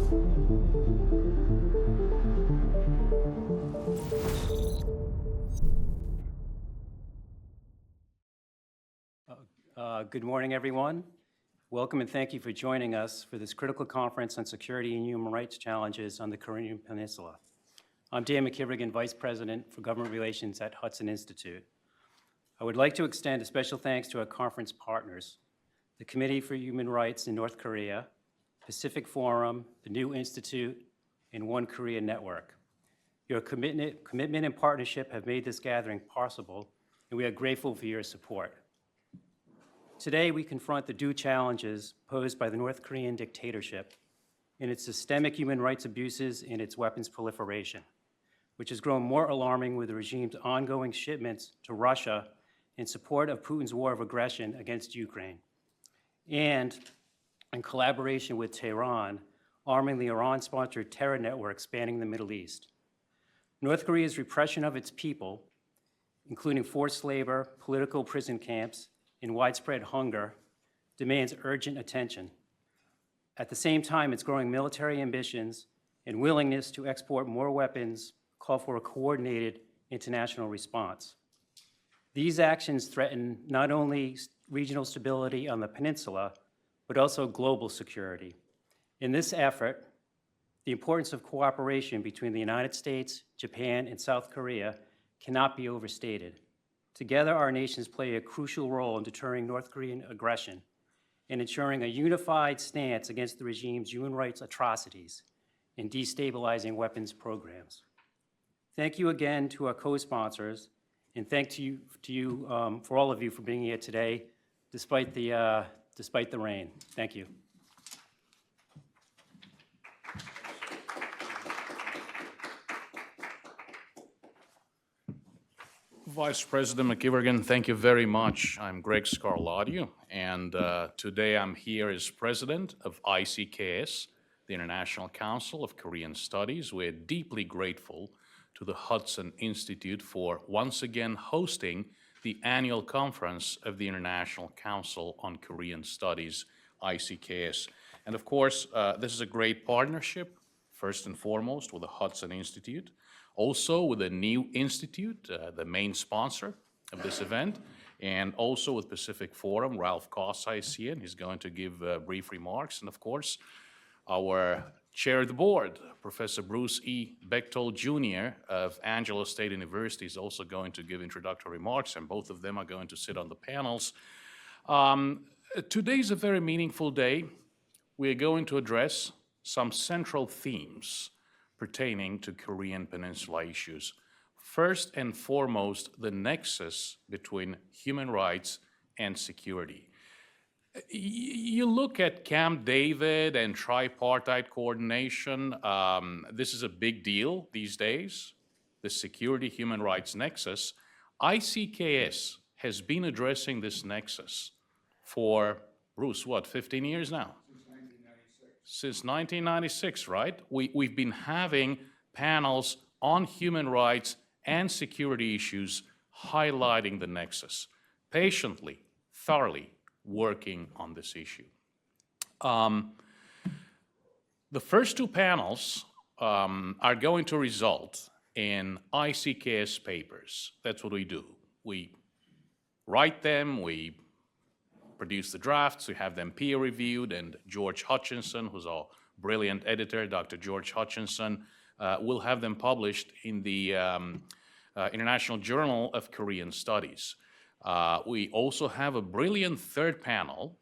Good morning, everyone. Welcome and thank you for joining us for this critical conference on security and human rights challenges on the Korean Peninsula. I'm Dan McKivergan, Vice President for Government Relations at Hudson Institute. I would like to extend a special thanks to our conference partners, the Committee for Human Rights in North Korea, Pacific Forum, the New Institute, and One Korea Network. Your commitment and partnership have made this gathering possible, and we are grateful for your support. Today, we confront the due challenges posed by the North Korean dictatorship and its systemic human rights abuses and its weapons proliferation, which has grown more alarming with the regime's ongoing shipments to Russia in support of Putin's war of aggression against Ukraine, and in collaboration with Tehran, arming the Iran-sponsored terror network spanning the Middle East. North Korea's repression of its people, including forced labor, political prison camps, and widespread hunger, demands urgent attention. At the same time, its growing military ambitions and willingness to export more weapons call for a coordinated international response. These actions threaten not only regional stability on the peninsula, but also global security. In this effort, the importance of cooperation between the United States, Japan, and South Korea cannot be overstated. Together, our nations play a crucial role in deterring North Korean aggression and ensuring a unified stance against the regime's human rights atrocities and destabilizing weapons programs. Thank you again to our co-sponsors, and thank you for all of you for being here today, despite the rain. Thank you. Vice President McKivergan, thank you very much. I'm Greg Scarlatti, and today I'm here as president of ICKS, the International Council of Korean Studies. We're deeply grateful to the Hudson Institute for once again hosting the annual conference of the International Council on Korean Studies, ICKS. And of course, this is a great partnership, first and foremost, with the Hudson Institute, also with the New Institute, the main sponsor of this event, and also with Pacific Forum. Ralph Koss, I see it. He's going to give brief remarks. And of course, our chair of the board, Professor Bruce E. Bechtold Jr. of Angelo State University, is also going to give introductory remarks, and both of them are going to sit on the panels. Today's a very meaningful day. We are going to address some central themes pertaining to Korean Peninsula issues. First and foremost, the nexus between human rights and security. You look at Camp David and tripartite coordination, this is a big deal these days, the security-human rights nexus. ICKS has been addressing this nexus for, Bruce, what, 15 years now? Since 1996, right? We've been having panels on human rights and security issues highlighting the nexus, patiently, thoroughly working on this issue. The first two panels are going to result in ICKS papers. That's what we do. We write them, we produce the drafts, we have them peer-reviewed, and George Hutchinson, who's our brilliant editor, Dr. George Hutchinson, will have them published in the International Journal of Korean Studies. We also have a brilliant third panel,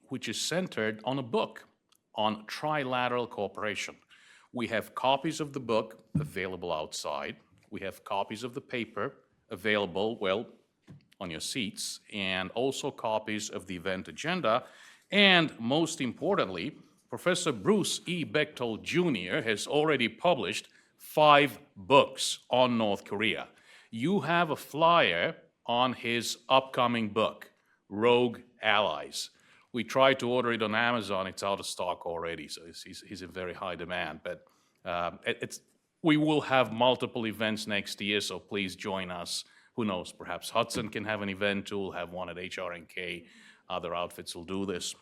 which is centered on a book on trilateral cooperation. We have copies of the book available outside. We have copies of the paper available, well, on your seats, and also copies of the event agenda. And most importantly, Professor Bruce E. Bechtold Jr. has already published 5 books on North Korea. You have a flyer on his upcoming book, Rogue Allies. We tried to order it on Amazon. It's out of stock already, so he's in very high demand. But we will have multiple events next year, so please join us. Who knows, perhaps Hudson can have an event too. We'll have one at HRNK. Other outfits will do this.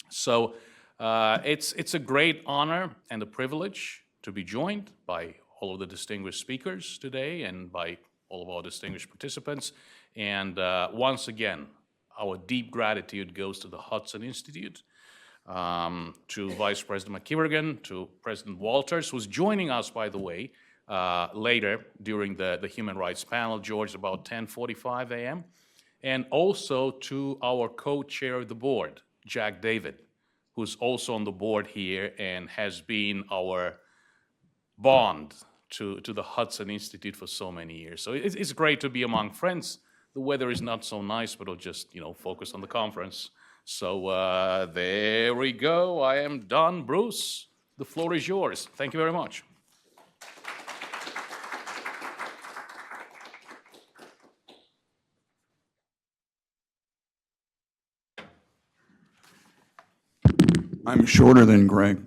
So It's a great honor and a privilege to be joined by all of the distinguished speakers today and by all of our distinguished participants. And once again, our deep gratitude goes to the Hudson Institute, to Vice President McKivergan, to President Walters, who's joining us, by the way, later during the Human Rights panel, George, about 10:45 a.m., and also to our co-chair of the board, Jack David, who's also on the board here and has been our bond to the Hudson Institute for so many years. So it's great to be among friends. The weather is not so nice, but we'll just, focus on the conference. So there we go. I am done. Bruce, the floor is yours. Thank you very much. I'm shorter than Greg.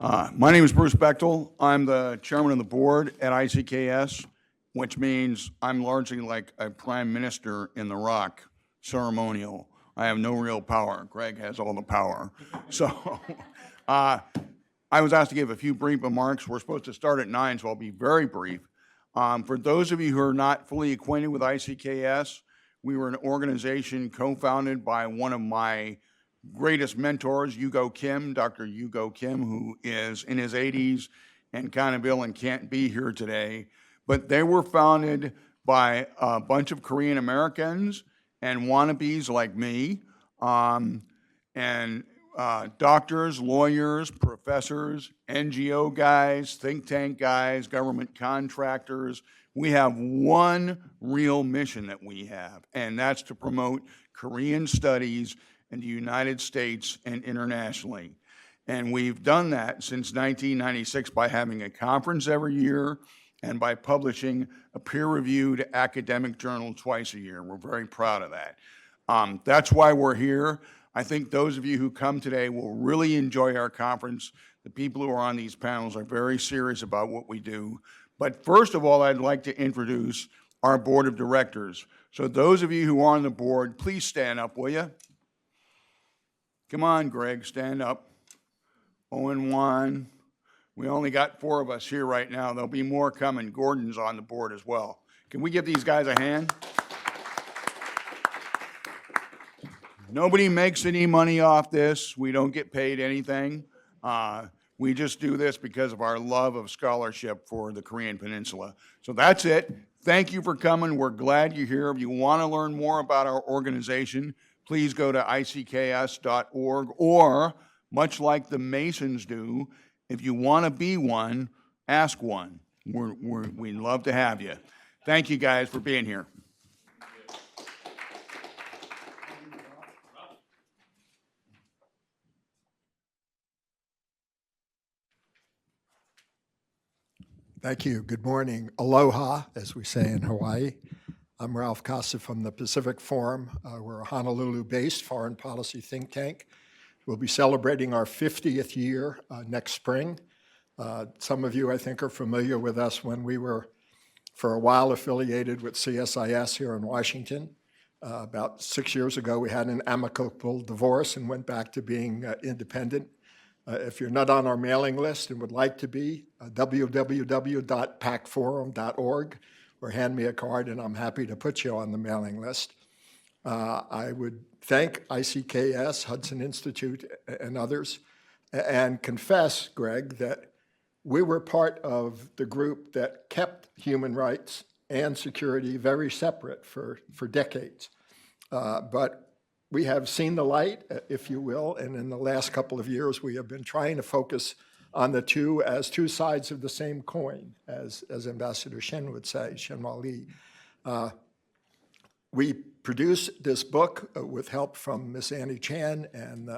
My name is Bruce Bechtel. I'm the chairman of the board at ICKS, which means I'm largely like a prime minister in the Rock, ceremonial. I have no real power. Greg has all the power. So I was asked to give a few brief remarks. We're supposed to start at 9, so I'll be very brief. For those of you who are not fully acquainted with ICKS, we were an organization co-founded by one of my greatest mentors, Dr. Hugo Kim, who is in his 80s and kind of ill and can't be here today. But they were founded by a bunch of Korean Americans and wannabes like me, and doctors, lawyers, professors, NGO guys, think tank guys, government contractors. We have one real mission that we have, and that's to promote Korean studies in the United States and internationally. And we've done that since 1996 by having a conference every year and by publishing a peer-reviewed academic journal twice a year. We're very proud of that. That's why we're here. I think those of you who come today will really enjoy our conference. The people who are on these panels are very serious about what we do. But first of all, I'd like to introduce our board of directors. So those of you who are on the board, please stand up, will you? Come on, Greg, stand up. Owen Wan. We only got 4 of us here right now. There'll be more coming. Gordon's on the board as well. Can we give these guys a hand? Nobody makes any money off this. We don't get paid anything. We just do this because of our love of scholarship for the Korean Peninsula. So that's it. Thank you for coming. We're glad you're here. If you want to learn more about our organization, please go to icks.org, or much like the Masons do, if you want to be one, ask one. We'd love to have you. Thank you guys for being here. Thank you. Good morning. Aloha, as we say in Hawaii. I'm Ralph Casa from the Pacific Forum. We're a Honolulu-based foreign policy think tank. We'll be celebrating our 50th year next spring. Some of you, I think, are familiar with us when we were, for a while, affiliated with CSIS here in Washington. About 6 years ago, we had an amicable divorce and went back to being independent. If you're not on our mailing list and would like to be, www.pacforum.org, or hand me a card and I'm happy to put you on the mailing list. I would thank ICKS, Hudson Institute, and others, and confess, Greg, that we were part of the group that kept human rights and security very separate for decades. But we have seen the light, if you will, and in the last couple of years, we have been trying to focus on the two as two sides of the same coin, as Ambassador Shen would say, Shen Wali. We produced this book with help from Miss Annie Chan and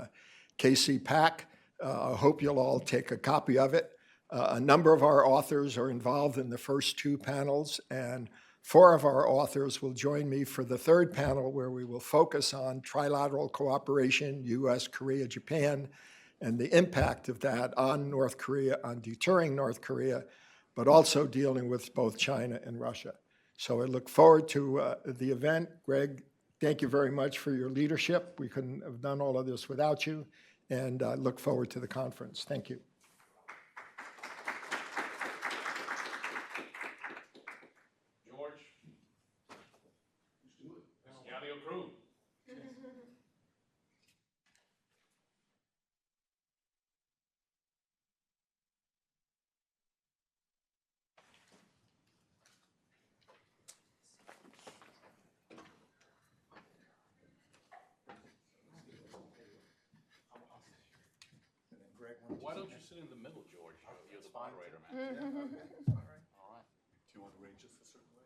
Casey Pack. I hope you'll all take a copy of it. A number of our authors are involved in the first 2 panels, and 4 of our authors will join me for the 3rd panel, where we will focus on trilateral cooperation, U.S. Korea-Japan, and the impact of that on North Korea, on deterring North Korea, but also dealing with both China and Russia. So I look forward to the event. Greg, thank you very much for your leadership. We couldn't have done all of this without you. and look forward to the conference. Thank you. George. Gather your crew. Why don't you sit in the middle, George? You're the moderator, man. All right. Do you want to arrange this a certain way?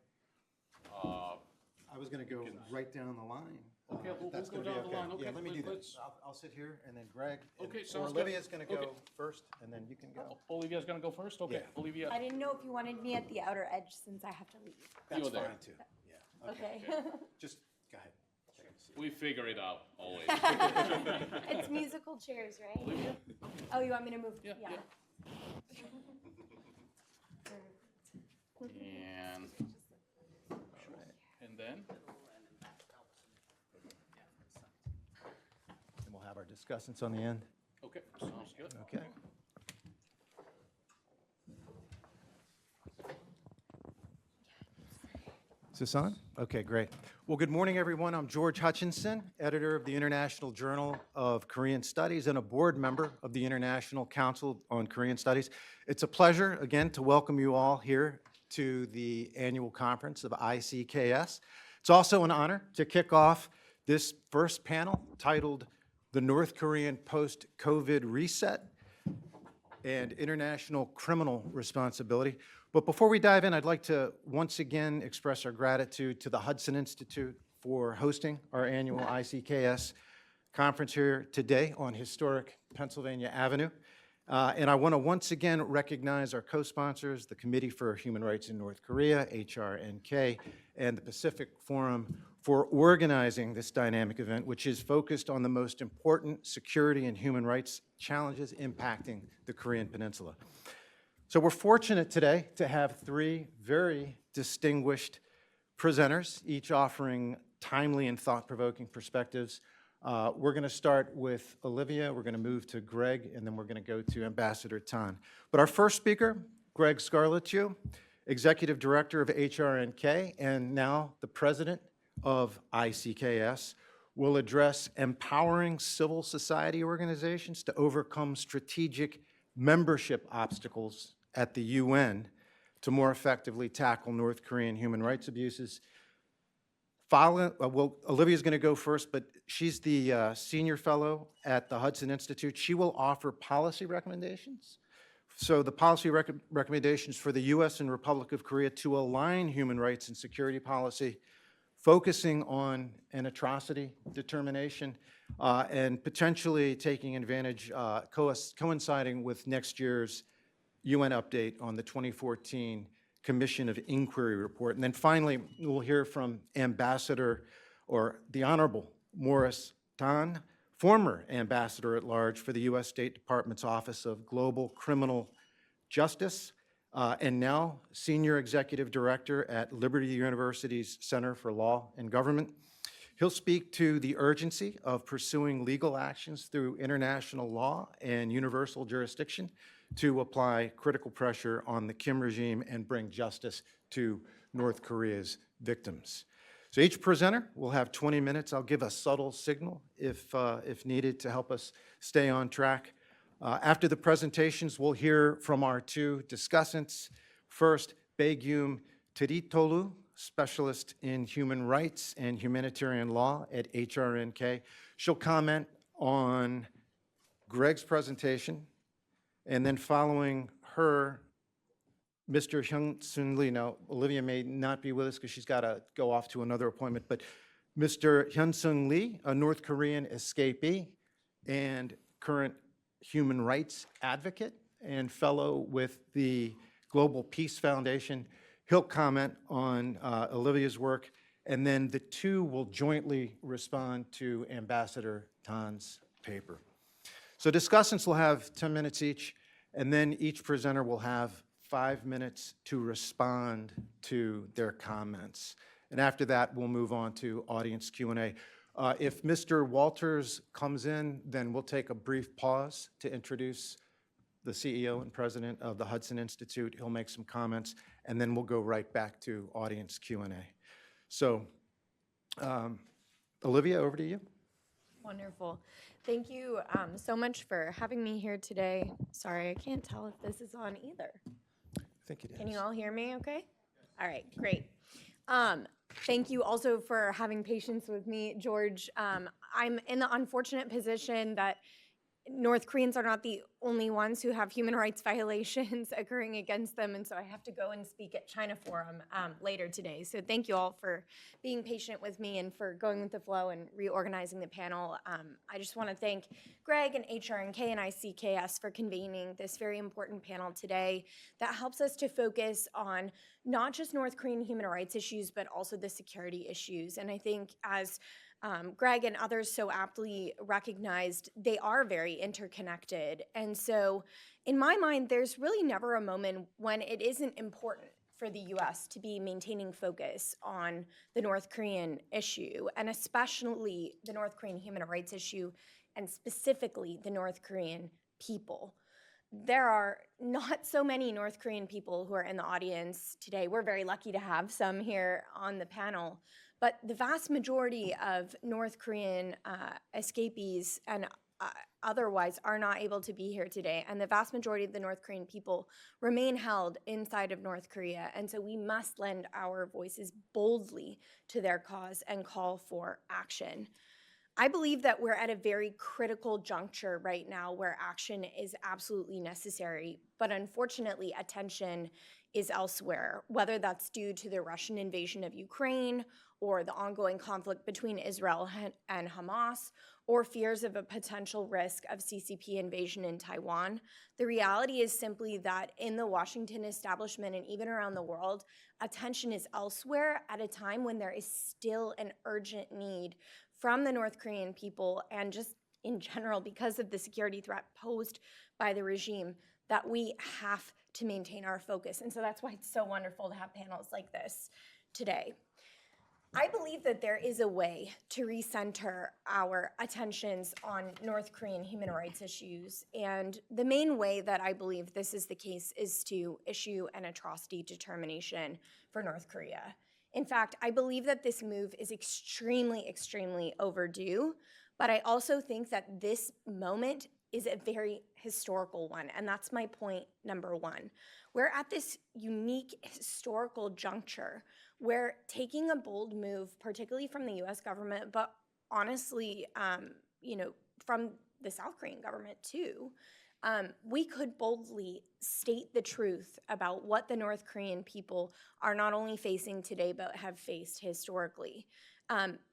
I was going to go right down the line. Okay, if we'll that's go gonna be down the line. Yeah, Okay, let me do that. let's- I'll sit here, and then Greg, Okay, or sounds good. Olivia's going to Okay. go first, and then you can go. Olivia's gonna go first? Okay, Yeah. Olivia. I didn't know if you wanted me at the outer edge since I have to leave. That's You're there. fine, too. Yeah, Okay. just go ahead. We figure it out, always. It's musical chairs, right? Olivia? Oh, you want me to move? Yeah, yeah. And then? And we'll have our discussants on the end. Okay, sounds good. Okay. Is this on? Okay, great. Well, good morning, everyone. I'm George Hutchinson, editor of the International Journal of Korean Studies and a board member of the International Council on Korean Studies. It's a pleasure, again, to welcome you all here to the annual conference of ICKS. It's also an honor to kick off this first panel titled The North Korean Post-COVID Reset and International Criminal Responsibility. But before we dive in, I'd like to once again express our gratitude to the Hudson Institute for hosting our annual ICKS conference here today on historic Pennsylvania Avenue. And I want to once again recognize our co-sponsors, the Committee for Human Rights in North Korea, HRNK, and the Pacific Forum for organizing this dynamic event, which is focused on the most important security and human rights challenges impacting the Korean Peninsula. So we're fortunate today to have three very distinguished presenters, each offering timely and thought-provoking perspectives. We're going to start with Olivia, we're going to move to Greg, and then we're going to go to Ambassador Tan. But our first speaker, Greg Scarlett, Executive Director of HRNK and now the President of ICKS, will address empowering civil society organizations to overcome strategic membership obstacles at the UN to more effectively tackle North Korean human rights abuses. Olivia's going to go first, but she's the senior fellow at the Hudson Institute. She will offer policy recommendations. So the policy recommendations for the U.S. and Republic of Korea to align human rights and security policy, focusing on an atrocity determination, and potentially taking advantage, coinciding with next year's UN update on the 2014 Commission of Inquiry report. And then finally, we'll hear from Ambassador, or the Honorable Morris Tan, former Ambassador at Large for the U.S. State Department's Office of Global Criminal Justice, and now Senior Executive Director at Liberty University's Center for Law and Government. He'll speak to the urgency of pursuing legal actions through international law and universal jurisdiction to apply critical pressure on the Kim regime and bring justice to North Korea's victims. So each presenter will have 20 minutes. I'll give a subtle signal if needed to help us stay on track. After the presentations, we'll hear from our two discussants. First, Baegyum Tiritolu, specialist in human rights and humanitarian law at HRNK. She'll comment on Greg's presentation, and then following her, Mr. Hyun-Sun Lee. Now, Olivia may not be with us because she's got to go off to another appointment, but Mr. Hyun-Sun Lee, a North Korean escapee and current human rights advocate and fellow with the Global Peace Foundation. He'll comment on Olivia's work, and then the two will jointly respond to Ambassador Tan's paper. So discussants will have 10 minutes each, and then each presenter will have 5 minutes to respond to their comments. And after that, we'll move on to audience Q&A. If Mr. Walters comes in, then we'll take a brief pause to introduce the CEO and president of the Hudson Institute. He'll make some comments, and then we'll go right back to audience Q&A. So, Olivia, over to you. Wonderful. Thank you so much for having me here today. Sorry, I can't tell if this is on either. I think it is. Can you all hear me okay? All right, great. Thank you also for having patience with me, George. I'm in the unfortunate position that North Koreans are not the only ones who have human rights violations occurring against them, and so I have to go and speak at China Forum later today. So thank you all for being patient with me and for going with the flow and reorganizing the panel. I just want to thank Greg and HRNK and ICKS for convening this very important panel today that helps us to focus on not just North Korean human rights issues, but also the security issues. And I think as Greg and others so aptly recognized, they are very interconnected. And so in my mind, there's really never a moment when it isn't important for the US to be maintaining focus on the North Korean issue, and especially the North Korean human rights issue, and specifically the North Korean people. There are not so many North Korean people who are in the audience today. We're very lucky to have some here on the panel. But the vast majority of North Korean escapees and otherwise are not able to be here today. And the vast majority of the North Korean people remain held inside of North Korea. And so we must lend our voices boldly to their cause and call for action. I believe that we're at a very critical juncture right now where action is absolutely necessary, but unfortunately attention is elsewhere, whether that's due to the Russian invasion of Ukraine or the ongoing conflict between Israel and Hamas, or fears of a potential risk of CCP invasion in Taiwan. The reality is simply that in the Washington establishment and even around the world, attention is elsewhere at a time when there is still an urgent need from the North Korean people and just in general because of the security threat posed by the regime that we have to maintain our focus. And so that's why it's so wonderful to have panels like this today. I believe that there is a way to recenter our attentions on North Korean human rights issues. And the main way that I believe this is the case is to issue an atrocity determination for North Korea. In fact, I believe that this move is extremely, extremely overdue. But I also think that this moment is a very historical one. And that's my point number one. We're at this unique historical juncture where taking a bold move, particularly from the US government, but honestly, from the South Korean government too, we could boldly state the truth about what the North Korean people are not only facing today, but have faced historically.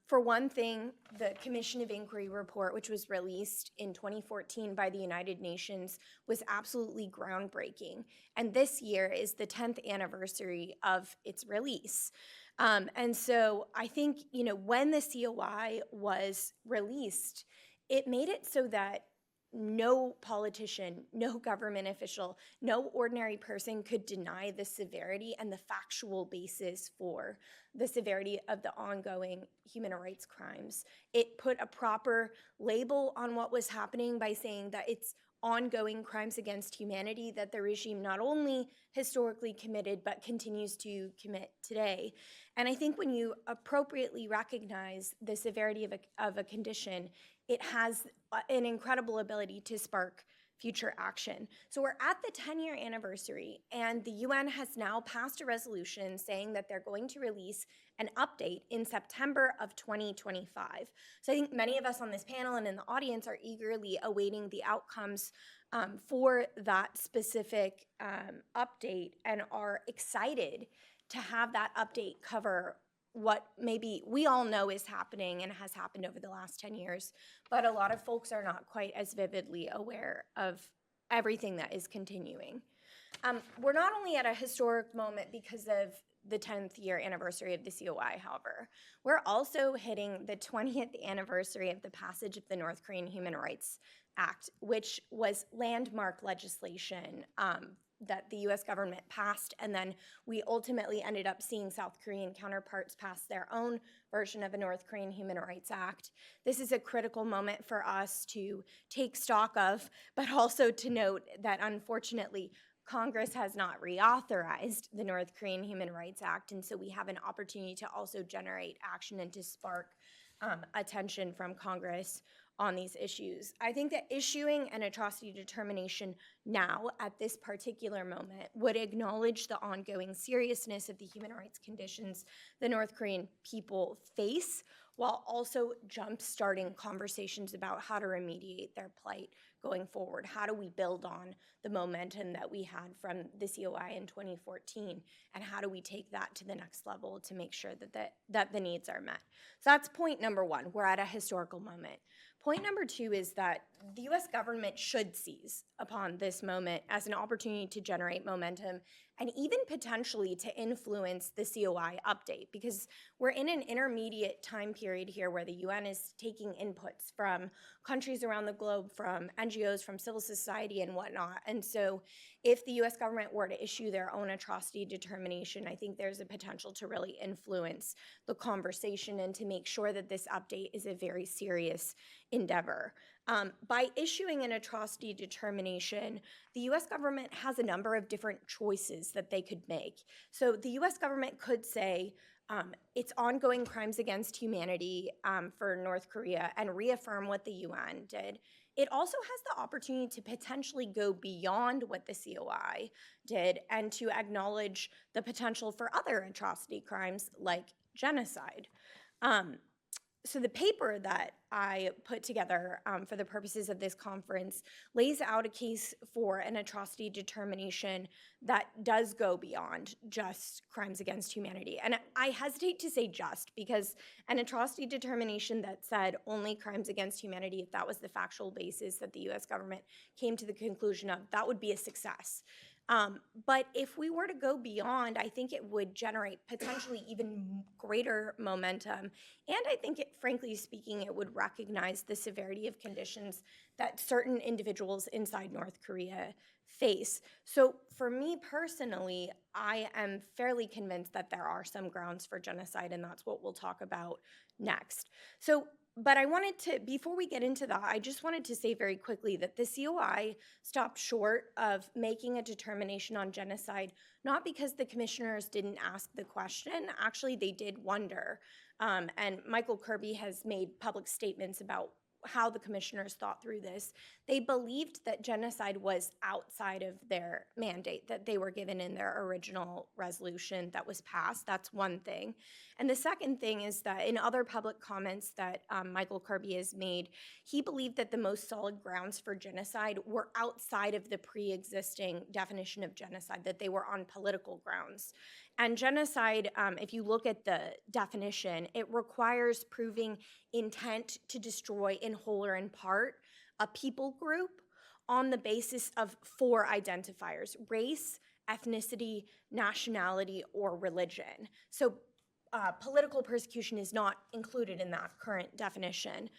For one thing, the Commission of Inquiry report, which was released in 2014 by the United Nations, was absolutely groundbreaking. And this year is the 10th anniversary of its release. And so I think, when the COI was released, it made it so that no politician, no government official, no ordinary person could deny the severity and the factual basis for the severity of the ongoing human rights crimes. It put a proper label on what was happening by saying that it's ongoing crimes against humanity that the regime not only historically committed, but continues to commit today. And I think when you appropriately recognize the severity of a condition, it has an incredible ability to spark future action. So we're at the 10-year anniversary, and the UN has now passed a resolution saying that they're going to release an update in September of 2025. So I think many of us on this panel and in the audience are eagerly awaiting the outcomes for that specific update and are excited to have that update cover what maybe we all know is happening and has happened over the last 10 years, but a lot of folks are not quite as vividly aware of everything that is continuing. We're not only at a historic moment because of the 10th year anniversary of the COI, however, we're also hitting the 20th anniversary of the passage of the North Korean Human Rights Act, which was landmark legislation that the US government passed, and then we ultimately ended up seeing South Korean counterparts pass their own version of a North Korean Human Rights Act. This is a critical moment for us to take stock of, but also to note that unfortunately, Congress has not reauthorized the North Korean Human Rights Act, and so we have an opportunity to also generate action and to spark attention from Congress on these issues. I think that issuing an atrocity determination now at this particular moment would acknowledge the ongoing seriousness of the human rights conditions the North Korean people face, while also jump-starting conversations about how to remediate their plight going forward. How do we build on the momentum that we had from the COI in 2014, and how do we take that to the next level to make sure that the needs are met? So that's point number one. We're at a historical moment. Point number two is that the US government should seize upon this moment as an opportunity to generate momentum and even potentially to influence the COI update, because we're in an intermediate time period here where the UN is taking inputs from countries around the globe, from NGOs, from civil society and whatnot. And so if the US government were to issue their own atrocity determination, I think there's a potential to really influence the conversation and to make sure that this update is a very serious endeavor. By issuing an atrocity determination, the US government has a number of different choices that they could make. So the US government could say it's ongoing crimes against humanity for North Korea and reaffirm what the UN did. It also has the opportunity to potentially go beyond what the COI did and to acknowledge the potential for other atrocity crimes like genocide. So the paper that I put together for the purposes of this conference lays out a case for an atrocity determination that does go beyond just crimes against humanity. And I hesitate to say just, because an atrocity determination that said only crimes against humanity, if that was the factual basis that the US government came to the conclusion of, that would be a success. But if we were to go beyond, I think it would generate potentially even greater momentum. And I think, frankly speaking, it would recognize the severity of conditions that certain individuals inside North Korea face. So for me personally, I am fairly convinced that there are some grounds for genocide, and that's what we'll talk about next. But I wanted to, before we get into that, I just wanted to say very quickly that the COI stopped short of making a determination on genocide, not because the commissioners didn't ask the question. Actually, they did wonder. And Michael Kirby has made public statements about how the commissioners thought through this. They believed that genocide was outside of their mandate that they were given in their original resolution that was passed. That's one thing. And the second thing is that in other public comments that Michael Kirby has made, he believed that the most solid grounds for genocide were outside of the pre-existing definition of genocide, that they were on political grounds. And genocide, if you look at the definition, it requires proving intent to destroy in whole or in part a people group on the basis of 4 identifiers: race, ethnicity, nationality, or religion. So political persecution is not included in that current definition.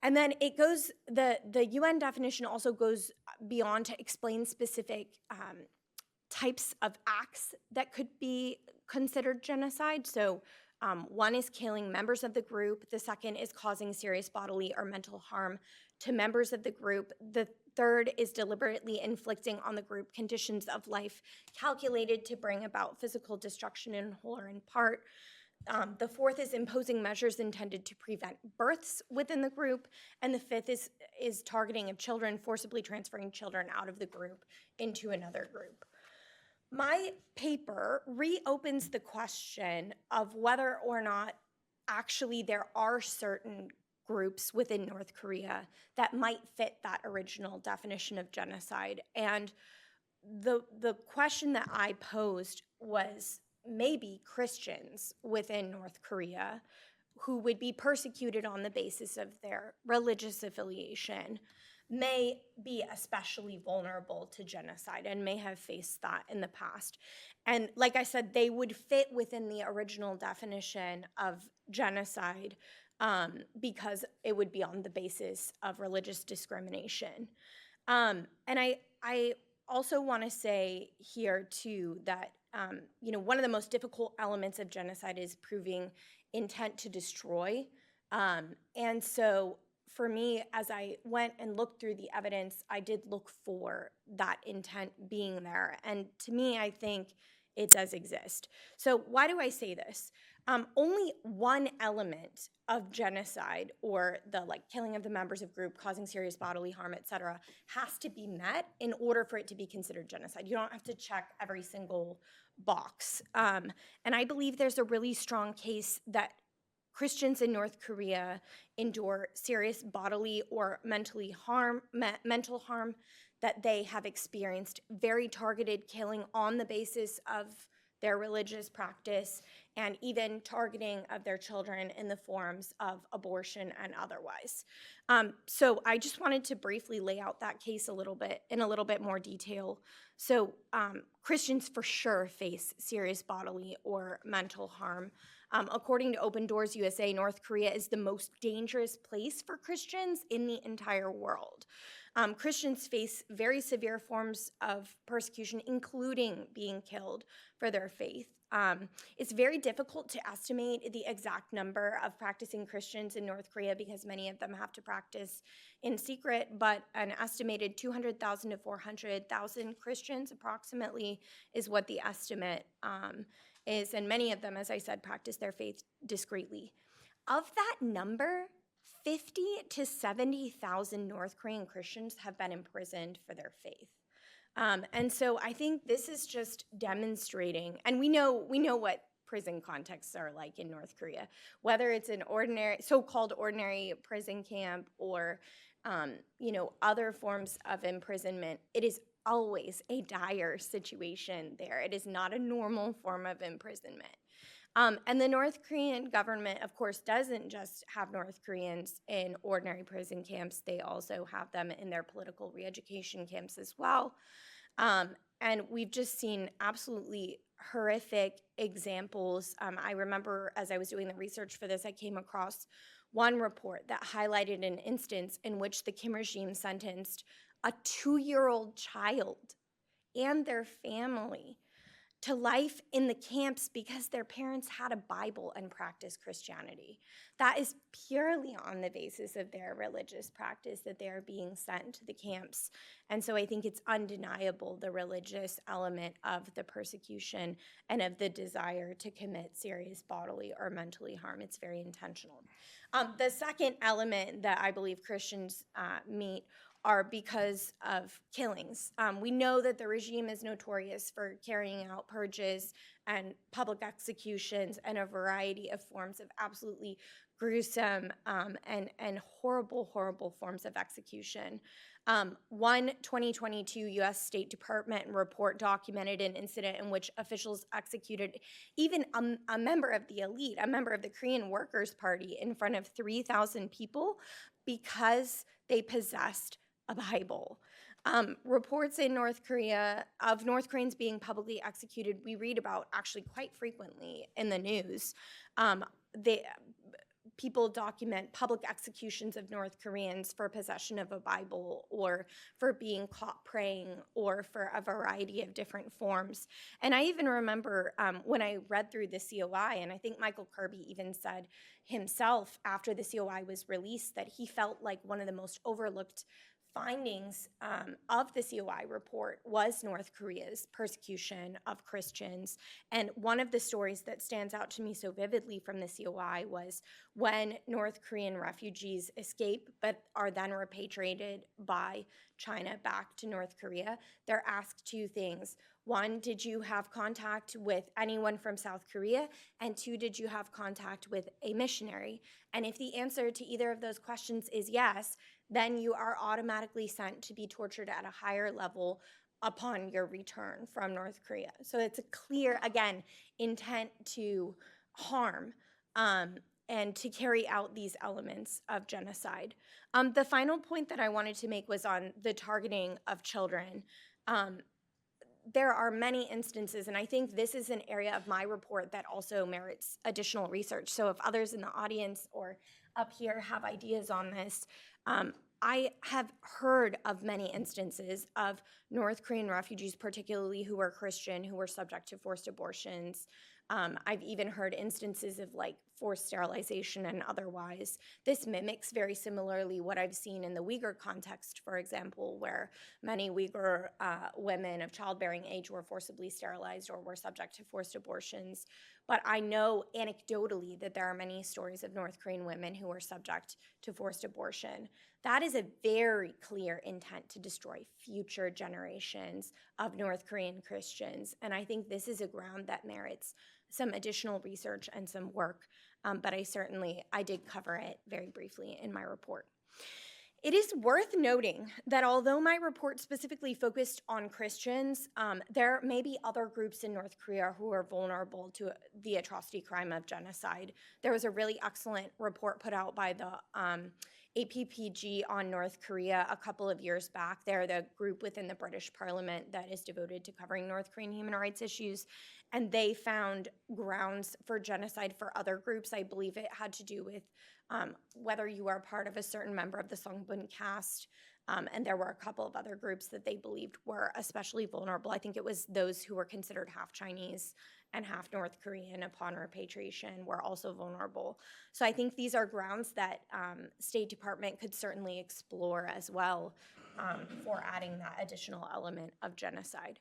And then it goes, the UN definition also goes beyond to explain specific types of acts that could be considered genocide. So one is killing members of the group. The second is causing serious bodily or mental harm to members of the group. The third is deliberately inflicting on the group conditions of life calculated to bring about physical destruction in whole or in part. The fourth is imposing measures intended to prevent births within the group. And the fifth is targeting of children, forcibly transferring children out of the group into another group. My paper reopens the question of whether or not actually there are certain groups within North Korea that might fit that original definition of genocide. And the question that I posed was maybe Christians within North Korea who would be persecuted on the basis of their religious affiliation may be especially vulnerable to genocide and may have faced that in the past. And like I said, they would fit within the original definition of genocide because it would be on the basis of religious discrimination. And I also want to say here too that one of the most difficult elements of genocide is proving intent to destroy. And so for me, as I went and looked through the evidence, I did look for that intent being there. And to me, I think it does exist. So why do I say this? Only one element of genocide, or the killing of the members of group, causing serious bodily harm, et cetera, has to be met in order for it to be considered genocide. You don't have to check every single box. And I believe there's a really strong case that Christians in North Korea endure serious bodily or mental harm that they have experienced, very targeted killing on the basis of their religious practice, and even targeting of their children in the forms of abortion and otherwise. So I just wanted to briefly lay out that case a little bit more detail. So Christians for sure face serious bodily or mental harm. According to Open Doors USA, North Korea is the most dangerous place for Christians in the entire world. Christians face very severe forms of persecution, including being killed for their faith. It's very difficult to estimate the exact number of practicing Christians in North Korea because many of them have to practice in secret, but an estimated 200,000 to 400,000 Christians approximately is what the estimate is, and many of them, as I said, practice their faith discreetly. Of that number, 50 to 70,000 North Korean Christians have been imprisoned for their faith. And so I think this is just demonstrating, and we know what prison contexts are like in North Korea, whether it's an so-called ordinary prison camp or other forms of imprisonment. It is always a dire situation there. It is not a normal form of imprisonment. And the North Korean government, of course, doesn't just have North Koreans in ordinary prison camps. They also have them in their political re-education camps as well. And we've just seen absolutely horrific examples. I remember as I was doing the research for this, I came across one report that highlighted an instance in which the Kim regime sentenced a 2-year-old child and their family to life in the camps because their parents had a Bible and practiced Christianity. That is purely on the basis of their religious practice that they are being sent to the camps. And so I think it's undeniable, the religious element of the persecution and of the desire to commit serious bodily or mentally harm. It's very intentional. The second element that I believe Christians meet are because of killings. We know that the regime is notorious for carrying out purges and public executions and a variety of forms of absolutely gruesome and horrible forms of execution. One 2022 U.S. State Department report documented an incident in which officials executed even a member of the elite, a member of the Korean Workers' Party, in front of 3,000 people because they possessed a Bible. Reports in North Korea of North Koreans being publicly executed, we read about actually quite frequently in the news. People document public executions of North Koreans for possession of a Bible or for being caught praying or for a variety of different forms. And I even remember when I read through the COI, and I think Michael Kirby even said himself after the COI was released that he felt like one of the most overlooked findings of the COI report was North Korea's persecution of Christians. And one of the stories that stands out to me so vividly from the COI was when North Korean refugees escape but are then repatriated by China back to North Korea, they're asked 2 things. 1, did you have contact with anyone from South Korea? And 2, did you have contact with a missionary? And if the answer to either of those questions is yes, then you are automatically sent to be tortured at a higher level upon your return from North Korea. So it's a clear, again, intent to harm and to carry out these elements of genocide. The final point that I wanted to make was on the targeting of children. There are many instances, and I think this is an area of my report that also merits additional research. So if others in the audience or up here have ideas on this, I have heard of many instances of North Korean refugees, particularly who were Christian, who were subject to forced abortions. I've even heard instances of like forced sterilization and otherwise. This mimics very similarly what I've seen in the Uyghur context, for example, where many Uyghur women of childbearing age were forcibly sterilized or were subject to forced abortions. But I know anecdotally that there are many stories of North Korean women who were subject to forced abortion. That is a very clear intent to destroy future generations of North Korean Christians. And I think this is a ground that merits some additional research and some work, but I did cover it very briefly in my report. It is worth noting that although my report specifically focused on Christians, there may be other groups in North Korea who are vulnerable to the atrocity crime of genocide. There was a really excellent report put out by the APPG on North Korea a couple of years back. They're the group within the British Parliament that is devoted to covering North Korean human rights issues, and they found grounds for genocide for other groups. I believe it had to do with whether you are part of a certain member of the Songbun caste, and there were a couple of other groups that they believed were especially vulnerable. I think it was those who were considered half Chinese and half North Korean upon repatriation were also vulnerable. So I think these are grounds that State Department could certainly explore as well for adding that additional element of genocide.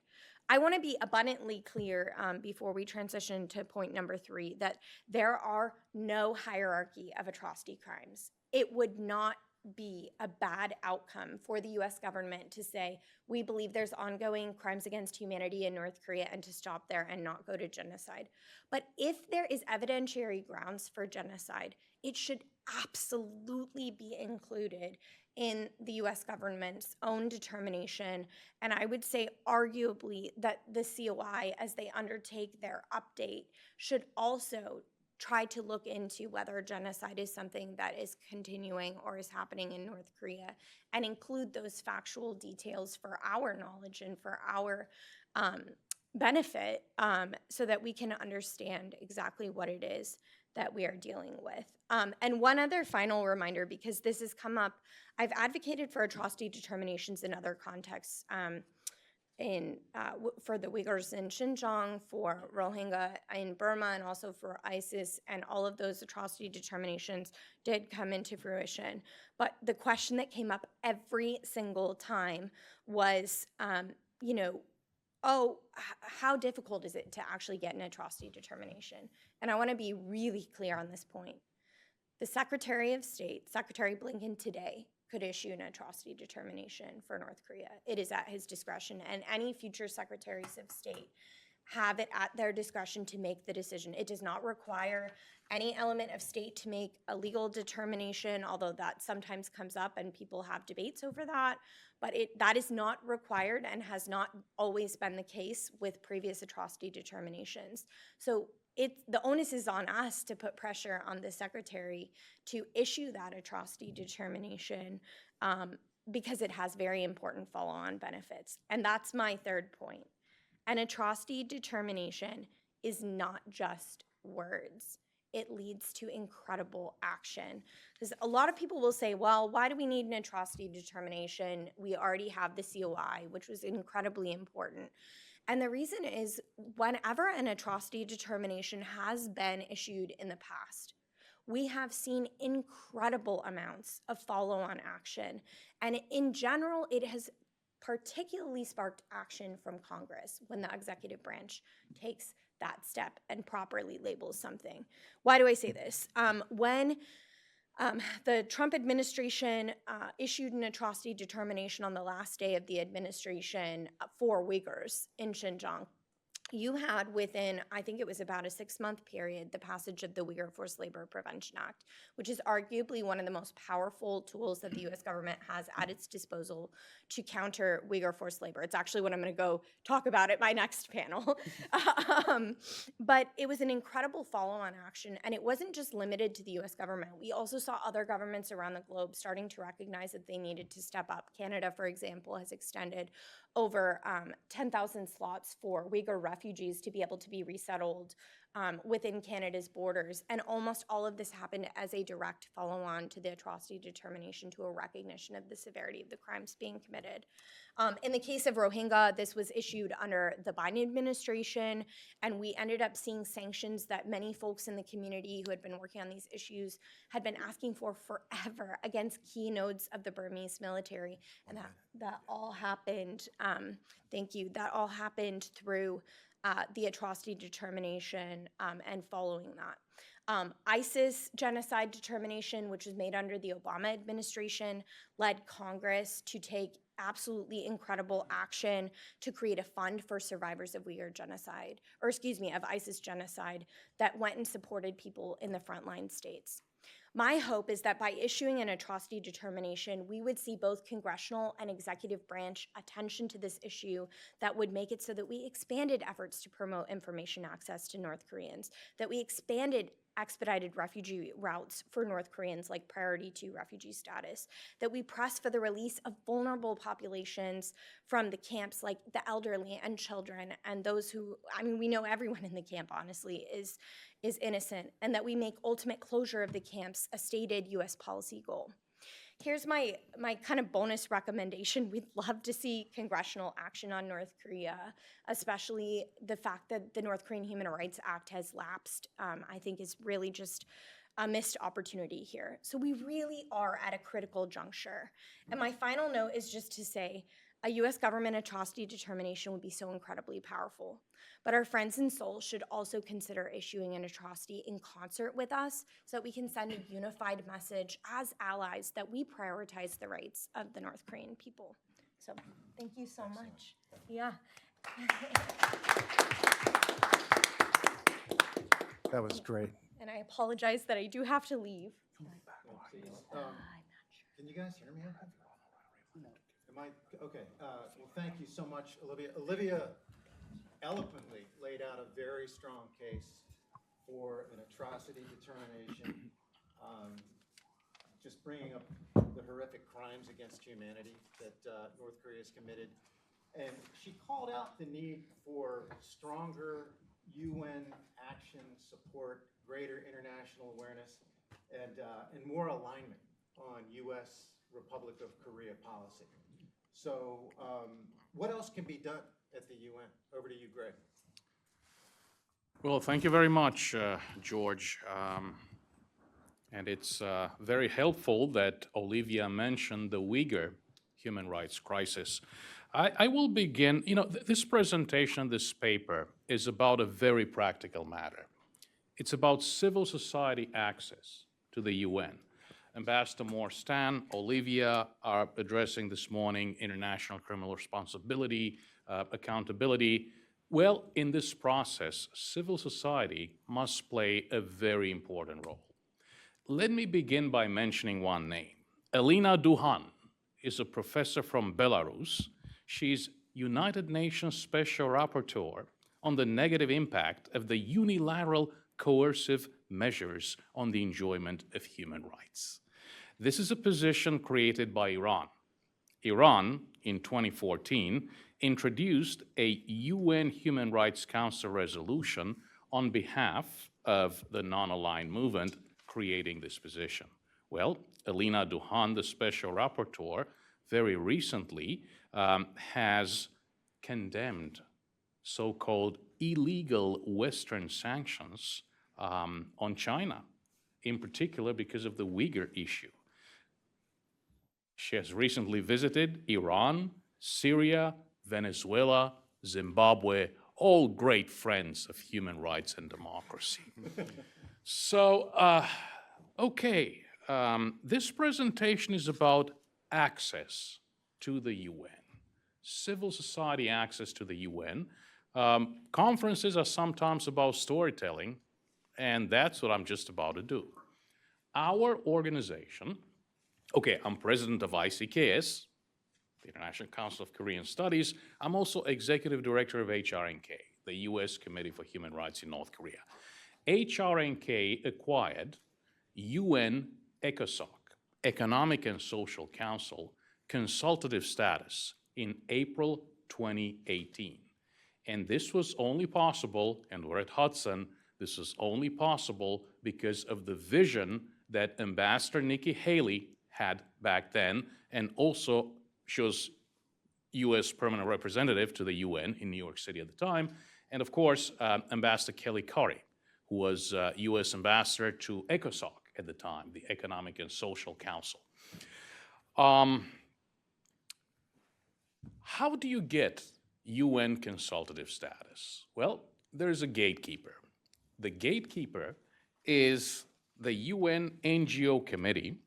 I want to be abundantly clear before we transition to point number 3 that there are no hierarchy of atrocity crimes. It would not be a bad outcome for the U.S. government to say, we believe there's ongoing crimes against humanity in North Korea and to stop there and not go to genocide. But if there is evidentiary grounds for genocide, it should absolutely be included in the U.S. government's own determination. And I would say arguably that the COI, as they undertake their update, should also try to look into whether genocide is something that is continuing or is happening in North Korea and include those factual details for our knowledge and for our benefit so that we can understand exactly what it is that we are dealing with. And one other final reminder, because this has come up, I've advocated for atrocity determinations in other contexts for the Uyghurs in Xinjiang, for Rohingya in Burma, and also for ISIS, and all of those atrocity determinations did come into fruition. But the question that came up every single time was, how difficult is it to actually get an atrocity determination? And I want to be really clear on this point. The Secretary of State, Secretary Blinken today, could issue an atrocity determination for North Korea. It is at his discretion, and any future secretaries of state have it at their discretion to make the decision. It does not require any element of state to make a legal determination, although that sometimes comes up and people have debates over that, but that is not required and has not always been the case with previous atrocity determinations. So the onus is on us to put pressure on the secretary to issue that atrocity determination because it has very important follow-on benefits. And that's my third point. An atrocity determination is not just words. It leads to incredible action. Because a lot of people will say, well, why do we need an atrocity determination? We already have the COI, which was incredibly important. And the reason is whenever an atrocity determination has been issued in the past, we have seen incredible amounts of follow-on action. And in general, it has particularly sparked action from Congress when the executive branch takes that step and properly labels something. Why do I say this? When the Trump administration issued an atrocity determination on the last day of the administration for Uyghurs in Xinjiang, you had within, I think it was about a 6-month period, the passage of the Uyghur Forced Labor Prevention Act, which is arguably one of the most powerful tools that the U.S. government has at its disposal to counter Uyghur forced labor. It's actually what I'm going to go talk about at my next panel. But it was an incredible follow-on action, and it wasn't just limited to the U.S. government. We also saw other governments around the globe starting to recognize that they needed to step up. Canada, for example, has extended over 10,000 slots for Uyghur refugees to be able to be resettled within Canada's borders. And almost all of this happened as a direct follow-on to the atrocity determination, to a recognition of the severity of the crimes being committed. In the case of Rohingya, this was issued under the Biden administration, and we ended up seeing sanctions that many folks in the community who had been working on these issues had been asking for forever against key nodes of the Burmese military. And that all happened, thank you, that all happened through the atrocity determination and following that. ISIS genocide determination, which was made under the Obama administration, led Congress to take absolutely incredible action to create a fund for survivors of Uyghur genocide, or excuse me, of ISIS genocide, that went and supported people in the frontline states. My hope is that by issuing an atrocity determination, we would see both congressional and executive branch attention to this issue that would make it so that we expanded efforts to promote information access to North Koreans, that we expanded expedited refugee routes for North Koreans like priority 2 refugee status, that we press for the release of vulnerable populations from the camps like the elderly and children and those who, I mean, we know everyone in the camp honestly is innocent, and that we make ultimate closure of the camps a stated U.S. policy goal. Here's my kind of bonus recommendation. We'd love to see congressional action on North Korea, especially the fact that the North Korean Human Rights Act has lapsed, I think is really just a missed opportunity here. So we really are at a critical juncture. And my final note is just to say, a U.S. government atrocity determination would be so incredibly powerful. But our friends in Seoul should also consider issuing an atrocity in concert with us so that we can send a unified message as allies that we prioritize the rights of the North Korean people. So thank you so much. Yeah. That was great. And I apologize that I do have to leave. Can you guys hear me? Am I, okay, well, thank you so much, Olivia. Olivia eloquently laid out a very strong case for an atrocity determination, just bringing up the horrific crimes against humanity that North Korea has committed. And she called out the need for stronger UN action support, greater international awareness, and more alignment on U.S. Republic of Korea policy. So what else can be done at the UN? Over to you, Greg. Well, thank you very much, George. And it's very helpful that Olivia mentioned the Uyghur human rights crisis. I will begin, this presentation, this paper, is about a very practical matter. It's about civil society access to the UN. Ambassador Moore-Stan, Olivia are addressing this morning international criminal responsibility, accountability. Well, in this process, civil society must play a very important role. Let me begin by mentioning one name. Elena Duhan is a professor from Belarus. She's United Nations Special Rapporteur on the negative impact of the unilateral coercive measures on the enjoyment of human rights. This is a position created by Iran. Iran, in 2014, introduced a UN Human Rights Council resolution on behalf of the non-aligned movement, creating this position. Well, Elena Duhan, the Special Rapporteur, very recently has condemned so-called illegal Western sanctions on China, in particular because of the Uyghur issue. She has recently visited Iran, Syria, Venezuela, Zimbabwe, all great friends of human rights and democracy. So, okay, this presentation is about access to the UN, civil society access to the UN. Conferences are sometimes about storytelling, and that's what I'm just about to do. Our organization, okay, I'm president of ICKS, the International Council of Korean Studies. I'm also executive director of HRNK, the U.S. Committee for Human Rights in North Korea. HRNK acquired UN ECOSOC, Economic and Social Council, consultative status in April 2018. And this was only possible, and we're at Hudson, This is only possible because of the vision that Ambassador Nikki Haley had back then, and also she was U.S. permanent representative to the UN in New York City at the time, and of course, Ambassador Kelly Curry, who was U.S. ambassador to ECOSOC at the time, the Economic and Social Council. How do you get UN consultative status? Well, there's a gatekeeper. The gatekeeper is the UN NGO committee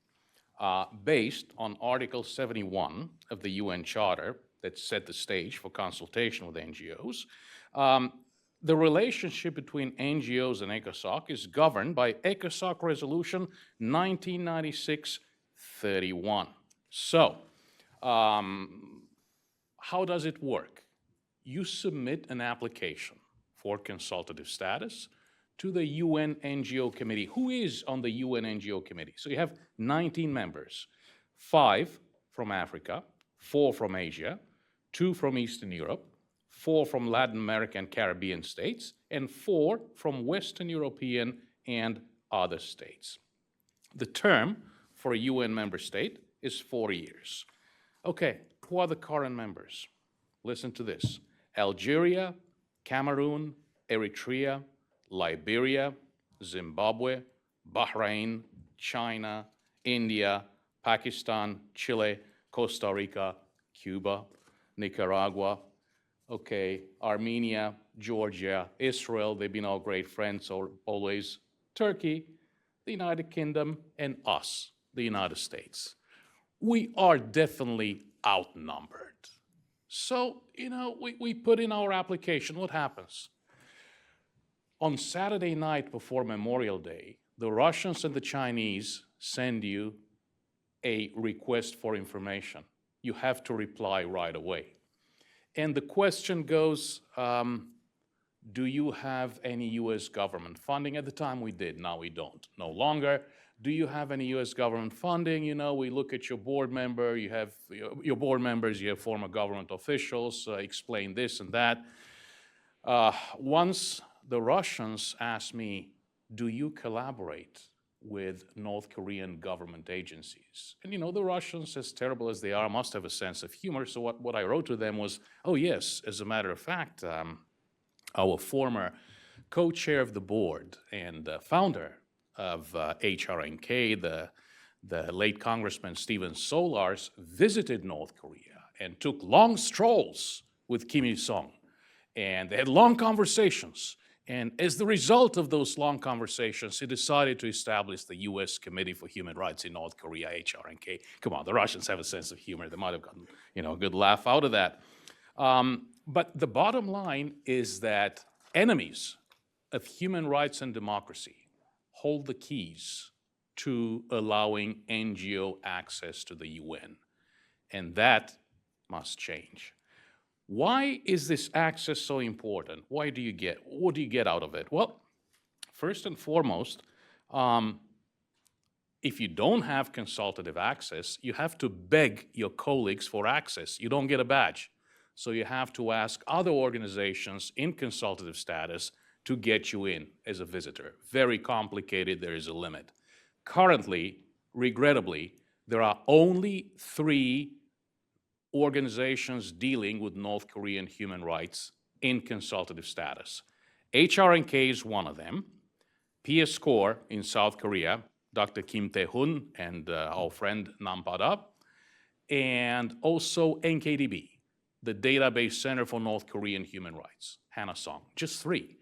based on Article 71 of the UN Charter that set the stage for consultation with NGOs. The relationship between NGOs and ECOSOC is governed by ECOSOC Resolution 1996-31. So, how does it work? You submit an application for consultative status to the UN NGO committee. Who is on the UN NGO committee? So you have 19 members, 5 from Africa, 4 from Asia, 2 from Eastern Europe, 4 from Latin American and Caribbean states, and 4 from Western European and other states. The term for a UN member state is 4 years. Okay, who are the current members? Listen to this: Algeria, Cameroon, Eritrea, Liberia, Zimbabwe, Bahrain, China, India, Pakistan, Chile, Costa Rica, Cuba, Nicaragua, Armenia, Georgia, Israel, they've been all great friends always, Turkey, the United Kingdom, and us, the United States. We are definitely outnumbered. So, we put in our application. What happens? On Saturday night before Memorial Day, the Russians and the Chinese send you a request for information. You have to reply right away. And the question goes, do you have any U.S. government funding? At the time we did, now we don't, no longer. Do you have any U.S. government funding? We look at your board member, you have your board members, you have former government officials, explain this and that. Once the Russians asked me, do you collaborate with North Korean government agencies? And the Russians, as terrible as they are, must have a sense of humor. So what I wrote to them was, oh yes, as a matter of fact, our former co-chair of the board and founder of HRNK, the late Congressman Stephen Solars, visited North Korea and took long strolls with Kim Il-sung. And they had long conversations. And as the result of those long conversations, he decided to establish the U.S. Committee for Human Rights in North Korea, HRNK. Come on, the Russians have a sense of humor. They might have gotten, a good laugh out of that. But the bottom line is that enemies of human rights and democracy hold the keys to allowing NGO access to the UN. And that must change. Why is this access so important? What do you get out of it? Well, first and foremost, if you don't have consultative access, you have to beg your colleagues for access. You don't get a badge. So you have to ask other organizations in consultative status to get you in as a visitor. Very complicated, there is a limit. Currently, regrettably, there are only 3 organizations dealing with North Korean human rights in consultative status. HRNK is one of them. PS Corps in South Korea, Dr. Kim Tae-hun and our friend Nam Pa-da, and also NKDB, the Database Center for North Korean Human Rights, Hannah Song. Just 3.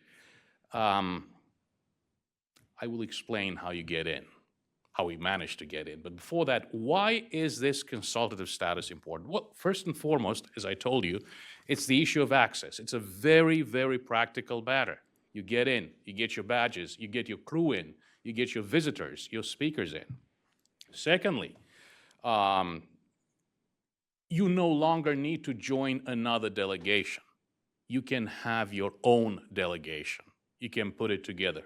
I will explain how you get in, how we managed to get in. But before that, why is this consultative status important? Well, first and foremost, as I told you, it's the issue of access. It's a very, very practical matter. You get in, you get your badges, you get your crew in, you get your visitors, your speakers in. Secondly, you no longer need to join another delegation. You can have your own delegation. You can put it together.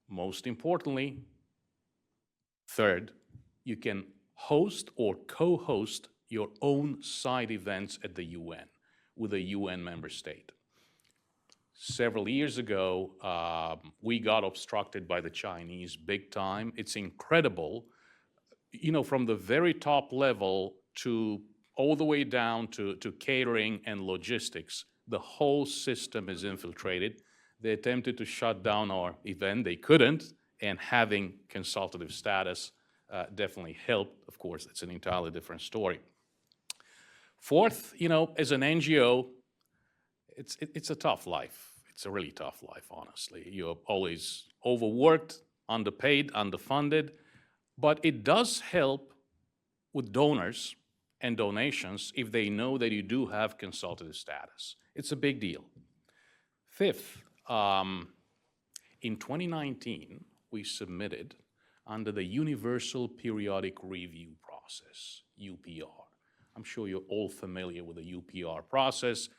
Most importantly, third, you can host or co-host your own side events at the UN with a UN member state. Several years ago, we got obstructed by the Chinese big time. It's incredible, from the very top level to all the way down to catering and logistics. The whole system is infiltrated. They attempted to shut down our event. They couldn't, and having consultative status definitely helped. Of course, it's an entirely different story. Fourth, as an NGO, it's a tough life. It's a really tough life, honestly. You're always overworked, underpaid, underfunded, but it does help with donors and donations if they know that you do have consultative status. It's a big deal. Fifth, in 2019, we submitted under the Universal Periodic Review process, UPR. I'm sure you're all familiar with the UPR process.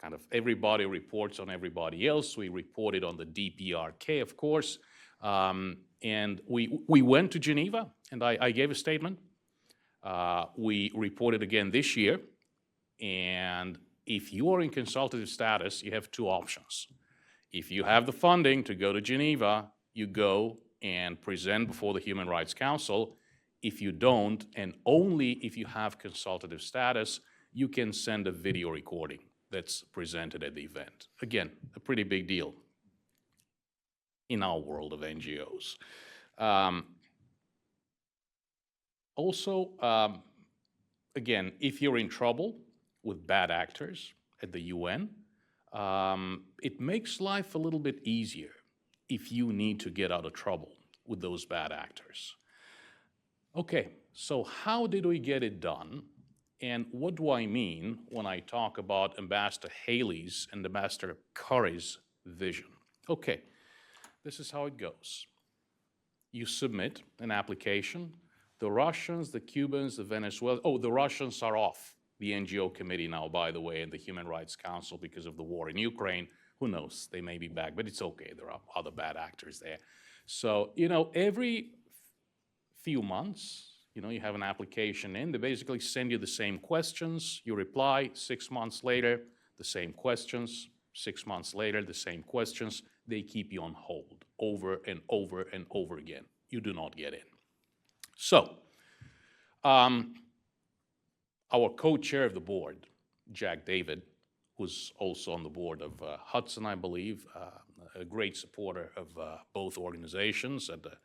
Kind of everybody reports on everybody else. We reported on the DPRK, of course. And we went to Geneva, and I gave a statement. We reported again this year. And if you are in consultative status, you have two options. If you have the funding to go to Geneva, you go and present before the Human Rights Council. If you don't, and only if you have consultative status, you can send a video recording that's presented at the event. Again, a pretty big deal in our world of NGOs. Also, again, if you're in trouble with bad actors at the UN, it makes life a little bit easier if you need to get out of trouble with those bad actors. Okay, so how did we get it done? And what do I mean when I talk about Ambassador Haley's and Ambassador Curry's vision? Okay, this is how it goes. You submit an application. The Russians, the Cubans, the Venezuelans, the Russians are off the NGO committee now, by the way, and the Human Rights Council because of the war in Ukraine. Who knows? They may be back, but it's okay. There are other bad actors there. So, every few months, you have an application in. They basically send you the same questions. You reply 6 months later, the same questions. 6 months later, the same questions. They keep you on hold over and over and over again. You do not get in. So, our co-chair of the board, Jack David, who's also on the board of Hudson, I believe, a great supporter of both organizations and a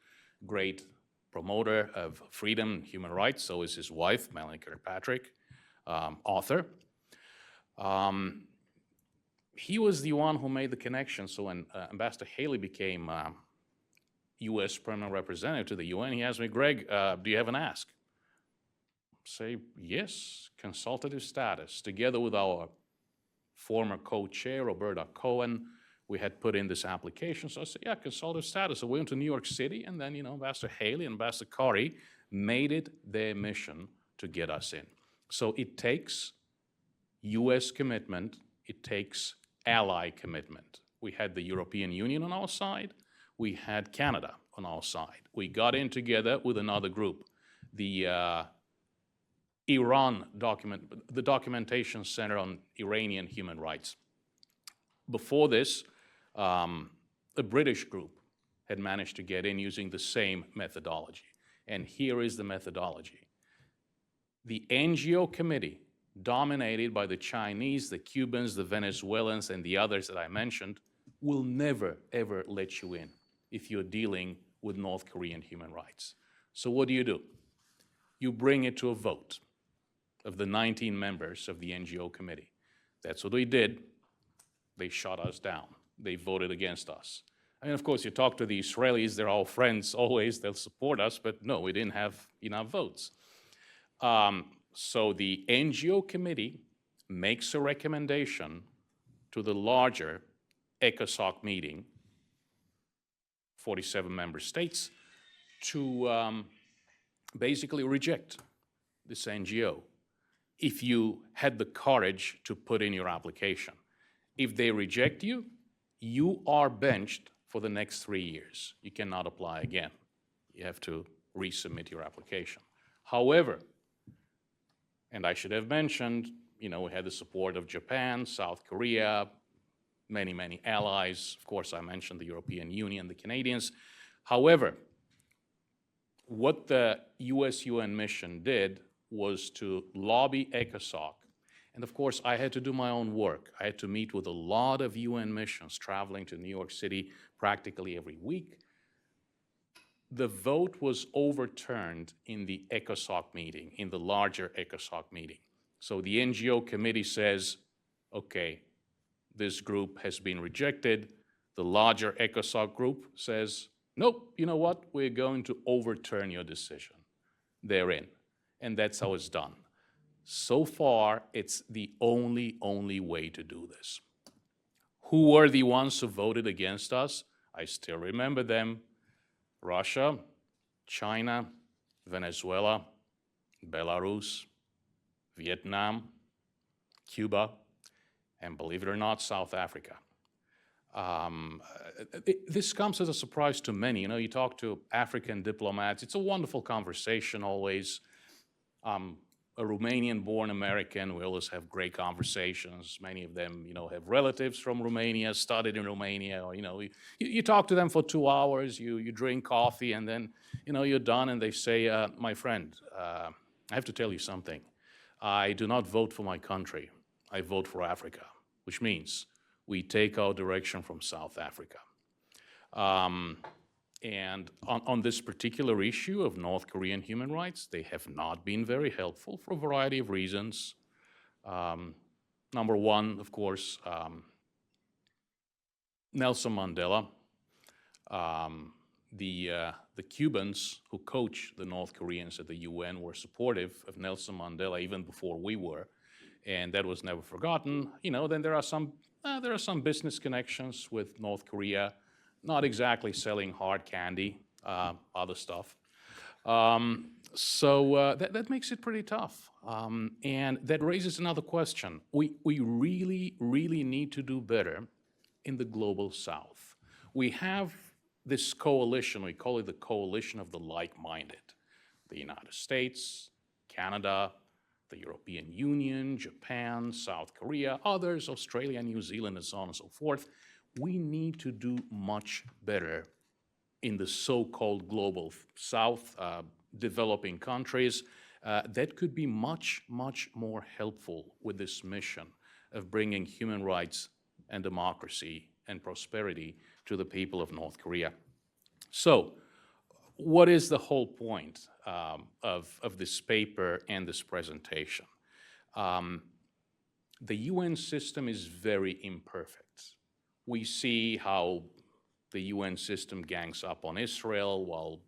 great promoter of freedom and human rights. So is his wife, Melanie Kirkpatrick, author. He was the one who made the connection. So when Ambassador Haley became U.S. Permanent Representative to the UN, he asked me, Greg, do you have an ask? Say, yes, consultative status. Together with our former co-chair, Roberta Cohen, we had put in this application. So I said, yeah, consultative status. So we went to New York City, and then, Ambassador Haley and Ambassador Curry made it their mission to get us in. So it takes U.S. commitment. It takes ally commitment. We had the European Union on our side. We had Canada on our side. We got in together with another group, the the Documentation Center on Iranian Human Rights. Before this, a British group had managed to get in using the same methodology. And here is the methodology. The NGO committee, dominated by the Chinese, the Cubans, the Venezuelans, and the others that I mentioned, will never, ever let you in if you're dealing with North Korean human rights. So what do? You bring it to a vote of the 19 members of the NGO committee. That's what we did. They shot us down. They voted against us. I mean, of course, you talk to the Israelis, they're all friends always, they'll support us, but no, we didn't have enough votes. So the NGO committee makes a recommendation to the larger ECOSOC meeting, 47 member states, to basically reject this NGO if you had the courage to put in your application. If they reject you, you are benched for the next 3 years. You cannot apply again. You have to resubmit your application. However, and I should have mentioned, we had the support of Japan, South Korea, many, many allies. Of course, I mentioned the European Union, the Canadians. However, what the U.S. UN mission did was to lobby ECOSOC. And of course, I had to do my own work. I had to meet with a lot of UN missions, traveling to New York City practically every week. The vote was overturned in the ECOSOC meeting, in the larger ECOSOC meeting. So the NGO committee says, okay, this group has been rejected. The larger ECOSOC group says, nope, you know what? We're going to overturn your decision. They're in. And that's how it's done. So far, it's the only way to do this. Who were the ones who voted against us? I still remember them. Russia, China, Venezuela, Belarus, Vietnam, Cuba, and believe it or not, South Africa. This comes as a surprise to many. You know, you talk to African diplomats, it's a wonderful conversation always. A Romanian-born American, we always have great conversations. Many of them, you know, have relatives from Romania, studied in Romania, or, you know, you talk to them for 2 hours, you drink coffee, and then, you know, you're done, and they say, my friend, I have to tell you something. I do not vote for my country. I vote for Africa, which means we take our direction from South Africa. And on this particular issue of North Korean human rights, they have not been very helpful for a variety of reasons. Number one, of course, Nelson Mandela. The Cubans who coached the North Koreans at the UN were supportive of Nelson Mandela even before we were, and that was never forgotten. You know, then there are some business connections with North Korea. Not exactly selling hard candy, other stuff. So that makes it pretty tough. And that raises another question. We really need to do better in the global South. We have this coalition, we call it the coalition of the like-minded. The United States, Canada, the European Union, Japan, South Korea, others, Australia, New Zealand, and so on and so forth. We need to do much better in the so-called global South, developing countries. That could be much more helpful with this mission of bringing human rights and democracy and prosperity to the people of North Korea. So, what is the whole point of this paper and this presentation? The UN system is very imperfect. We see how the UN system gangs up on Israel while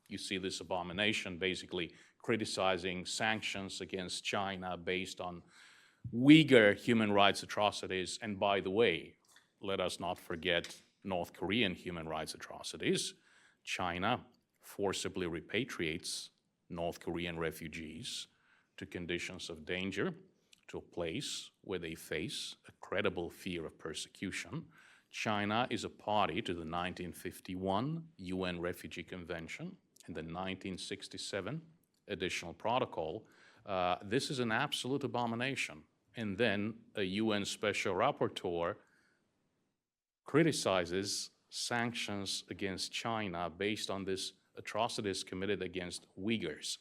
you see this abomination basically criticizing sanctions against China based on Uyghur human rights atrocities. And by the way, let us not forget North Korean human rights atrocities. China forcibly repatriates North Korean refugees to conditions of danger, to a place where they face a credible fear of persecution. China is a party to the 1951 UN Refugee Convention and the 1967 Additional Protocol. This is an absolute abomination. And then a UN Special Rapporteur criticizes sanctions against China based on these atrocities committed against Uyghurs.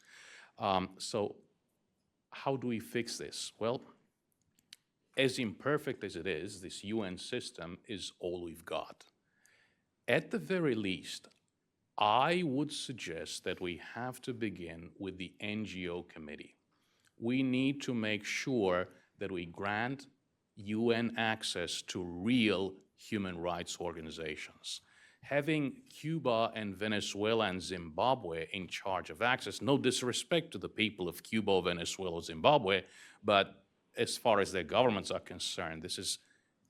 So how do we fix this? Well, as imperfect as it is, this UN system is all we've got. At the very least, I would suggest that we have to begin with the NGO committee. We need to make sure that we grant UN access to real human rights organizations. Having Cuba and Venezuela and Zimbabwe in charge of access, no disrespect to the people of Cuba, Venezuela, Zimbabwe, but as far as their governments are concerned, this is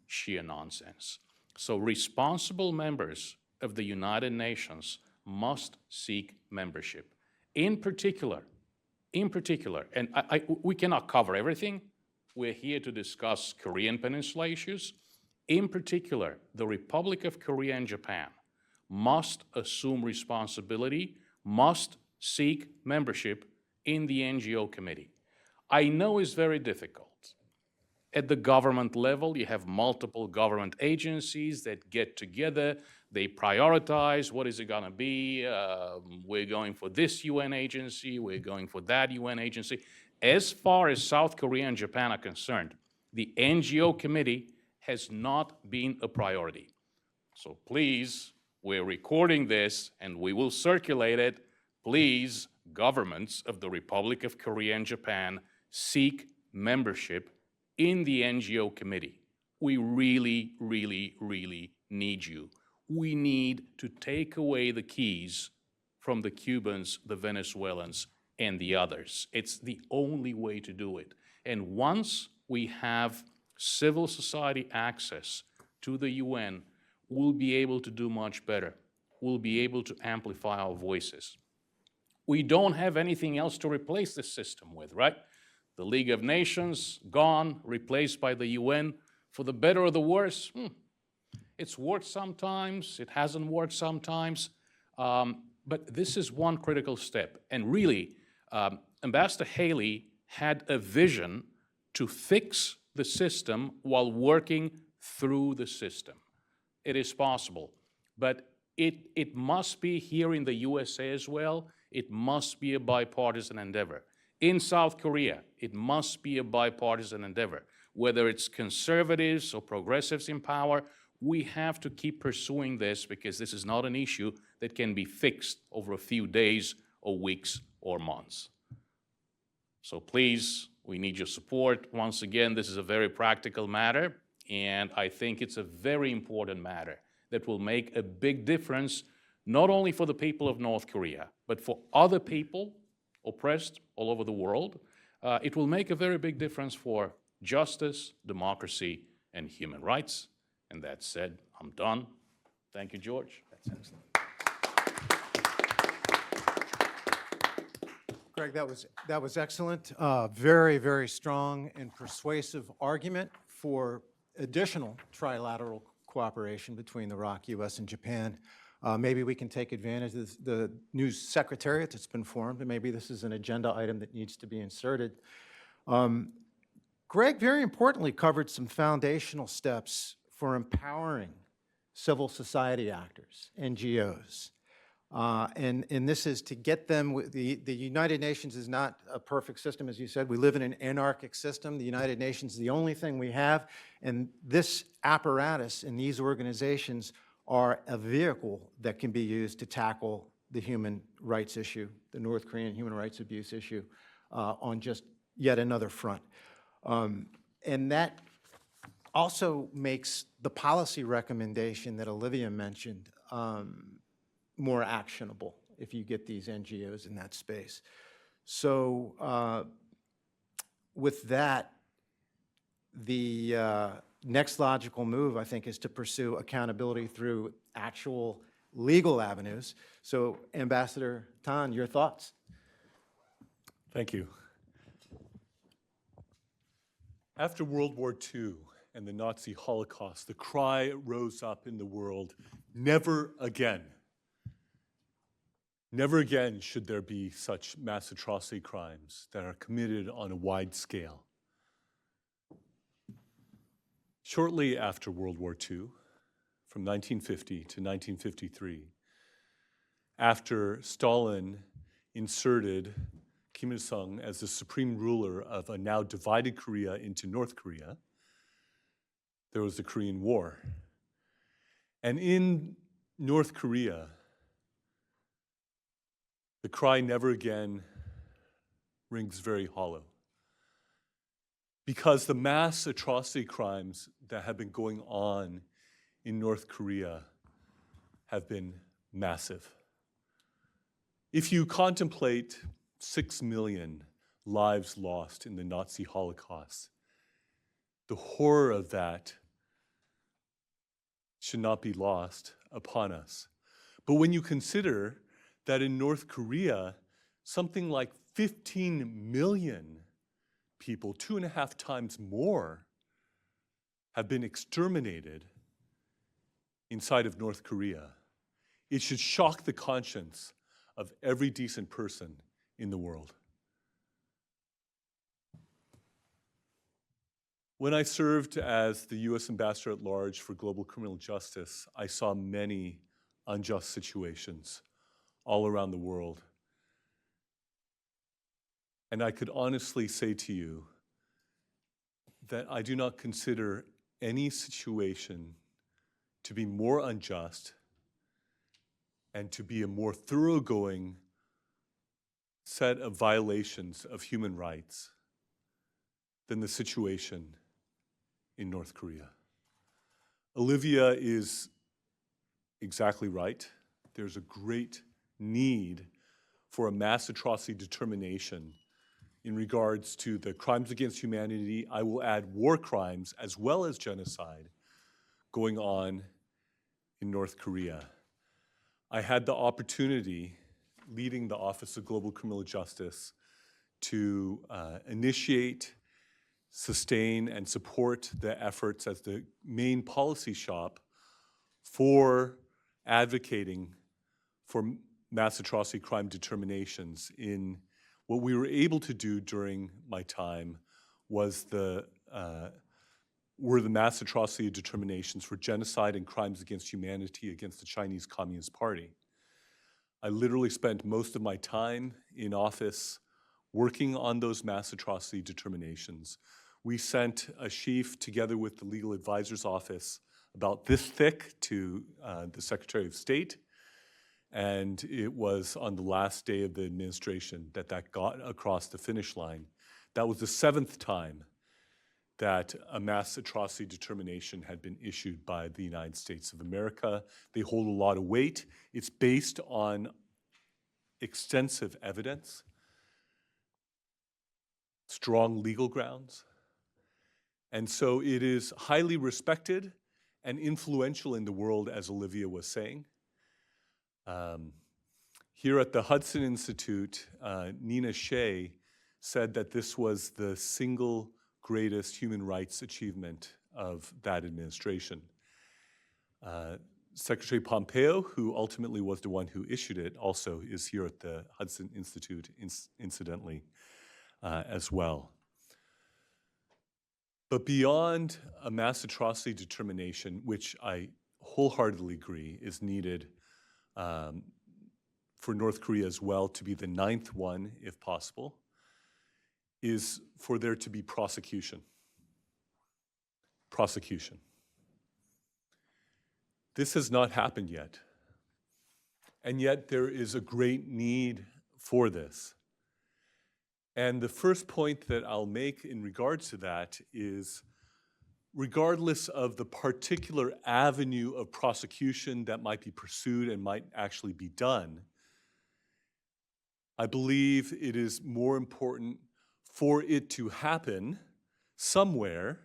sheer nonsense. So responsible members of the United Nations must seek membership. In particular, and we cannot cover everything. We're here to discuss Korean Peninsula issues. In particular, the Republic of Korea and Japan must assume responsibility, must seek membership in the NGO committee. I know it's very difficult. At the government level, you have multiple government agencies that get together. They prioritize what is it going to be. We're going for this UN agency. We're going for that UN agency. As far as South Korea and Japan are concerned, the NGO committee has not been a priority. So please, we're recording this and we will circulate it. Please, governments of the Republic of Korea and Japan, seek membership in the NGO committee. We really, really, really need you. We need to take away the keys from the Cubans, the Venezuelans, and the others. It's the only way to do it. And once we have civil society access to the UN, we'll be able to do much better. We'll be able to amplify our voices. We don't have anything else to replace this system with, right? The League of Nations, gone, replaced by the UN. For the better or the worse, it's worked sometimes, it hasn't worked sometimes, but this is one critical step. And really, Ambassador Haley had a vision to fix the system while working through the system. It is possible, but it must be here in the USA as well. It must be a bipartisan endeavor. In South Korea, it must be a bipartisan endeavor. Whether it's conservatives or progressives in power, we have to keep pursuing this because this is not an issue that can be fixed over a few days or weeks or months. So please, we need your support. Once again, this is a very practical matter, and I think it's a very important matter that will make a big difference, not only for the people of North Korea, but for other people oppressed all over the world. It will make a very big difference for justice, democracy, and human rights. And that said, I'm done. Thank you, George. That's excellent. Greg, that was excellent. Very, very strong and persuasive argument for additional trilateral cooperation between the ROC, U.S., and Japan. Maybe we can take advantage of the new secretariat that's been formed, and maybe this is an agenda item that needs to be inserted. Greg, very importantly, covered some foundational steps for empowering civil society actors, NGOs. And this is to get them, the United Nations is not a perfect system, as you said. We live in an anarchic system. The United Nations is the only thing we have, and this apparatus and these organizations are a vehicle that can be used to tackle the human rights issue, the North Korean human rights abuse issue, on just yet another front. And that also makes the policy recommendation that Olivia mentioned more actionable if you get these NGOs in that space. So with that, the next logical move, I think, is to pursue accountability through actual legal avenues. So Ambassador Tan, your thoughts? Thank you. After World War II and the Nazi Holocaust, the cry rose up in the world, never again. Never again should there be such mass atrocity crimes that are committed on a wide scale. Shortly after World War II, from 1950 to 1953, after Stalin inserted Kim Il-sung as the supreme ruler of a now divided Korea into North Korea, there was the Korean War. And in North Korea, the cry never again rings very hollow. Because the mass atrocity crimes that have been going on in North Korea have been massive. If you contemplate 6 million lives lost in the Nazi Holocaust, the horror of that should not be lost upon us. But when you consider that in North Korea, something like 15 million people, 2.5 times more, have been exterminated inside of North Korea, it should shock the conscience of every decent person in the world. When I served as the U.S. Ambassador at Large for Global Criminal Justice, I saw many unjust situations all around the world. And I could honestly say to you that I do not consider any situation to be more unjust and to be a more thoroughgoing set of violations of human rights than the situation in North Korea. Olivia is exactly right. There's a great need for a mass atrocity determination in regards to the crimes against humanity. I will add war crimes as well as genocide going on in North Korea. I had the opportunity, leading the Office of Global Criminal Justice, to initiate, sustain, and support the efforts as the main policy shop for advocating for mass atrocity crime determinations. In what we were able to do during my time was were the mass atrocity determinations for genocide and crimes against humanity against the Chinese Communist Party. I literally spent most of my time in office working on those mass atrocity determinations. We sent a sheaf together with the Legal Advisor's Office about this thick to the Secretary of State, and it was on the last day of the administration that got across the finish line. That was the 7th time that a mass atrocity determination had been issued by the United States of America. They hold a lot of weight. It's based on extensive evidence, strong legal grounds, and so it is highly respected and influential in the world, as Olivia was saying. Here at the Hudson Institute, Nina Shea said that this was the single greatest human rights achievement of that administration. Secretary Pompeo, who ultimately was the one who issued it, also is here at the Hudson Institute, incidentally, as well. But beyond a mass atrocity determination, which I wholeheartedly agree is needed for North Korea as well to be the 9th one, if possible, is for there to be prosecution. Prosecution. This has not happened yet. And yet there is a great need for this. And the first point that I'll make in regards to that is, regardless of the particular avenue of prosecution that might be pursued and might actually be done, I believe it is more important for it to happen somewhere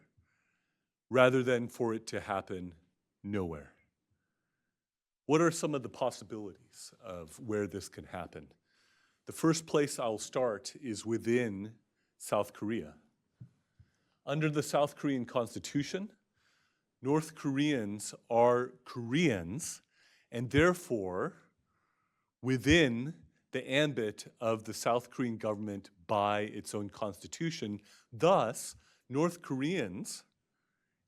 rather than for it to happen nowhere. What are some of the possibilities of where this can happen? The first place I'll start is within South Korea. Under the South Korean Constitution, North Koreans are Koreans, and therefore within the ambit of the South Korean government by its own constitution. Thus, North Koreans,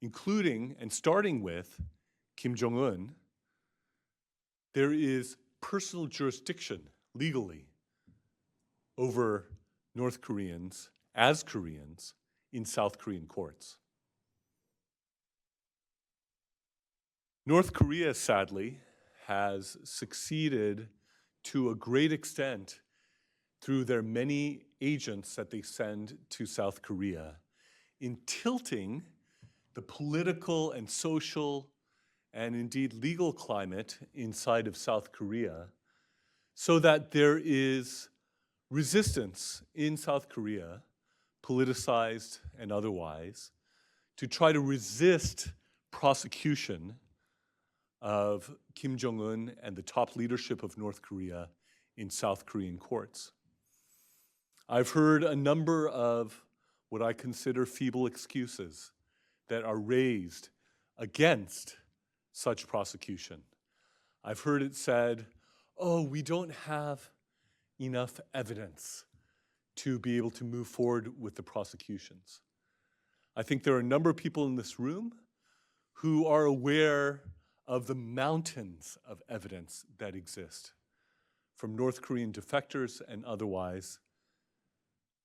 including and starting with Kim Jong-un, there is personal jurisdiction legally over North Koreans as Koreans in South Korean courts. North Korea, sadly, has succeeded to a great extent through their many agents that they send to South Korea in tilting the political and social and indeed legal climate inside of South Korea so that there is resistance in South Korea, politicized and otherwise, to try to resist prosecution of Kim Jong-un and the top leadership of North Korea in South Korean courts. I've heard a number of what I consider feeble excuses that are raised against such prosecution. I've heard it said, oh, we don't have enough evidence to be able to move forward with the prosecutions. I think there are a number of people in this room who are aware of the mountains of evidence that exist from North Korean defectors and otherwise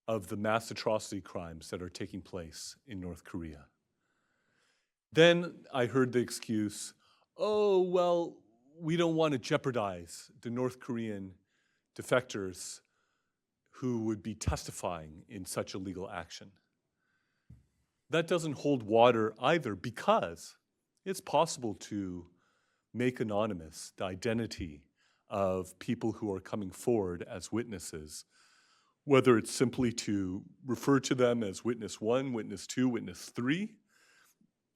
of the mass atrocity crimes that are taking place in North Korea. Then I heard the excuse, oh, well, we don't want to jeopardize the North Korean defectors who would be testifying in such a legal action. That doesn't hold water either, because it's possible to make anonymous the identity of people who are coming forward as witnesses, whether it's simply to refer to them as witness 1, witness 2, witness 3.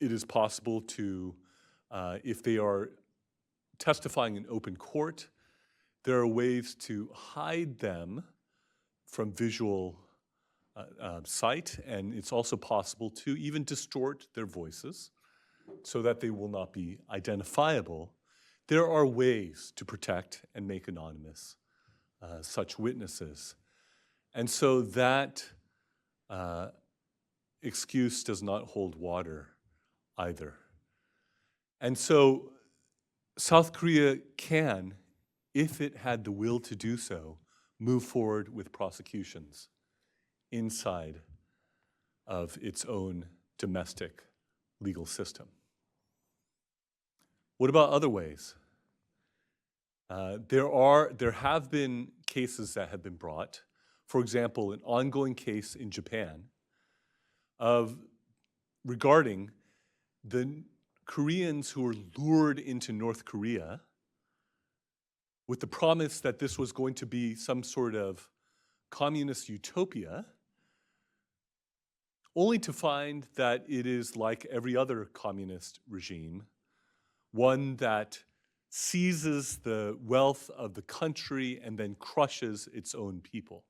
It is possible to, if they are testifying in open court, there are ways to hide them from visual sight, and it's also possible to even distort their voices so that they will not be identifiable. There are ways to protect and make anonymous such witnesses. And so that excuse does not hold water either. And so South Korea can, if it had the will to do so, move forward with prosecutions inside of its own domestic legal system. What about other ways? There have been cases that have been brought. For example, an ongoing case in Japan regarding the Koreans who were lured into North Korea with the promise that this was going to be some sort of communist utopia, only to find that it is like every other communist regime, one that seizes the wealth of the country and then crushes its own people.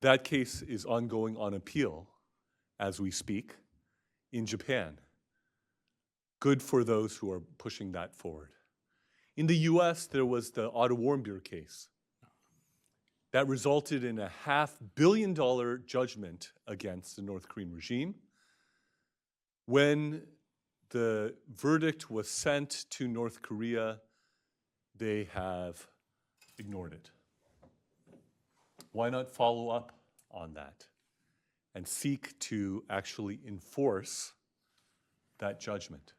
That case is ongoing on appeal as we speak in Japan. Good for those who are pushing that forward. In the US, there was the Otto Warmbier case that resulted in a $500 million judgment against the North Korean regime. When the verdict was sent to North Korea, they have ignored it. Why not follow up on that and seek to actually enforce that judgment?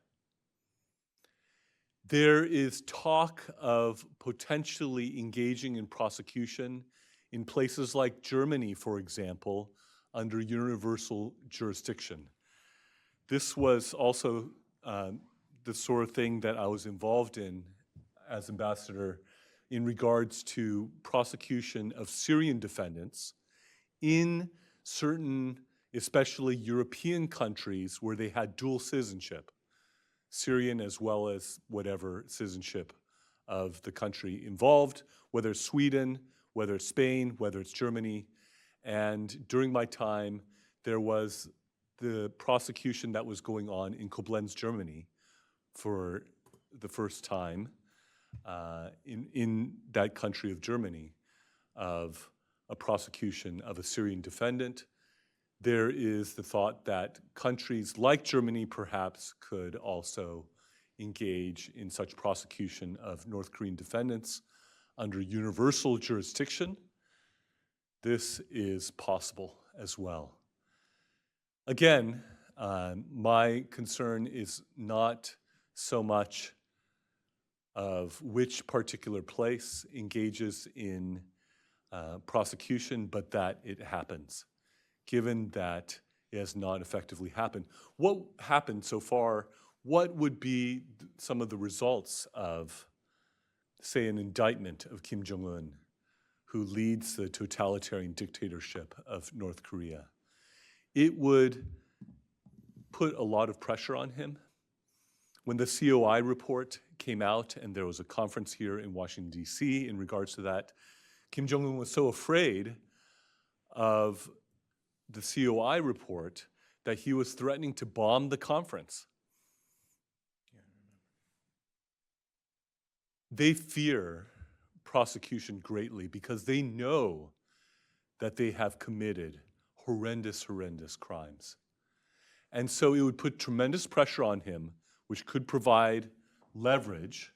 There is talk of potentially engaging in prosecution in places like Germany, for example, under universal jurisdiction. This was also the sort of thing that I was involved in as ambassador in regards to prosecution of Syrian defendants in certain, especially European countries where they had dual citizenship, Syrian as well as whatever citizenship of the country involved, whether it's Sweden, whether it's Spain, whether it's Germany. And during my time, there was the prosecution that was going on in Koblenz, Germany for the first time in that country of Germany of a prosecution of a Syrian defendant. There is the thought that countries like Germany perhaps could also engage in such prosecution of North Korean defendants under universal jurisdiction. This is possible as well. Again, my concern is not so much of which particular place engages in prosecution, but that it happens, given that it has not effectively happened. What happened so far? What would be some of the results of, say, an indictment of Kim Jong-un, who leads the totalitarian dictatorship of North Korea? It would put a lot of pressure on him. When the COI report came out, and there was a conference here in Washington, D.C. in regards to that, Kim Jong-un was so afraid of the COI report that he was threatening to bomb the conference. They fear prosecution greatly because they know that they have committed horrendous, horrendous crimes. And so it would put tremendous pressure on him, which could provide leverage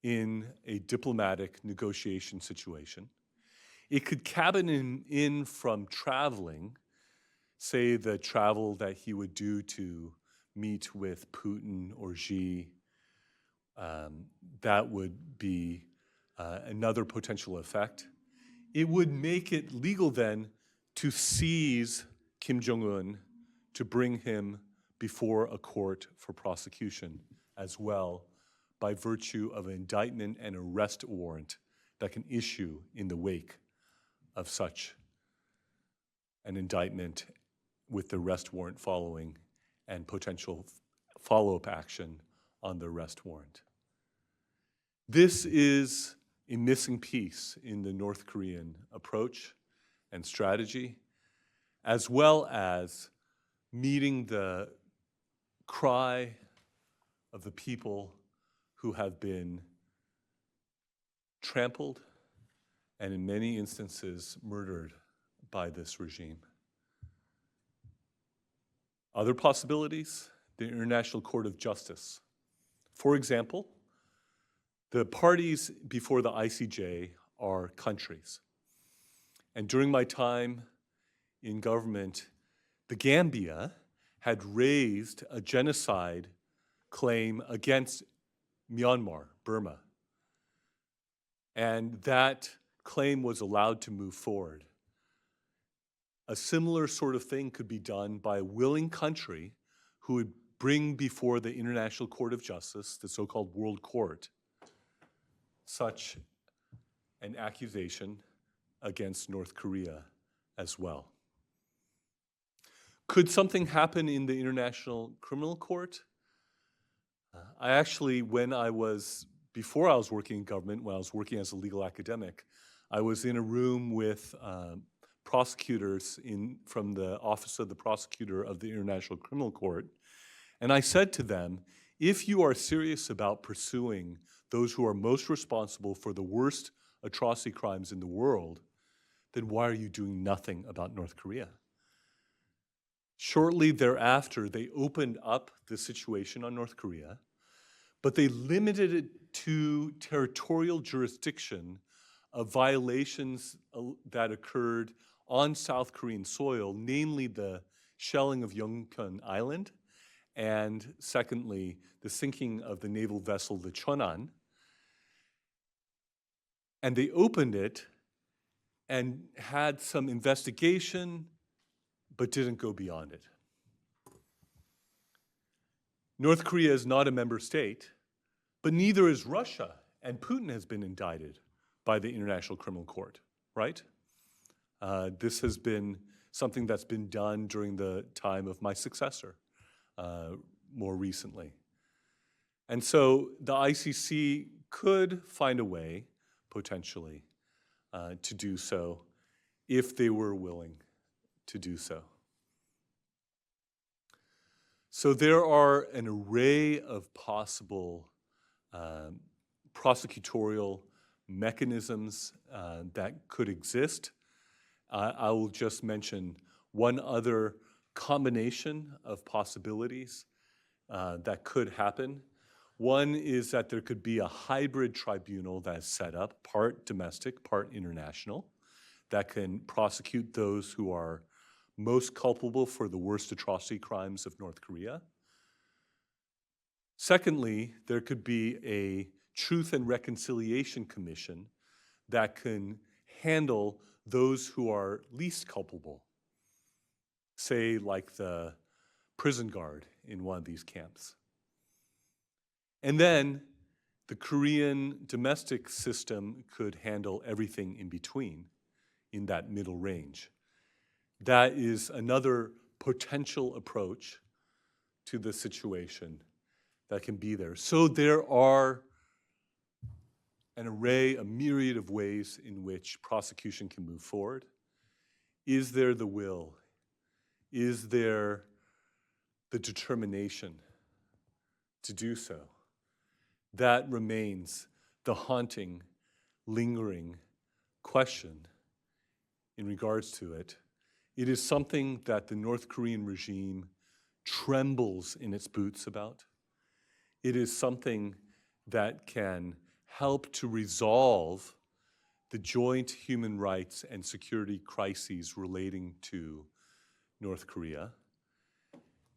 in a diplomatic negotiation situation. It could cabin him in from traveling, say the travel that he would do to meet with Putin or Xi. That would be another potential effect. It would make it legal then to seize Kim Jong-un, to bring him before a court for prosecution as well, by virtue of an indictment and arrest warrant that can issue in the wake of such an indictment, with the arrest warrant following and potential follow-up action on the arrest warrant. This is a missing piece in the North Korean approach and strategy, as well as meeting the cry of the people who have been trampled and in many instances murdered by this regime. Other possibilities, the International Court of Justice. For example, the parties before the ICJ are countries. And during my time in government, the Gambia had raised a genocide claim against Myanmar, Burma. And that claim was allowed to move forward. A similar sort of thing could be done by a willing country who would bring before the International Court of Justice, the so-called World Court, such an accusation against North Korea as well. Could something happen in the International Criminal Court? I actually, before I was working in government, when I was working as a legal academic, I was in a room with prosecutors from the Office of the Prosecutor of the International Criminal Court, and I said to them, if you are serious about pursuing those who are most responsible for the worst atrocity crimes in the world, then why are you doing nothing about North Korea? Shortly thereafter, they opened up the situation on North Korea, but they limited it to territorial jurisdiction of violations that occurred on South Korean soil, namely the shelling of Yeongjong Island, and secondly, the sinking of the naval vessel, the Cheonan. And they opened it and had some investigation, but didn't go beyond it. North Korea is not a member state, but neither is Russia, and Putin has been indicted by the International Criminal Court, right? This has been something that's been done during the time of my successor, more recently. And so the ICC could find a way, potentially, to do so if they were willing to do so. So there are an array of possible prosecutorial mechanisms that could exist. I will just mention one other combination of possibilities that could happen. One is that there could be a hybrid tribunal that's set up, part domestic, part international, that can prosecute those who are most culpable for the worst atrocity crimes of North Korea. Secondly, there could be a Truth and Reconciliation Commission that can handle those who are least culpable, say like the prison guard in one of these camps. And then the Korean domestic system could handle everything in between in that middle range. That is another potential approach to the situation that can be there. So there are an array, a myriad of ways in which prosecution can move forward. Is there the will? Is there the determination to do so? That remains the haunting, lingering question in regards to it. It is something that the North Korean regime trembles in its boots about. It is something that can help to resolve the joint human rights and security crises relating to North Korea.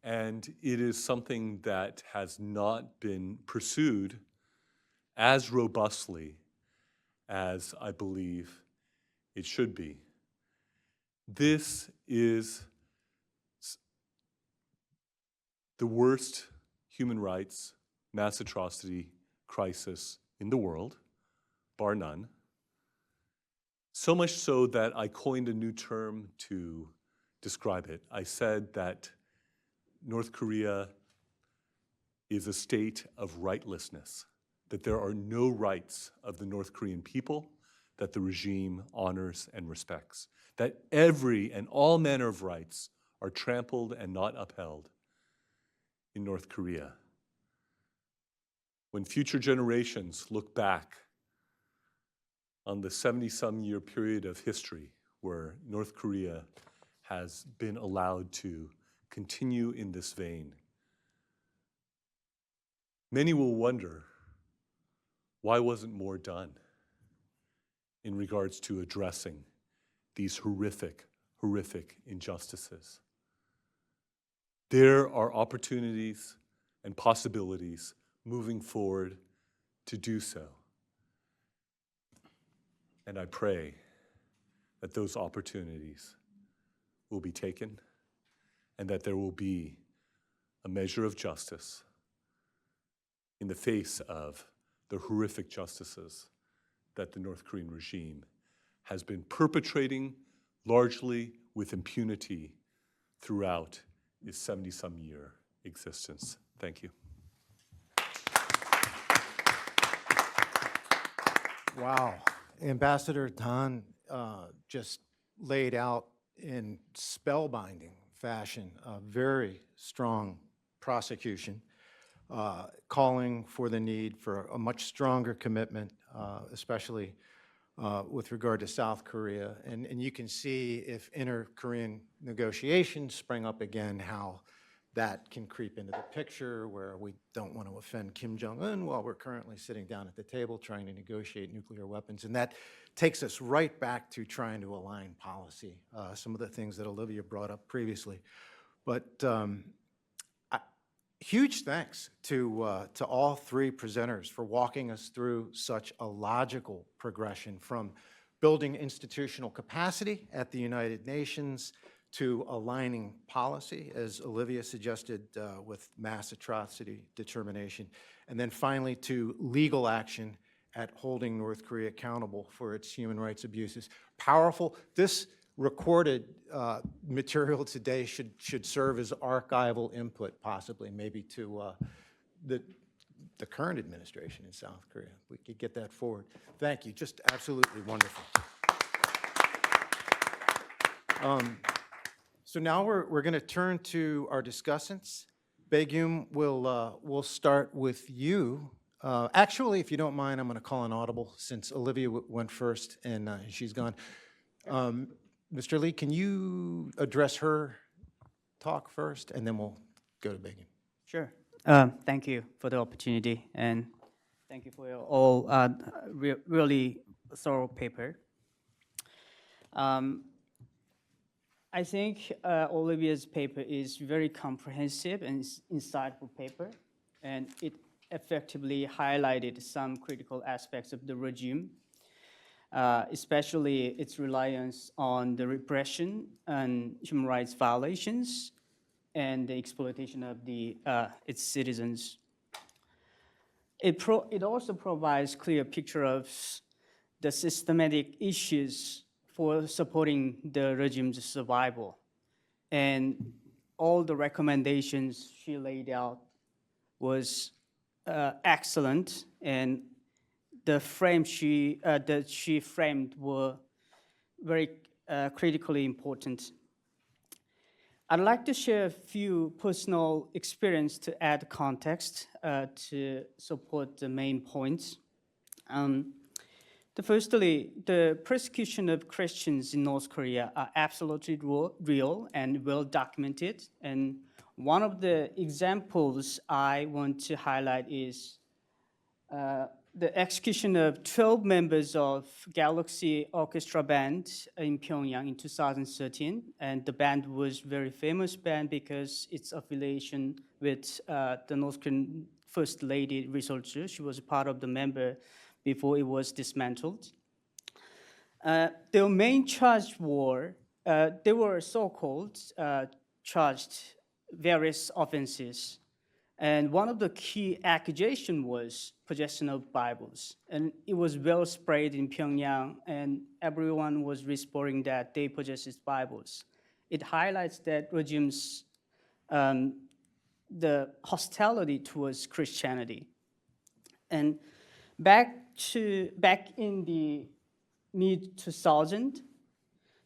And it is something that has not been pursued as robustly as I believe it should be. This is the worst human rights mass atrocity crisis in the world, bar none. So much so that I coined a new term to describe it. I said that North Korea is a state of rightlessness, that there are no rights of the North Korean people that the regime honors and respects, that every and all manner of rights are trampled and not upheld in North Korea. When future generations look back on the 70-some year period of history where North Korea has been allowed to continue in this vein, many will wonder, why wasn't more done in regards to addressing these horrific, horrific injustices? There are opportunities and possibilities moving forward to do so. And I pray that those opportunities will be taken and that there will be a measure of justice in the face of the horrific justices that the North Korean regime has been perpetrating largely with impunity throughout its 70-some year existence. Thank you. Wow. Ambassador Tan just laid out in spellbinding fashion a very strong prosecution, calling for the need for a much stronger commitment, especially with regard to South Korea. And you can see if inter-Korean negotiations spring up again, how that can creep into the picture, where we don't want to offend Kim Jong-un while we're currently sitting down at the table trying to negotiate nuclear weapons. And that takes us right back to trying to align policy, some of the things that Olivia brought up previously. But huge thanks to all three presenters for walking us through such a logical progression from building institutional capacity at the United Nations to aligning policy, as Olivia suggested, with mass atrocity determination, and then finally to legal action at holding North Korea accountable for its human rights abuses. Powerful. This recorded material today should serve as archival input, possibly, maybe to the current administration in South Korea. We could get that forward. Thank you. Just absolutely wonderful. So now we're going to turn to our discussants. Begum, we'll start with you. Actually, if you don't mind, I'm going to call an audible since Olivia went first and she's gone. Mr. Lee, can you address her talk first, and then we'll go to Begum. Sure. Thank you for the opportunity, and thank you for your all really thorough paper. I think Olivia's paper is very comprehensive and insightful paper, and it effectively highlighted some critical aspects of the regime, especially its reliance on the repression and human rights violations and the exploitation of its citizens. It also provides clear picture of the systematic issues for supporting the regime's survival. And all the recommendations she laid out was excellent, and the frame that she framed were very critically important. I'd like to share a few personal experience to add context to support the main points. Firstly, the persecution of Christians in North Korea are absolutely real and well documented. And one of the examples I want to highlight is the execution of 12 members of Galaxy Orchestra Band in Pyongyang in 2013. And the band was a very famous band because its affiliation with the North Korean First Lady researcher. She was a part of the member before it was dismantled. Their main charge were, they were so-called charged various offenses. And one of the key accusations was possession of Bibles. And it was well spread in Pyongyang, and everyone was reporting that they possessed Bibles. It highlights that regime's the hostility towards Christianity. And back in the mid-2000s,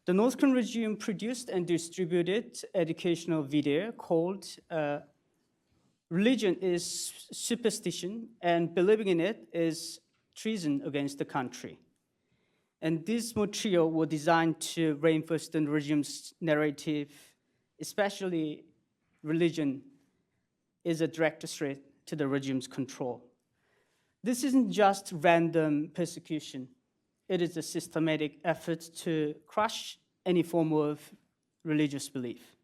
the North Korean regime produced and distributed educational video called Religion is Superstition, and believing in it is treason against the country. And this material was designed to reinforce the regime's narrative, especially religion is a direct threat to the regime's control. This isn't just random persecution. It is a systematic effort to crush any form of religious belief.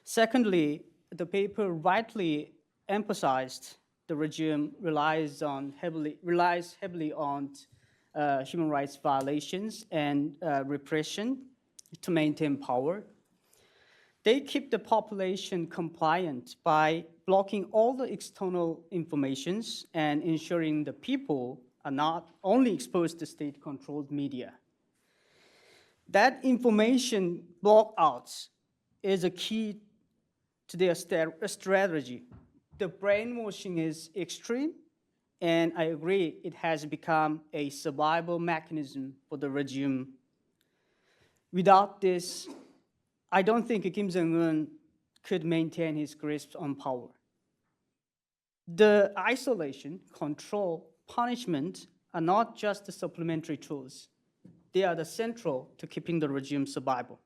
Secondly, the paper rightly emphasized the regime relies heavily on human rights violations and repression to maintain power. They keep the population compliant by blocking all the external informations and ensuring the people are not only exposed to state-controlled media. That information blockout is a key to their strategy. The brainwashing is extreme, and I agree it has become a survival mechanism for the regime. Without this, I don't think Kim Jong-un could maintain his grasp on power. The isolation, control, punishment are not just the supplementary tools. They are the central to keeping the regime's survival.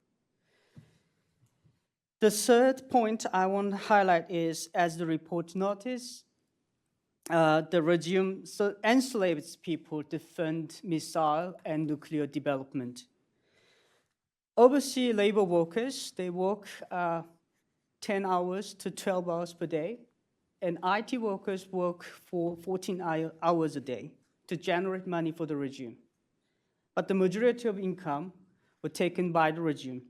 The third point I want to highlight is, as the report noticed, the regime enslaves people to fund missile and nuclear development. Overseas labor workers, they work 10 hours to 12 hours per day, and IT workers work for 14 hours a day to generate money for the regime. But the majority of income were taken by the regime.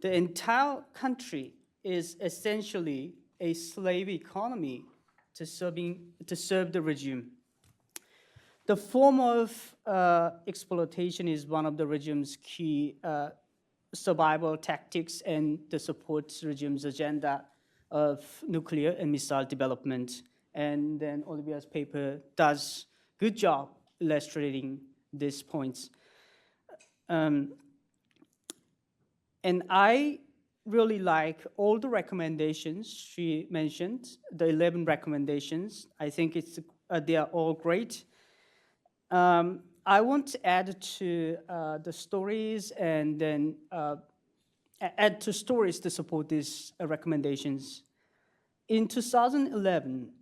The entire country is essentially a slave economy to serve the regime. The form of exploitation is one of the regime's key survival tactics and the supports regime's agenda of nuclear and missile development. And then Olivia's paper does a good job illustrating these points. And I really like all the recommendations she mentioned, the 11 recommendations. I think they are all great. I want to add to the stories and then add to stories to support these recommendations. In 2011,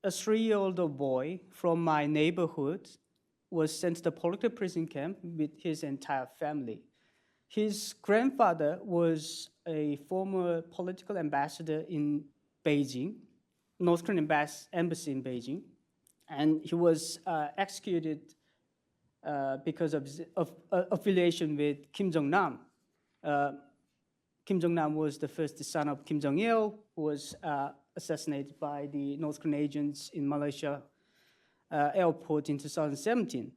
a 3-year-old boy from my neighborhood was sent to the political prison camp with his entire family. His grandfather was a former political ambassador in Beijing, North Korean embassy in Beijing, and he was executed because of affiliation with Kim Jong-nam. Kim Jong-nam was the first son of Kim Jong-il, who was assassinated by the North Korean agents in Malaysia airport in 2017.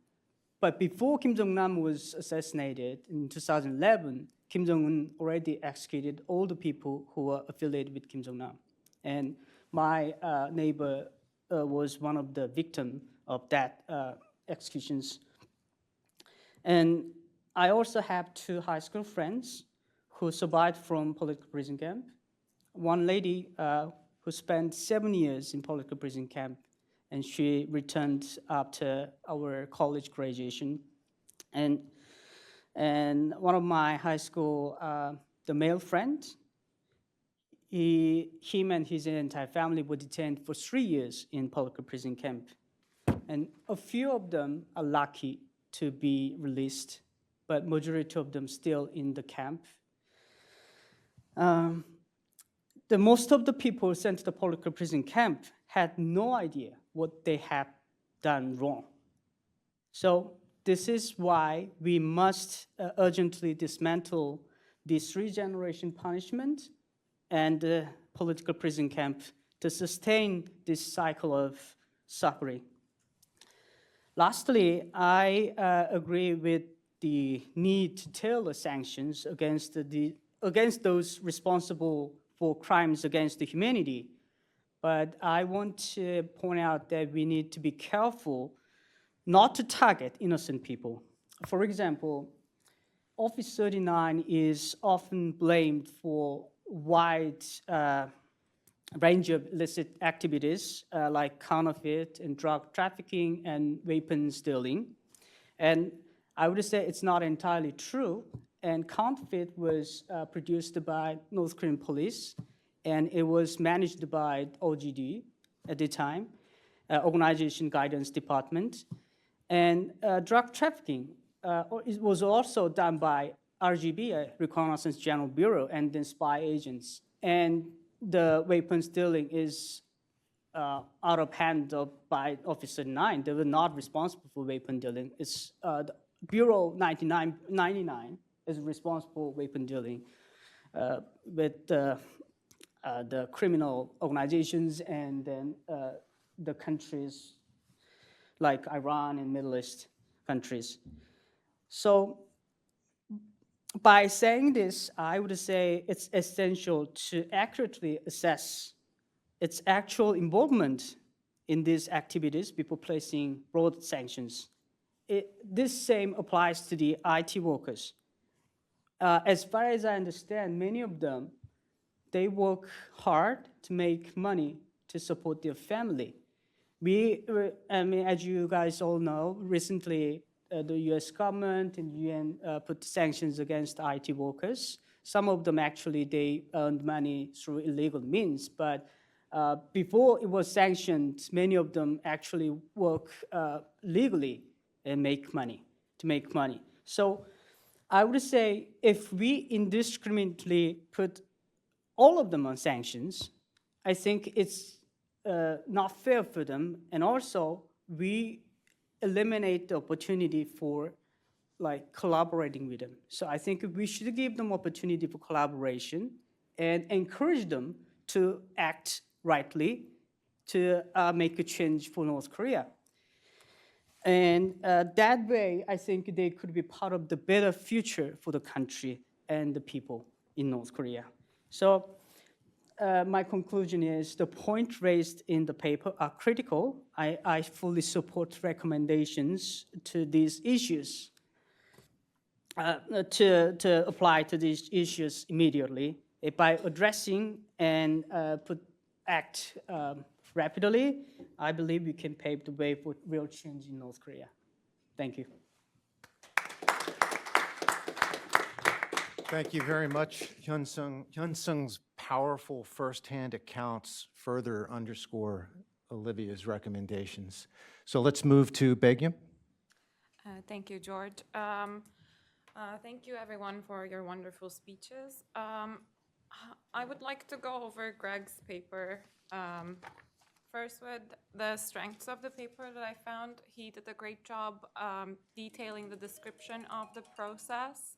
But before Kim Jong-nam was assassinated in 2011, Kim Jong-un already executed all the people who were affiliated with Kim Jong-nam. And my neighbor was one of the victims of that executions. And I also have 2 high school friends who survived from political prison camp. One lady who spent 7 years in political prison camp and she returned after our college graduation. And one of my high school, the male friend, him and his entire family were detained for 3 years in political prison camp. And a few of them are lucky to be released, but majority of them still in the camp. The most of the people sent to the political prison camp had no idea what they had done wrong. So this is why we must urgently dismantle this 3-generation punishment and the political prison camp to sustain this cycle of suffering. Lastly, I agree with the need to tailor sanctions against those responsible for crimes against the humanity. But I want to point out that we need to be careful not to target innocent people. For example, Office 39 is often blamed for wide range of illicit activities like counterfeit and drug trafficking and weapons stealing. And I would say it's not entirely true. And counterfeit was produced by North Korean police, and it was managed by OGD at the time, Organization Guidance Department. And drug trafficking it was also done by RGB, Reconnaissance General Bureau, and then spy agents. And the weapon stealing is out of hand by Officer 9. They were not responsible for weapon dealing. It's the Bureau 99 is responsible for weapon dealing with the criminal organizations and then the countries like Iran and Middle East countries. So by saying this, I would say it's essential to accurately assess its actual involvement in these activities before placing broad sanctions. This same applies to the IT workers. As far as I understand, many of them, they work hard to make money to support their family. As you guys all know, recently the U.S. government and UN put sanctions against IT workers. Some of them actually, they earned money through illegal means, but before it was sanctioned, many of them actually work legally and make money, to make money. So I would say if we indiscriminately put all of them on sanctions, I think it's not fair for them, and also we eliminate the opportunity for like collaborating with them. So I think we should give them opportunity for collaboration and encourage them to act rightly to make a change for North Korea. And that way, I think they could be part of the better future for the country and the people in North Korea. So my conclusion is the points raised in the paper are critical. I fully support recommendations to these issues, to apply to these issues immediately by addressing and act rapidly. I believe we can pave the way for real change in North Korea. Thank you. Thank you very much, Hyun-Sung. Hyun-Sung's powerful firsthand accounts further underscore Olivia's recommendations. So let's move to Begum. Thank you, George. Thank you, everyone, for your wonderful speeches. I would like to go over Greg's paper. First, with the strengths of the paper that I found, he did a great job detailing the description of the process.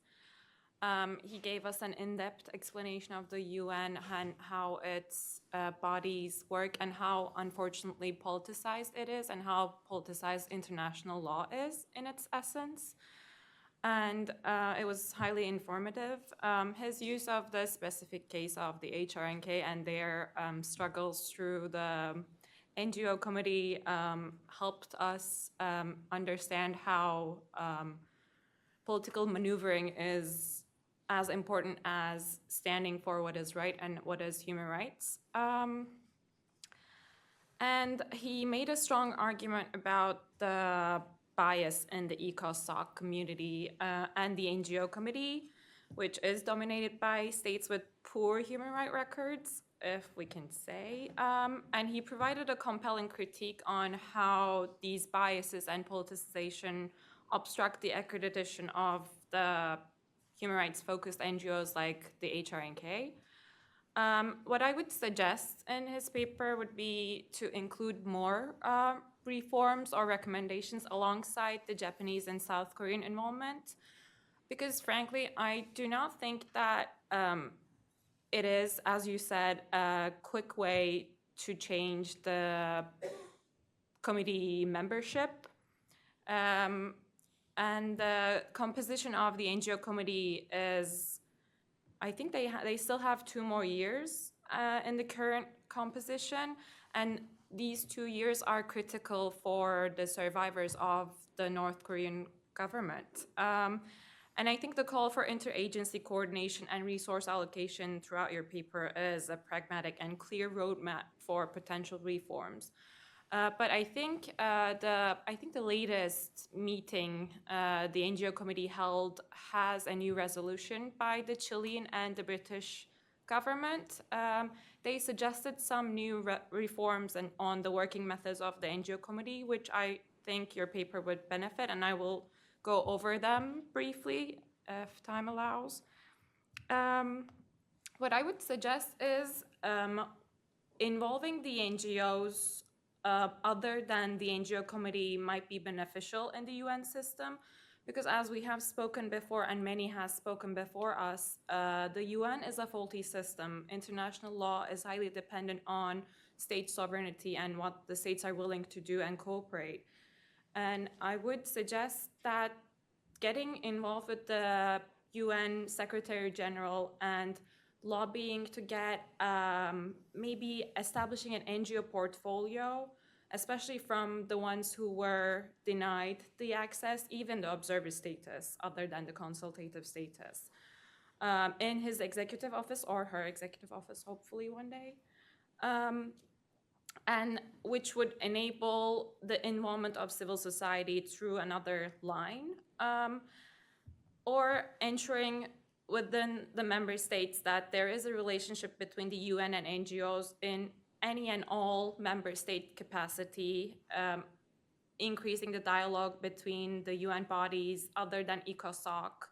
He gave us an in-depth explanation of the UN and how its bodies work and how unfortunately politicized it is and how politicized international law is in its essence. And it was highly informative. His use of the specific case of the HRNK and their struggles through the NGO committee helped us understand how political maneuvering is as important as standing for what is right and what is human rights. And he made a strong argument about the bias in the ECOSOC community and the NGO committee, which is dominated by states with poor human rights records, if we can say. And he provided a compelling critique on how these biases and politicization obstruct the accreditation of the human rights-focused NGOs like the HRNK. What I would suggest in his paper would be to include more reforms or recommendations alongside the Japanese and South Korean involvement, because frankly, I do not think that it is, as you said, a quick way to change the committee membership. And the composition of the NGO committee is, I think they still have 2 more years in the current composition, and these 2 years are critical for the survivors of the North Korean government. And I think the call for interagency coordination and resource allocation throughout your paper is a pragmatic and clear roadmap for potential reforms. But I think the latest meeting the NGO committee held has a new resolution by the Chilean and the British government. They suggested some new reforms on the working methods of the NGO committee, which I think your paper would benefit, and I will go over them briefly if time allows. What I would suggest is involving the NGOs other than the NGO committee might be beneficial in the UN system, because as we have spoken before and many has spoken before us, the UN is a faulty system. International law is highly dependent on state sovereignty and what the states are willing to do and cooperate. And I would suggest that getting involved with the UN Secretary General and lobbying to get maybe establishing an NGO portfolio, especially from the ones who were denied the access, even the observer status, other than the consultative status, in his executive office or her executive office, hopefully one day. And which would enable the involvement of civil society through another line, or ensuring within the member states that there is a relationship between the UN and NGOs in any and all member state capacity, increasing the dialogue between the UN bodies other than ECOSOC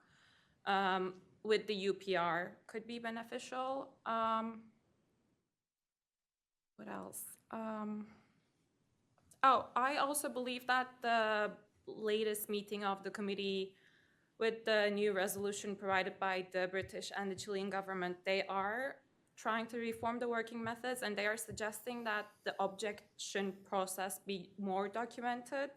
with the UPR could be beneficial. What else? I also believe that the latest meeting of the committee with the new resolution provided by the British and the Chilean government, they are trying to reform the working methods, and they are suggesting that the objection process be more documented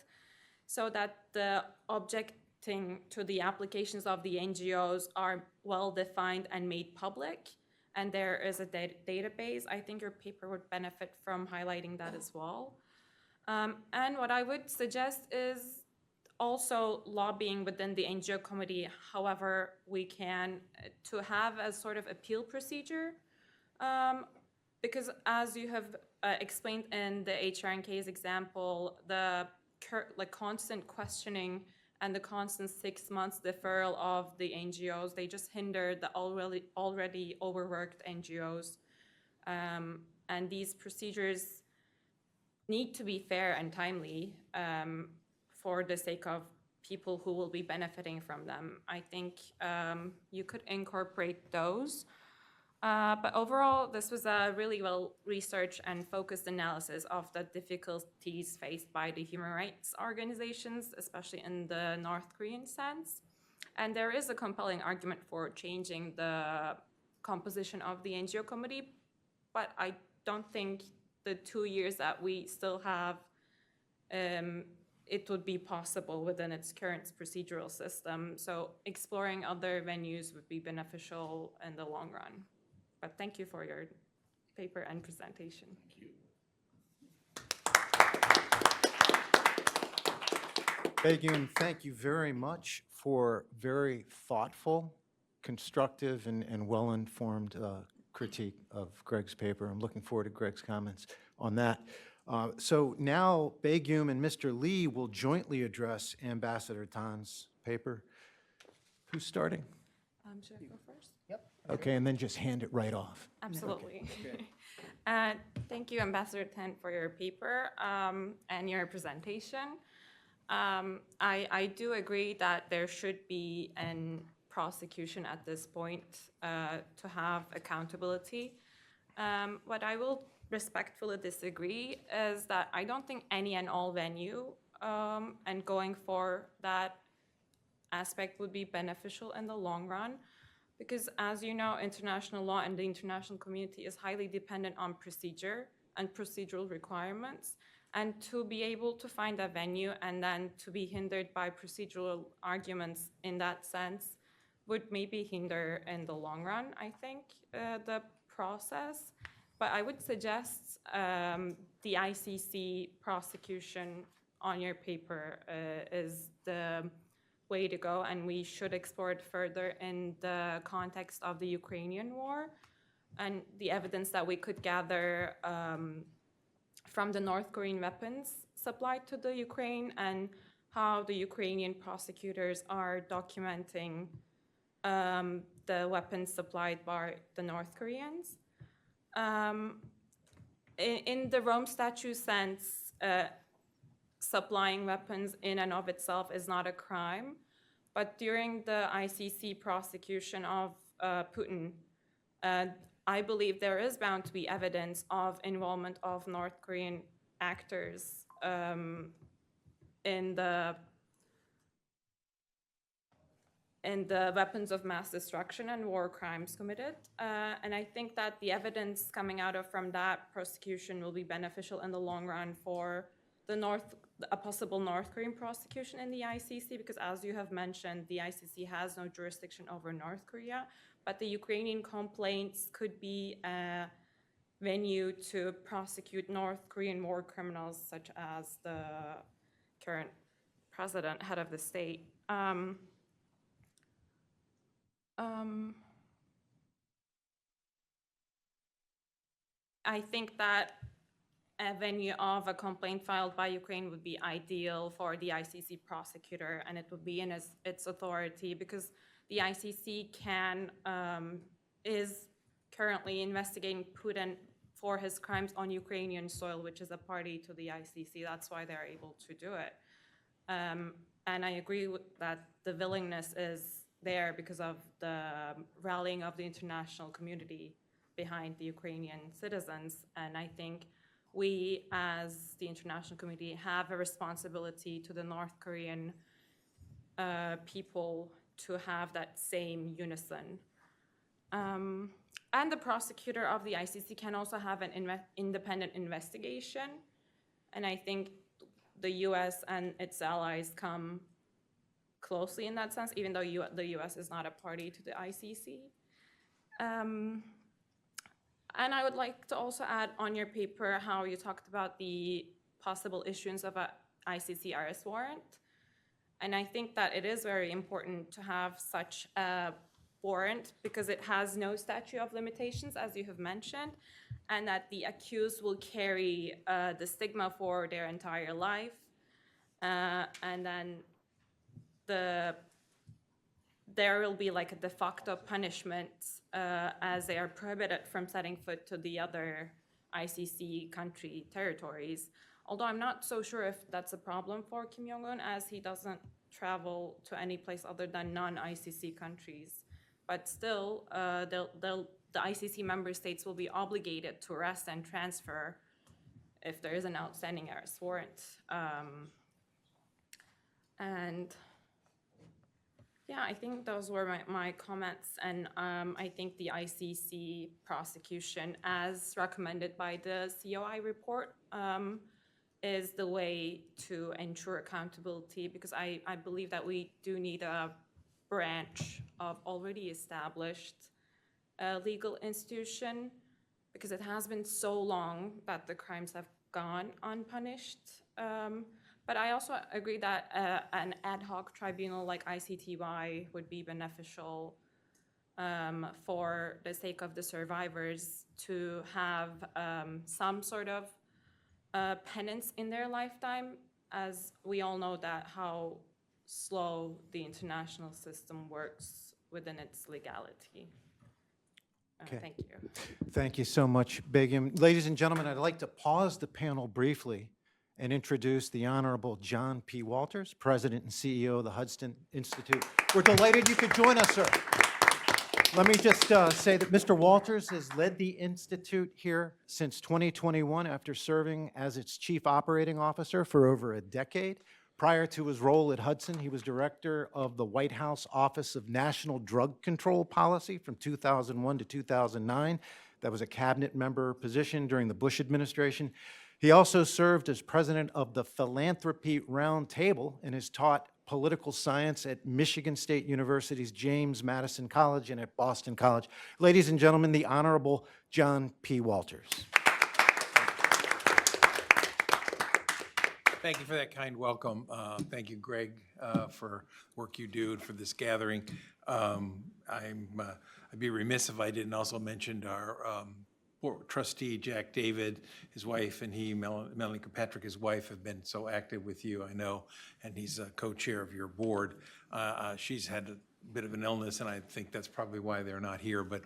so that the objecting to the applications of the NGOs are well defined and made public. And there is a database. I think your paper would benefit from highlighting that as well. And what I would suggest is also lobbying within the NGO committee, however we can, to have a sort of appeal procedure. Because as you have explained in the HRNK's example, the constant questioning and the constant 6 months deferral of the NGOs, they just hinder the already overworked NGOs. And these procedures need to be fair and timely for the sake of people who will be benefiting from them. I think you could incorporate those. But overall, this was a really well-researched and focused analysis of the difficulties faced by the human rights organizations, especially in the North Korean sense. And there is a compelling argument for changing the composition of the NGO committee, but I don't think the 2 years that we still have, it would be possible within its current procedural system. So exploring other venues would be beneficial in the long run. But thank you for your paper and presentation. Thank you. Thank you, and thank you very much for very thoughtful, constructive, and well-informed critique of Greg's paper. I'm looking forward to Greg's comments on that. So now Begum and Mr. Lee will jointly address Ambassador Tan's paper. Who's starting? Should I go first? Okay, and then just hand it right off. Absolutely. Thank you, Ambassador Tan, for your paper and your presentation. I do agree that there should be an prosecution at this point to have accountability. What I will respectfully disagree is that I don't think any and all venue and going for that aspect would be beneficial in the long run. Because as you know, international law and the international community is highly dependent on procedure and procedural requirements. And to be able to find a venue and then to be hindered by procedural arguments in that sense would maybe hinder in the long run, I think, the process. But I would suggest the ICC prosecution on your paper is the way to go, and we should explore it further in the context of the Ukrainian war and the evidence that we could gather from the North Korean weapons supplied to the Ukraine and how the Ukrainian prosecutors are documenting the weapons supplied by the North Koreans. In the Rome Statute sense, supplying weapons in and of itself is not a crime, but during the ICC prosecution of Putin, I believe there is bound to be evidence of involvement of North Korean actors in the weapons of mass destruction and war crimes committed. And I think that the evidence coming out from that prosecution will be beneficial in the long run for a possible North Korean prosecution in the ICC, because as you have mentioned, the ICC has no jurisdiction over North Korea, but the Ukrainian complaints could be a venue to prosecute North Korean war criminals, such as the current president, head of the state. I think that a venue of a complaint filed by Ukraine would be ideal for the ICC prosecutor, and it would be in its authority, because the ICC is currently investigating Putin for his crimes on Ukrainian soil, which is a party to the ICC. That's why they're able to do it. And I agree that the willingness is there because of the rallying of the international community behind the Ukrainian citizens. And I think we, as the international community, have a responsibility to the North Korean people to have that same unison. And the prosecutor of the ICC can also have an independent investigation. And I think the U.S. and its allies come closely in that sense, even though the U.S. is not a party to the ICC. And I would like to also add on your paper how you talked about the possible issuance of an ICC arrest warrant. And I think that it is very important to have such a warrant because it has no statute of limitations, as you have mentioned, and that the accused will carry the stigma for their entire life. And then there will be like a de facto punishment as they are prohibited from setting foot to the other ICC country territories. Although I'm not so sure if that's a problem for Kim Jong-un, as he doesn't travel to any place other than non-ICC countries. But still, the ICC member states will be obligated to arrest and transfer if there is an outstanding arrest warrant. And yeah, I think those were my comments. And I think the ICC prosecution, as recommended by the COI report, is the way to ensure accountability, because I believe that we do need a branch of already established legal institution, because it has been so long that the crimes have gone unpunished. But I also agree that an ad hoc tribunal like ICTY would be beneficial for the sake of the survivors to have some sort of penance in their lifetime, as we all know that how slow the international system works within its legality. Okay. Thank you. Thank you so much, Begum. Ladies and gentlemen, I'd like to pause the panel briefly and introduce the Honorable John P. Walters, President and CEO of the Hudson Institute. We're delighted you could join us, sir. Let me just say that Mr. Walters has led the Institute here since 2021 after serving as its Chief Operating Officer for over a decade. Prior to his role at Hudson, he was director of the White House Office of National Drug Control Policy from 2001 to 2009. That was a cabinet member position during the Bush administration. He also served as president of the Philanthropy Roundtable and has taught political science at Michigan State University's James Madison College and at Boston College. Ladies and gentlemen, the Honorable John P. Walters. Thank you for that kind welcome. Thank you, Greg, for work you do for this gathering. I'd be remiss if I didn't also mention our board trustee, Jack David, his wife, and Melanie Kirkpatrick, his wife, have been so active with you, I know, and he's a co-chair of your board. She's had a bit of an illness, and I think that's probably why they're not here, but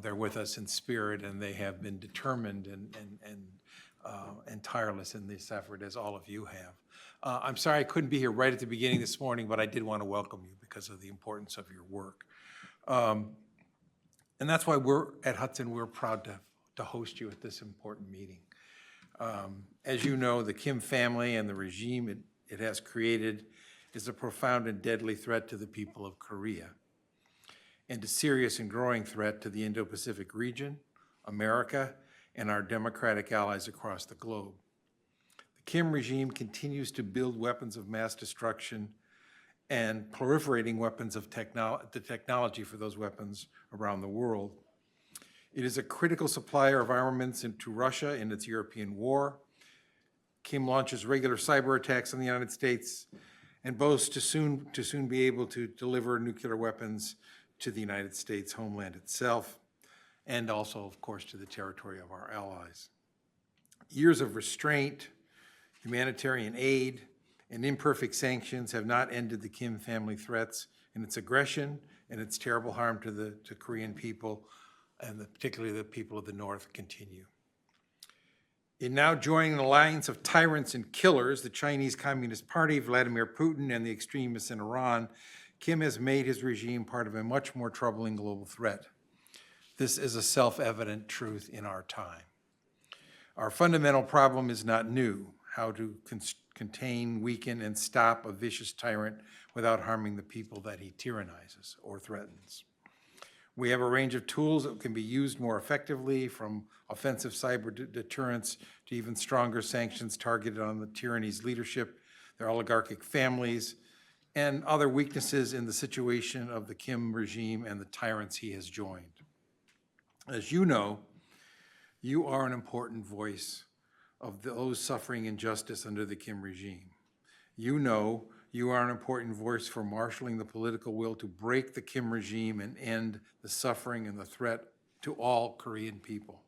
they're with us in spirit, and they have been determined and tireless in this effort, as all of you have. I'm sorry I couldn't be here right at the beginning this morning, but I did want to welcome you because of the importance of your work. And that's why we're at Hudson, we're proud to host you at this important meeting. As you know, the Kim family and the regime it has created is a profound and deadly threat to the people of Korea, and a serious and growing threat to the Indo-Pacific region, America, and our democratic allies across the globe. The Kim regime continues to build weapons of mass destruction and proliferating weapons of the technology for those weapons around the world. It is a critical supplier of armaments to Russia in its European war. Kim launches regular cyber attacks on the United States and boasts to soon be able to deliver nuclear weapons to the United States homeland itself, and also, of course, to the territory of our allies. Years of restraint, humanitarian aid, and imperfect sanctions have not ended the Kim family threats, and its aggression and its terrible harm to Korean people, and particularly the people of the North, continue. In now joining an alliance of tyrants and killers, the Chinese Communist Party, Vladimir Putin, and the extremists in Iran, Kim has made his regime part of a much more troubling global threat. This is a self-evident truth in our time. Our fundamental problem is not new: how to contain, weaken, and stop a vicious tyrant without harming the people that he tyrannizes or threatens. We have a range of tools that can be used more effectively, from offensive cyber deterrence to even stronger sanctions targeted on the tyranny's leadership, their oligarchic families, and other weaknesses in the situation of the Kim regime and the tyrants he has joined. As you know, you are an important voice of those suffering injustice under the Kim regime. You know you are an important voice for marshaling the political will to break the Kim regime and end the suffering and the threat to all Korean people.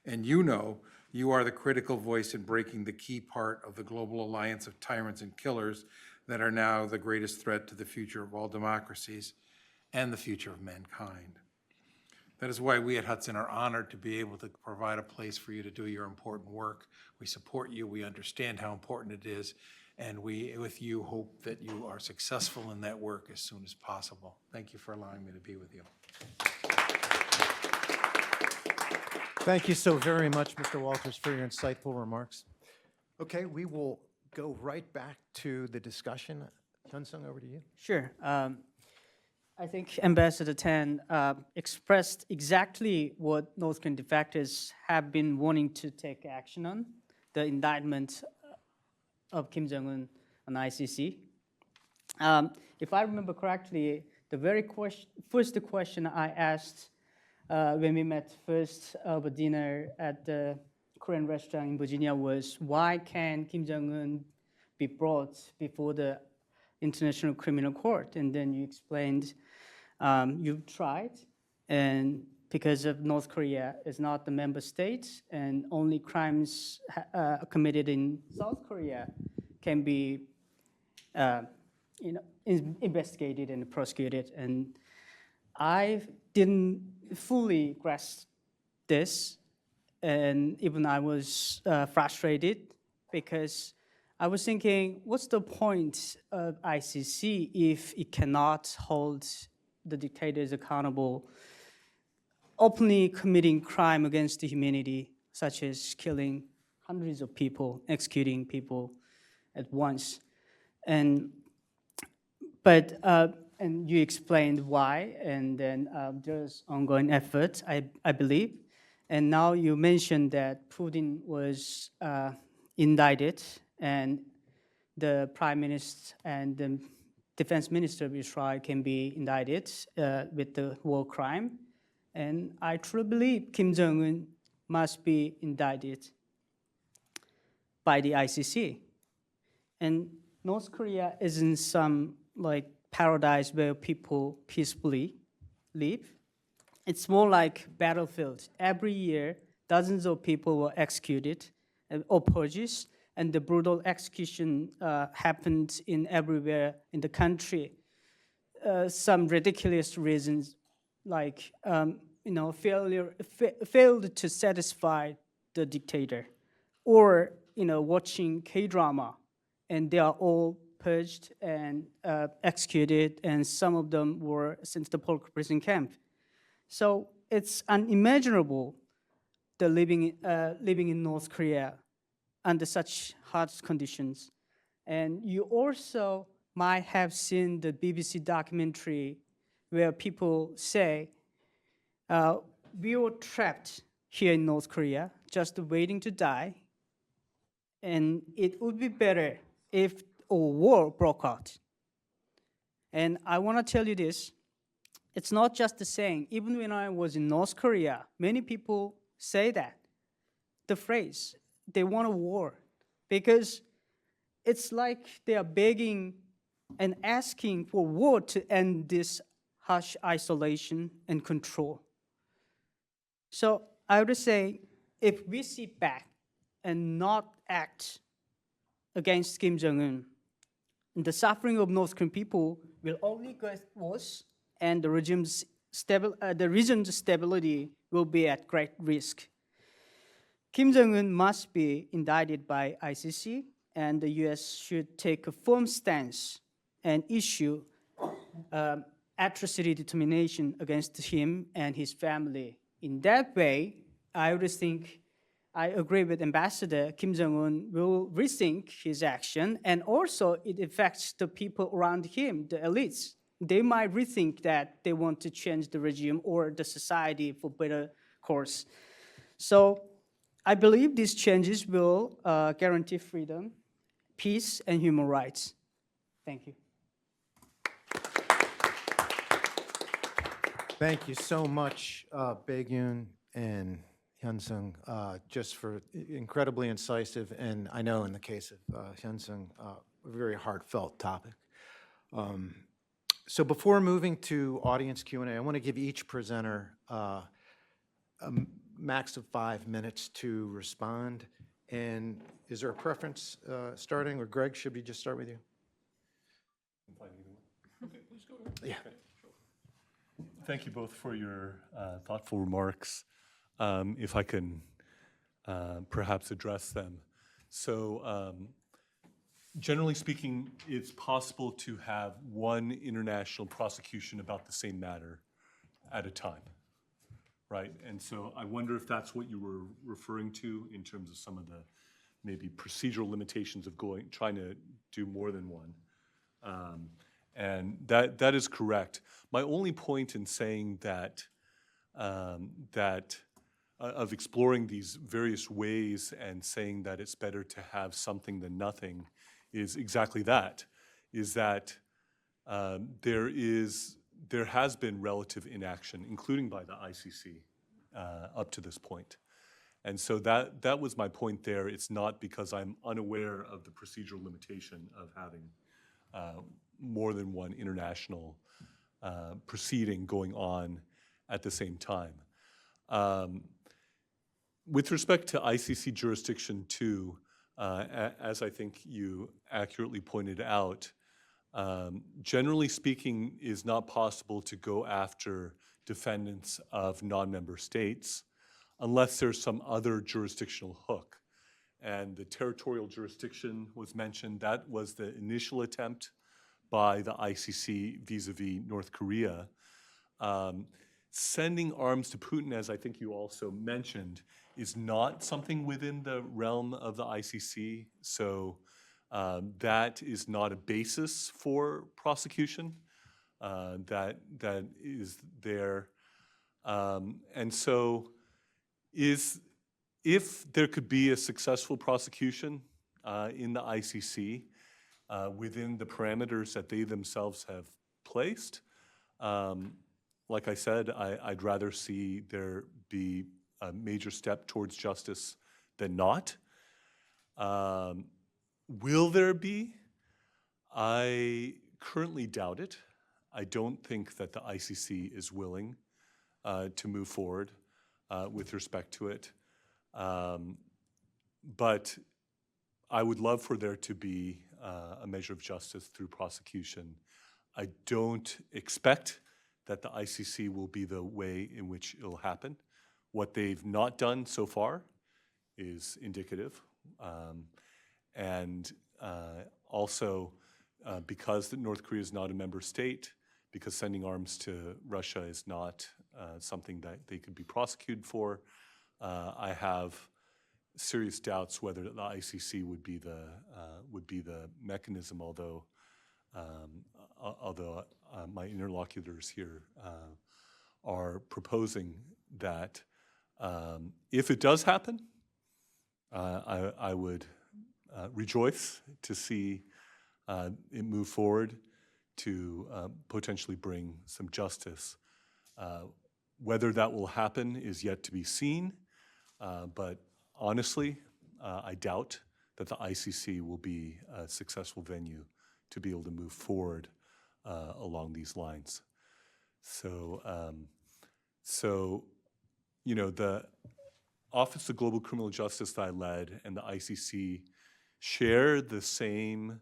And you know you are the critical voice in breaking the key part of the global alliance of tyrants and killers that are now the greatest threat to the future of all democracies and the future of mankind. That is why we at Hudson are honored to be able to provide a place for you to do your important work. We support you, we understand how important it is, and we, with you, hope that you are successful in that work as soon as possible. Thank you for allowing me to be with you. Thank you so very much, Mr. Walters, for your insightful remarks. Okay, we will go right back to the discussion. Hyun-Sung, over to you. Sure. I think Ambassador Tan expressed exactly what North Korean defectors have been wanting to take action on, the indictment of Kim Jong-un on ICC. If I remember correctly, the very first question I asked when we met first over dinner at the Korean restaurant in Virginia was, why can Kim Jong-un be brought before the International Criminal Court? And then you explained you've tried, and because of North Korea is not the member state, and only crimes committed in South Korea can be investigated and prosecuted. And I didn't fully grasp this, and even I was frustrated because I was thinking, what's the point of ICC if it cannot hold the dictators accountable, openly committing crime against the humanity, such as killing hundreds of people, executing people at once? And you explained why, and then there's ongoing effort, I believe. And now you mentioned that Putin was indicted, and the Prime Minister and the Defense Minister of Israel can be indicted with the war crime. And I truly believe Kim Jong-un must be indicted by the ICC. And North Korea isn't some like paradise where people peacefully live. It's more like battlefield. Every year, dozens of people were executed or purged, and the brutal execution happened in everywhere in the country. Some ridiculous reasons, like failed to satisfy the dictator, or watching K-drama, and they are all purged and executed, and some of them were sent to the political prison camp. So it's unimaginable the living in North Korea under such harsh conditions. And you also might have seen the BBC documentary where people say, we were trapped here in North Korea, just waiting to die, and it would be better if a war broke out. And I want to tell you this, it's not just a saying. Even when I was in North Korea, many people say that, the phrase, they want a war, because it's like they are begging and asking for war to end this harsh isolation and control. So I would say, if we sit back and not act against Kim Jong-un, the suffering of North Korean people will only get worse, and the region's stability will be at great risk. Kim Jong-un must be indicted by ICC, and the U.S. should take a firm stance and issue atrocity determination against him and his family. In that way, I would think, I agree with Ambassador, Kim Jong-un will rethink his action, and also it affects the people around him, the elites. They might rethink that they want to change the regime or the society for better course. So I believe these changes will guarantee freedom, peace, and human rights. Thank you. Thank you so much, Bae-gyun and Hyun-sung, just for incredibly incisive, and I know in the case of Hyun-sung, a very heartfelt topic. So before moving to audience Q&A, I want to give each presenter a max of 5 minutes to respond. And is there a preference starting, or Greg, should we just start with you? Okay, please go ahead. Yeah. Okay, sure. Thank you both for your thoughtful remarks. If I can perhaps address them. So generally speaking, it's possible to have one international prosecution about the same matter at a time, right? And so I wonder if that's what you were referring to in terms of some of the maybe procedural limitations of trying to do more than one. And that is correct. My only point in saying that, of exploring these various ways and saying that it's better to have something than nothing is exactly that, is that there has been relative inaction, including by the ICC, up to this point. And so that was my point there. It's not because I'm unaware of the procedural limitation of having more than one international proceeding going on at the same time. With respect to ICC jurisdiction too, as I think you accurately pointed out, generally speaking, is not possible to go after defendants of non-member states unless there's some other jurisdictional hook. And the territorial jurisdiction was mentioned. That was the initial attempt by the ICC vis-a-vis North Korea. Sending arms to Putin, as I think you also mentioned, is not something within the realm of the ICC. So that is not a basis for prosecution. That is there. And so if there could be a successful prosecution in the ICC within the parameters that they themselves have placed, like I said, I'd rather see there be a major step towards justice than not. Will there be? I currently doubt it. I don't think that the ICC is willing to move forward with respect to it. But I would love for there to be a measure of justice through prosecution. I don't expect that the ICC will be the way in which it'll happen. What they've not done so far is indicative. Also, because North Korea is not a member state, because sending arms to Russia is not something that they could be prosecuted for, I have serious doubts whether the ICC would be the mechanism. Although my interlocutors here are proposing that if it does happen, I would rejoice to see it move forward to potentially bring some justice. Whether that will happen is yet to be seen, but honestly, I doubt that the ICC will be a successful venue to be able to move forward along these lines. So, you know, the Office of Global Criminal Justice that I led and the ICC share the same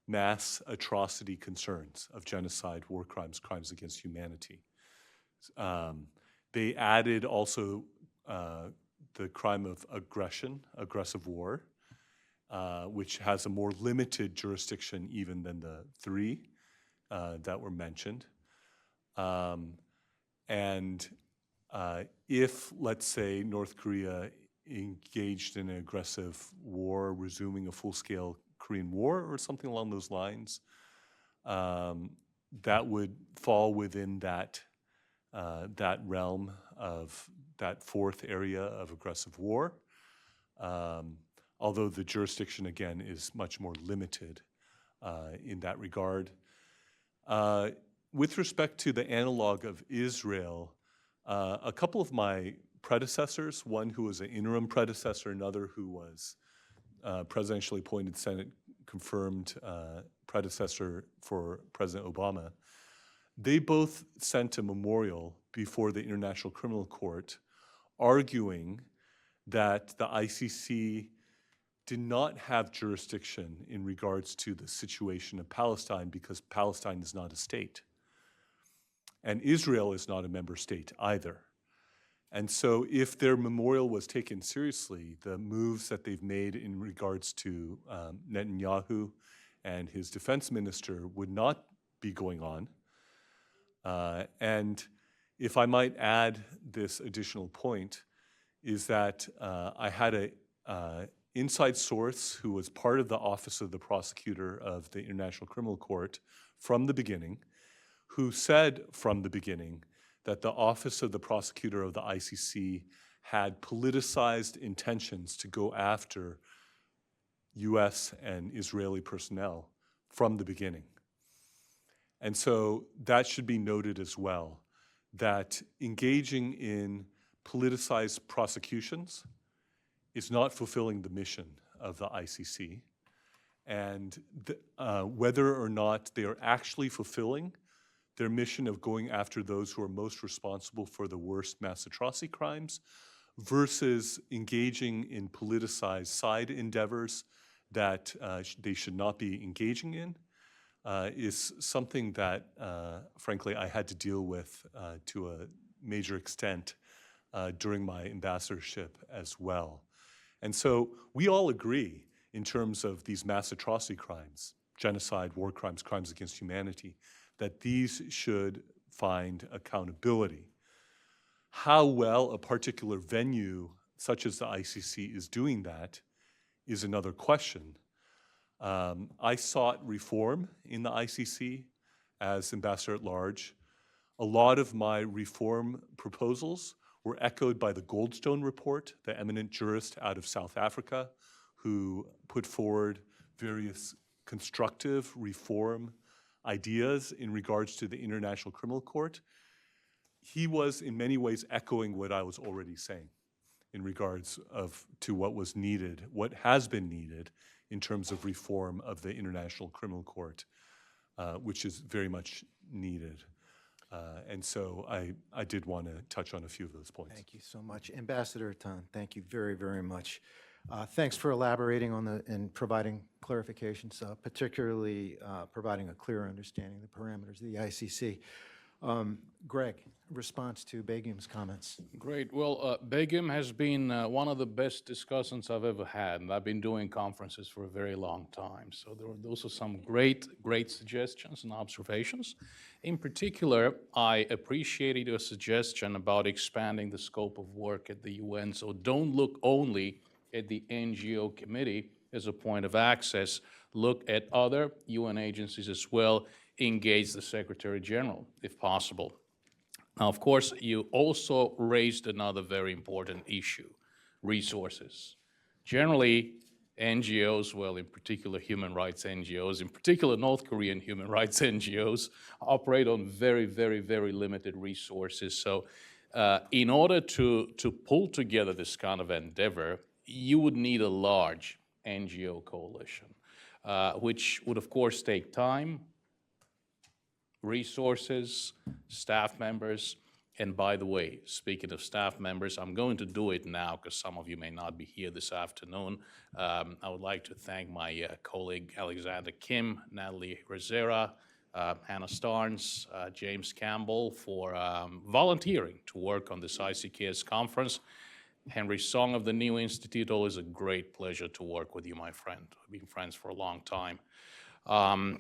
mass atrocity concerns of genocide, war crimes, crimes against humanity. They added also the crime of aggression, aggressive war, which has a more limited jurisdiction even than the three that were mentioned. If, let's say, North Korea engaged in an aggressive war, resuming a full-scale Korean War or something along those lines, that would fall within that realm of that fourth area of aggressive war, although the jurisdiction, again, is much more limited in that regard. With respect to the analog of Israel, a couple of my predecessors, one who was an interim predecessor, another who was presidentially appointed Senate confirmed predecessor for President Obama, they both sent a memorial before the International Criminal Court arguing that the ICC did not have jurisdiction in regards to the situation of Palestine because Palestine is not a state. And Israel is not a member state either. And so if their memorial was taken seriously, the moves that they've made in regards to Netanyahu and his defense minister would not be going on. And if I might add this additional point, is that I had a inside source who was part of the Office of the Prosecutor of the International Criminal Court from the beginning, who said from the beginning that the Office of the Prosecutor of the ICC had politicized intentions to go after U.S. and Israeli personnel from the beginning. And so that should be noted as well, that engaging in politicized prosecutions is not fulfilling the mission of the ICC. And whether or not they are actually fulfilling their mission of going after those who are most responsible for the worst mass atrocity crimes versus engaging in politicized side endeavors that they should not be engaging in is something that, frankly, I had to deal with to a major extent during my ambassadorship as well. And so we all agree in terms of these mass atrocity crimes, genocide, war crimes, crimes against humanity, that these should find accountability. How well a particular venue, such as the ICC, is doing that is another question. I sought reform in the ICC as ambassador at large. A lot of my reform proposals were echoed by the Goldstone report, the eminent jurist out of South Africa, who put forward various constructive reform ideas in regards to the International Criminal Court. He was in many ways echoing what I was already saying in regards to what was needed, what has been needed in terms of reform of the International Criminal Court, which is very much needed. And so I did want to touch on a few of those points. Thank you so much. Ambassador Tan, thank you very, very much. Thanks for elaborating on and providing clarifications, particularly providing a clear understanding of the parameters of the ICC. Greg, response to Begum's comments. Great. Well, Begum has been one of the best discussants I've ever had, and I've been doing conferences for a very long time. So those are some great suggestions and observations. In particular, I appreciated your suggestion about expanding the scope of work at the UN. So don't look only at the NGO committee as a point of access. Look at other UN agencies as well. Engage the Secretary General, if possible. Now, of course, you also raised another very important issue, resources. Generally, NGOs, well, in particular human rights NGOs, in particular North Korean human rights NGOs, operate on very, very, very limited resources. So in order to pull together this kind of endeavor, you would need a large NGO coalition, which would, of course, take time, resources, staff members, and by the way, speaking of staff members, I'm going to do it now because some of you may not be here this afternoon. I would like to thank my colleague Alexander Kim, Natalie Rosera, Hannah Starnes, James Campbell for volunteering to work on this ICKS conference. Henry Song of the New Institute, always a great pleasure to work with you, my friend. We've been friends for a long time. That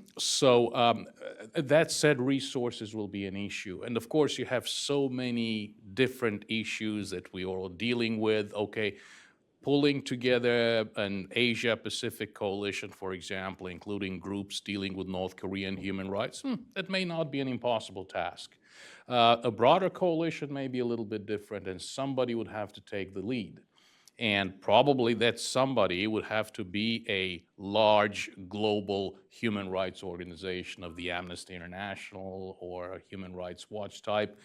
said, resources will be an issue. And of course, you have so many different issues that we are all dealing with. Okay, pulling together an Asia-Pacific coalition, for example, including groups dealing with North Korean human rights, that may not be an impossible task. A broader coalition may be a little bit different, and somebody would have to take the lead. And probably that somebody would have to be a large global human rights organization of the Amnesty International or a Human Rights Watch type.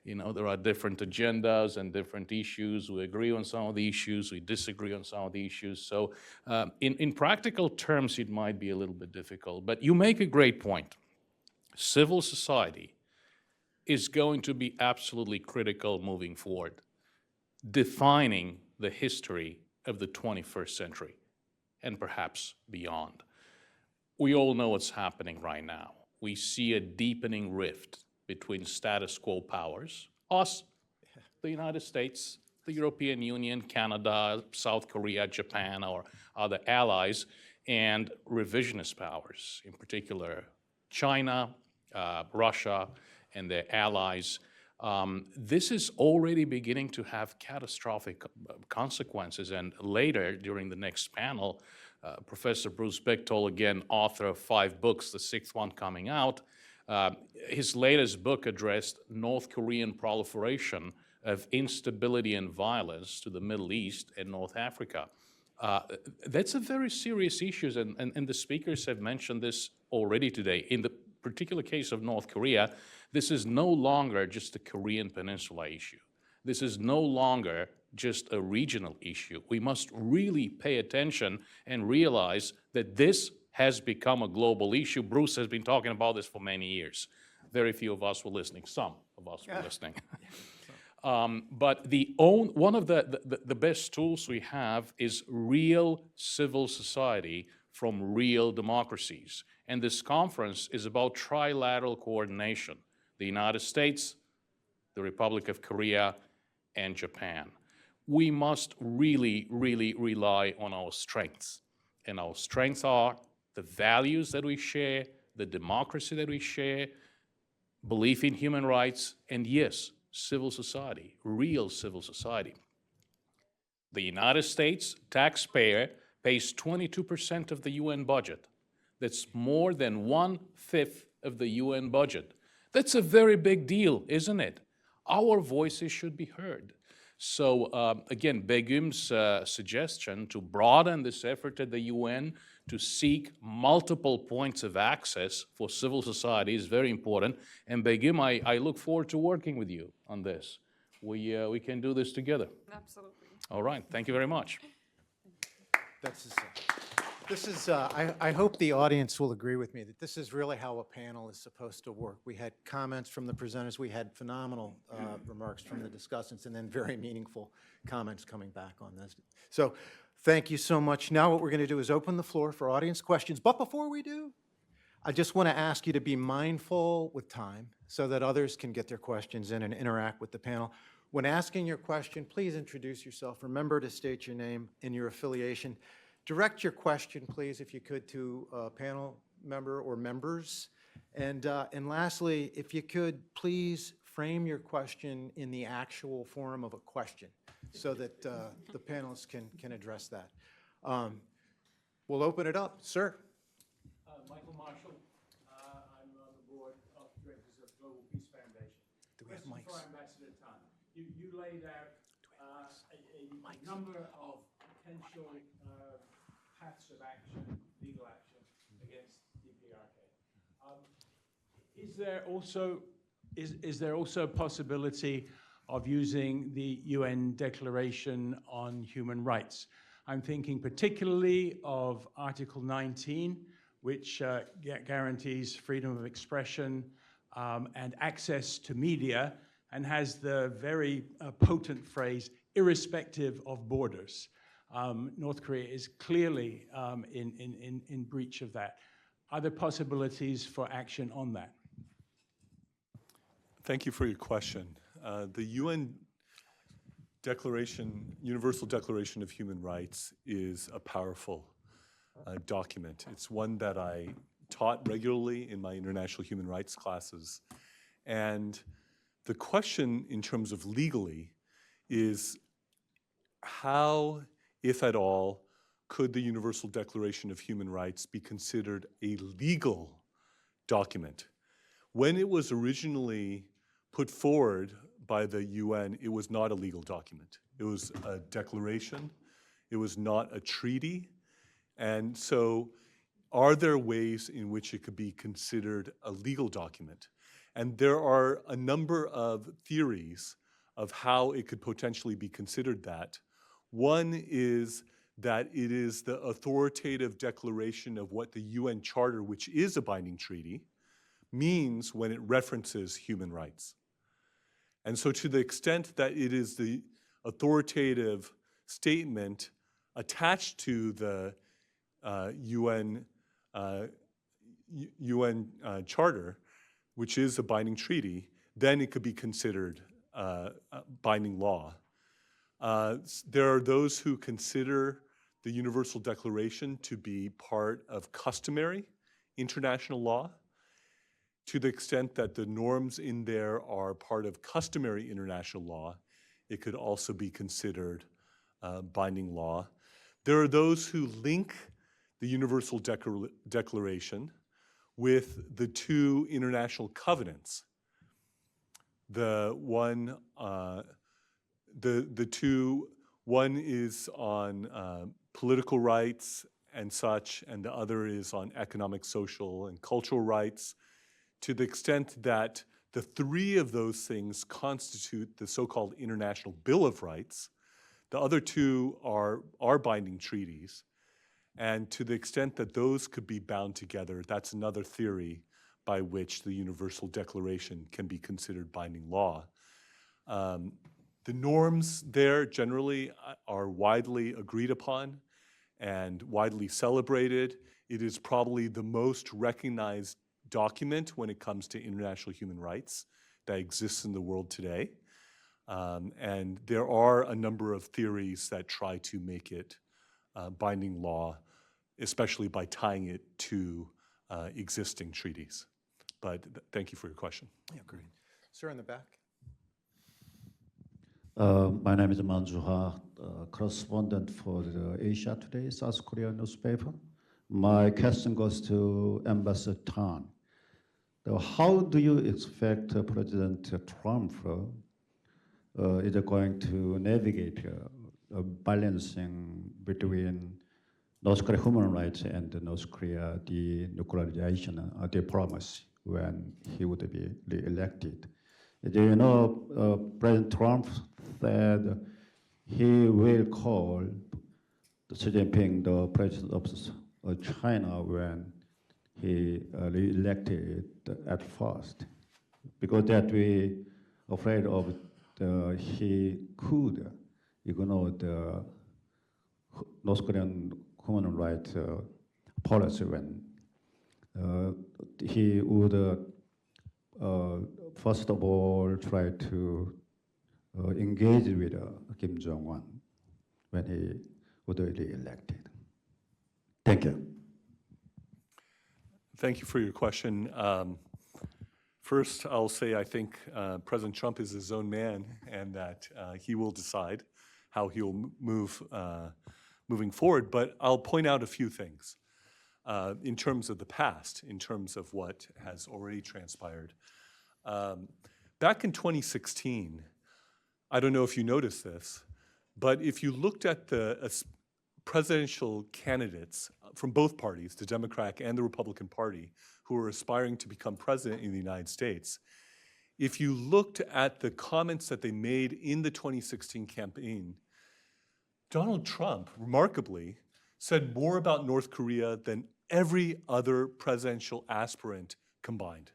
You know, there are different agendas and different issues. We agree on some of the issues, we disagree on some of the issues. So in practical terms, it might be a little bit difficult. But you make a great point. Civil society is going to be absolutely critical moving forward, defining the history of the 21st century and perhaps beyond. We all know what's happening right now. We see a deepening rift between status quo powers, us, the United States, the European Union, Canada, South Korea, Japan, or other allies, and revisionist powers, in particular China, Russia, and their allies. This is already beginning to have catastrophic consequences, and later during the next panel, Professor Bruce Bechtold, again author of 5 books, the 6th one coming out, his latest book addressed North Korean proliferation of instability and violence to the Middle East and North Africa. That's a very serious issue, and the speakers have mentioned this already today. In the particular case of North Korea, this is no longer just a Korean Peninsula issue. This is no longer just a regional issue. We must really pay attention and realize that this has become a global issue. Bruce has been talking about this for many years. Very few of us were listening. Some of us were listening. But one of the best tools we have is real civil society from real democracies. And this conference is about trilateral coordination: the United States, the Republic of Korea, and Japan. We must really, really rely on our strengths. And our strengths are the values that we share, the democracy that we share, belief in human rights, and yes, civil society, real civil society. The United States taxpayer pays 22% of the UN budget. That's more than 1/5 of the UN budget. That's a very big deal, isn't it? Our voices should be heard. So again, Begüm's suggestion to broaden this effort at the UN to seek multiple points of access for civil society is very important. And Begüm, I look forward to working with you on this. We can do this together. Absolutely. All right, thank you very much. I hope the audience will agree with me that this is really how a panel is supposed to work. We had comments from the presenters, we had phenomenal remarks from the discussants, and then very meaningful comments coming back on this. So thank you so much. Now what we're going to do is open the floor for audience questions. But before we do, I just want to ask you to be mindful with time so that others can get their questions in and interact with the panel. When asking your question, please introduce yourself. Remember to state your name and your affiliation. Direct your question, please, if you could, to a panel member or members. And lastly, if you could, please frame your question in the actual form of a question so that the panelists can address that. We'll open it up. Sir. Michael Marshall. I'm on the board of directors of Global Peace Foundation. Do we have Question mics? for Ambassador Tan. You laid out a number of potential paths of action, legal action against DPRK. Is there also a possibility of using the UN Declaration on Human Rights? I'm thinking particularly of Article 19, which guarantees freedom of expression and access to media, and has the very potent phrase, irrespective of borders. North Korea is clearly in breach of that. Are there possibilities for action on that? Thank you for your question. The UN Declaration, Universal Declaration of Human Rights is a powerful document. It's one that I taught regularly in my international human rights classes. And the question in terms of legally is how, if at all, could the Universal Declaration of Human Rights be considered a legal document? When it was originally put forward by the UN, it was not a legal document. It was a declaration. It was not a treaty. And so are there ways in which it could be considered a legal document? And there are a number of theories of how it could potentially be considered that. One is that it is the authoritative declaration of what the UN Charter, which is a binding treaty, means when it references human rights. And so to the extent that it is the authoritative statement attached to the UN Charter, which is a binding treaty, then it could be considered binding law. There are those who consider the Universal Declaration to be part of customary international law. To the extent that the norms in there are part of customary international law, it could also be considered binding law. There are those who link the Universal Declaration with the two international covenants. One is on political rights and such, and the other is on economic, social, and cultural rights. To the extent that the three of those things constitute the so-called International Bill of Rights, the other two are binding treaties. And to the extent that those could be bound together, that's another theory by which the Universal Declaration can be considered binding law. The norms there generally are widely agreed upon and widely celebrated. It is probably the most recognized document when it comes to international human rights that exists in the world today. And there are a number of theories that try to make it binding law, especially by tying it to existing treaties. But thank you for your question. Yeah, great. Sir in the back. My name is Manjuha, correspondent for the Asia Today, South Korea newspaper. My question goes to Ambassador Tan. How do you expect President Trump is going to navigate a balancing between North Korea human rights and North Korea denuclearization diplomacy when he would be re-elected? Do you know President Trump said he will call Xi Jinping the president of China when he re-elected at first, because that we afraid of he could ignore the North Korean human rights policy when he would first of all try to engage with Kim Jong-un when he would be elected. Thank you. Thank you for your question. First, I'll say I think President Trump is his own man, and that he will decide how he'll moving forward. But I'll point out a few things in terms of the past, in terms of what has already transpired. Back in 2016, I don't know if you noticed this, but if you looked at the presidential candidates from both parties, the Democratic and the Republican Party, who are aspiring to become president in the United States, if you looked at the comments that they made in the 2016 campaign, Donald Trump, remarkably, said more about North Korea than every other presidential aspirant combined.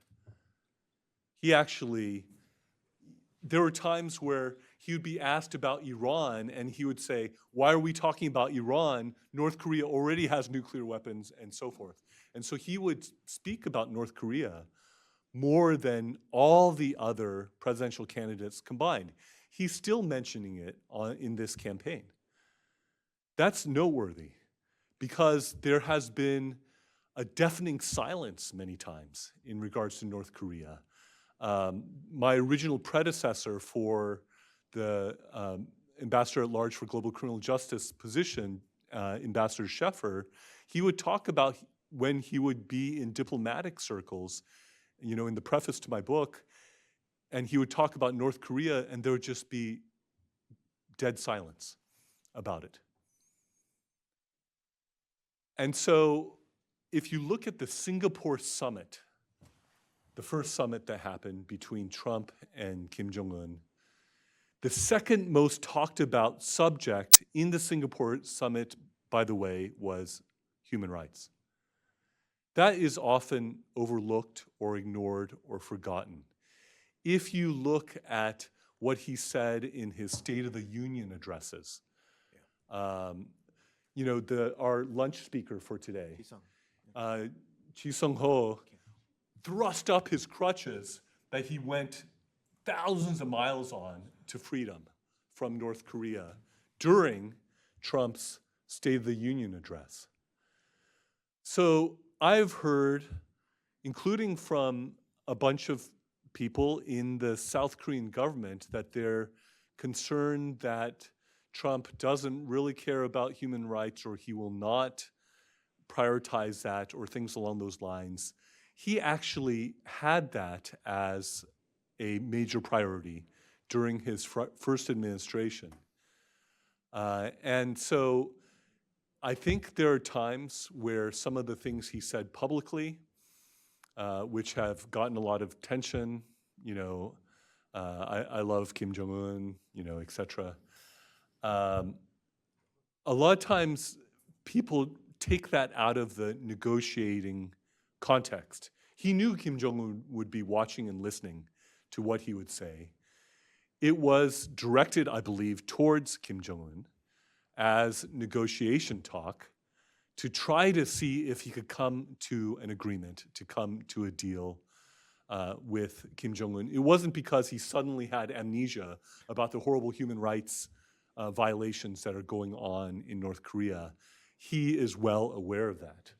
He actually, there were times where he would be asked about Iran, and he would say, why are we talking about Iran? North Korea already has nuclear weapons, and so forth. And so he would speak about North Korea more than all the other presidential candidates combined. He's still mentioning it in this campaign. That's noteworthy, because there has been a deafening silence many times in regards to North Korea. My original predecessor for the Ambassador at Large for Global Criminal Justice position, Ambassador Sheffer, he would talk about when he would be in diplomatic circles, you know, in the preface to my book, and he would talk about North Korea, and there would just be dead silence about it. And so if you look at the Singapore summit, the first summit that happened between Trump and Kim Jong-un, the second most talked about subject in the Singapore summit, by the way, was human rights. That is often overlooked or ignored or forgotten. If you look at what he said in his State of the Union addresses, you know, our lunch speaker for today, Chi Sung-ho, thrust up his crutches that he went thousands of miles on to freedom from North Korea during Trump's State of the Union address. So I've heard, including from a bunch of people in the South Korean government, that they're concerned that Trump doesn't really care about human rights, or he will not prioritize that, or things along those lines. He actually had that as a major priority during his first administration. And so I think there are times where some of the things he said publicly, which have gotten a lot of attention, you know, I love Kim Jong-un, you know, et cetera. A lot of times people take that out of the negotiating context. he knew Kim Jong-un would be watching and listening to what he would say. It was directed, I believe, towards Kim Jong-un as negotiation talk to try to see if he could come to an agreement, to come to a deal with Kim Jong-un. It wasn't because he suddenly had amnesia about the horrible human rights violations that are going on in North Korea. He is well aware of that.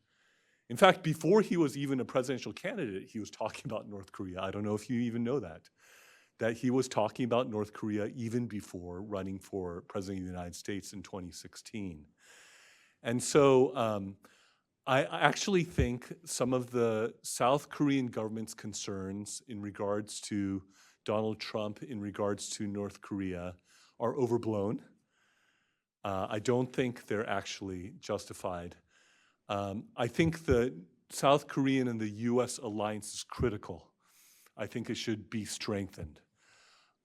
In fact, before he was even a presidential candidate, he was talking about North Korea. I don't know if you even know that he was talking about North Korea even before running for president of the United States in 2016. And so I actually think some of the South Korean government's concerns in regards to Donald Trump, in regards to North Korea, are overblown. I don't think they're actually justified. I think the South Korean and the U.S. alliance is critical. I think it should be strengthened.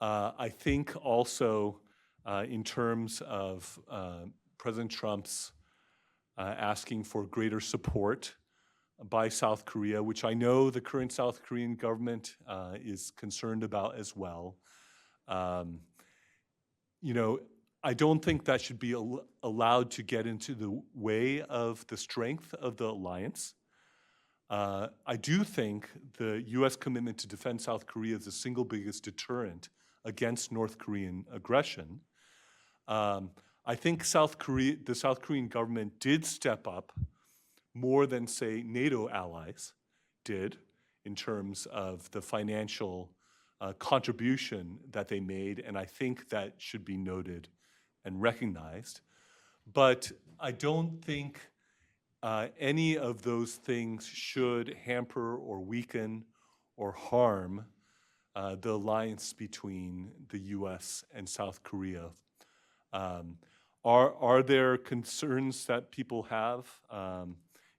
I think also in terms of President Trump's asking for greater support by South Korea, which I know the current South Korean government is concerned about as well. You know, I don't think that should be allowed to get into the way of the strength of the alliance. I do think the U.S. commitment to defend South Korea is the single biggest deterrent against North Korean aggression. I think the South Korean government did step up more than, say, NATO allies did in terms of the financial contribution that they made, and I think that should be noted and recognized. But I don't think any of those things should hamper or weaken or harm the alliance between the U.S. and South Korea. Are there concerns that people have,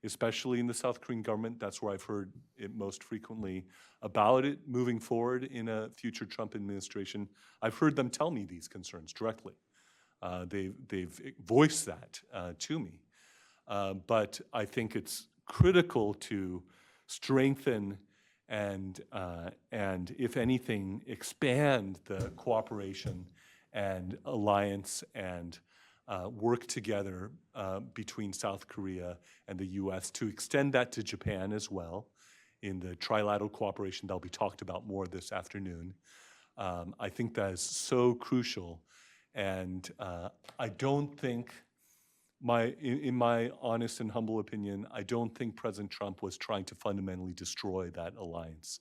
especially in the South Korean government? That's where I've heard it most frequently about it moving forward in a future Trump administration. I've heard them tell me these concerns directly. They've voiced that to me. But I think it's critical to strengthen and if anything, expand the cooperation and alliance and work together between South Korea and the U.S. to extend that to Japan as well in the trilateral cooperation that'll be talked about more this afternoon. I think that is so crucial, and I don't think, in my honest and humble opinion, I don't think President Trump was trying to fundamentally destroy that alliance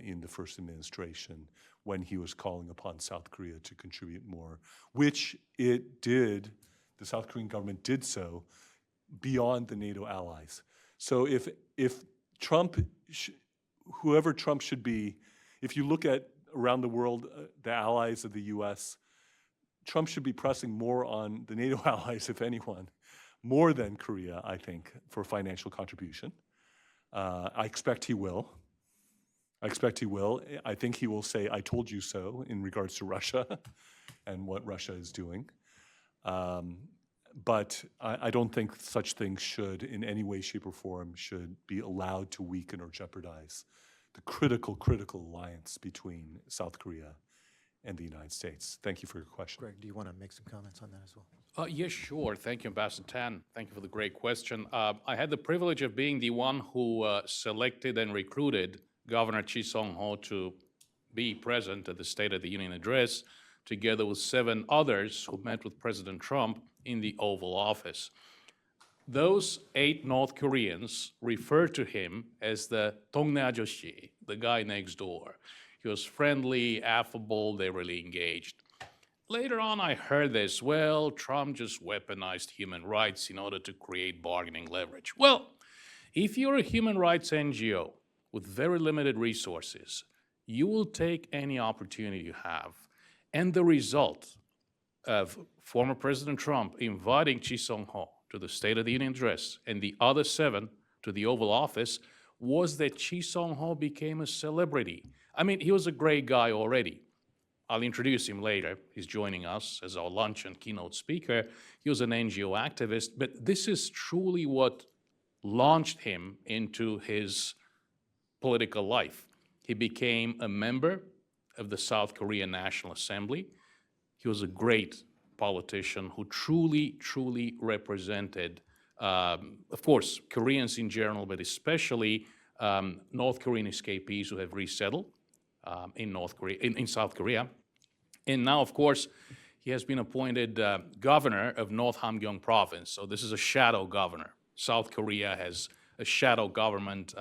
in the first administration when he was calling upon South Korea to contribute more, which it did. The South Korean government did so beyond the NATO allies. So if Trump, whoever Trump should be, if you look at around the world, the allies of the U.S., Trump should be pressing more on the NATO allies, if anyone, more than Korea, I think, for financial contribution. I expect he will. I think he will say, "I told you so," in regards to Russia and what Russia is doing. But I don't think such things should, in any way, shape, or form, should be allowed to weaken or jeopardize the critical alliance between South Korea and the United States. Thank you for your question. Greg, do you want to make some comments on that as well? Yes, sure. Thank you, Ambassador Tan. Thank you for the great question. I had the privilege of being the one who selected and recruited Governor Chi Song-ho to be present at the State of the Union address, together with 7 others who met with President Trump in the Oval Office. Those 8 North Koreans referred to him as the 동네 아저씨, the guy next door. He was friendly, affable, they really engaged. Later on, I heard this, well, Trump just weaponized human rights in order to create bargaining leverage. Well, if you're a human rights NGO with very limited resources, you will take any opportunity you have. And the result of former President Trump inviting Chi Song-ho to the State of the Union address and the other 7 to the Oval Office was that Chi Song-ho became a celebrity. I mean, he was a great guy already. I'll introduce him later. He's joining us as our lunch and keynote speaker. He was an NGO activist, but this is truly what launched him into his political life. He became a member of the South Korean National Assembly. He was a great politician who truly represented, of course, Koreans in general, but especially North Korean escapees who have resettled in South Korea. And now, of course, he has been appointed governor of North Hamgyong province. So this is a shadow governor. South Korea has a shadow government,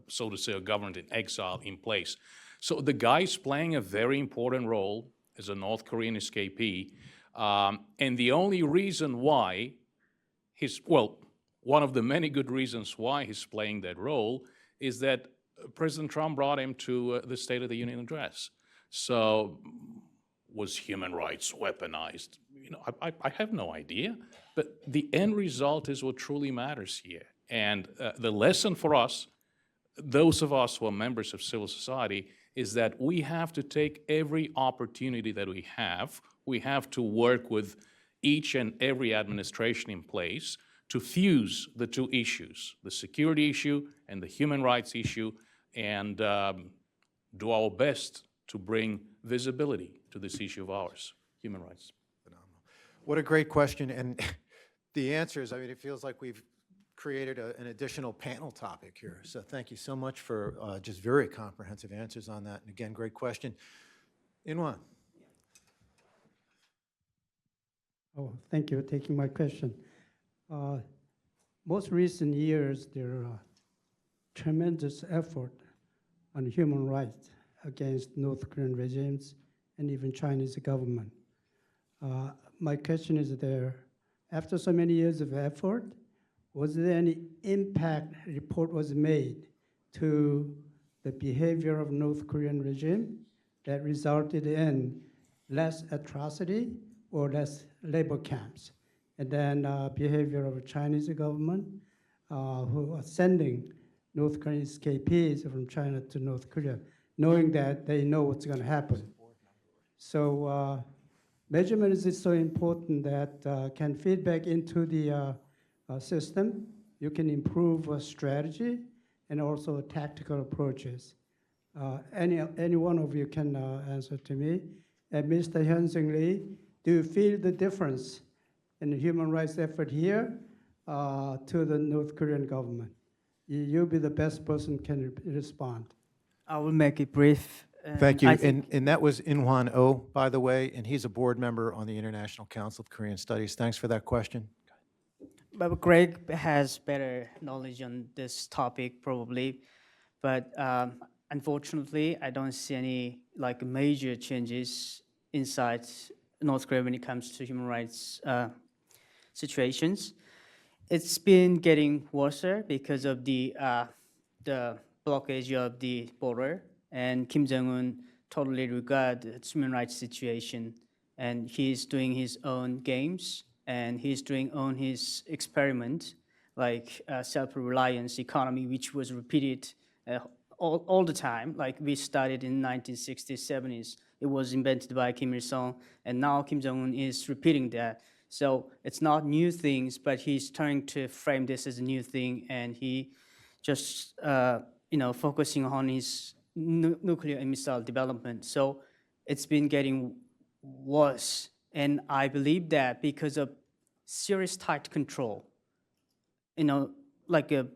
so to say, a government in exile in place. So the guy is playing a very important role as a North Korean escapee. And the only reason why one of the many good reasons why he's playing that role is that President Trump brought him to the State of the Union address. So was human rights weaponized? You know, I have no idea, but the end result is what truly matters here. And the lesson for us, those of us who are members of civil society, is that we have to take every opportunity that we have. We have to work with each and every administration in place to fuse the two issues, the security issue and the human rights issue, and do our best to bring visibility to this issue of ours, human rights. What a great question. And the answers, I mean, it feels like we've created an additional panel topic here. So thank you so much for just very comprehensive answers on that. And again, great question. Inwan. Oh, thank you for taking my question. Most recent years, there are tremendous effort on human rights against North Korean regimes and even Chinese government. My question is there, after so many years of effort, was there any impact report was made to the behavior of North Korean regime that resulted in less atrocity or less labor camps? And then behavior of Chinese government who are sending North Korean escapees from China to North Korea, knowing that they know what's going to happen. So measurement is so important that can feed back into the system. You can improve strategy and also tactical approaches. Any one of you can answer to me. And Mr. Hyun-Sung Lee, do you feel the difference in the human rights effort here to the North Korean government? You'll be the best person can respond. I will make it brief. Thank you. And that was Inhwan Oh, by the way, and he's a board member on the International Council of Korean Studies. Thanks for that question. But Greg has better knowledge on this topic probably, but unfortunately, I don't see any like major changes inside North Korea when it comes to human rights situations. It's been getting worse because of the blockage of the border, and Kim Jong-un totally regard the human rights situation, and he's doing his own games, and he's doing on his experiment, like self-reliance economy, which was repeated all the time. Like we studied in 1960s, 70s. It was invented by Kim Il-sung, and now Kim Jong-un is repeating that. So it's not new things, but he's trying to frame this as a new thing, and he just focusing on his nuclear and missile development. So it's been getting worse, and I believe that because of serious tight control, like a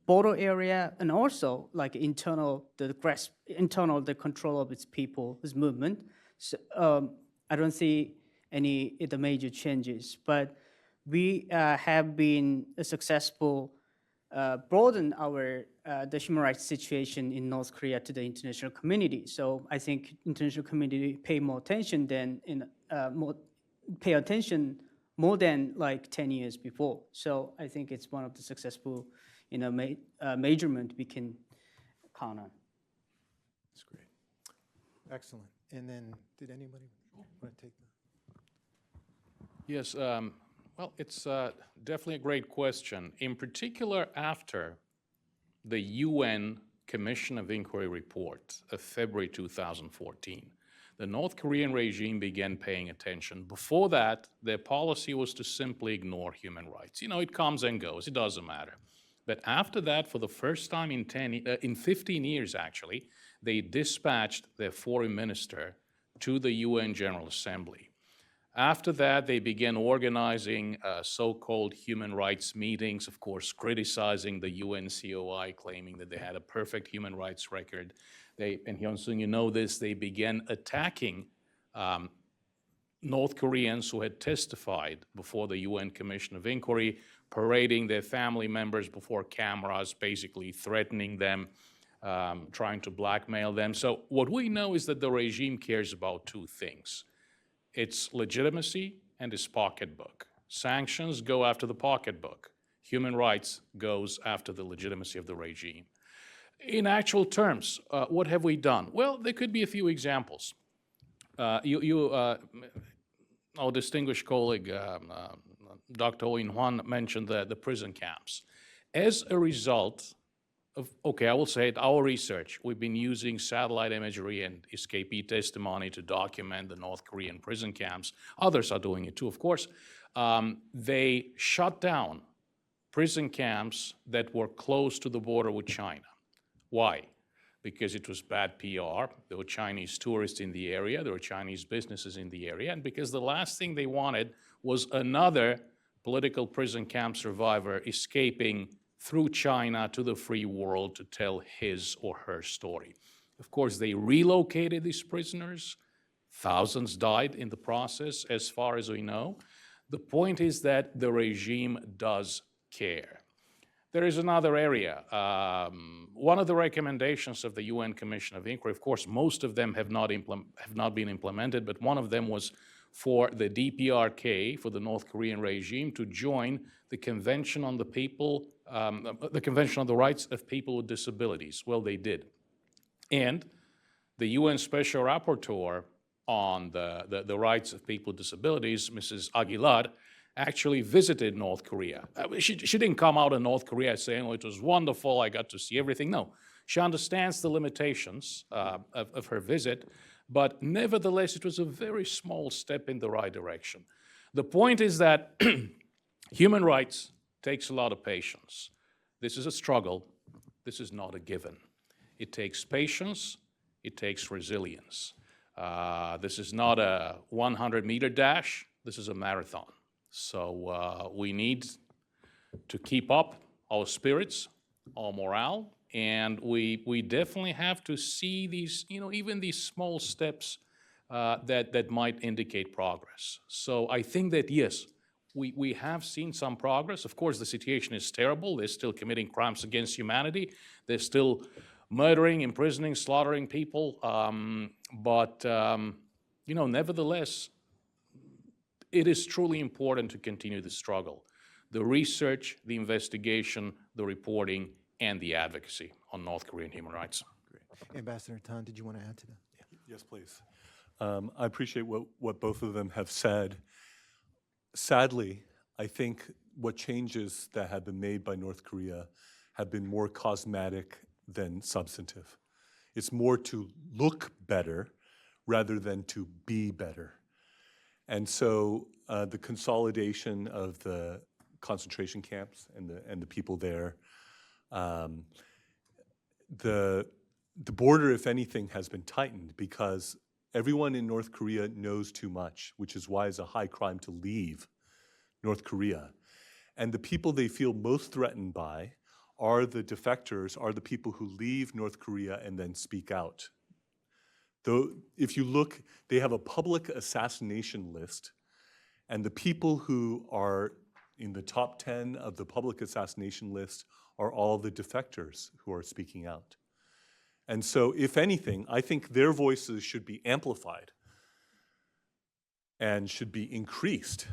border area, and also like the control of its people, its movement. So I don't see any of the major changes, but we have been successful broaden our the human rights situation in North Korea to the international community. So I think international community pay more attention than more than like 10 years before. So I think it's one of the successful measurement we can count on. That's great. Excellent. And then did anybody want to take that? Yes, well, it's definitely a great question. In particular, after the UN Commission of Inquiry report of February 2014, the North Korean regime began paying attention. Before that, their policy was to simply ignore human rights. It comes and goes, it doesn't matter. But after that, for the first time in 15 years, actually, they dispatched their foreign minister to the UN General Assembly. After that, they began organizing so-called human rights meetings, of course, criticizing the UN COI, claiming that they had a perfect human rights record. And Hyun-sung, you know this, they began attacking North Koreans who had testified before the UN Commission of Inquiry, parading their family members before cameras, basically threatening them, trying to blackmail them. So what we know is that the regime cares about two things: its legitimacy and its pocketbook. Sanctions go after the pocketbook. Human rights goes after the legitimacy of the regime. In actual terms, what have we done? Well, there could be a few examples. Our distinguished colleague, Dr. Oh In-hwan, mentioned the prison camps. As a result of, I will say it, our research, we've been using satellite imagery and escapee testimony to document the North Korean prison camps. Others are doing it too, of course. They shut down prison camps that were close to the border with China. Why? Because it was bad PR. There were Chinese tourists in the area, there were Chinese businesses in the area, and because the last thing they wanted was another political prison camp survivor escaping through China to the free world to tell his or her story. Of course, they relocated these prisoners. Thousands died in the process, as far as we know. The point is that the regime does care. There is another area. One of the recommendations of the UN Commission of Inquiry, of course, most of them have not been implemented, but one of them was for the DPRK, for the North Korean regime, to join the Convention on the Convention on the Rights of People with Disabilities. Well, they did. And the UN Special Rapporteur on the rights of people with disabilities, Mrs. Aguilar, actually visited North Korea. She didn't come out of North Korea saying, oh, it was wonderful, I got to see everything. No, she understands the limitations of her visit, but nevertheless, it was a very small step in the right direction. The point is that human rights takes a lot of patience. This is a struggle. This is not a given. It takes patience. It takes resilience. This is not a 100-meter dash. This is a marathon. So we need to keep up our spirits, our morale, and we definitely have to see these, even these small steps that might indicate progress. So I think that, yes, we have seen some progress. Of course, the situation is terrible. They're still committing crimes against humanity. They're still murdering, imprisoning, slaughtering people. But nevertheless, it is truly important to continue the struggle. The research, the investigation, the reporting, and the advocacy on North Korean human rights. Great. Ambassador Tan, did you want to add to that? Yeah. Yes, please. I appreciate what both of them have said. Sadly, I think what changes that have been made by North Korea have been more cosmetic than substantive. It's more to look better rather than to be better. And so the consolidation of the concentration camps and the people there, the border, if anything, has been tightened because everyone in North Korea knows too much, which is why it's a high crime to leave North Korea. And the people they feel most threatened by are the defectors, are the people who leave North Korea and then speak out. Though, if you look, they have a public assassination list, and the people who are in the top 10 of the public assassination list are all the defectors who are speaking out. And so, if anything, I think their voices should be amplified and should be increased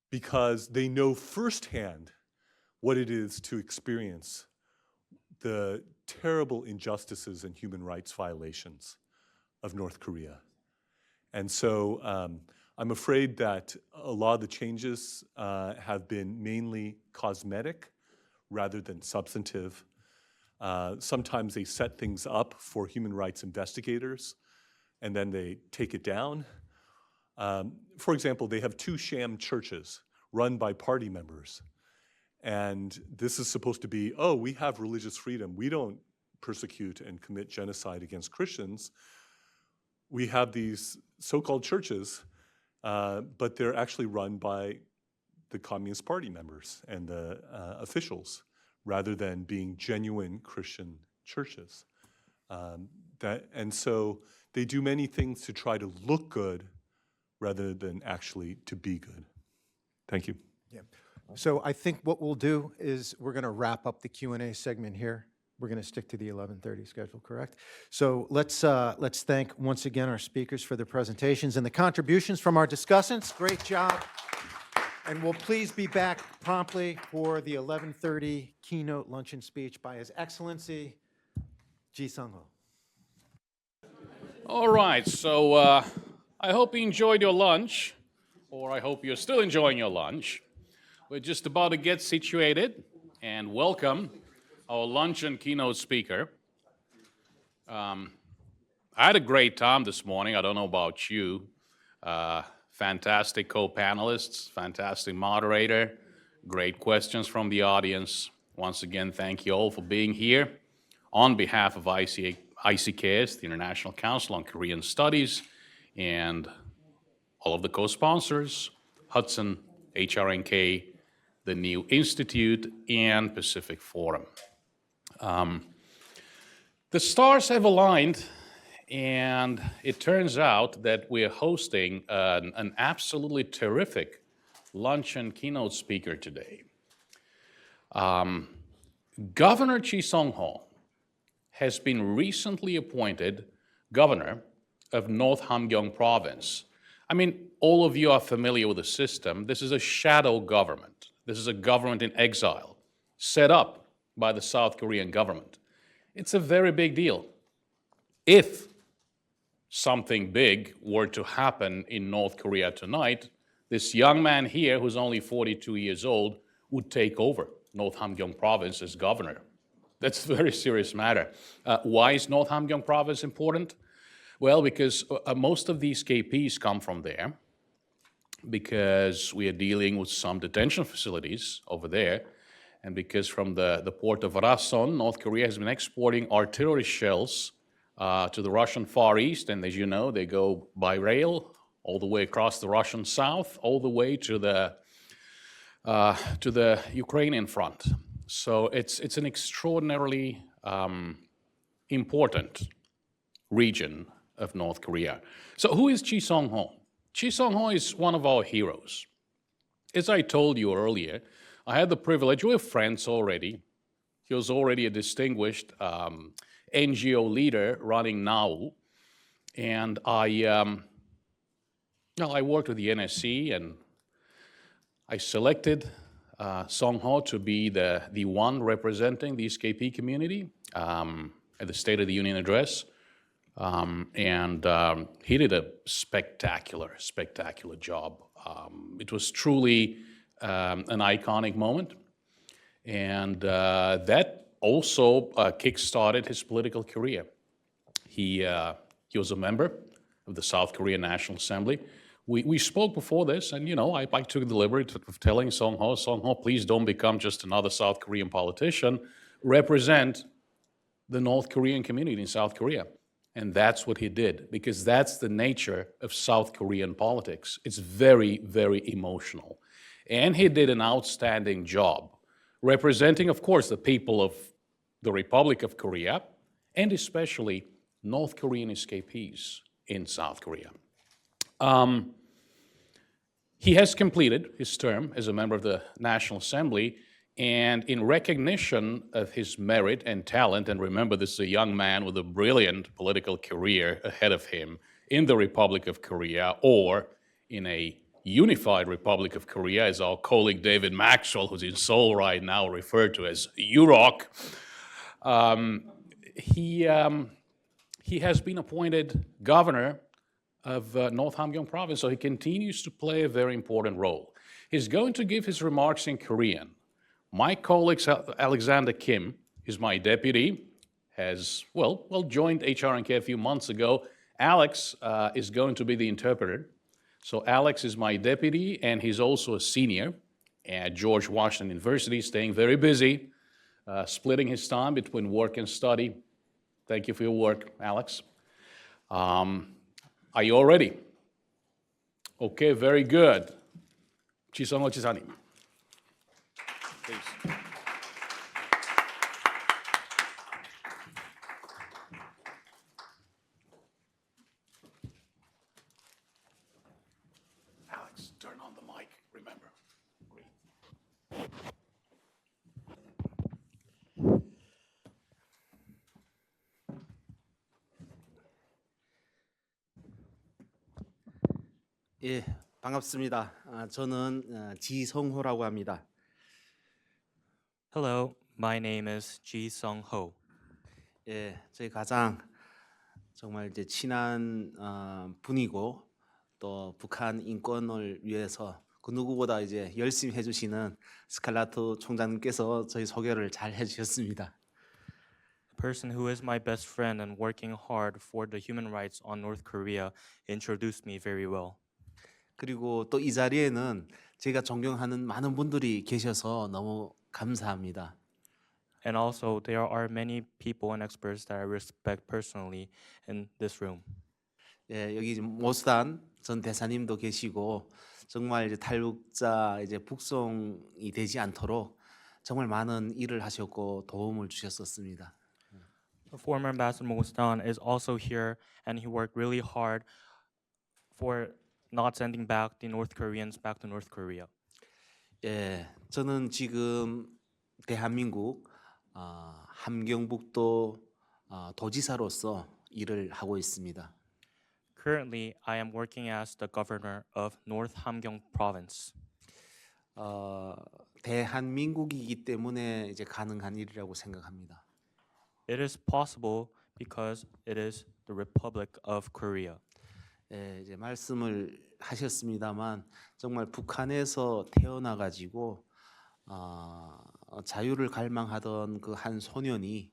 because they know firsthand what it is to experience the terrible injustices and human rights violations of North Korea. And so I'm afraid that a lot of the changes have been mainly cosmetic rather than substantive. Sometimes they set things up for human rights investigators and then they take it down. For example, they have 2 sham churches run by party members. And this is supposed to be, oh, we have religious freedom. We don't persecute and commit genocide against Christians. We have these so-called churches, but they're actually run by the Communist Party members and the officials, rather than being genuine Christian churches. And so they do many things to try to look good rather than actually to be good. Thank you. Yeah. So I think what we'll do is we're going to wrap up the Q&A segment here. We're going to stick to the 11:30 schedule, correct? So let's thank once again our speakers for their presentations and the contributions from our discussants. Great job. And we'll please be back promptly for the 11:30 keynote luncheon speech by His Excellency Ji Sung-ho. All right, so I hope you enjoyed your lunch, or I hope you're still enjoying your lunch. We're just about to get situated and welcome our luncheon keynote speaker. I had a great time this morning. I don't know about you. Fantastic co-panelists, fantastic moderator, great questions from the audience. Once again, thank you all for being here. On behalf of ICKS, the International Council on Korean Studies, and all of the co-sponsors, Hudson, HRNK, the New Institute, and Pacific Forum. The stars have aligned, and it turns out that we're hosting an absolutely terrific luncheon keynote speaker today. Governor Ji Sung-ho has been recently appointed governor of North Hamgyong Province. I mean, all of you are familiar with the system. This is a shadow government. This is a government in exile, set up by the South Korean government. It's a very big deal. If something big were to happen in North Korea tonight, this young man here, who's only 42 years old, would take over North Hamgyong Province as governor. That's a very serious matter. Why is North Hamgyong Province important? Well, because most of these KPs come from there, because we are dealing with some detention facilities over there, and because from the port of Rason, North Korea has been exporting artillery shells to the Russian Far East, and as you know, they go by rail all the way across the Russian south, all the way to the Ukrainian front. So it's an extraordinarily important region of North Korea. So who is Ji Sung-ho? Ji Sung-ho is one of our heroes. As I told you earlier, I had the privilege, we were friends already. He was already a distinguished NGO leader running NAU. And I worked with the NSC, and I selected Sung-ho to be the one representing the KP community at the State of the Union address. He did a spectacular job. It was truly an iconic moment. And that also kick-started his political career. He was a member of the South Korean National Assembly. We spoke before this, and I took the liberty of telling Sung-ho, please don't become just another South Korean politician. Represent the North Korean community in South Korea. And that's what he did, because that's the nature of South Korean politics. It's very, very emotional. And he did an outstanding job, representing, of course, the people of the Republic of Korea, and especially North Korean escapees in South Korea. He has completed his term as a member of the National Assembly, and in recognition of his merit and talent, and remember, this is a young man with a brilliant political career ahead of him in the Republic of Korea, or in a unified Republic of Korea, as our colleague David Maxwell, who's in Seoul right now, referred to as UROK. He has been appointed governor of North Hamgyong Province, so he continues to play a very important role. He's going to give his remarks in Korean. My colleague Alexander Kim is my deputy, has, joined HRNK a few months ago. Alex is going to be the interpreter. So Alex is my deputy, and he's also a senior at George Washington University, staying very busy, splitting his time between work and study. Thank you for your work, Alex. Are you all ready? Okay, very good. 지성호 지사님. Please. Alex, turn on the mic, remember. 예, 반갑습니다. 저는 지성호라고 합니다. Hello, my name is Ji Sung Ho. 예, 저희 가장 정말 이제 친한 분이고 또 북한 인권을 위해서 그 누구보다 이제 열심히 해주시는 스칼라토 총장님께서 저희 소개를 잘 해주셨습니다. The person who is my best friend and working hard for the human rights on North Korea introduced me very well. 그리고 또 이 자리에는 제가 존경하는 많은 분들이 계셔서 너무 감사합니다. And also, there are many people and experts that I respect personally in this room. 예, 여기 모스단 전 대사님도 계시고 정말 이제 탈북자 이제 북송이 되지 않도록 정말 많은 일을 하셨고 도움을 주셨었습니다. The former Ambassador Mogostan is also here, and he worked really hard for not sending back the North Koreans back to North Korea. 예, 저는 지금 대한민국 함경북도 도지사로서 일을 하고 있습니다. Currently, I am working as the governor of North Hamgyong Province. 대한민국이기 때문에 이제 가능한 일이라고 생각합니다. It is possible because it is the Republic of Korea. 예, 이제 말씀을 하셨습니다만 정말 북한에서 태어나 가지고 자유를 갈망하던 그 한 소년이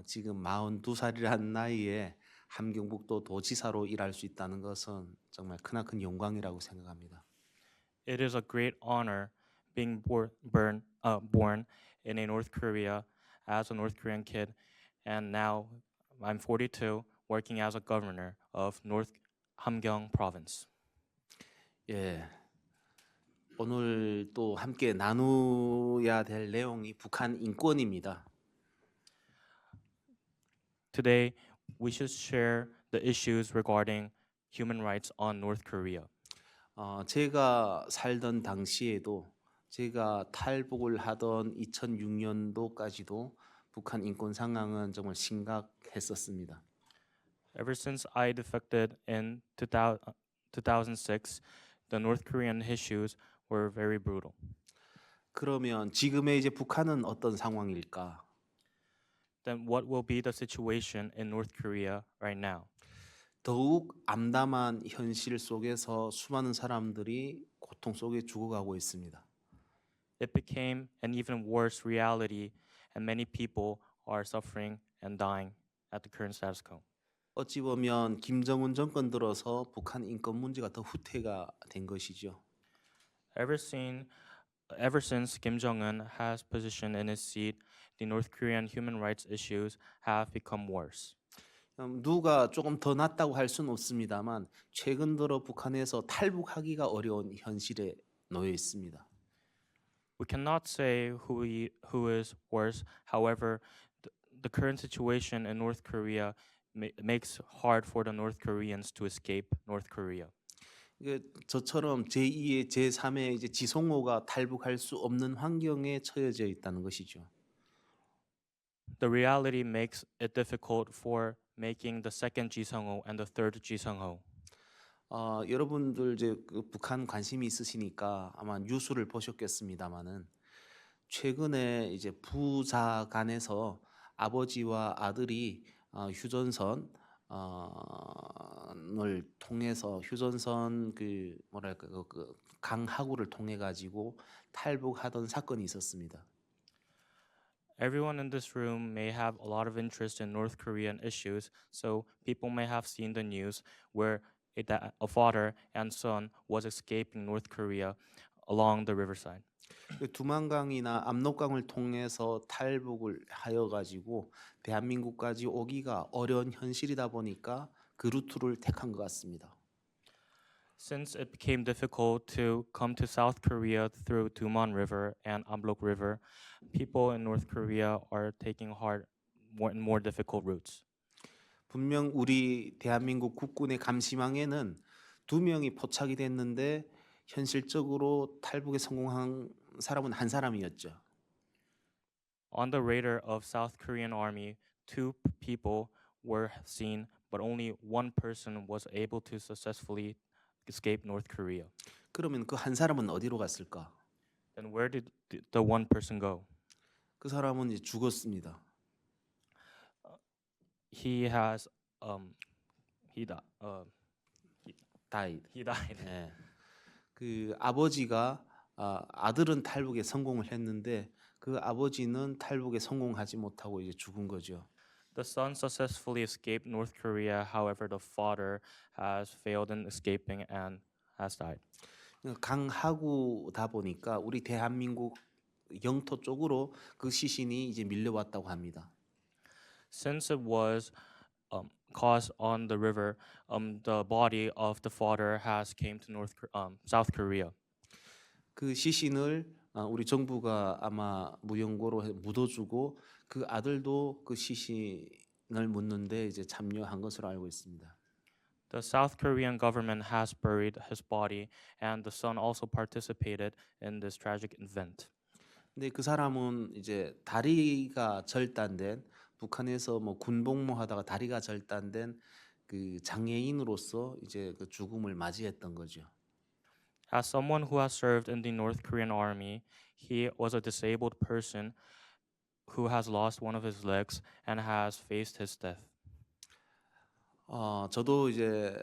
지금 42살이라는 나이에 함경북도 도지사로 일할 수 있다는 것은 정말 크나큰 영광이라고 생각합니다. It is a great honor being born in a North Korea as a North Korean kid, and now I'm 42, working as a governor of North Hamgyong Province. 예, 오늘 또 함께 나누어야 될 내용이 북한 인권입니다. Today, we should share the issues regarding human rights on North Korea. 제가 살던 당시에도 제가 탈북을 하던 2006년도까지도 북한 인권 상황은 정말 심각했었습니다. Ever since I defected in 2006, the North Korean issues were very brutal. 그러면 지금의 이제 북한은 어떤 상황일까? Then what will be the situation in North Korea right now? 더욱 암담한 현실 속에서 수많은 사람들이 고통 속에 죽어가고 있습니다. It became an even worse reality, and many people are suffering and dying at the current status quo. 어찌 보면 김정은 정권 들어서 북한 인권 문제가 더 후퇴가 된 것이죠. Ever since Kim Jong-un has positioned in his seat, the North Korean human rights issues have become worse. 누가 조금 더 낫다고 할 수는 없습니다만 최근 들어 북한에서 탈북하기가 어려운 현실에 놓여 있습니다. We cannot say who is worse. However, the current situation in North Korea makes hard for the North Koreans to escape North Korea. 저처럼 제2의 제3의 이제 지성호가 탈북할 수 없는 환경에 처해져 있다는 것이죠. The reality makes it difficult for making the second Ji Sung-ho and the third Ji Sung-ho. 여러분들 이제 그 북한 관심이 있으시니까 아마 뉴스를 보셨겠습니다만은 최근에 이제 부자 간에서 아버지와 아들이 휴전선을 통해서 휴전선 그 뭐랄까 그 강하구를 통해 가지고 탈북하던 사건이 있었습니다. Everyone in this room may have a lot of interest in North Korean issues, so people may have seen the news where a father and son was escaping North Korea along the riverside. 두만강이나 압록강을 통해서 탈북을 하여 가지고 대한민국까지 오기가 어려운 현실이다 보니까 그 루트를 택한 것 같습니다. Since it became difficult to come to South Korea through Duman River and Amlok River, people in North Korea are taking more and more difficult routes. 분명 우리 대한민국 국군의 감시망에는 2명이 포착이 됐는데 현실적으로 탈북에 성공한 사람은 한 사람이었죠. On the radar of South Korean Army, 2 people were seen, but only 1 person was able to successfully escape North Korea. 그러면 그 한 사람은 어디로 갔을까? Then where did the 1 person go? 그 사람은 이제 죽었습니다. He has died. He died. 예. 그 아버지가 아들은 탈북에 성공을 했는데 그 아버지는 탈북에 성공하지 못하고 이제 죽은 거죠. The son successfully escaped North Korea. However, the father has failed in escaping and has died. 강하구다 보니까 우리 대한민국 영토 쪽으로 그 시신이 이제 밀려왔다고 합니다. Since it was caused on the river, the body of the father has came to South Korea. 그 시신을 우리 정부가 아마 무용고로 묻어주고 그 아들도 그 시신을 묻는데 이제 참여한 것으로 알고 있습니다. The South Korean government has buried his body, and the son also participated in this tragic event. 근데 그 사람은 이제 다리가 절단된 북한에서 뭐 군복무하다가 다리가 절단된 그 장애인으로서 이제 그 죽음을 맞이했던 거죠. As someone who has served in the North Korean army, he was a disabled person who has lost one of his legs and has faced his death. 저도 이제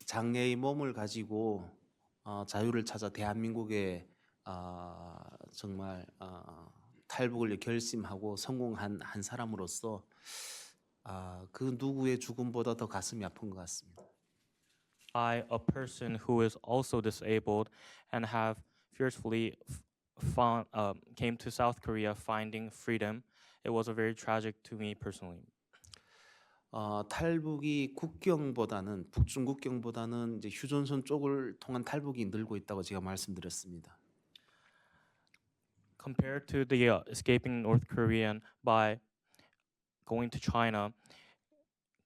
장애의 몸을 가지고 자유를 찾아 대한민국에 정말 탈북을 결심하고 성공한 한 사람으로서 그 누구의 죽음보다 더 가슴이 아픈 것 같습니다. I, a person who is also disabled and have fiercely came to South Korea finding freedom, it was a very tragic to me personally. 탈북이 국경보다는 북중 국경보다는 이제 휴전선 쪽을 통한 탈북이 늘고 있다고 제가 말씀드렸습니다. Compared to the escaping North Korean by going to China,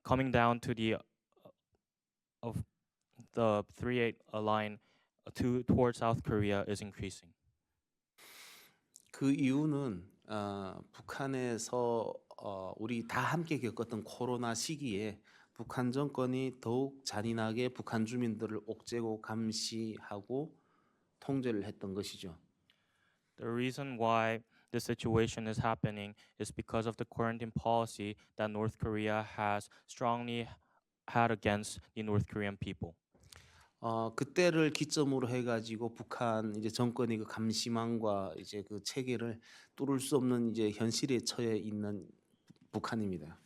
coming down to the 38 line towards South Korea is increasing. 그 이유는 북한에서 우리 다 함께 겪었던 코로나 시기에 북한 정권이 더욱 잔인하게 북한 주민들을 옥죄고 감시하고 통제를 했던 것이죠. The reason why this situation is happening is because of the quarantine policy that North Korea has strongly had against the North Korean people. 그때를 기점으로 해가지고 북한 이제 정권이 그 감시망과 이제 그 체계를 뚫을 수 없는 이제 현실에 처해 있는 북한입니다.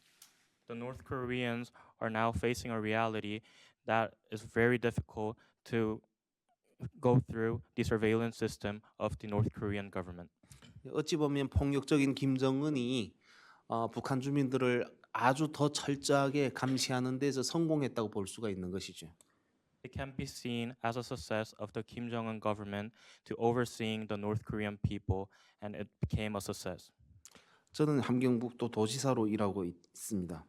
The North Koreans are now facing a reality that is very difficult to go through the surveillance system of the North Korean government. 어찌 보면 폭력적인 김정은이 북한 주민들을 아주 더 철저하게 감시하는 데서 성공했다고 볼 수가 있는 것이죠. It can be seen as a success of the Kim Jong-un government to overseeing the North Korean people, and it became a success. 저는 함경북도 도지사로 일하고 있습니다.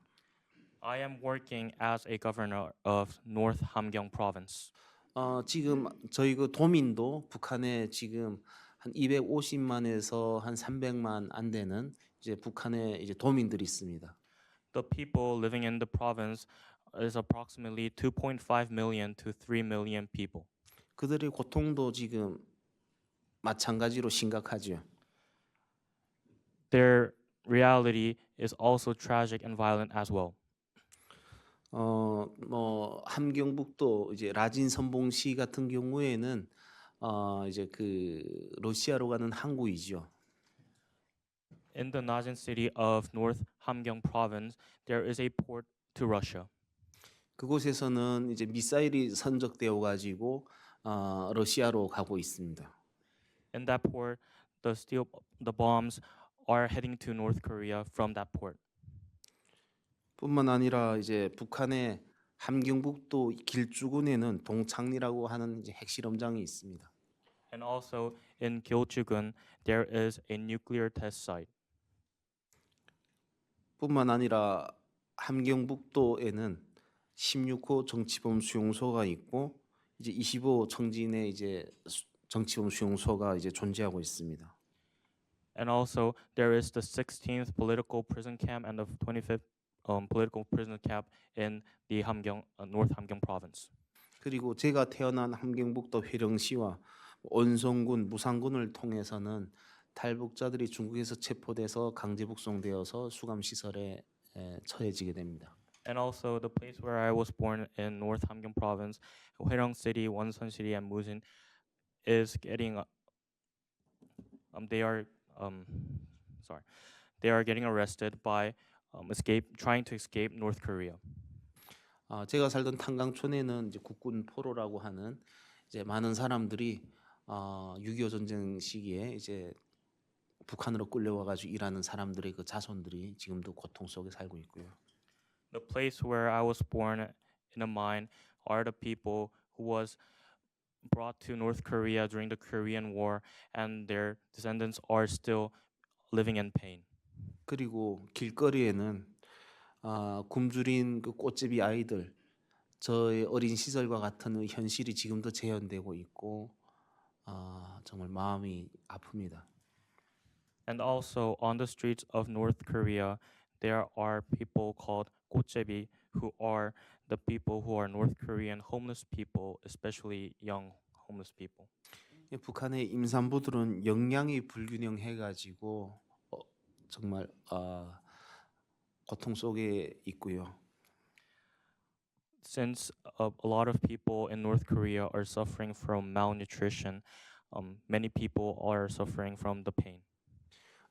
I am working as a governor of North Hamgyong province. 지금 저희 그 도민도 북한에 지금 한 250만에서 한 300만 안 되는 이제 북한의 이제 도민들이 있습니다. The people living in the province is approximately 2.5 million to 3 million people. 그들의 고통도 지금 마찬가지로 심각하죠. Their reality is also tragic and violent as well. 뭐 함경북도 이제 라진 선봉시 같은 경우에는 이제 그 러시아로 가는 항구이죠. In the Najin city of North Hamgyong province, there is a port to Russia. 그곳에서는 이제 미사일이 선적되어 가지고 러시아로 가고 있습니다. In that port, the bombs are heading to North Korea from that port. 뿐만 아니라 이제 북한의 함경북도 길주군에는 동창리라고 하는 이제 핵실험장이 있습니다. And also in Gyeongju-gun, there is a nuclear test site. 뿐만 아니라 함경북도에는 16호 정치범 수용소가 있고 이제 25 청진의 이제 정치범 수용소가 이제 존재하고 있습니다. And also there is the 16th political prison camp and the 25th political prison camp in the North Hamgyong province. 그리고 제가 태어난 함경북도 회령시와 온성군, 무상군을 통해서는 탈북자들이 중국에서 체포돼서 강제 북송되어서 수감 시설에 처해지게 됩니다. And also the place where I was born in North Hamgyong province, Hwaeryong City, Wonsan City, and Musin is getting they are getting arrested by trying to escape North Korea. 제가 살던 탄강촌에는 이제 국군 포로라고 하는 이제 많은 사람들이 6.25 전쟁 시기에 이제 북한으로 끌려와 가지고 일하는 사람들의 그 자손들이 지금도 고통 속에 살고 있고요. The place where I was born in a mine are the people who was brought to North Korea during the Korean War, and their descendants are still living in pain. 그리고 길거리에는 굶주린 그 꽃제비 아이들, 저의 어린 시절과 같은 현실이 지금도 재현되고 있고 정말 마음이 아픕니다. And also on the streets of North Korea, there are people called 꽃제비 who are the people who are North Korean homeless people, especially young homeless people. 북한의 임산부들은 영양이 불균형해가지고 정말 고통 속에 있고요. Since a lot of people in North Korea are suffering from malnutrition, many people are suffering from the pain.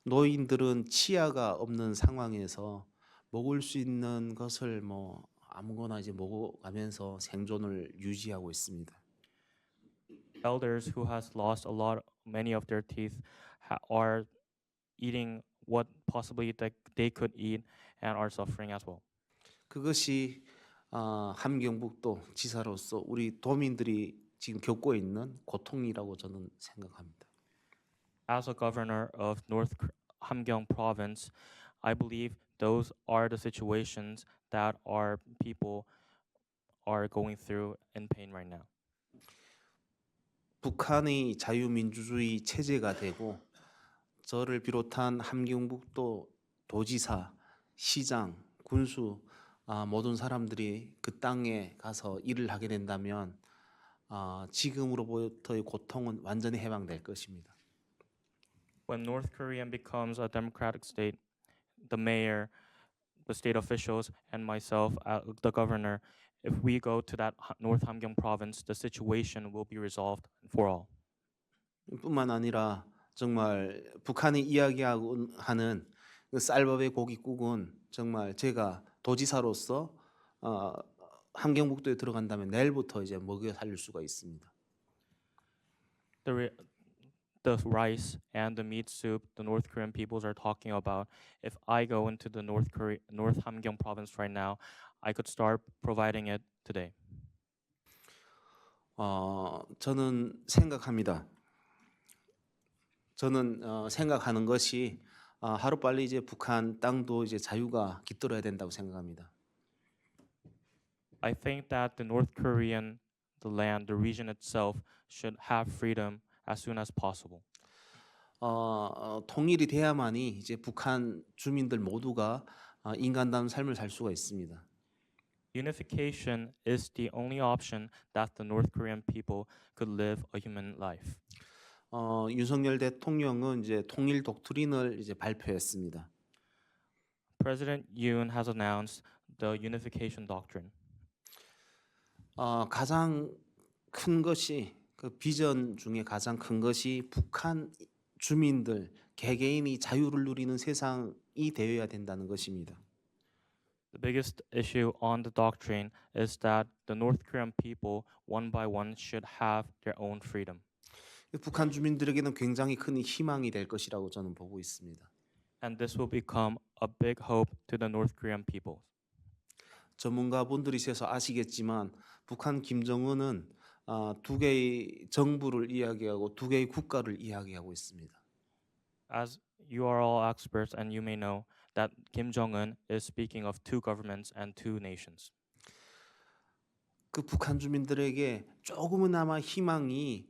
노인들은 치아가 없는 상황에서 먹을 수 있는 것을 뭐 아무거나 이제 먹어가면서 생존을 유지하고 있습니다. Elders who has lost many of their teeth are eating what possibly that they could eat and are suffering as well. 그것이 함경북도 지사로서 우리 도민들이 지금 겪고 있는 고통이라고 저는 생각합니다. As a governor of North Hamgyong province, I believe those are the situations that our people are going through in pain right now. 북한의 자유민주주의 체제가 되고 저를 비롯한 함경북도 도지사, 시장, 군수 모든 사람들이 그 땅에 가서 일을 하게 된다면 지금으로부터의 고통은 완전히 해방될 것입니다. When North Korea becomes a democratic state, the mayor, the state officials, and myself, the governor, if we go to that North Hamgyong province, the situation will be resolved for all. 뿐만 아니라 정말 북한이 이야기하고 하는 그 쌀밥의 고깃국은 정말 제가 도지사로서 함경북도에 들어간다면 내일부터 이제 먹여 살릴 수가 있습니다. The rice and the meat soup the North Korean peoples are talking about, if I go into the North Hamgyong province right now, I could start providing it today. 저는 생각합니다. 저는 생각하는 것이 하루빨리 이제 북한 땅도 이제 자유가 깃들어야 된다고 생각합니다. I think that the North Korean, the land, the region itself should have freedom as soon as possible. 통일이 돼야만이 이제 북한 주민들 모두가 인간다운 삶을 살 수가 있습니다. Unification is the only option that the North Korean people could live a human life. 윤석열 대통령은 이제 통일 독트린을 이제 발표했습니다. President Yoon has announced the unification doctrine. 가장 큰 것이 그 비전 중에 가장 큰 것이 북한 주민들 개개인이 자유를 누리는 세상이 되어야 된다는 것입니다. The biggest issue on the doctrine is that the North Korean people, one by one, should have their own freedom. 북한 주민들에게는 굉장히 큰 희망이 될 것이라고 저는 보고 있습니다. And this will become a big hope to the North Korean people. 전문가분들이셔서 아시겠지만 북한 김정은은 두 개의 정부를 이야기하고 두 개의 국가를 이야기하고 있습니다. As you are all experts and you may know that Kim Jong-un is speaking of two governments and two nations. 그 북한 주민들에게 조금은아마 희망이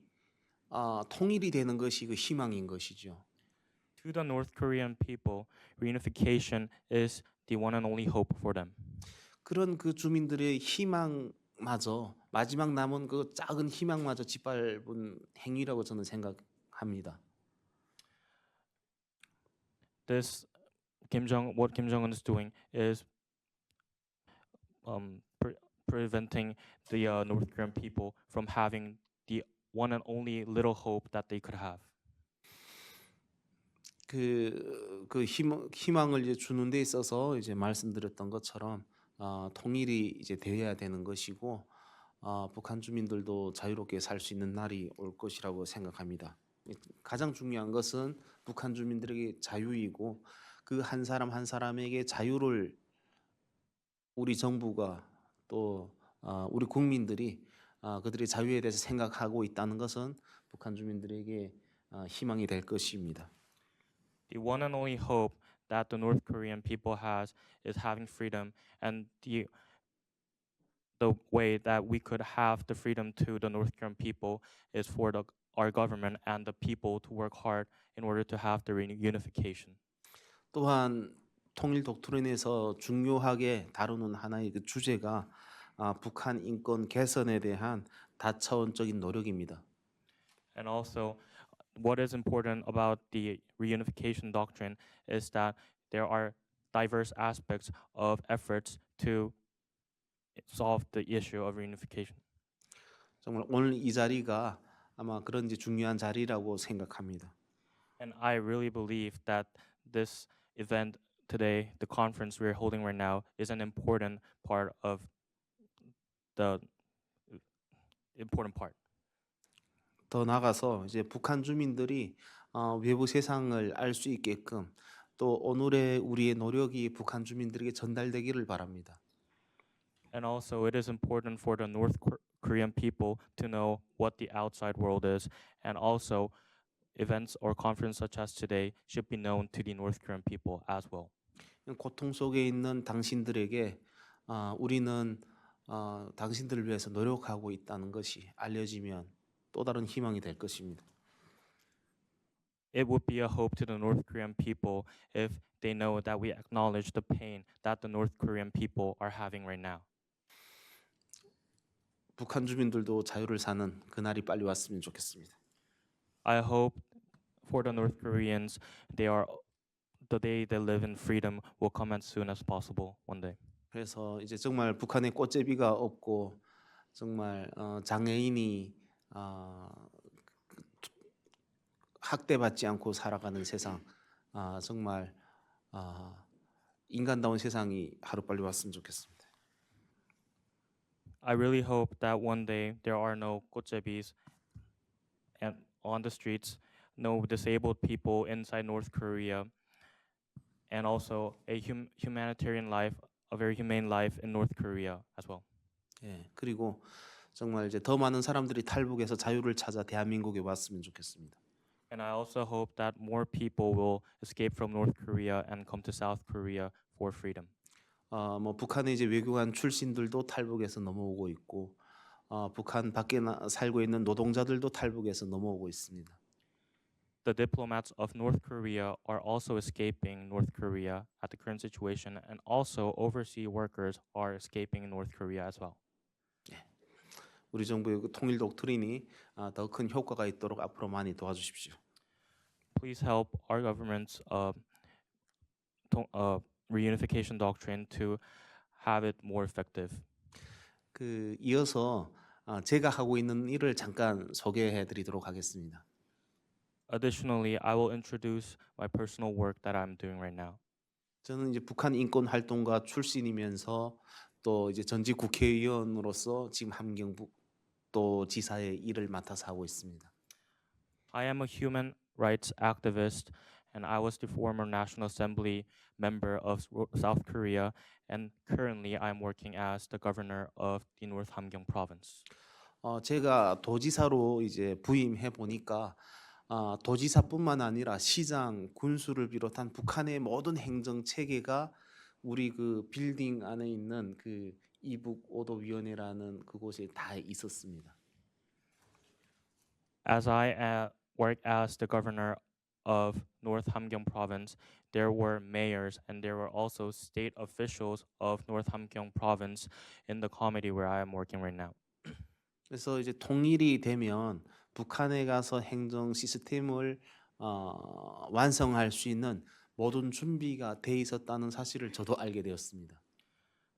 통일이 되는 것이 그 희망인 것이죠. To the North Korean people, reunification is the one and only hope for them. 그런 그 주민들의 희망마저 마지막 남은 그 작은 희망마저 짓밟은 행위라고 저는 생각합니다. This what Kim Jong-un is doing is preventing the North Korean people from having the one and only little hope that they could have. 그 희망을 이제 주는 데 있어서 이제 말씀드렸던 것처럼 통일이 이제 되어야 되는 것이고 북한 주민들도 자유롭게 살 수 있는 날이 올 것이라고 생각합니다. 가장 중요한 것은 북한 주민들에게 자유이고 그 한 사람 한 사람에게 자유를 우리 정부가 또 우리 국민들이 그들의 자유에 대해서 생각하고 있다는 것은 북한 주민들에게 희망이 될 것입니다. The one and only hope that the North Korean people has is having freedom, and the way that we could have the freedom to the North Korean people is for our government and the people to work hard in order to have the reunification. 또한 통일 독트린에서 중요하게 다루는 하나의 그 주제가 북한 인권 개선에 대한 다차원적인 노력입니다. And also, what is important about the reunification doctrine is that there are diverse aspects of efforts to solve the issue of reunification. 정말 오늘 이 자리가 아마 그런 이제 중요한 자리라고 생각합니다. And I really believe that this event today, the conference we're holding right now, is an important part of the important part. 더 나아가서 이제 북한 주민들이 외부 세상을 알 수 있게끔 또 오늘의 우리의 노력이 북한 주민들에게 전달되기를 바랍니다. And also, it is important for the North Korean people to know what the outside world is, and also events or conferences such as today should be known to the North Korean people as well. 고통 속에 있는 당신들에게 우리는 당신들을 위해서 노력하고 있다는 것이 알려지면 또 다른 희망이 될 것입니다. It would be a hope to the North Korean people if they know that we acknowledge the pain that the North Korean people are having right now. 북한 주민들도 자유를 사는 그날이 빨리 왔으면 좋겠습니다. I hope for the North Koreans, the day they live in freedom will come as soon as possible one day. 그래서 이제 정말 북한에 꽃제비가 없고 정말 장애인이 학대받지 않고 살아가는 세상, 정말 인간다운 세상이 하루빨리 왔으면 좋겠습니다. I really hope that one day there are no 고제비s and on the streets, no disabled people inside North Korea, and also a humanitarian life, a very humane life in North Korea as well. 예, 그리고 정말 이제 더 많은 사람들이 탈북해서 자유를 찾아 대한민국에 왔으면 좋겠습니다. And I also hope that more people will escape from North Korea and come to South Korea for freedom. 뭐 북한의 이제 외교관 출신들도 탈북해서 넘어오고 있고, 북한 밖에 살고 있는 노동자들도 탈북해서 넘어오고 있습니다. The diplomats of North Korea are also escaping North Korea at the current situation, and also overseas workers are escaping North Korea as well. 우리 정부의 그 통일 독트린이 더 큰 효과가 있도록 앞으로 많이 도와주십시오. Please help our government's reunification doctrine to have it more effective. 그 이어서 제가 하고 있는 일을 잠깐 소개해드리도록 하겠습니다. Additionally, I will introduce my personal work that I'm doing right now. 저는 이제 북한 인권 활동가 출신이면서 또 이제 전직 국회의원으로서 지금 함경북도 지사의 일을 맡아서 하고 있습니다. I am a human rights activist, and I was the former National Assembly member of South Korea, and currently I'm working as the governor of the North Hamgyong province. 제가 도지사로 이제 부임해 보니까 도지사뿐만 아니라 시장, 군수를 비롯한 북한의 모든 행정 체계가 우리 그 빌딩 안에 있는 그 이북 오도위원회라는 그곳에 다 있었습니다. As I work as the governor of North Hamgyong province, there were mayors and there were also state officials of North Hamgyong province in the committee where I am working right now. 그래서 이제 통일이 되면 북한에 가서 행정 시스템을 완성할 수 있는 모든 준비가 돼 있었다는 사실을 저도 알게 되었습니다.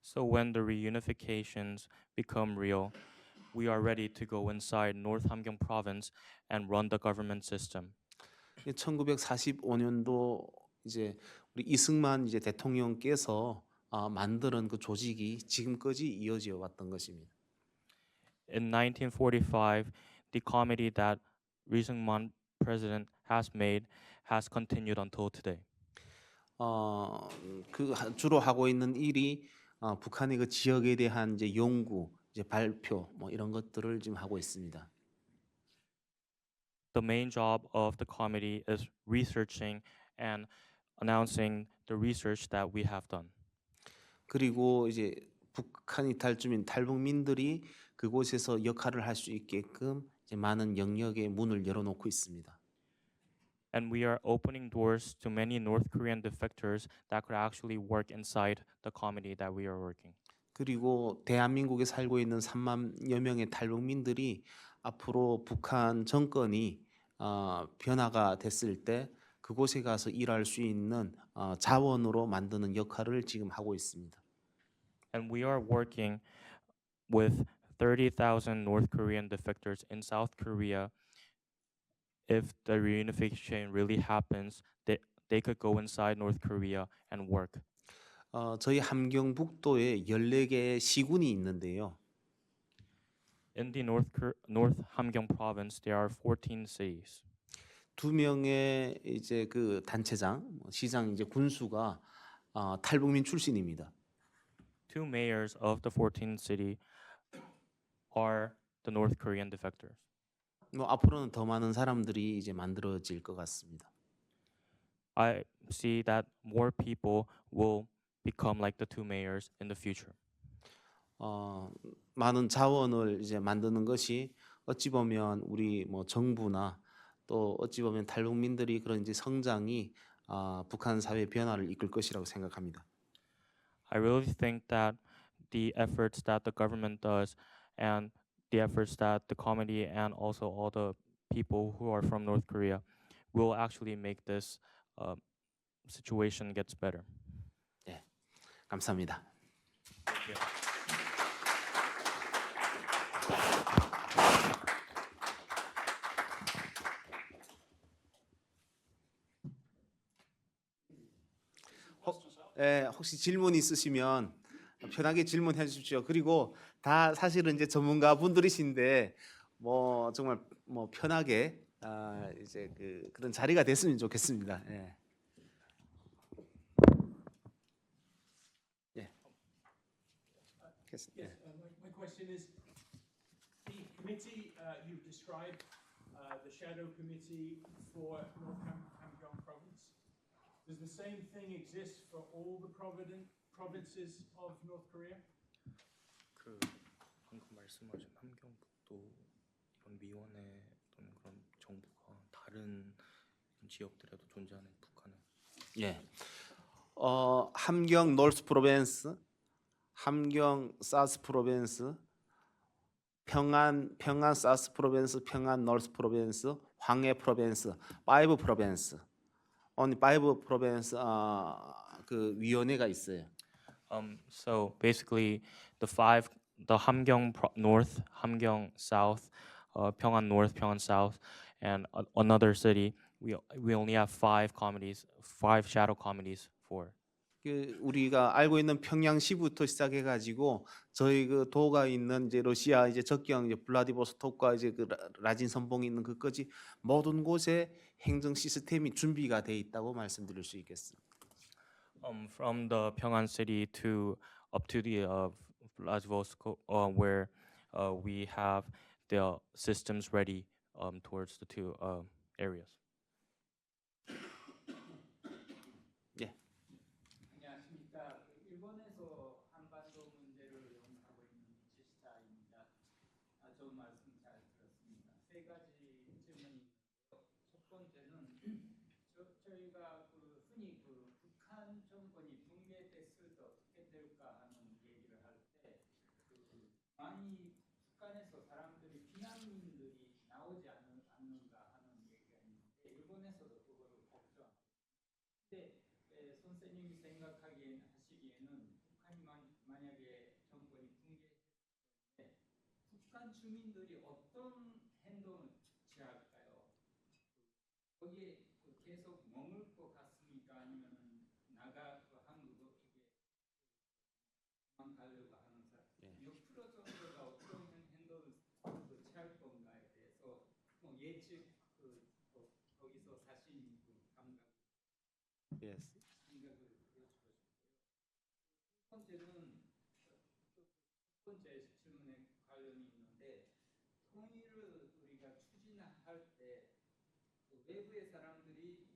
So when the reunifications become real, we are ready to go inside North Hamgyong province and run the government system. 1945년도 이제 우리 이승만 이제 대통령께서 만드는 그 조직이 지금까지 이어져 왔던 것입니다. In 1945, the committee that Lee president has made has continued until today. 그 주로 하고 있는 일이 북한의 그 지역에 대한 이제 연구, 이제 발표 뭐 이런 것들을 지금 하고 있습니다. The main job of the committee is researching and announcing the research that we have done. 그리고 이제 북한 이탈주민, 탈북민들이 그곳에서 역할을 할 수 있게끔 이제 많은 영역의 문을 열어놓고 있습니다. And we are opening doors to many North Korean defectors that could actually work inside the committee that we are working. 그리고 대한민국에 살고 있는 3만여 명의 탈북민들이 앞으로 북한 정권이 변화가 됐을 때 그곳에 가서 일할 수 있는 자원으로 만드는 역할을 지금 하고 있습니다. And we are working with 30,000 North Korean defectors in South Korea. If the reunification really happens, they could go inside North Korea and work. 저희 함경북도에 14개의 시군이 있는데요. In the North Hamgyong province, there are 14 cities. 2명의 이제 그 단체장, 시장 이제 군수가 탈북민 출신입니다. 2 mayors of the 14th city are the North Korean defectors. 앞으로는 더 많은 사람들이 이제 만들어질 것 같습니다. I see that more people will become like the 2 mayors in the future. 많은 자원을 이제 만드는 것이 어찌 보면 우리 뭐 정부나 또 어찌 보면 탈북민들이 그런 이제 성장이 북한 사회 변화를 이끌 것이라고 생각합니다. I really think that the efforts that the government does and the efforts that the committee and also all the people who are from North Korea will actually make this situation gets better. 네, 감사합니다. Thank you. 혹시 질문 있으시면 편하게 질문해 주십시오. 그리고 다 사실은 이제 전문가 분들이신데 뭐 정말 뭐 편하게 이제 그런 자리가 됐으면 좋겠습니다. 예. 예. Yes, my question is, the committee you've described, the shadow committee for North Hamgyong province, does the same thing exist for all the provinces of North Korea? 그 방금 말씀하신 함경북도 이런 위원회 또는 그런 정부가 다른 지역들에도 존재하는 북한은? 예. 함경 노스 프로빈스, 함경 사스 프로빈스, 평안 사스 프로빈스, 평안 노스 프로빈스, 황해 프로빈스, 5 프로빈스. only 5 프로빈스 그 위원회가 있어요. So basically the Hamgyong North, Hamgyong South, Pyongan North, Pyongan South, and another city. We only have 5 committees, 5 shadow committees for. 우리가 알고 있는 평양시부터 시작해가지고 저희 그 도가 있는 이제 러시아 이제 적경 이제 블라디보스톡과 이제 그 라진 선봉이 있는 그까지 모든 곳에 행정 시스템이 준비가 돼 있다고 말씀드릴 수 있겠습니다. From the Pyongan city to up to the Vladivostok, where we have the systems ready towards the two areas. 예. 안녕하십니까. 일본에서 한반도 문제를 연구하고 있는 지시자입니다. 좋은 말씀 잘 들었습니다. 세 가지 질문이 있는데요. 첫 번째는 저희가 흔히 북한 정권이 붕괴됐을 때 어떻게 될까 하는 얘기를 할 때 많이 북한에서 사람들이 피난민들이 나오지 않는가 하는 얘기가 있는데 일본에서도 그거를 걱정하고 근데 선생님이 하시기에는 북한이 만약에 정권이 붕괴했을 때 북한 주민들이 어떤 행동을 취할까요? 거기에 계속 머물 것 같습니까? 아니면 한국으로 이게 도망가려고 하는 사람 몇 프로 정도가 어떤 행동을 취할 건가에 대해서 예측 거기서 사신 감각 Yes. 생각을 들어주고 싶고요. 두 번째는 첫 번째 질문에 관련이 있는데 통일을 우리가 추진할 때 외부의 사람들이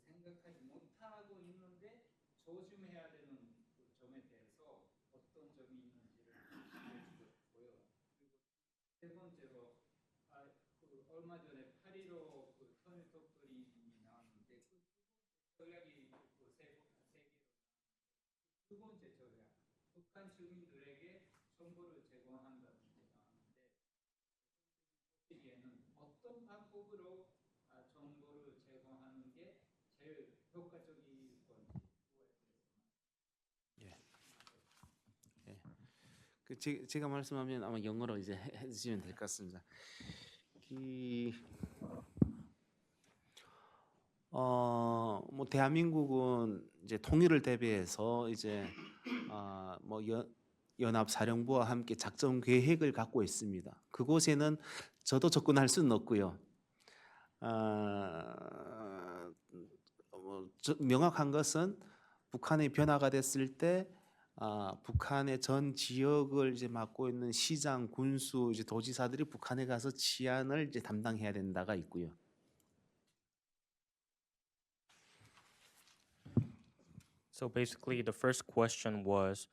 생각하지 못하고 있는데 조심해야 되는 점에 대해서 어떤 점이 있는지를 알려주고 싶고요. 그리고 세 번째로 얼마 전에 8.15 터널 독도림이 나왔는데 전략이 두 번째 전략, 북한 주민들에게 정보를 제공한다는 게 나왔는데 보시기에는 어떤 방법으로 정보를 제공하는 게 제일 효과적일 건지 그거에 대해서. 예. 제가 말씀하면 아마 영어로 이제 해주시면 될 것 같습니다. 뭐 대한민국은 이제 통일을 대비해서 이제 뭐 연합사령부와 함께 작전 계획을 갖고 있습니다. 그곳에는 저도 접근할 수는 없고요. 명확한 것은 북한의 변화가 됐을 때 북한의 전 지역을 이제 맡고 있는 시장, 군수, 이제 도지사들이 북한에 가서 치안을 이제 담당해야 된다가 있고요. So basically, the first question was,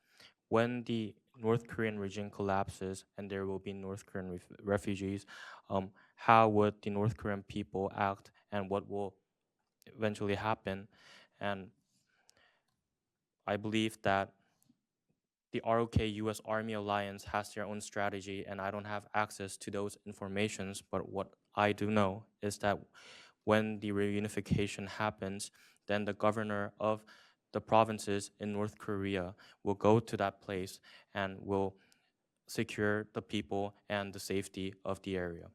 when the North Korean regime collapses and there will be North Korean refugees, how would the North Korean people act and what will eventually happen? And I believe that the ROK U.S. Army Alliance has their own strategy, and I don't have access to those informations, but what I do know is that when the reunification happens, then the governor of the provinces in North Korea will go to that place and will secure the people and the safety of the area.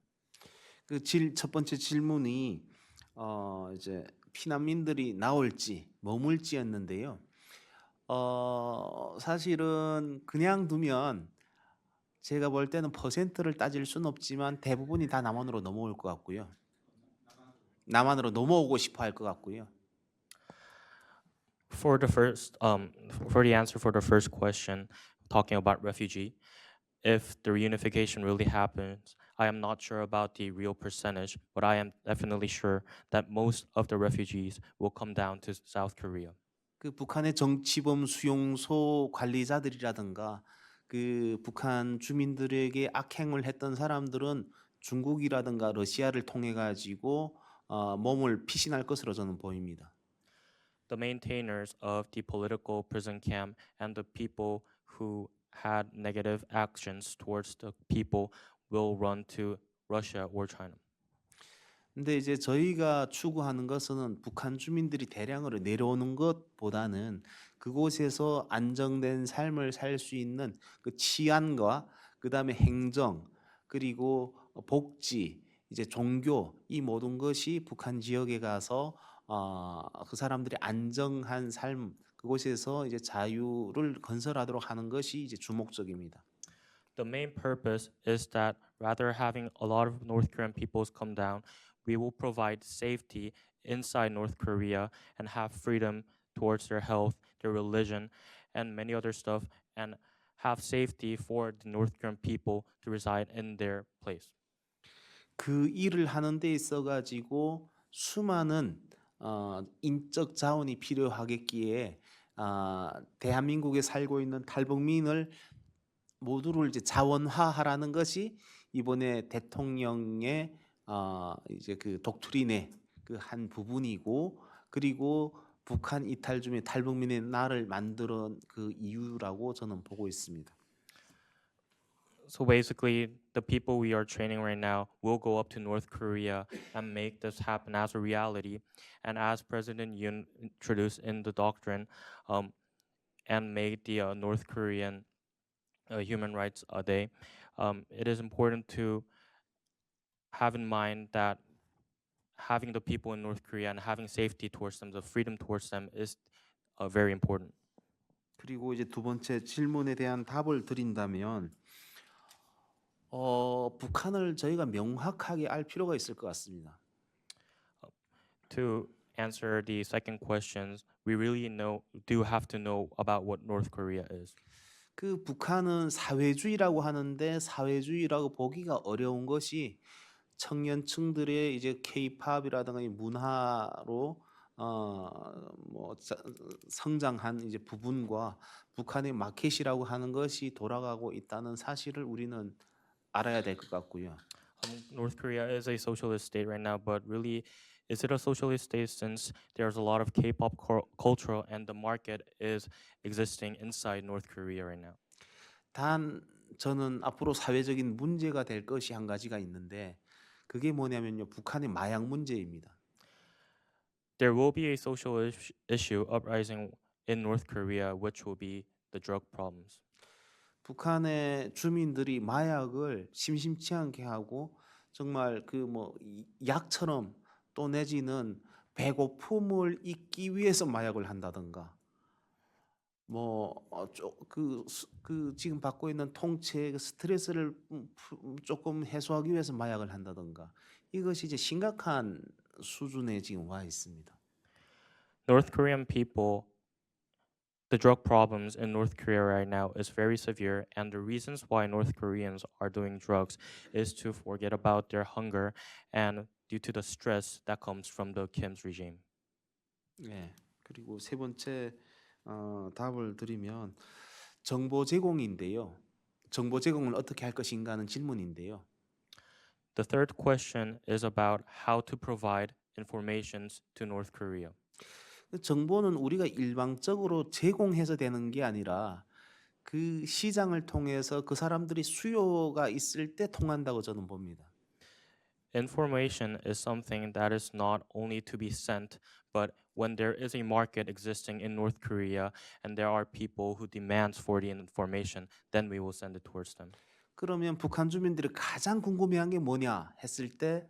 첫 번째 질문이 이제 피난민들이 나올지 머물지였는데요. 사실은 그냥 두면 제가 볼 때는 퍼센트를 따질 수는 없지만 대부분이 다 남한으로 넘어올 것 같고요. 남한으로 넘어오고 싶어 할 것 같고요. For the answer for the first question, talking about refugee, if the reunification really happens, I am not sure about the real percentage, but I am definitely sure that most of the refugees will come down to South Korea. 그 북한의 정치범 수용소 관리자들이라든가 그 북한 주민들에게 악행을 했던 사람들은 중국이라든가 러시아를 통해 가지고 몸을 피신할 것으로 저는 보입니다. The maintainers of the political prison camp and the people who had negative actions towards the people will run to Russia or China. 근데 이제 저희가 추구하는 것은 북한 주민들이 대량으로 내려오는 것보다는 그곳에서 안정된 삶을 살 수 있는 그 치안과 그다음에 행정 그리고 복지 이제 종교 이 모든 것이 북한 지역에 가서 그 사람들이 안정한 삶 그곳에서 이제 자유를 건설하도록 하는 것이 이제 주목적입니다. The main purpose is that rather having a lot of North Korean peoples come down, we will provide safety inside North Korea and have freedom towards their health, their religion, and many other stuff, and have safety for the North Korean people to reside in their place. 그 일을 하는 데 있어 가지고 수많은 인적 자원이 필요하겠기에 대한민국에 살고 있는 탈북민을 모두를 이제 자원화하라는 것이 이번에 대통령의 이제 그 독트린의 그 한 부분이고 그리고 북한 이탈 중에 탈북민의 날을 만드는 그 이유라고 저는 보고 있습니다. So basically, the people we are training right now will go up to North Korea and make this happen as a reality. And as President Yoon introduced in the doctrine, and made the North Korean Human Rights Day, it is important to have in mind that having the people in North Korea and having safety towards them, the freedom towards them, is very important. 그리고 이제 두 번째 질문에 대한 답을 드린다면 북한을 저희가 명확하게 알 필요가 있을 것 같습니다. To answer the second questions, we really do have to know about what North Korea is. 그 북한은 사회주의라고 하는데 사회주의라고 보기가 어려운 것이 청년층들의 이제 K-팝이라든가 이 문화로 성장한 이제 부분과 북한의 마켓이라고 하는 것이 돌아가고 있다는 사실을 우리는 알아야 될 것 같고요. North Korea is a socialist state right now, but really, is it a socialist state since there's a lot of K-pop culture and the market is existing inside North Korea right now? 단 저는 앞으로 사회적인 문제가 될 것이 한 가지가 있는데 그게 뭐냐면요. 북한의 마약 문제입니다. There will be a social issue uprising in North Korea, which will be the drug problems. 북한의 주민들이 마약을 심심치 않게 하고 정말 그 뭐 약처럼 또 내지는 배고픔을 잊기 위해서 마약을 한다든가 그 지금 받고 있는 통째 스트레스를 조금 해소하기 위해서 마약을 한다든가 이것이 이제 심각한 수준에 지금 와 있습니다. North Korean people, the drug problems in North Korea right now is very severe, and the reasons why North Koreans are doing drugs is to forget about their hunger and due to the stress that comes from the Kim's regime. 네. 그리고 세 번째 답을 드리면 정보 제공인데요. 정보 제공을 어떻게 할 것인가 하는 질문인데요. The third question is about how to provide informations to North Korea. 정보는 우리가 일방적으로 제공해서 되는 게 아니라 그 시장을 통해서 그 사람들이 수요가 있을 때 통한다고 저는 봅니다. Information is something that is not only to be sent, but when there is a market existing in North Korea and there are people who demands for the information, then we will send it towards them. 그러면 북한 주민들이 가장 궁금해한 게 뭐냐 했을 때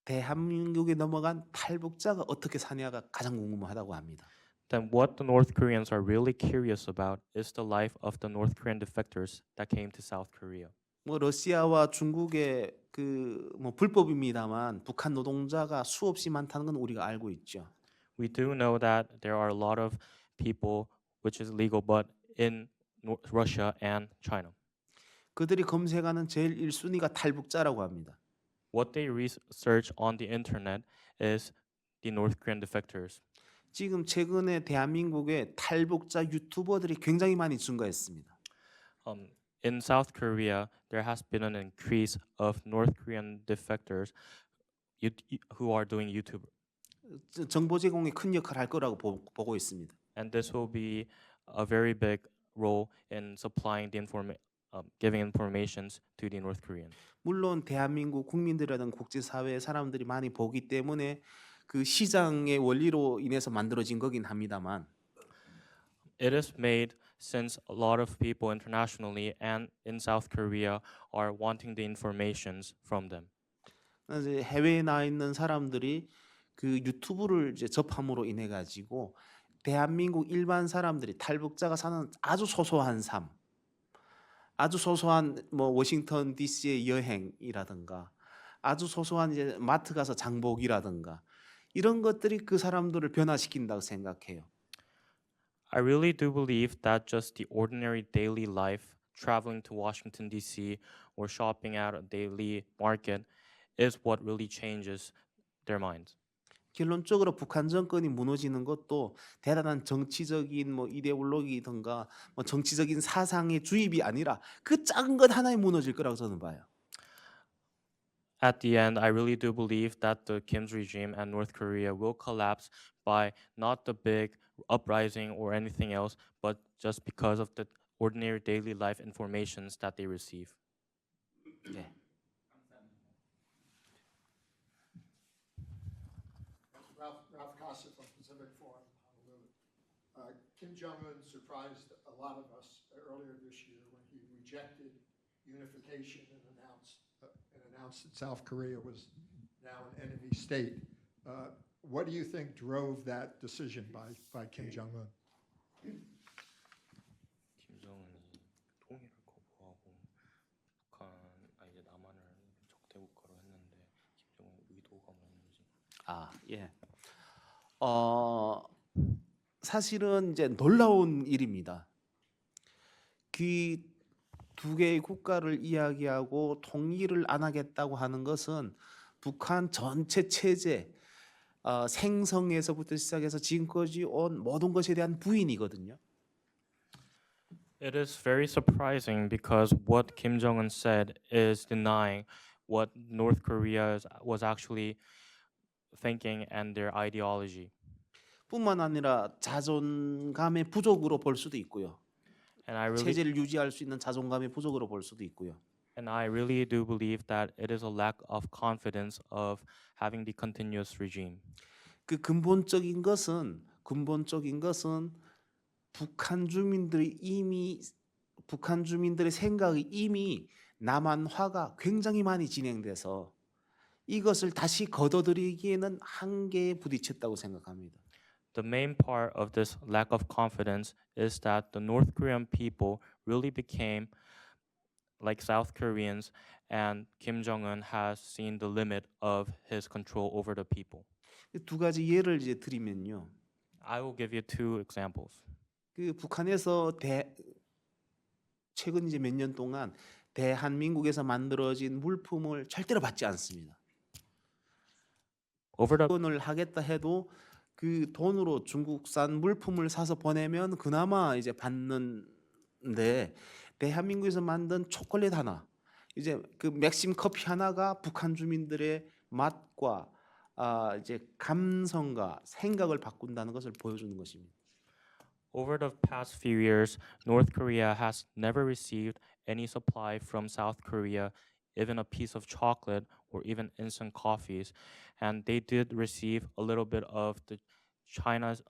대한민국에 넘어간 탈북자가 어떻게 사냐가 가장 궁금하다고 합니다. Then what the North Koreans are really curious about is the life of the North Korean defectors that came to South Korea. 뭐 러시아와 중국의 그 뭐 불법입니다만 북한 노동자가 수없이 많다는 건 우리가 알고 있죠. We do know that there are a lot of people, which is legal, but in Russia and China. 그들이 검색하는 제일 1순위가 탈북자라고 합니다. What they research on the internet is the North Korean defectors. 지금 최근에 대한민국에 탈북자 유튜버들이 굉장히 많이 증가했습니다. In South Korea, there has been an increase of North Korean defectors who are doing YouTube. 정보 제공에 큰 역할을 할 거라고 보고 있습니다. And this will be a very big role in supplying the giving informations to the North Korean. 물론 대한민국 국민들이라든 국제사회의 사람들이 많이 보기 때문에 그 시장의 원리로 인해서 만들어진 거긴 합니다만 It is made since a lot of people internationally and in South Korea are wanting the informations from them. 이제 해외에 나 있는 사람들이 그 유튜브를 이제 접함으로 인해 가지고 대한민국 일반 사람들이 탈북자가 사는 아주 소소한 삶, 아주 소소한 뭐 워싱턴 DC의 여행이라든가 아주 소소한 이제 마트 가서 장보기라든가 이런 것들이 그 사람들을 변화시킨다고 생각해요. I really do believe that just the ordinary daily life, traveling to Washington, D.C., or shopping at a daily market, is what really changes their minds. 결론적으로 북한 정권이 무너지는 것도 대단한 정치적인 뭐 이데올로기든가 뭐 정치적인 사상의 주입이 아니라 그 작은 것 하나에 무너질 거라고 저는 봐요. At the end, I really do believe that the Kim's regime and North Korea will collapse by not the big uprising or anything else, but just because of the ordinary daily life informations that they receive. 네. Ralph Costa from Pacific Forum, Honolulu. Kim Jong-un surprised a lot of us earlier this year when he rejected unification and announced that South Korea was now an enemy state. What do you think drove that decision by Kim Jong-un? 김정은이 통일을 거부하고 북한 이제 남한을 적대 국가로 했는데 김정은 의도가 뭐였는지. 아, 예. 사실은 이제 놀라운 일입니다. 그 두 개의 국가를 이야기하고 통일을 안 하겠다고 하는 것은 북한 전체 체제, 생성에서부터 시작해서 지금까지 온 모든 것에 대한 부인이거든요. It is very surprising because what Kim Jong-un said is denying what North Korea was actually thinking and their ideology. 뿐만 아니라 자존감의 부족으로 볼 수도 있고요. And I really 체제를 유지할 수 있는 자존감의 부족으로 볼 수도 있고요. And I really do believe that it is a lack of confidence of having the continuous regime. 그 근본적인 것은 북한 주민들의 생각이 이미 남한화가 굉장히 많이 진행돼서 이것을 다시 걷어들이기에는 한계에 부딪혔다고 생각합니다. The main part of this lack of confidence is that the North Korean people really became like South Koreans, and Kim Jong-un has seen the limit of his control over the people. 두 가지 예를 이제 드리면요. I will give you two examples. 그 북한에서 최근 이제 몇 년 동안 대한민국에서 만들어진 물품을 절대로 받지 않습니다. 돈을 하겠다 해도 그 돈으로 중국산 물품을 사서 보내면 그나마 이제 받는데 대한민국에서 만든 초콜릿 하나, 이제 그 맥심 커피 하나가 북한 주민들의 맛과 이제 감성과 생각을 바꾼다는 것을 보여주는 것입니다. Over the past few years, North Korea has never received any supply from South Korea, even a piece of chocolate or even instant coffees. And they did receive a little bit of the China's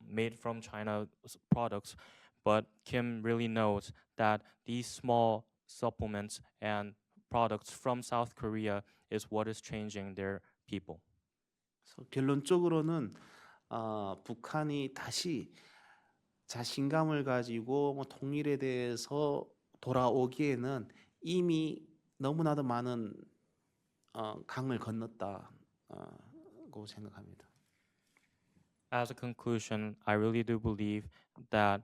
made from China products, but Kim really knows that these small supplements and products from South Korea is what is changing their people. 결론적으로는 북한이 다시 자신감을 가지고 뭐 통일에 대해서 돌아오기에는 이미 너무나도 많은 강을 건넜다고 생각합니다. As a conclusion, I really do believe that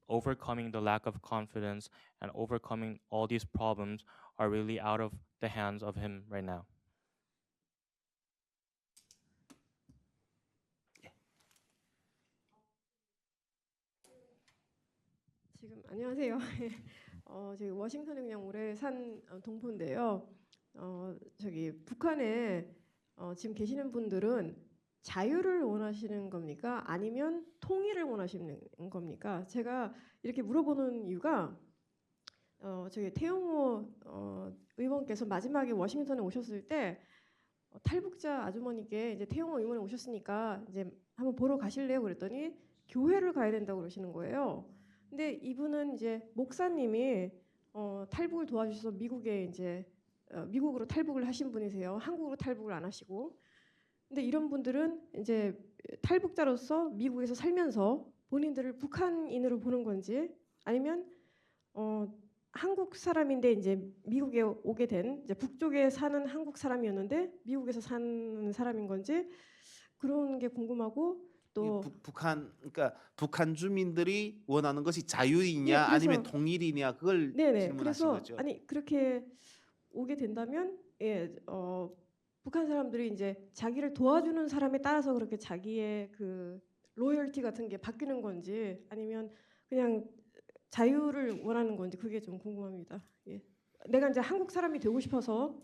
overcoming the lack of confidence and overcoming all these problems are really out of the hands of him right now. 안녕하세요. 저기 워싱턴에 그냥 오래 산 동포인데요. 저기 북한에 지금 계시는 분들은 자유를 원하시는 겁니까? 아니면 통일을 원하시는 겁니까? 제가 이렇게 물어보는 이유가 저기 태용호 의원께서 마지막에 워싱턴에 오셨을 때 탈북자 아주머니께 이제 태용호 의원이 오셨으니까 이제 한번 보러 가실래요? 그랬더니 교회를 가야 된다고 그러시는 거예요. 근데 이분은 이제 목사님이 탈북을 도와주셔서 미국에 이제 미국으로 탈북을 하신 분이세요. 한국으로 탈북을 안 하시고. 근데 이런 분들은 이제 탈북자로서 미국에서 살면서 본인들을 북한인으로 보는 건지 아니면 한국 사람인데 이제 미국에 오게 된 이제 북쪽에 사는 한국 사람이었는데 미국에서 사는 사람인 건지 그런 게 궁금하고 또 그러니까 북한 주민들이 원하는 것이 자유이냐 예, 그래서- 아니면 통일이냐 그걸 네네. 질문하신 그래서 거죠. 아니 그렇게 오게 된다면 북한 사람들이 이제 자기를 도와주는 사람에 따라서 그렇게 자기의 그 로열티 같은 게 바뀌는 건지 아니면 그냥 자유를 원하는 건지 그게 좀 궁금합니다. 예. 내가 이제 한국 사람이 되고 싶어서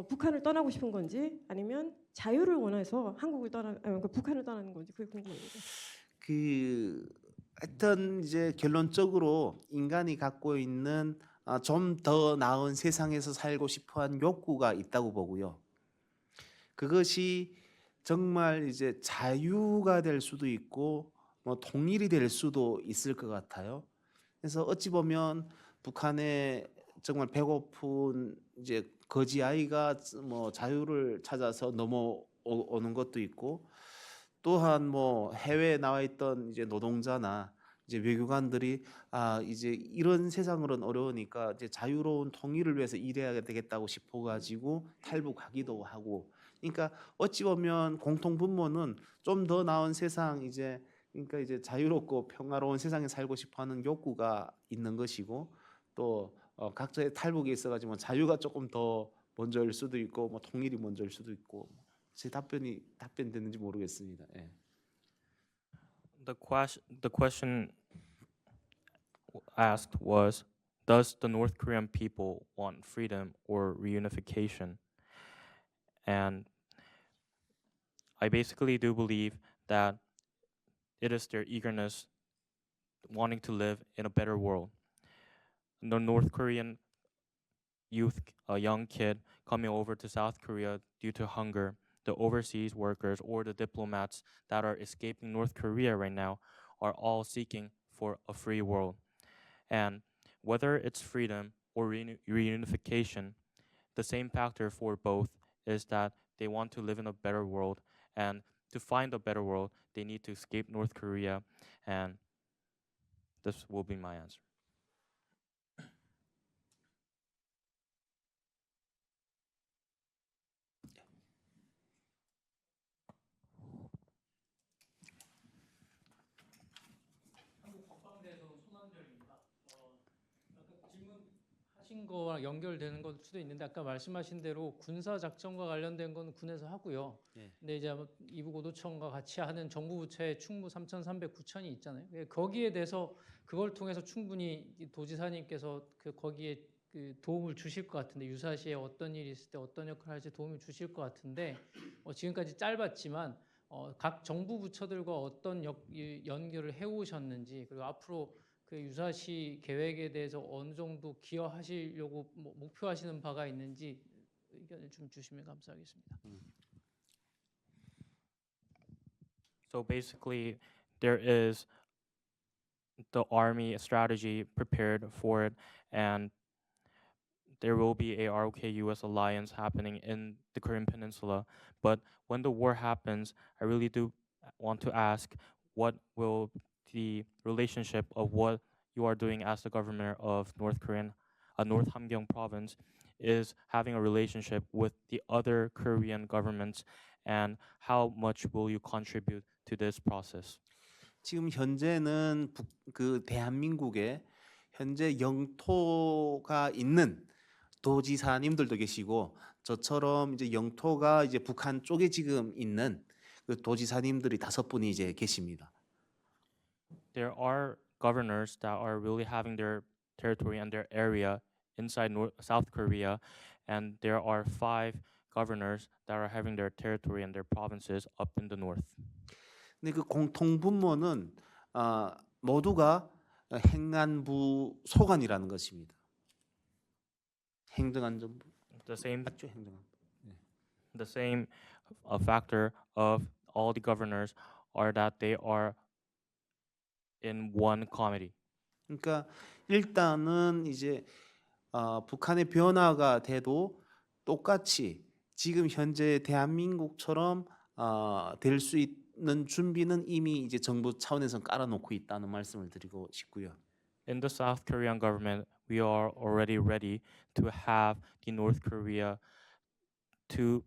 북한을 떠나고 싶은 건지 아니면 자유를 원해서 북한을 떠나는 건지 그게 궁금합니다. 하여튼 이제 결론적으로 인간이 갖고 있는 좀 더 나은 세상에서 살고 싶어한 욕구가 있다고 보고요. 그것이 정말 이제 자유가 될 수도 있고 뭐 통일이 될 수도 있을 것 같아요. 그래서 어찌 보면 북한의 정말 배고픈 이제 거지 아이가 뭐 자유를 찾아서 넘어오는 것도 있고 또한 뭐 해외에 나와 있던 이제 노동자나 이제 외교관들이 이제 이런 세상으로는 어려우니까 이제 자유로운 통일을 위해서 일해야 되겠다고 싶어가지고 탈북하기도 하고 그러니까 어찌 보면 공통 분모는 좀 더 나은 세상 이제 그러니까 이제 자유롭고 평화로운 세상에 살고 싶어하는 욕구가 있는 것이고 또 각자의 탈북에 있어가지고 뭐 자유가 조금 더 먼저일 수도 있고 뭐 통일이 먼저일 수도 있고 제 답변됐는지 모르겠습니다. 예. The question asked was, does the North Korean people want freedom or reunification? And I basically do believe that it is their eagerness wanting to live in a better world. The North Korean youth, a young kid coming over to South Korea due to hunger, the overseas workers or the diplomats that are escaping North Korea right now are all seeking for a free world. And whether it's freedom or reunification, the same factor for both is that they want to live in a better world. And to find a better world, they need to escape North Korea. And this will be my answer. 하신 거와 연결되는 걸 수도 있는데 아까 말씀하신 대로 군사 작전과 관련된 건 군에서 하고요. 네. 근데 이제 이북오도청과 같이 하는 정부 부처의 충무 3,300, 9,000이 있잖아요. 거기에 대해서 그걸 통해서 충분히 도지사님께서 거기에 도움을 주실 것 같은데 유사시에 어떤 일이 있을 때 어떤 역할을 할지 도움을 주실 것 같은데 지금까지 짧았지만 각 정부 부처들과 어떤 연결을 해오셨는지 그리고 앞으로 그 유사시 계획에 대해서 어느 정도 기여하시려고 목표하시는 바가 있는지 의견을 좀 주시면 감사하겠습니다. So basically, there is the army strategy prepared for it, and there will be a ROK-US alliance happening in the Korean Peninsula. But when the war happens, I really do want to ask, what will the relationship of what you are doing as the governor of North Hamgyong province is having a relationship with the other Korean governments, and how much will you contribute to this process? 지금 현재는 대한민국에 현재 영토가 있는 도지사님들도 계시고 저처럼 이제 영토가 이제 북한 쪽에 지금 있는 그 도지사님들이 5분이 이제 계십니다. There are governors that are really having their territory and their area inside South Korea, and there are 5 governors that are having their territory and their provinces up in the north. 근데 그 공통 분모는 모두가 행안부 소관이라는 것입니다. 행정안전부. The same 맞죠, 행정안부. the same factor of all the governors are that they are in one committee. 그러니까 일단은 이제 북한의 변화가 돼도 똑같이 지금 현재 대한민국처럼 될 수 있는 준비는 이미 이제 정부 차원에서 깔아놓고 있다는 말씀을 드리고 싶고요. In the South Korean government, we are already ready to have the North Korea to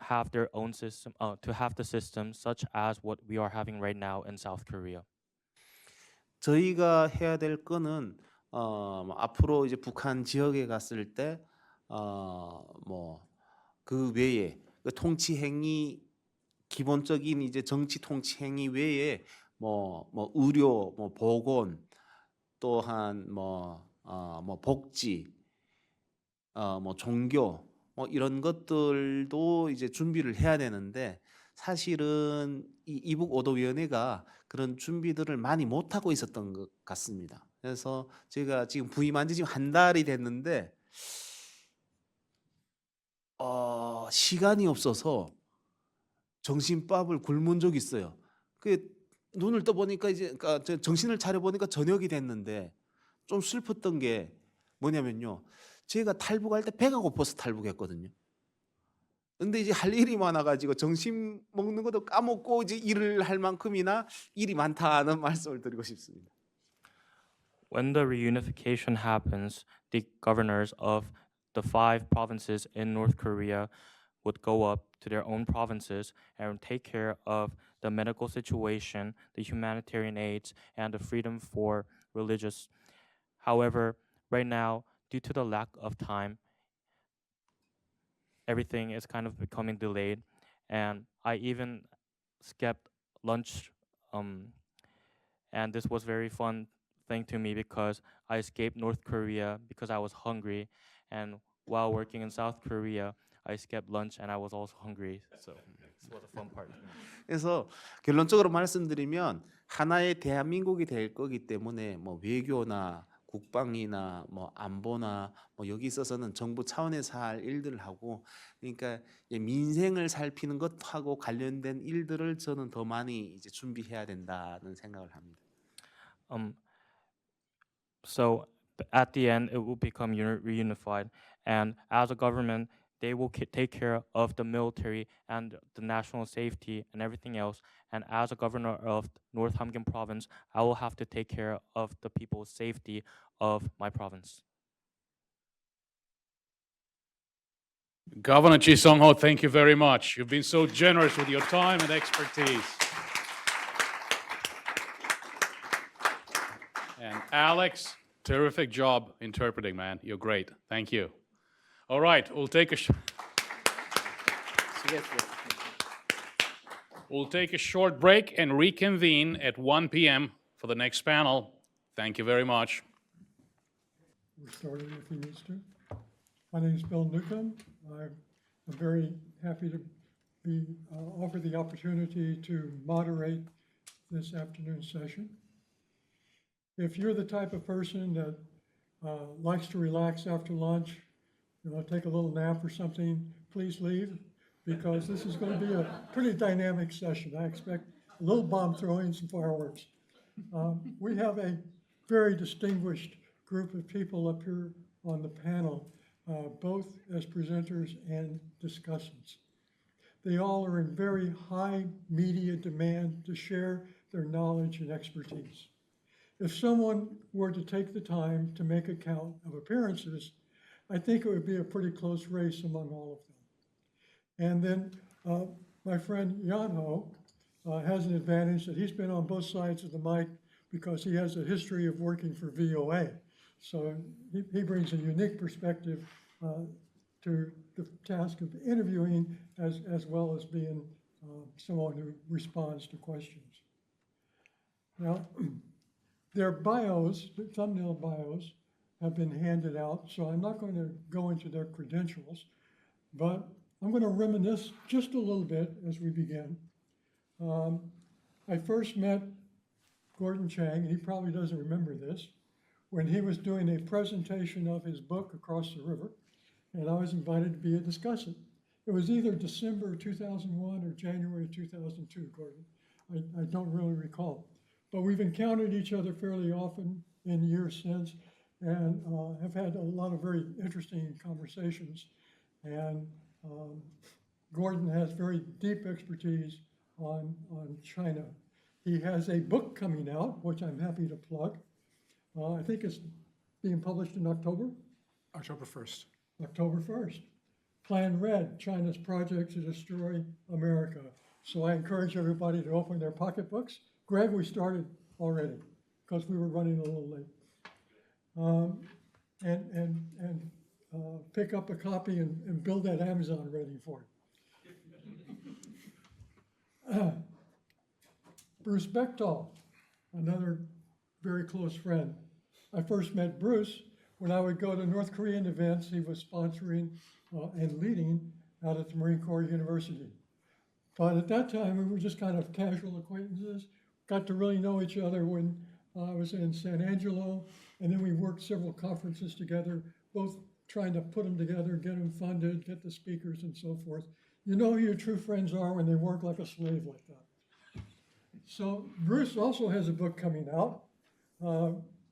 have their own system, to have the system such as what we are having right now in South Korea. 저희가 해야 될 거는 앞으로 이제 북한 지역에 갔을 때 뭐 그 외에 그 통치 행위 기본적인 이제 정치 통치 행위 외에 뭐 의료, 뭐 보건, 또한 뭐 복지, 뭐 종교, 뭐 이런 것들도 이제 준비를 해야 되는데 사실은 이 이북 오도위원회가 그런 준비들을 많이 못 하고 있었던 것 같습니다. 그래서 제가 지금 부임한 지 지금 한 달이 됐는데 시간이 없어서 정신밥을 굶은 적이 있어요. 그 눈을 떠 보니까 이제 그러니까 정신을 차려 보니까 저녁이 됐는데 좀 슬펐던 게 뭐냐면요. 제가 탈북할 때 배가 고파서 탈북했거든요. 근데 이제 할 일이 많아가지고 점심 먹는 것도 까먹고 이제 일을 할 만큼이나 일이 많다는 말씀을 드리고 싶습니다. When the reunification happens, the governors of the 5 provinces in North Korea would go up to their own provinces and take care of the medical situation, the humanitarian aids, and the freedom for religious. However, right now, due to the lack of time, everything is kind of becoming delayed, and I even skipped lunch, and this was very fun thing to me because I escaped North Korea because I was hungry, and while working in South Korea, I skipped lunch and I was also hungry, so this was a fun part. 그래서 결론적으로 말씀드리면 하나의 대한민국이 될 거기 때문에 뭐 외교나 국방이나 뭐 안보나 뭐 여기 있어서는 정부 차원에서 할 일들을 하고 그러니까 민생을 살피는 것하고 관련된 일들을 저는 더 많이 이제 준비해야 된다는 생각을 합니다. So at the end, it will become reunified, and as a government, they will take care of the military and the national safety and everything else. And as a governor of North Hamgyong province, I will have to take care of the people's safety of my province. Governor Chi Sung-ho, thank you very much. You've been so generous with your time and expertise. And Alex, terrific job interpreting, man. You're great. Thank you. All right, we'll take a short break and reconvene at 1 p.m. for the next panel. Thank you very much. We're starting if he needs to. My name is Bill Newcomb. I'm very happy to be offered the opportunity to moderate this afternoon session. If you're the type of person that likes to relax after lunch, take a little nap or something, please leave, because this is going to be a pretty dynamic session. I expect a little bomb throwing, some fireworks. We have a very distinguished group of people up here on the panel, both as presenters and discussants. They all are in very high media demand to share their knowledge and expertise. If someone were to take the time to make a count of appearances, I think it would be a pretty close race among all of them. And then my friend Jan-Ho has an advantage that he's been on both sides of the mic because he has a history of working for VOA. So he brings a unique perspective to the task of interviewing as well as being someone who responds to questions. Now, their bios, the thumbnail bios, have been handed out, so I'm not going to go into their credentials, but I'm going to reminisce just a little bit as we begin. I first met Gordon Chang, and he probably doesn't remember this, when he was doing a presentation of his book, Across the River, and I was invited to be a discussant. It was either December 2001 or January 2002, Gordon. I don't really recall. But we've encountered each other fairly often in years since and have had a lot of very interesting conversations. And Gordon has very deep expertise on China. He has a book coming out, which I'm happy to plug. I think it's being published in October. October 1st. October 1st. Plan Red, China's Project to Destroy America. So I encourage everybody to open their pocketbooks. Greg, we started already because we were running a little late. Pick up a copy and build that Amazon ready for it. Bruce Bechtel, another very close friend. I first met Bruce when I would go to North Korean events he was sponsoring and leading out at the Marine Corps University. But at that time, we were just kind of casual acquaintances, got to really know each other when I was in San Angelo, and then we worked several conferences together, both trying to put them together, get them funded, get the speakers and so forth. You know who your true friends are when they work like a slave like that. So Bruce also has a book coming out.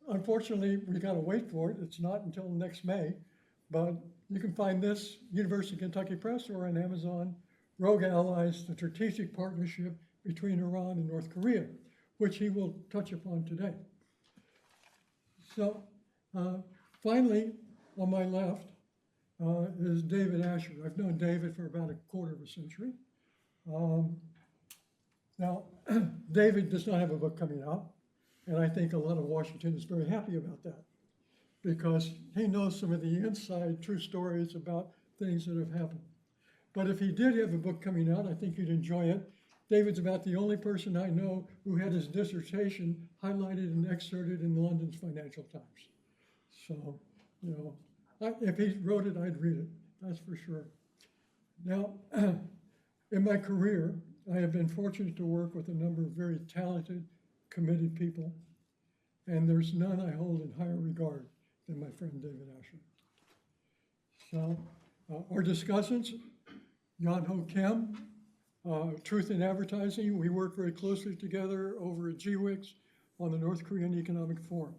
Unfortunately, we got to wait for it. It's not until next May, but you can find this University of Kentucky Press or on Amazon. Rogue Allies, the strategic partnership between Iran and North Korea, which he will touch upon today. So finally, on my left is David Asher. I've known David for about a quarter of a century. Now, David does not have a book coming out, and I think a lot of Washington is very happy about that because he knows some of the inside true stories about things that have happened. But if he did have a book coming out, I think you'd enjoy it. David's about the only person I know who had his dissertation highlighted and excerpted in London's Financial Times. So, you know, if he wrote it, I'd read it, that's for sure. Now, in my career, I have been fortunate to work with a number of very talented, committed people, and there's none I hold in higher regard than my friend David Asher. So, our discussants, Yan Ho Kim, Truth in Advertising. We work very closely together over at GWICS on the North Korean Economic Forum.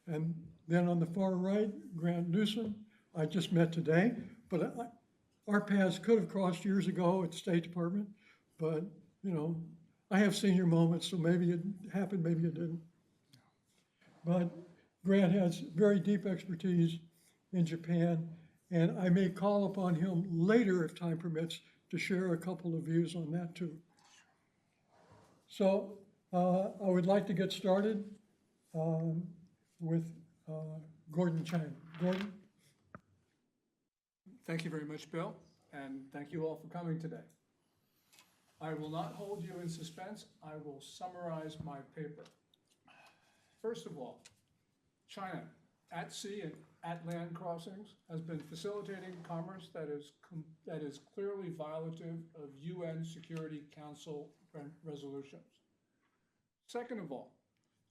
And then on the far right, Grant Newsom, I just met today, but our paths could have crossed years ago at the State Department, but you know, I have senior moments, so maybe it happened, maybe it didn't. But Grant has very deep expertise in Japan, and I may call upon him later, if time permits, to share a couple of views on that too. So I would like to get started with Gordon Chang. Gordon? Thank you very much, Bill, and thank you all for coming today. I will not hold you in suspense. I will summarize my paper. First of all, China, at sea and at land crossings, has been facilitating commerce that is clearly violative of UN Security Council resolutions. Second of all,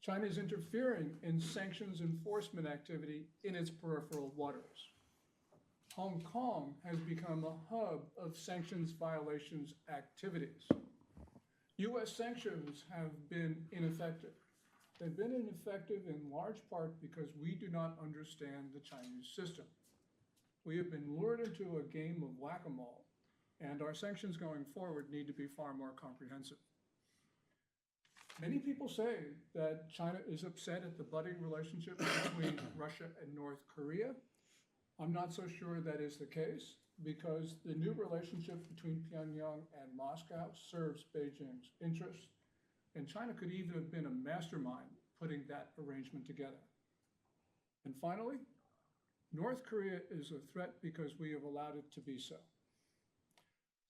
China is interfering in sanctions enforcement activity in its peripheral waters. Hong Kong has become a hub of sanctions violations activities. U.S. sanctions have been ineffective. They've been ineffective in large part because we do not understand the Chinese system. We have been lured into a game of whack-a-mole, and our sanctions going forward need to be far more comprehensive. Many people say that China is upset at the budding relationship between Russia and North Korea. I'm not so sure that is the case because the new relationship between Pyongyang and Moscow serves Beijing's interests, and China could even have been a mastermind putting that arrangement together. And finally, North Korea is a threat because we have allowed it to be so.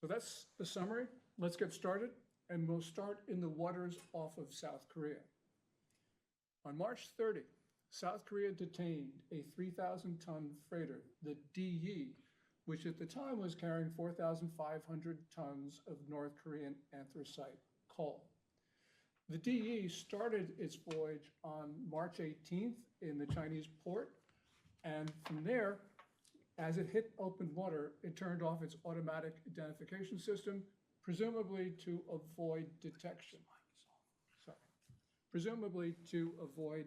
So that's the summary. Let's get started, and we'll start in the waters off of South Korea. On March 30, South Korea detained a 3,000-ton freighter, the DE, which at the time was carrying 4,500 tons of North Korean anthracite coal. The DE started its voyage on March 18th in the Chinese port, and from there, as it hit open water, it turned off its automatic identification system, presumably to avoid detection. Sorry. Presumably to avoid.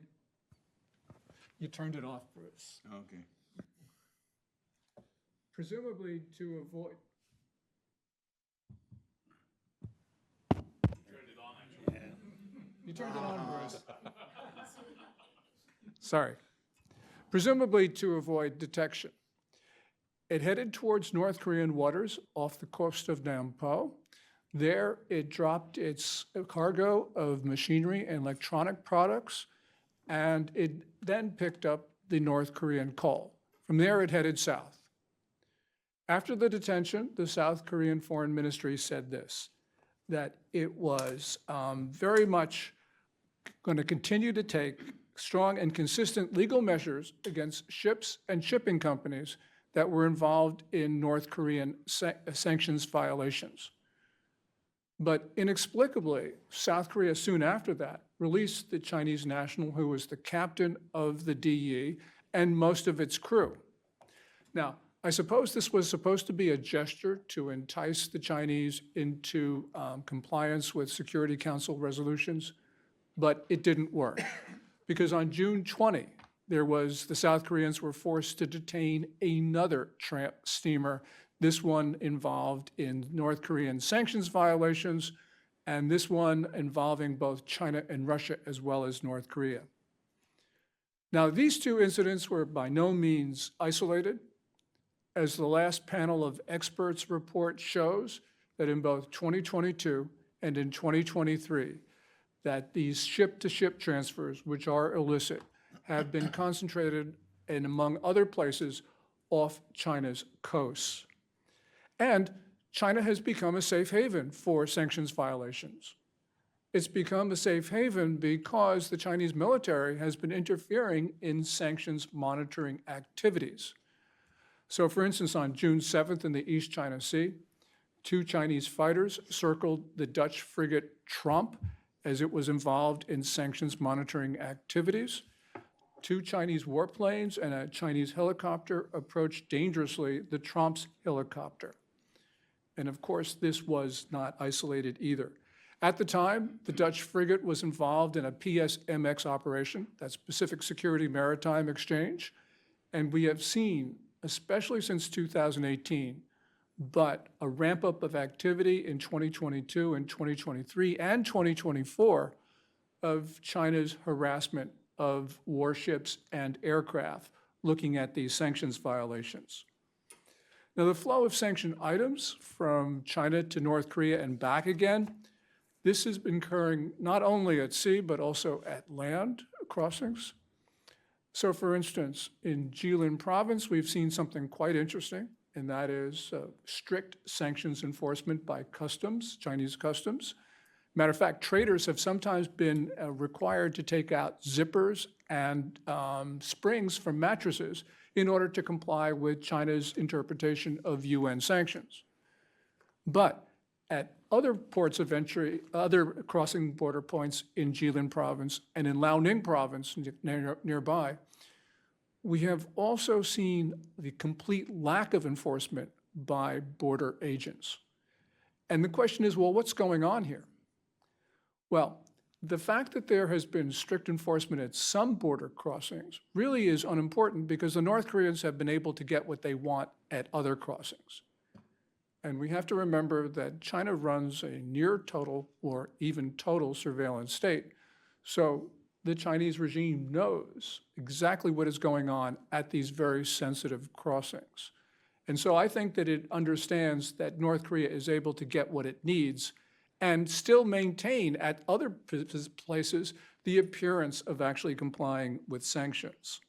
You turned it off, Bruce. Okay. Presumably to avoid. You turned it on, Bruce. Sorry. Presumably to avoid detection. It headed towards North Korean waters off the coast of Nampo. There, it dropped its cargo of machinery and electronic products, and it then picked up the North Korean coal. From there, it headed south. After the detention, the South Korean Foreign Ministry said this, that it was very much going to continue to take strong and consistent legal measures against ships and shipping companies that were involved in North Korean sanctions violations. But inexplicably, South Korea soon after that released the Chinese national who was the captain of the DE and most of its crew. Now, I suppose this was supposed to be a gesture to entice the Chinese into compliance with Security Council resolutions, but it didn't work. Because on June 20, the South Koreans were forced to detain another tramp steamer, this one involved in North Korean sanctions violations, and this one involving both China and Russia as well as North Korea. Now, these two incidents were by no means isolated. As the last panel of experts report shows, that in both 2022 and in 2023, that these ship-to-ship transfers, which are illicit, have been concentrated and among other places off China's coasts. And China has become a safe haven for sanctions violations. It's become a safe haven because the Chinese military has been interfering in sanctions monitoring activities. So for instance, on June 7th in the East China Sea, 2 Chinese fighters circled the Dutch frigate Trump as it was involved in sanctions monitoring activities. 2 Chinese warplanes and a Chinese helicopter approached dangerously the Trump's helicopter. And of course, this was not isolated either. At the time, the Dutch frigate was involved in a PSMX operation, that's Pacific Security Maritime Exchange, and we have seen, especially since 2018, but a ramp up of activity in 2022 and 2023 and 2024 of China's harassment of warships and aircraft looking at these sanctions violations. Now, the flow of sanctioned items from China to North Korea and back again, this has been occurring not only at sea, but also at land crossings. So for instance, in Jilin province, we've seen something quite interesting, and that is strict sanctions enforcement by customs, Chinese customs. Matter of fact, traders have sometimes been required to take out zippers and springs from mattresses in order to comply with China's interpretation of UN sanctions. But at other ports of entry, other crossing border points in Jilin province and in Liaoning province nearby, we have also seen the complete lack of enforcement by border agents. And the question is, well, what's going on here? Well, the fact that there has been strict enforcement at some border crossings really is unimportant because the North Koreans have been able to get what they want at other crossings. And we have to remember that China runs a near total or even total surveillance state. So the Chinese regime knows exactly what is going on at these very sensitive crossings. And so I think that it understands that North Korea is able to get what it needs and still maintain at other places the appearance of actually complying with sanctions.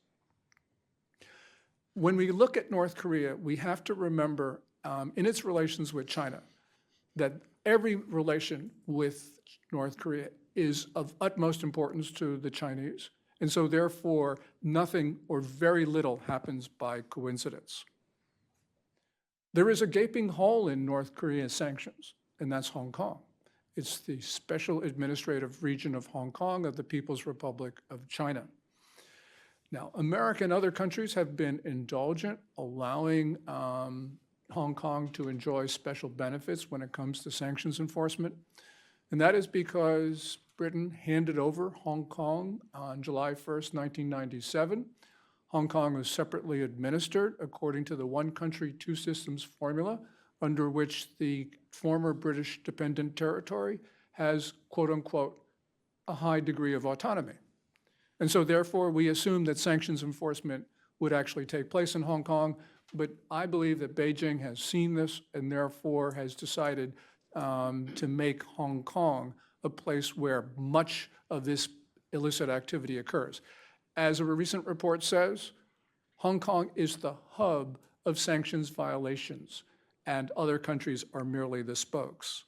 When we look at North Korea, we have to remember in its relations with China that every relation with North Korea is of utmost importance to the Chinese, and so therefore nothing or very little happens by coincidence. There is a gaping hole in North Korea's sanctions, and that's Hong Kong. It's the special administrative region of Hong Kong of the People's Republic of China. Now, America and other countries have been indulgent, allowing Hong Kong to enjoy special benefits when it comes to sanctions enforcement. And that is because Britain handed over Hong Kong on July 1st, 1997. Hong Kong was separately administered according to the one country, two systems formula, under which the former British dependent territory has, quote unquote, a high degree of autonomy. And so therefore, we assumed that sanctions enforcement would actually take place in Hong Kong, but I believe that Beijing has seen this and therefore has decided to make Hong Kong a place where much of this illicit activity occurs. As a recent report says, Hong Kong is the hub of sanctions violations, and other countries are merely the spokes.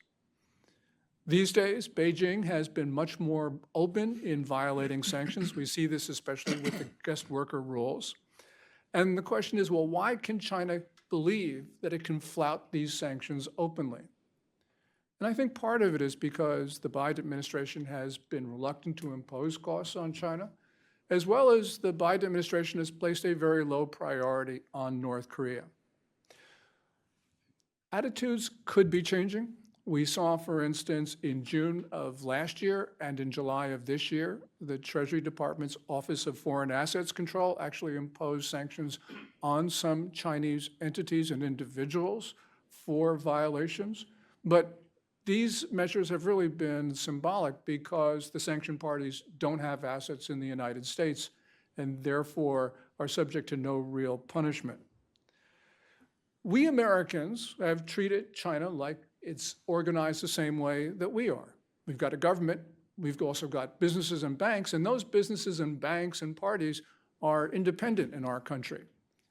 These days, Beijing has been much more open in violating sanctions. We see this especially with the guest worker rules. And the question is, well, why can China believe that it can flout these sanctions openly? And I think part of it is because the Biden administration has been reluctant to impose costs on China, as well as the Biden administration has placed a very low priority on North Korea. Attitudes could be changing. We saw, for instance, in June of last year and in July of this year, the Treasury Department's Office of Foreign Assets Control actually imposed sanctions on some Chinese entities and individuals for violations. But these measures have really been symbolic because the sanctioned parties don't have assets in the United States and therefore are subject to no real punishment. We Americans have treated China like it's organized the same way that we are. We've got a government, we've also got businesses and banks, and those businesses and banks and parties are independent in our country.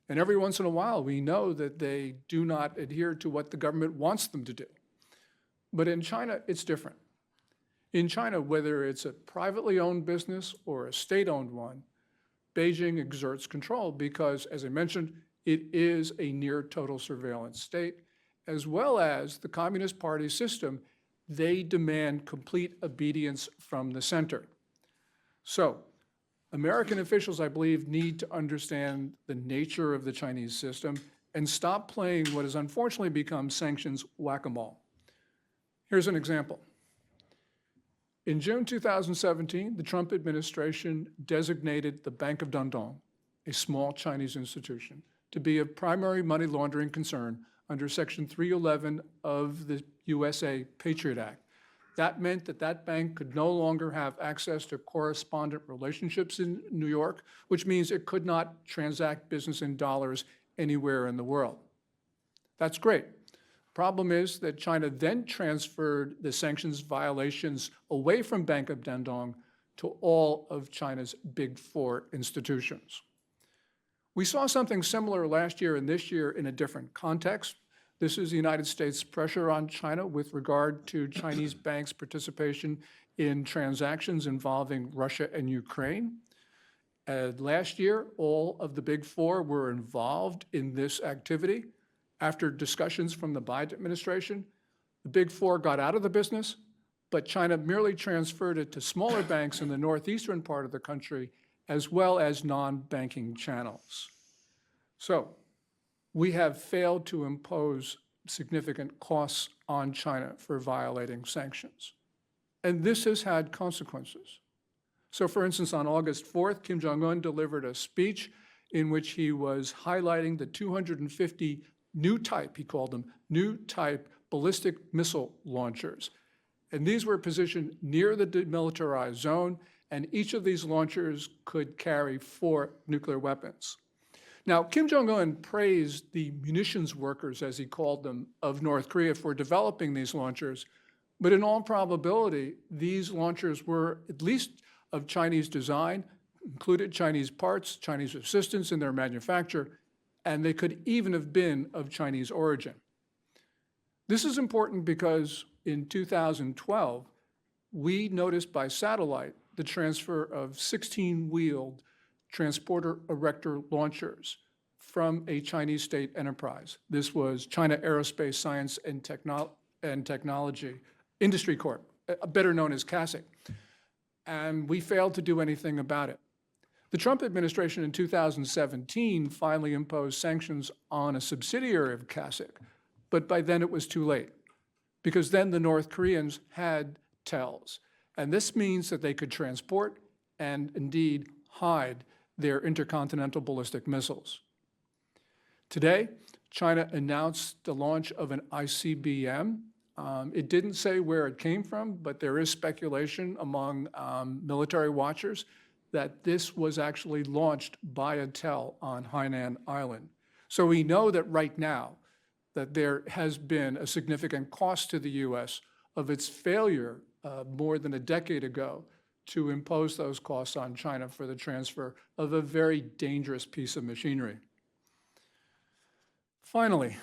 And every once in a while, we know that they do not adhere to what the government wants them to do. But in China, it's different. In China, whether it's a privately owned business or a state-owned one, Beijing exerts control because, as I mentioned, it is a near total surveillance state, as well as the Communist Party system. They demand complete obedience from the center. So American officials, I believe, need to understand the nature of the Chinese system and stop playing what has unfortunately become sanctions whack-a-mole. Here's an example. In June 2017, the Trump administration designated the Bank of Dandong, a small Chinese institution, to be of primary money laundering concern under Section 311 of the USA Patriot Act. That meant that that bank could no longer have access to correspondent relationships in New York, which means it could not transact business in dollars anywhere in the world. That's great. Problem is that China then transferred the sanctions violations away from Bank of Dandong to all of China's Big Four institutions. We saw something similar last year and this year in a different context. This is the United States' pressure on China with regard to Chinese banks' participation in transactions involving Russia and Ukraine. Last year, all of the Big Four were involved in this activity. After discussions from the Biden administration, the Big Four got out of the business, but China merely transferred it to smaller banks in the northeastern part of the country, as well as non-banking channels. So we have failed to impose significant costs on China for violating sanctions. And this has had consequences. So for instance, on August 4th, Kim Jong-un delivered a speech in which he was highlighting the 250 new type, he called them, new type ballistic missile launchers. And these were positioned near the demilitarized zone, and each of these launchers could carry 4 nuclear weapons. Now, Kim Jong-un praised the munitions workers, as he called them, of North Korea for developing these launchers, but in all probability, these launchers were at least of Chinese design, included Chinese parts, Chinese assistance in their manufacture, and they could even have been of Chinese origin. This is important because in 2012, we noticed by satellite the transfer of 16-wheeled transporter erector launchers from a Chinese state enterprise. This was China Aerospace Science and Technology Industry Corp, better known as CASIC. And we failed to do anything about it. The Trump administration in 2017 finally imposed sanctions on a subsidiary of CASIC, but by then it was too late, because then the North Koreans had TELs. And this means that they could transport and indeed hide their intercontinental ballistic missiles. Today, China announced the launch of an ICBM It didn't say where it came from, but there is speculation among military watchers that this was actually launched by a TEL on Hainan Island. So we know that right now that there has been a significant cost to the U.S. of its failure more than a decade ago to impose those costs on China for the transfer of a very dangerous piece of machinery. Finally,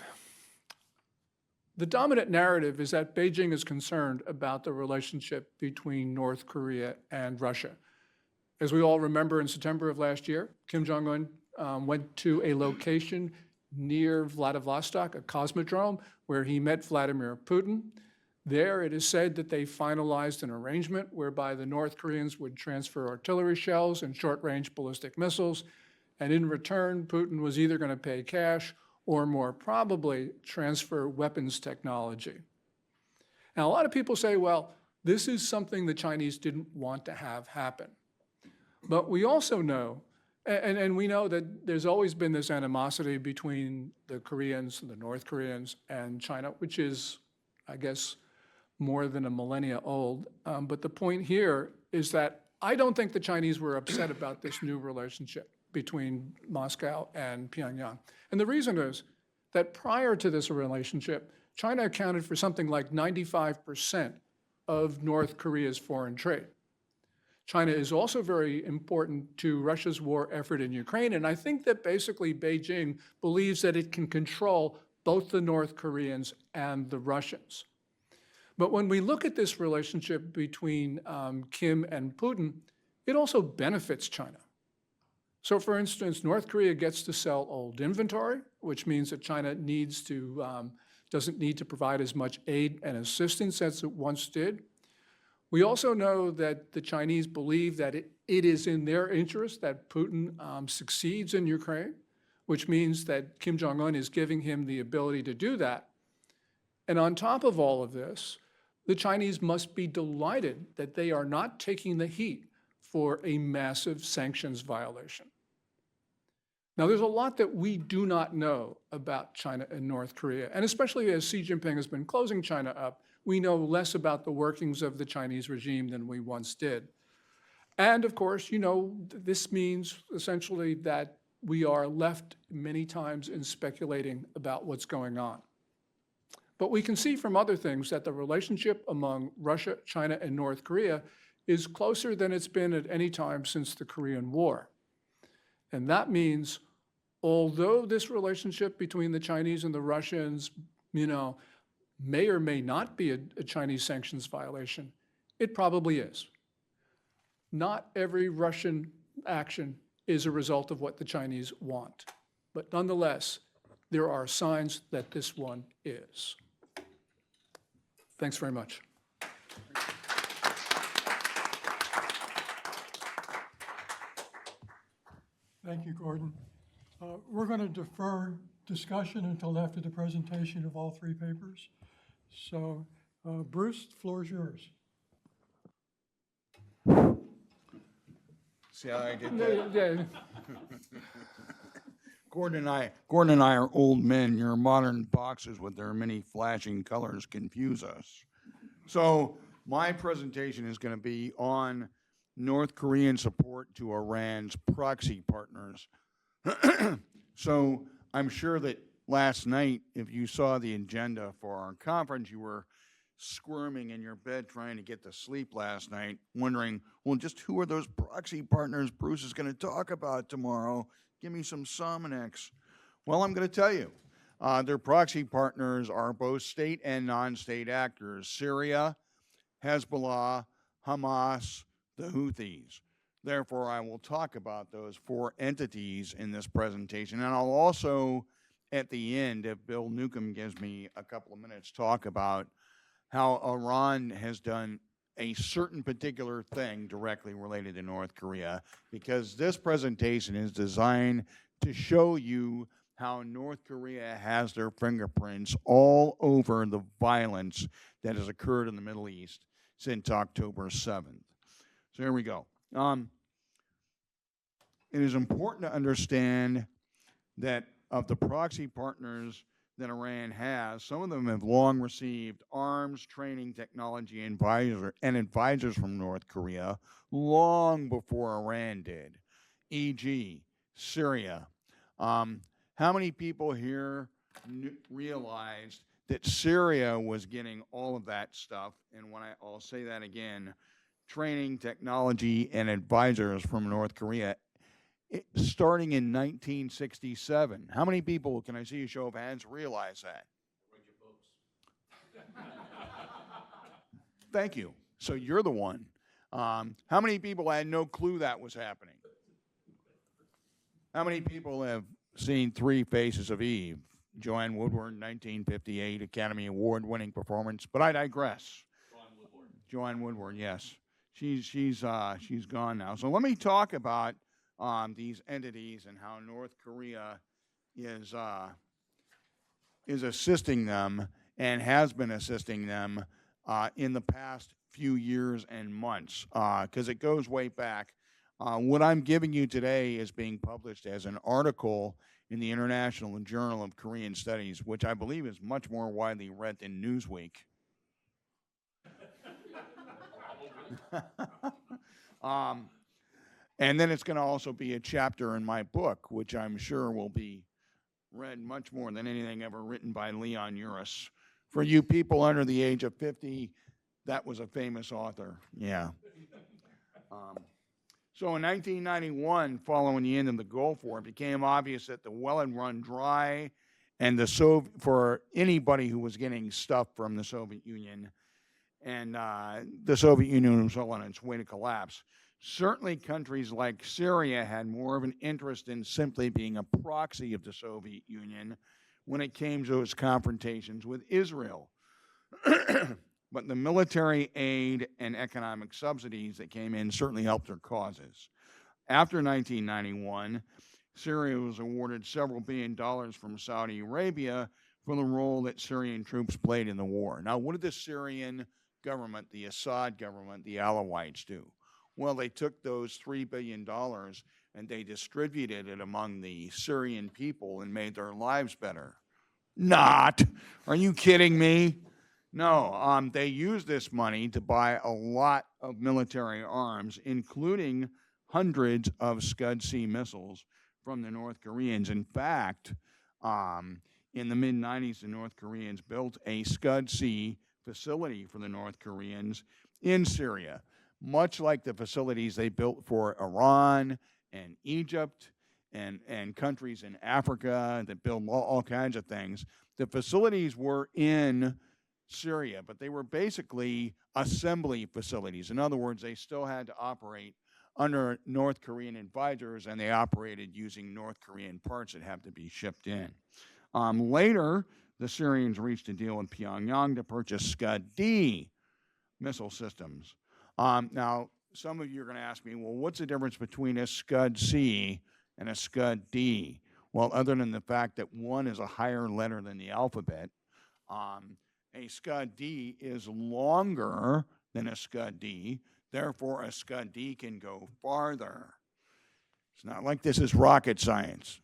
the dominant narrative is that Beijing is concerned about the relationship between North Korea and Russia. As we all remember, in September of last year, Kim Jong-un went to a location near Vladivostok, a cosmodrome, where he met Vladimir Putin. There, it is said that they finalized an arrangement whereby the North Koreans would transfer artillery shells and short-range ballistic missiles, and in return, Putin was either going to pay cash or more probably transfer weapons technology. Now, a lot of people say, well, this is something the Chinese didn't want to have happen. But we also know, and we know that there's always been this animosity between the Koreans and the North Koreans and China, which is, I guess, more than a millennia old. But the point here is that I don't think the Chinese were upset about this new relationship between Moscow and Pyongyang. And the reason is that prior to this relationship, China accounted for something like 95% of North Korea's foreign trade. China is also very important to Russia's war effort in Ukraine, and I think that basically Beijing believes that it can control both the North Koreans and the Russians. But when we look at this relationship between Kim and Putin, it also benefits China. So for instance, North Korea gets to sell old inventory, which means that China doesn't need to provide as much aid and assistance as it once did. We also know that the Chinese believe that it is in their interest that Putin succeeds in Ukraine, which means that Kim Jong-un is giving him the ability to do that. And on top of all of this, the Chinese must be delighted that they are not taking the heat for a massive sanctions violation. Now, there's a lot that we do not know about China and North Korea, and especially as Xi Jinping has been closing China up, we know less about the workings of the Chinese regime than we once did. And of course, you know, this means essentially that we are left many times in speculating about what's going on. But we can see from other things that the relationship among Russia, China, and North Korea is closer than it's been at any time since the Korean War. And that means, although this relationship between the Chinese and the Russians, you know, may or may not be a Chinese sanctions violation, it probably is. Not every Russian action is a result of what the Chinese want. But nonetheless, there are signs that this one is. Thanks very much. Thank you, Gordon. We're going to defer discussion until after the presentation of all three papers. So, Bruce, the floor is yours. See how I did that? Gordon and I are old men. Your modern boxes with their many flashing colors confuse us. So my presentation is going to be on North Korean support to Iran's proxy partners. So I'm sure that last night, if you saw the agenda for our conference, you were squirming in your bed trying to get to sleep last night, wondering, well, just who are those proxy partners Bruce is going to talk about tomorrow? Give me some Sominex. Well, I'm going to tell you. Their proxy partners are both state and non-state actors: Syria, Hezbollah, Hamas, the Houthis. Therefore, I will talk about those four entities in this presentation. And I'll also, at the end, if Bill Newcomb gives me a couple of minutes, talk about how Iran has done a certain particular thing directly related to North Korea, because this presentation is designed to show you how North Korea has their fingerprints all over the violence that has occurred in the Middle East since October 7th. So here we go. It is important to understand that of the proxy partners that Iran has. Some of them have long received arms, training, technology, and advisors from North Korea long before Iran did, e.g., Syria. How many people here realized that Syria was getting all of that stuff? And I'll say that again, training, technology, and advisors from North Korea starting in 1967. How many people, can I see a show of hands, realize that? Thank you. So you're the one. How many people had no clue that was happening? How many people have seen Three Faces of Eve? Joanne Woodward, 1958 Academy Award-winning performance. But I digress. Joanne Woodward, yes. She's gone now. So let me talk about these entities and how North Korea is assisting them and has been assisting them in the past few years and months, because it goes way back. What I'm giving you today is being published as an article in the International Journal of Korean Studies, which I believe is much more widely read than Newsweek. And then it's going to also be a chapter in my book, which I'm sure will be read much more than anything ever written by Leon Uris. For you people under the age of 50, that was a famous author. Yeah. So in 1991, following the end of the Gulf War, it became obvious that the well had run dry, and for anybody who was getting stuff from the Soviet Union, and the Soviet Union was on its way to collapse. Certainly countries like Syria had more of an interest in simply being a proxy of the Soviet Union when it came to its confrontations with Israel. But the military aid and economic subsidies that came in certainly helped their causes. After 1991, Syria was awarded several $billion from Saudi Arabia for the role that Syrian troops played in the war. Now, what did the Syrian government, the Assad government, the Alawites do? Well, they took those $3 billion and they distributed it among the Syrian people and made their lives better. Not. Are you kidding me? No, they used this money to buy a lot of military arms, including hundreds of Scud-C missiles from the North Koreans. In fact, in the mid-90s, the North Koreans built a Scud-C facility for the North Koreans in Syria, much like the facilities they built for Iran and Egypt and countries in Africa that build all kinds of things. The facilities were in Syria, but they were basically assembly facilities. In other words, they still had to operate under North Korean advisors, and they operated using North Korean parts that have to be shipped in. Later, the Syrians reached a deal with Pyongyang to purchase Scud-D missile systems. Now, some of you are going to ask me, well, what's the difference between a Scud-C and a Scud-D? Well, other than the fact that one is a higher letter than the alphabet, a Scud-D is longer than a Scud-D. Therefore, a Scud-D can go farther. It's not like this is rocket science.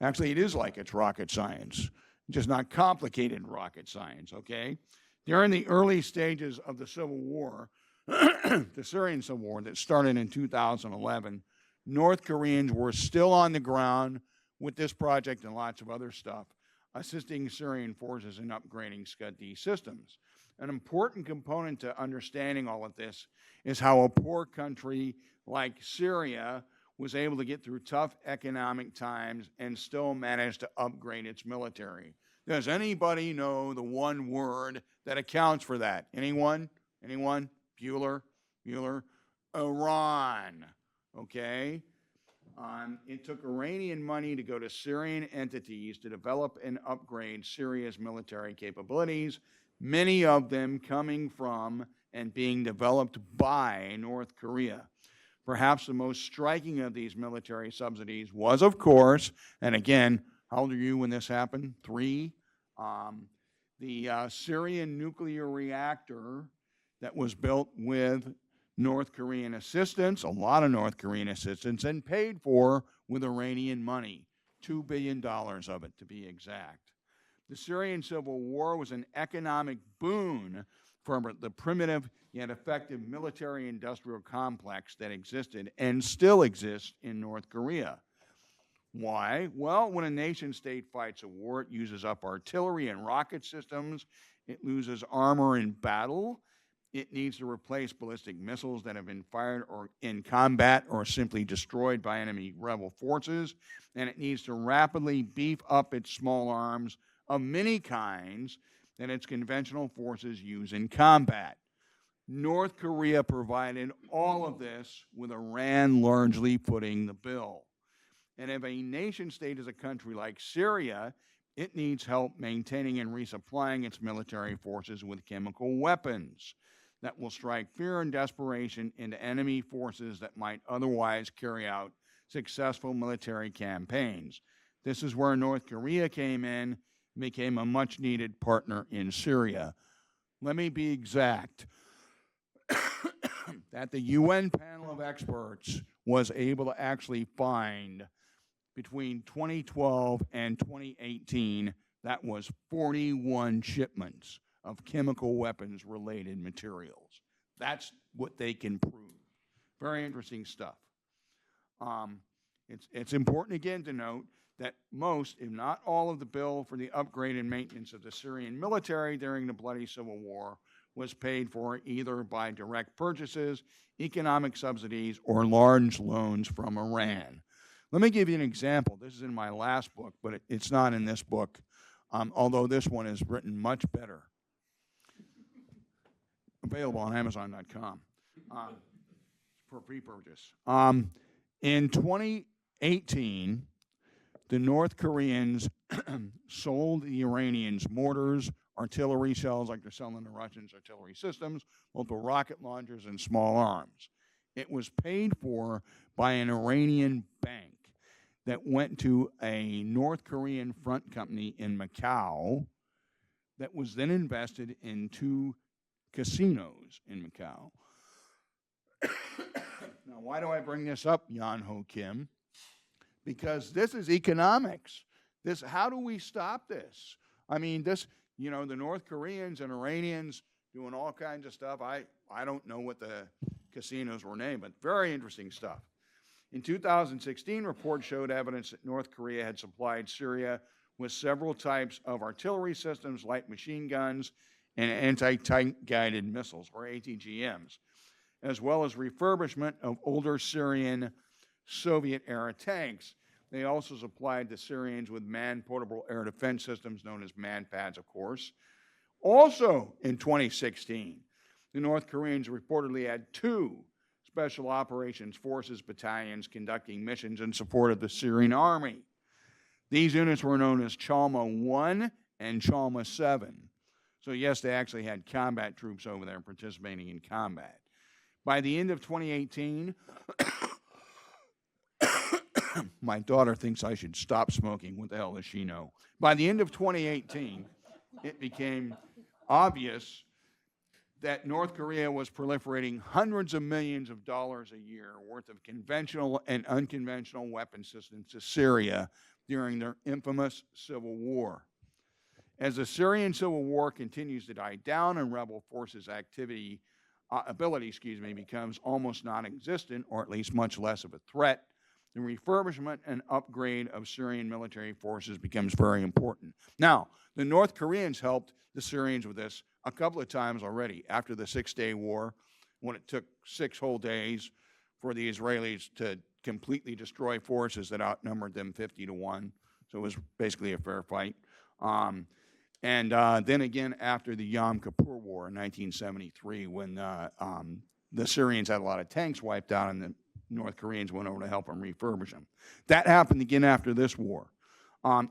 Actually, it is like it's rocket science, just not complicated rocket science, okay? During the early stages of the Civil War, the Syrian Civil War that started in 2011, North Koreans were still on the ground with this project and lots of other stuff, assisting Syrian forces in upgrading Scud-D systems. An important component to understanding all of this is how a poor country like Syria was able to get through tough economic times and still manage to upgrade its military. Does anybody know the one word that accounts for that? Anyone? Anyone? Bueller? Iran, okay? It took Iranian money to go to Syrian entities to develop and upgrade Syria's military capabilities, many of them coming from and being developed by North Korea. Perhaps the most striking of these military subsidies was, of course, and again, how old are you when this happened? 3. The Syrian nuclear reactor that was built with North Korean assistance, a lot of North Korean assistance, and paid for with Iranian money, $2 billion of it to be exact. The Syrian civil war was an economic boon for the primitive yet effective military-industrial complex that existed and still exists in North Korea. Why? Well, when a nation-state fights a war, it uses up artillery and rocket systems, it loses armor in battle, it needs to replace ballistic missiles that have been fired or in combat or simply destroyed by enemy rebel forces, and it needs to rapidly beef up its small arms of many kinds that its conventional forces use in combat. North Korea provided all of this, with Iran largely footing the bill. And if a nation state is a country like Syria, it needs help maintaining and resupplying its military forces with chemical weapons that will strike fear and desperation into enemy forces that might otherwise carry out successful military campaigns. This is where North Korea came in, became a much-needed partner in Syria. Let me be exact. That the UN panel of experts was able to actually find between 2012 and 2018, that was 41 shipments of chemical weapons-related materials. That's what they can prove. Very interesting stuff. It's important, again, to note that most, if not all, of the bill for the upgrade and maintenance of the Syrian military during the bloody civil war was paid for either by direct purchases, economic subsidies, or large loans from Iran. Let me give you an example. This is in my last book, but it's not in this book, although this one is written much better. Available on Amazon.com for pre-purchase. In 2018, the North Koreans sold the Iranians mortars, artillery shells like they're selling the Russians, artillery systems, multiple rocket launchers, and small arms. It was paid for by an Iranian bank that went to a North Korean front company in Macau that was then invested in 2 casinos in Macau. Now, why do I bring this up, Yan Ho Kim? Because this is economics. How do we stop this? I mean, the North Koreans and Iranians doing all kinds of stuff. I don't know what the casinos were named, but very interesting stuff. In 2016, reports showed evidence that North Korea had supplied Syria with several types of artillery systems, light machine guns, and anti-tank guided missiles, or ATGMs, as well as refurbishment of older Syrian Soviet-era tanks. They also supplied the Syrians with man-portable air defense systems known as MANPADS, of course. Also in 2016, the North Koreans reportedly had 2 Special Operations Forces battalions conducting missions in support of the Syrian army. These units were known as Chalma 1 and Chalma 7. So yes, they actually had combat troops over there participating in combat. By the end of 2018, my daughter thinks I should stop smoking. What the hell does she know? By the end of 2018, it became obvious that North Korea was proliferating hundreds of millions of dollars a year worth of conventional and unconventional weapon systems to Syria during their infamous civil war. As the Syrian civil war continues to die down and rebel forces' ability becomes almost non-existent, or at least much less of a threat, the refurbishment and upgrade of Syrian military forces becomes very important. Now, the North Koreans helped the Syrians with this a couple of times already. After the Six-Day War, when it took 6 whole days for the Israelis to completely destroy forces that outnumbered them 50-1, so it was basically a fair fight. And then again after the Yom Kippur War in 1973, when the Syrians had a lot of tanks wiped out and the North Koreans went over to help them refurbish them. That happened again after this war.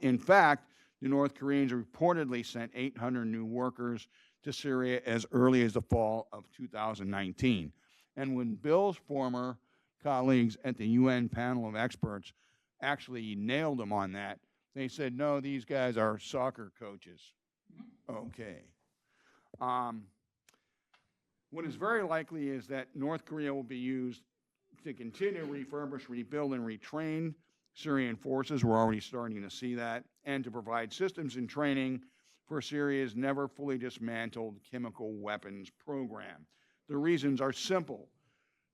In fact, the North Koreans reportedly sent 800 new workers to Syria as early as the fall of 2019. And when Bill's former colleagues at the UN panel of experts actually nailed him on that, they said, no, these guys are soccer coaches. Okay. What is very likely is that North Korea will be used to continue to refurbish, rebuild, and retrain Syrian forces. We're already starting to see that. And to provide systems and training for Syria's never fully dismantled chemical weapons program. The reasons are simple.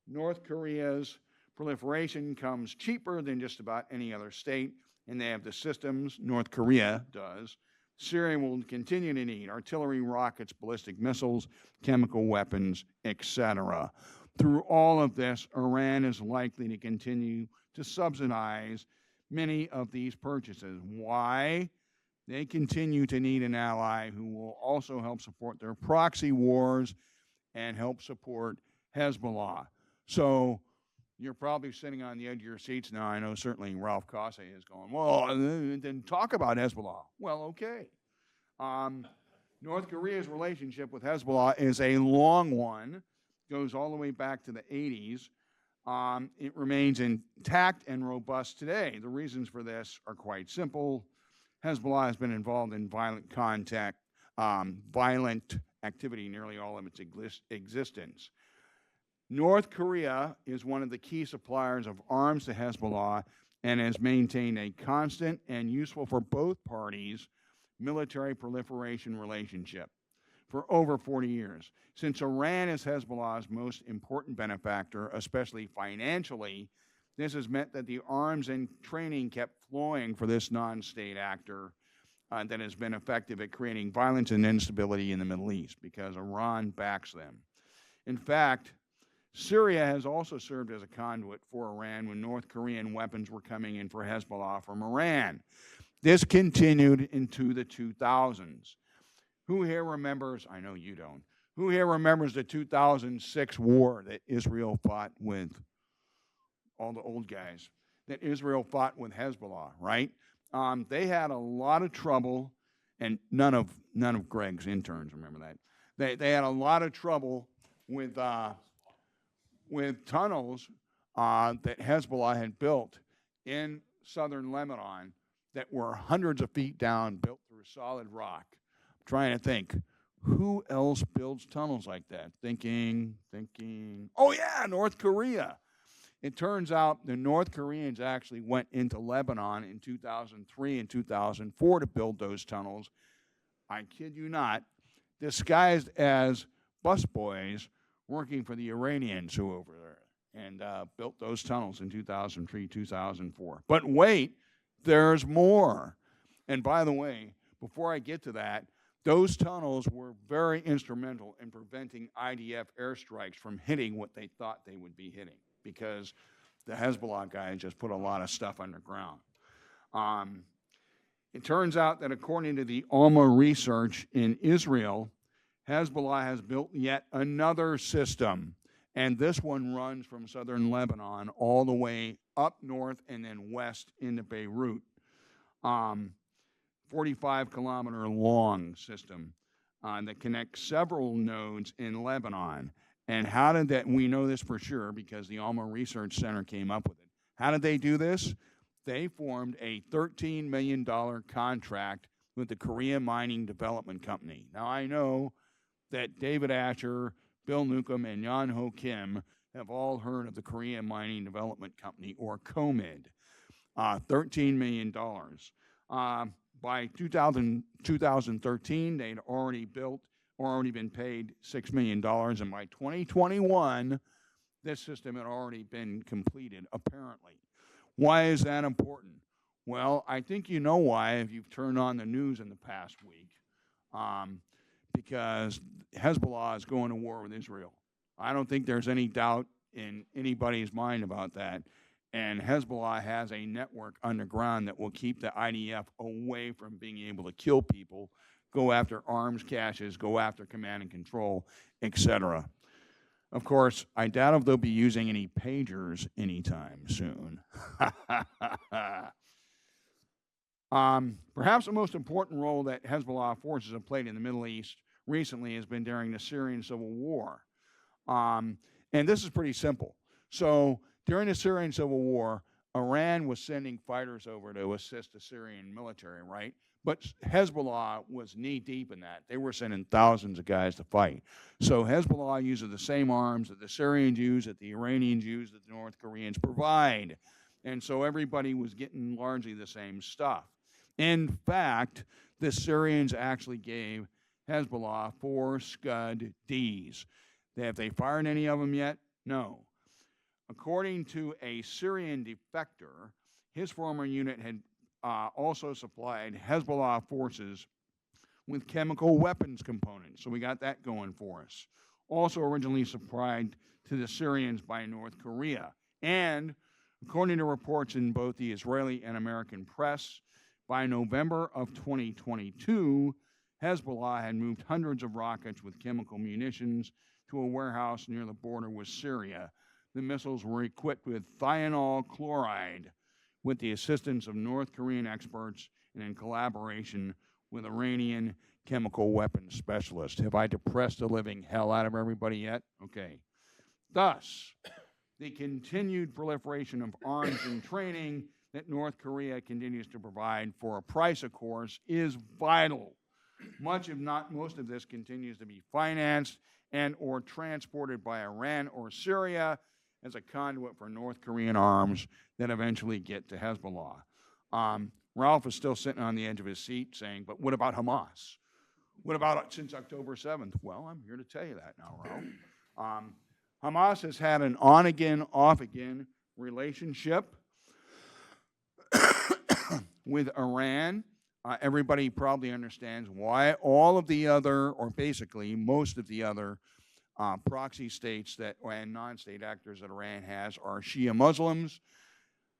North Korea's proliferation comes cheaper than just about any other state, and they have the systems, North Korea does. Syria will continue to need artillery, rockets, ballistic missiles, chemical weapons, etc. Through all of this, Iran is likely to continue to subsidize many of these purchases. Why? They continue to need an ally who will also help support their proxy wars and help support Hezbollah. So you're probably sitting on the edge of your seats now. I know certainly Ralph Cosse is going, well, then talk about Hezbollah. Well, okay. North Korea's relationship with Hezbollah is a long one, goes all the way back to the 80s. It remains intact and robust today. The reasons for this are quite simple. Hezbollah has been involved in violent activity nearly all of its existence. North Korea is one of the key suppliers of arms to Hezbollah and has maintained a constant and useful for both parties military proliferation relationship for over 40 years. Since Iran is Hezbollah's most important benefactor, especially financially, this has meant that the arms and training kept flowing for this non-state actor that has been effective at creating violence and instability in the Middle East because Iran backs them. In fact, Syria has also served as a conduit for Iran when North Korean weapons were coming in for Hezbollah from Iran. This continued into the 2000s. Who here remembers, I know you don't, who here remembers the 2006 war that Israel fought with, all the old guys, that Israel fought with Hezbollah, right? They had a lot of trouble, and none of Greg's interns remember that. They had a lot of trouble with tunnels that Hezbollah had built in southern Lebanon that were hundreds of feet down, built through solid rock. I'm trying to think, who else builds tunnels like that? Thinking, oh yeah, North Korea. It turns out the North Koreans actually went into Lebanon in 2003 and 2004 to build those tunnels. I kid you not, disguised as busboys working for the Iranians who were over there and built those tunnels in 2003, 2004. But wait, there's more. And by the way, before I get to that, those tunnels were very instrumental in preventing IDF airstrikes from hitting what they thought they would be hitting because the Hezbollah guys just put a lot of stuff underground. It turns out that according to the Alma research in Israel, Hezbollah has built yet another system, and this one runs from southern Lebanon all the way up north and then west into Beirut. 45-kilometer long system that connects several nodes in Lebanon. And how did that, we know this for sure because the Alma Research Center came up with it. How did they do this? They formed a $13 million contract with the Korea Mining Development Company. Now I know that David Asher, Bill Newcomb, and Yan Ho Kim have all heard of the Korea Mining Development Company, or KOMID. $13 million. By 2013, they'd already built or already been paid $6 million, and by 2021, this system had already been completed, apparently. Why is that important? Well, I think you know why if you've turned on the news in the past week, because Hezbollah is going to war with Israel. I don't think there's any doubt in anybody's mind about that. And Hezbollah has a network underground that will keep the IDF away from being able to kill people, go after arms caches, go after command and control, etc. Of course, I doubt if they'll be using any pagers anytime soon. Perhaps the most important role that Hezbollah forces have played in the Middle East recently has been during the Syrian civil war. And this is pretty simple. So during the Syrian civil war, Iran was sending fighters over to assist the Syrian military, right? But Hezbollah was knee-deep in that. They were sending thousands of guys to fight. So Hezbollah uses the same arms that the Syrians use, that the Iranians use, that the North Koreans provide. And so everybody was getting largely the same stuff. In fact, the Syrians actually gave Hezbollah 4 Scud-Ds. Have they fired any of them yet? No. According to a Syrian defector, his former unit had also supplied Hezbollah forces with chemical weapons components. So we got that going for us. Also originally supplied to the Syrians by North Korea. And according to reports in both the Israeli and American press, by November of 2022, Hezbollah had moved hundreds of rockets with chemical munitions to a warehouse near the border with Syria. The missiles were equipped with thionyl chloride with the assistance of North Korean experts and in collaboration with Iranian chemical weapons specialists. Have I depressed the living hell out of everybody yet? Okay. Thus, the continued proliferation of arms and training that North Korea continues to provide for a price, of course, is vital. Much, if not most of this, continues to be financed and or transported by Iran or Syria as a conduit for North Korean arms that eventually get to Hezbollah. Ralph is still sitting on the edge of his seat saying, but what about Hamas? What about since October 7th? Well, I'm here to tell you that now, Ralph. Hamas has had an on-again, off-again relationship with Iran. Everybody probably understands why all of the other, or basically most of the other proxy states that and non-state actors that Iran has are Shia Muslims.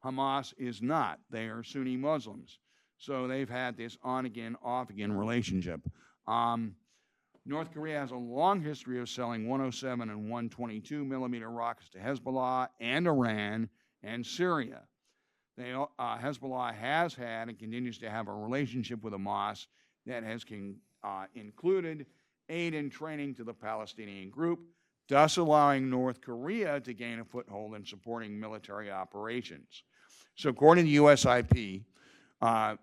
Hamas is not. They are Sunni Muslims. So they've had this on-again, off-again relationship. North Korea has a long history of selling 107 and 122 millimeter rockets to Hezbollah and Iran and Syria. Hezbollah has had and continues to have a relationship with Hamas that has included aid and training to the Palestinian group, thus allowing North Korea to gain a foothold in supporting military operations. So according to USIP,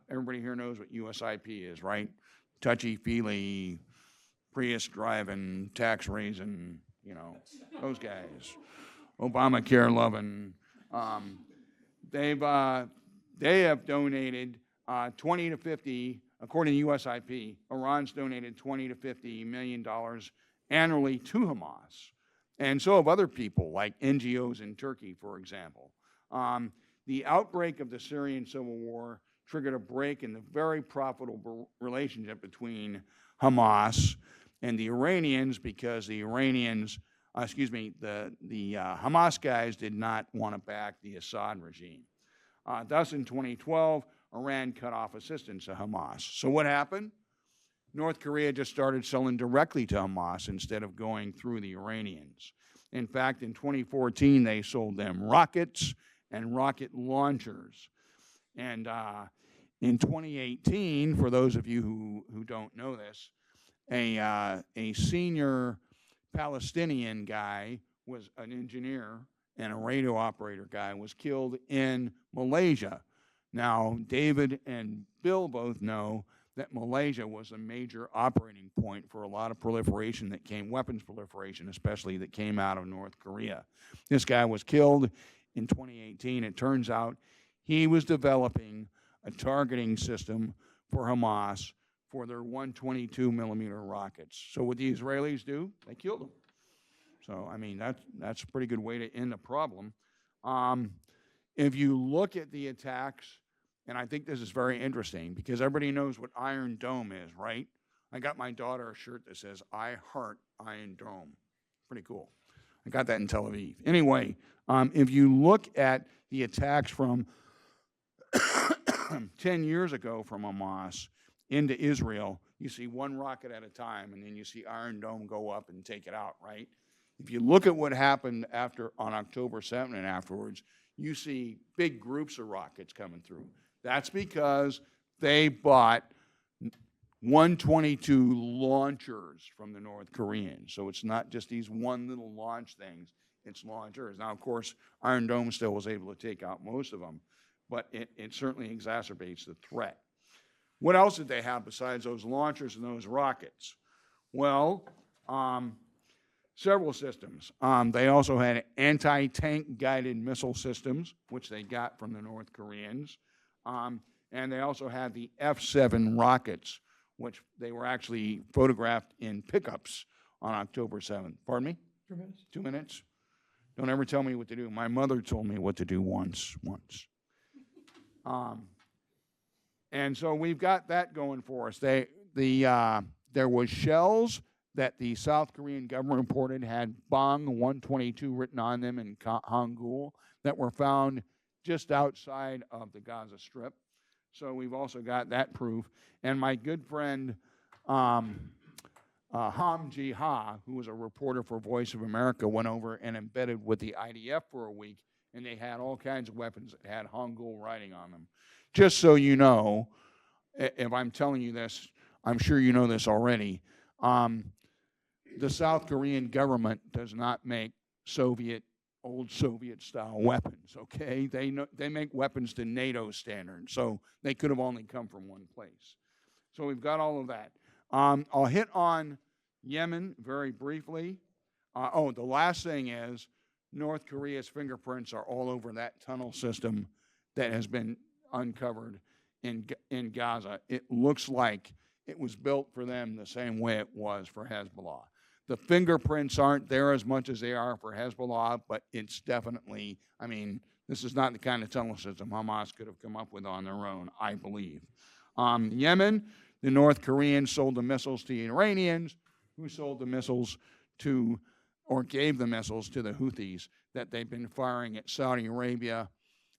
everybody here knows what USIP is, right? Touchy-feely, Prius driving, tax raising, you know, those guys. Obamacare loving. They have donated 20 to 50, according to USIP, Iran's donated $20 to $50 million annually to Hamas. And so have other people, like NGOs in Turkey, for example. The outbreak of the Syrian civil war triggered a break in the very profitable relationship between Hamas and the Iranians because the Iranians, the Hamas guys did not want to back the Assad regime. Thus, in 2012, Iran cut off assistance to Hamas. So what happened? North Korea just started selling directly to Hamas instead of going through the Iranians. In fact, in 2014, they sold them rockets and rocket launchers. And in 2018, for those of you who don't know this, a senior Palestinian guy was an engineer and a radio operator guy was killed in Malaysia. Now, David and Bill both know that Malaysia was a major operating point for a lot of proliferation that came, weapons proliferation especially, that came out of North Korea. This guy was killed in 2018. It turns out he was developing a targeting system for Hamas for their 122 millimeter rockets. So what the Israelis do, they killed them. So, I mean, that's a pretty good way to end the problem. If you look at the attacks, and I think this is very interesting because everybody knows what Iron Dome is, right? I got my daughter a shirt that says, I heart Iron Dome. Pretty cool. I got that in Tel Aviv. Anyway, if you look at the attacks from 10 years ago from Hamas into Israel, you see one rocket at a time, and then you see Iron Dome go up and take it out, right? If you look at what happened on October 7th and afterwards, you see big groups of rockets coming through. That's because they bought 122 launchers from the North Koreans. So it's not just these one little launch things, it's launchers. Now, of course, Iron Dome still was able to take out most of them, but it certainly exacerbates the threat. What else did they have besides those launchers and those rockets? Well, several systems. They also had anti-tank guided missile systems, which they got from the North Koreans. And they also had the F-7 rockets, which they were actually photographed in pickups on October 7th. Pardon me? 2 minutes. 2 minutes? Don't ever tell me what to do. My mother told me what to do once. And so we've got that going for us. There was shells that the South Korean government reported had Bong 122 written on them in Hangul that were found just outside of the Gaza Strip. So we've also got that proof. And my good friend Ham Ji-ha, who was a reporter for Voice of America, went over and embedded with the IDF for a week, and they had all kinds of weapons that had Hangul writing on them. Just so you know, if I'm telling you this, I'm sure you know this already, the South Korean government does not make old Soviet-style weapons, okay? They make weapons to NATO standards, so they could have only come from one place. So we've got all of that. I'll hit on Yemen very briefly. The last thing is North Korea's fingerprints are all over that tunnel system that has been uncovered in Gaza. It looks like it was built for them the same way it was for Hezbollah. The fingerprints aren't there as much as they are for Hezbollah, but it's definitely, I mean, this is not the kind of tunnel system Hamas could have come up with on their own, I believe. Yemen, the North Koreans sold the missiles to the Iranians, who sold the missiles to, or gave the missiles to the Houthis that they've been firing at Saudi Arabia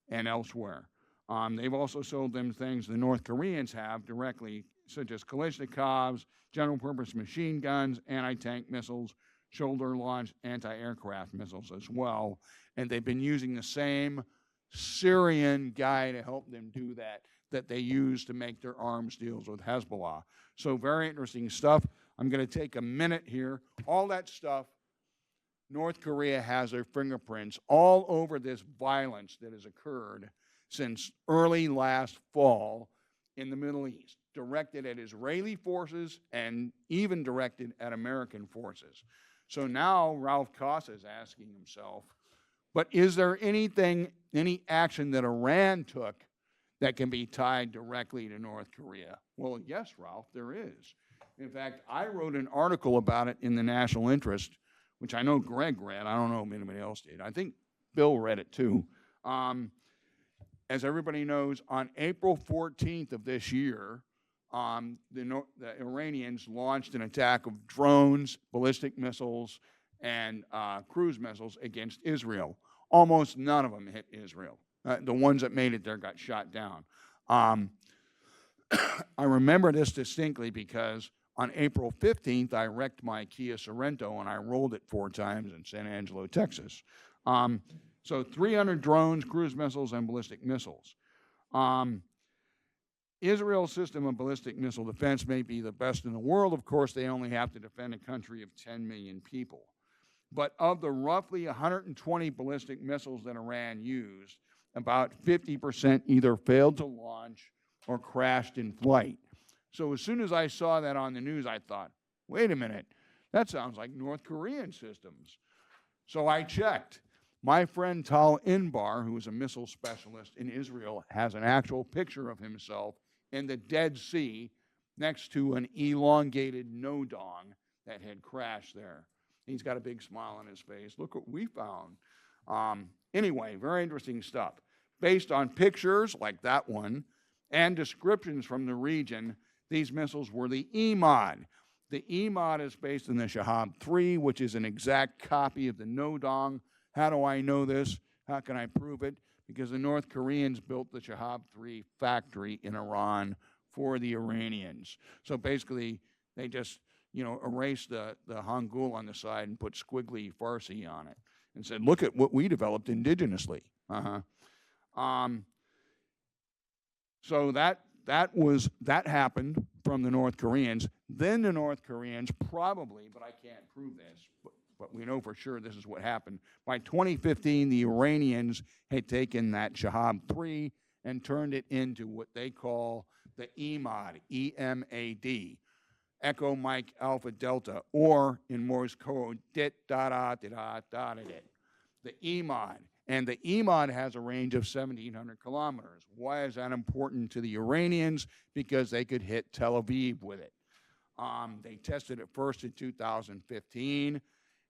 and elsewhere. They've also sold them things the North Koreans have directly, such as Kalashnikovs, general-purpose machine guns, anti-tank missiles, shoulder-launched anti-aircraft missiles as well. And they've been using the same Syrian guy to help them do that they use to make their arms deals with Hezbollah. So very interesting stuff. I'm going to take a minute here. All that stuff, North Korea has their fingerprints all over this violence that has occurred since early last fall in the Middle East, directed at Israeli forces and even directed at American forces. So now Ralph Koss is asking himself, but is there any action that Iran took that can be tied directly to North Korea? Well, yes, Ralph, there is. In fact, I wrote an article about it in the National Interest, which I know Greg read. I don't know if anybody else did. I think Bill read it too. As everybody knows, on April 14th of this year, the Iranians launched an attack of drones, ballistic missiles, and cruise missiles against Israel. Almost none of them hit Israel. The ones that made it there got shot down. I remember this distinctly because on April 15th, I wrecked my Kia Sorento and I rolled it 4 times in San Angelo, Texas. So 300 drones, cruise missiles, and ballistic missiles. Israel's system of ballistic missile defense may be the best in the world. Of course, they only have to defend a country of 10 million people. But of the roughly 120 ballistic missiles that Iran used, about 50% either failed to launch or crashed in flight. So as soon as I saw that on the news, I thought, wait a minute, that sounds like North Korean systems. So I checked. My friend Tal Inbar, who is a missile specialist in Israel, has an actual picture of himself in the Dead Sea next to an elongated no-dong that had crashed there. He's got a big smile on his face. Look what we found. Anyway, very interesting stuff. Based on pictures like that one and descriptions from the region, these missiles were the EMOD. The EMOD is based on the Shahab-3, which is an exact copy of the no-dong. How do I know this? How can I prove it? Because the North Koreans built the Shahab-3 factory in Iran for the Iranians. So basically, they just, erased the Hangul on the side and put squiggly Farsi on it and said, look at what we developed indigenously. So that happened from the North Koreans. Then the North Koreans probably, but I can't prove this, but we know for sure this is what happened. By 2015, the Iranians had taken that Shahab-3 and turned it into what they call the EMOD, E-M-A-D. Echo Mike Alpha Delta, or in Morse code, dit da da da da da da dit. The EMOD. And the EMOD has a range of 1,700 kilometers. Why is that important to the Iranians? Because they could hit Tel Aviv with it. They tested it first in 2015,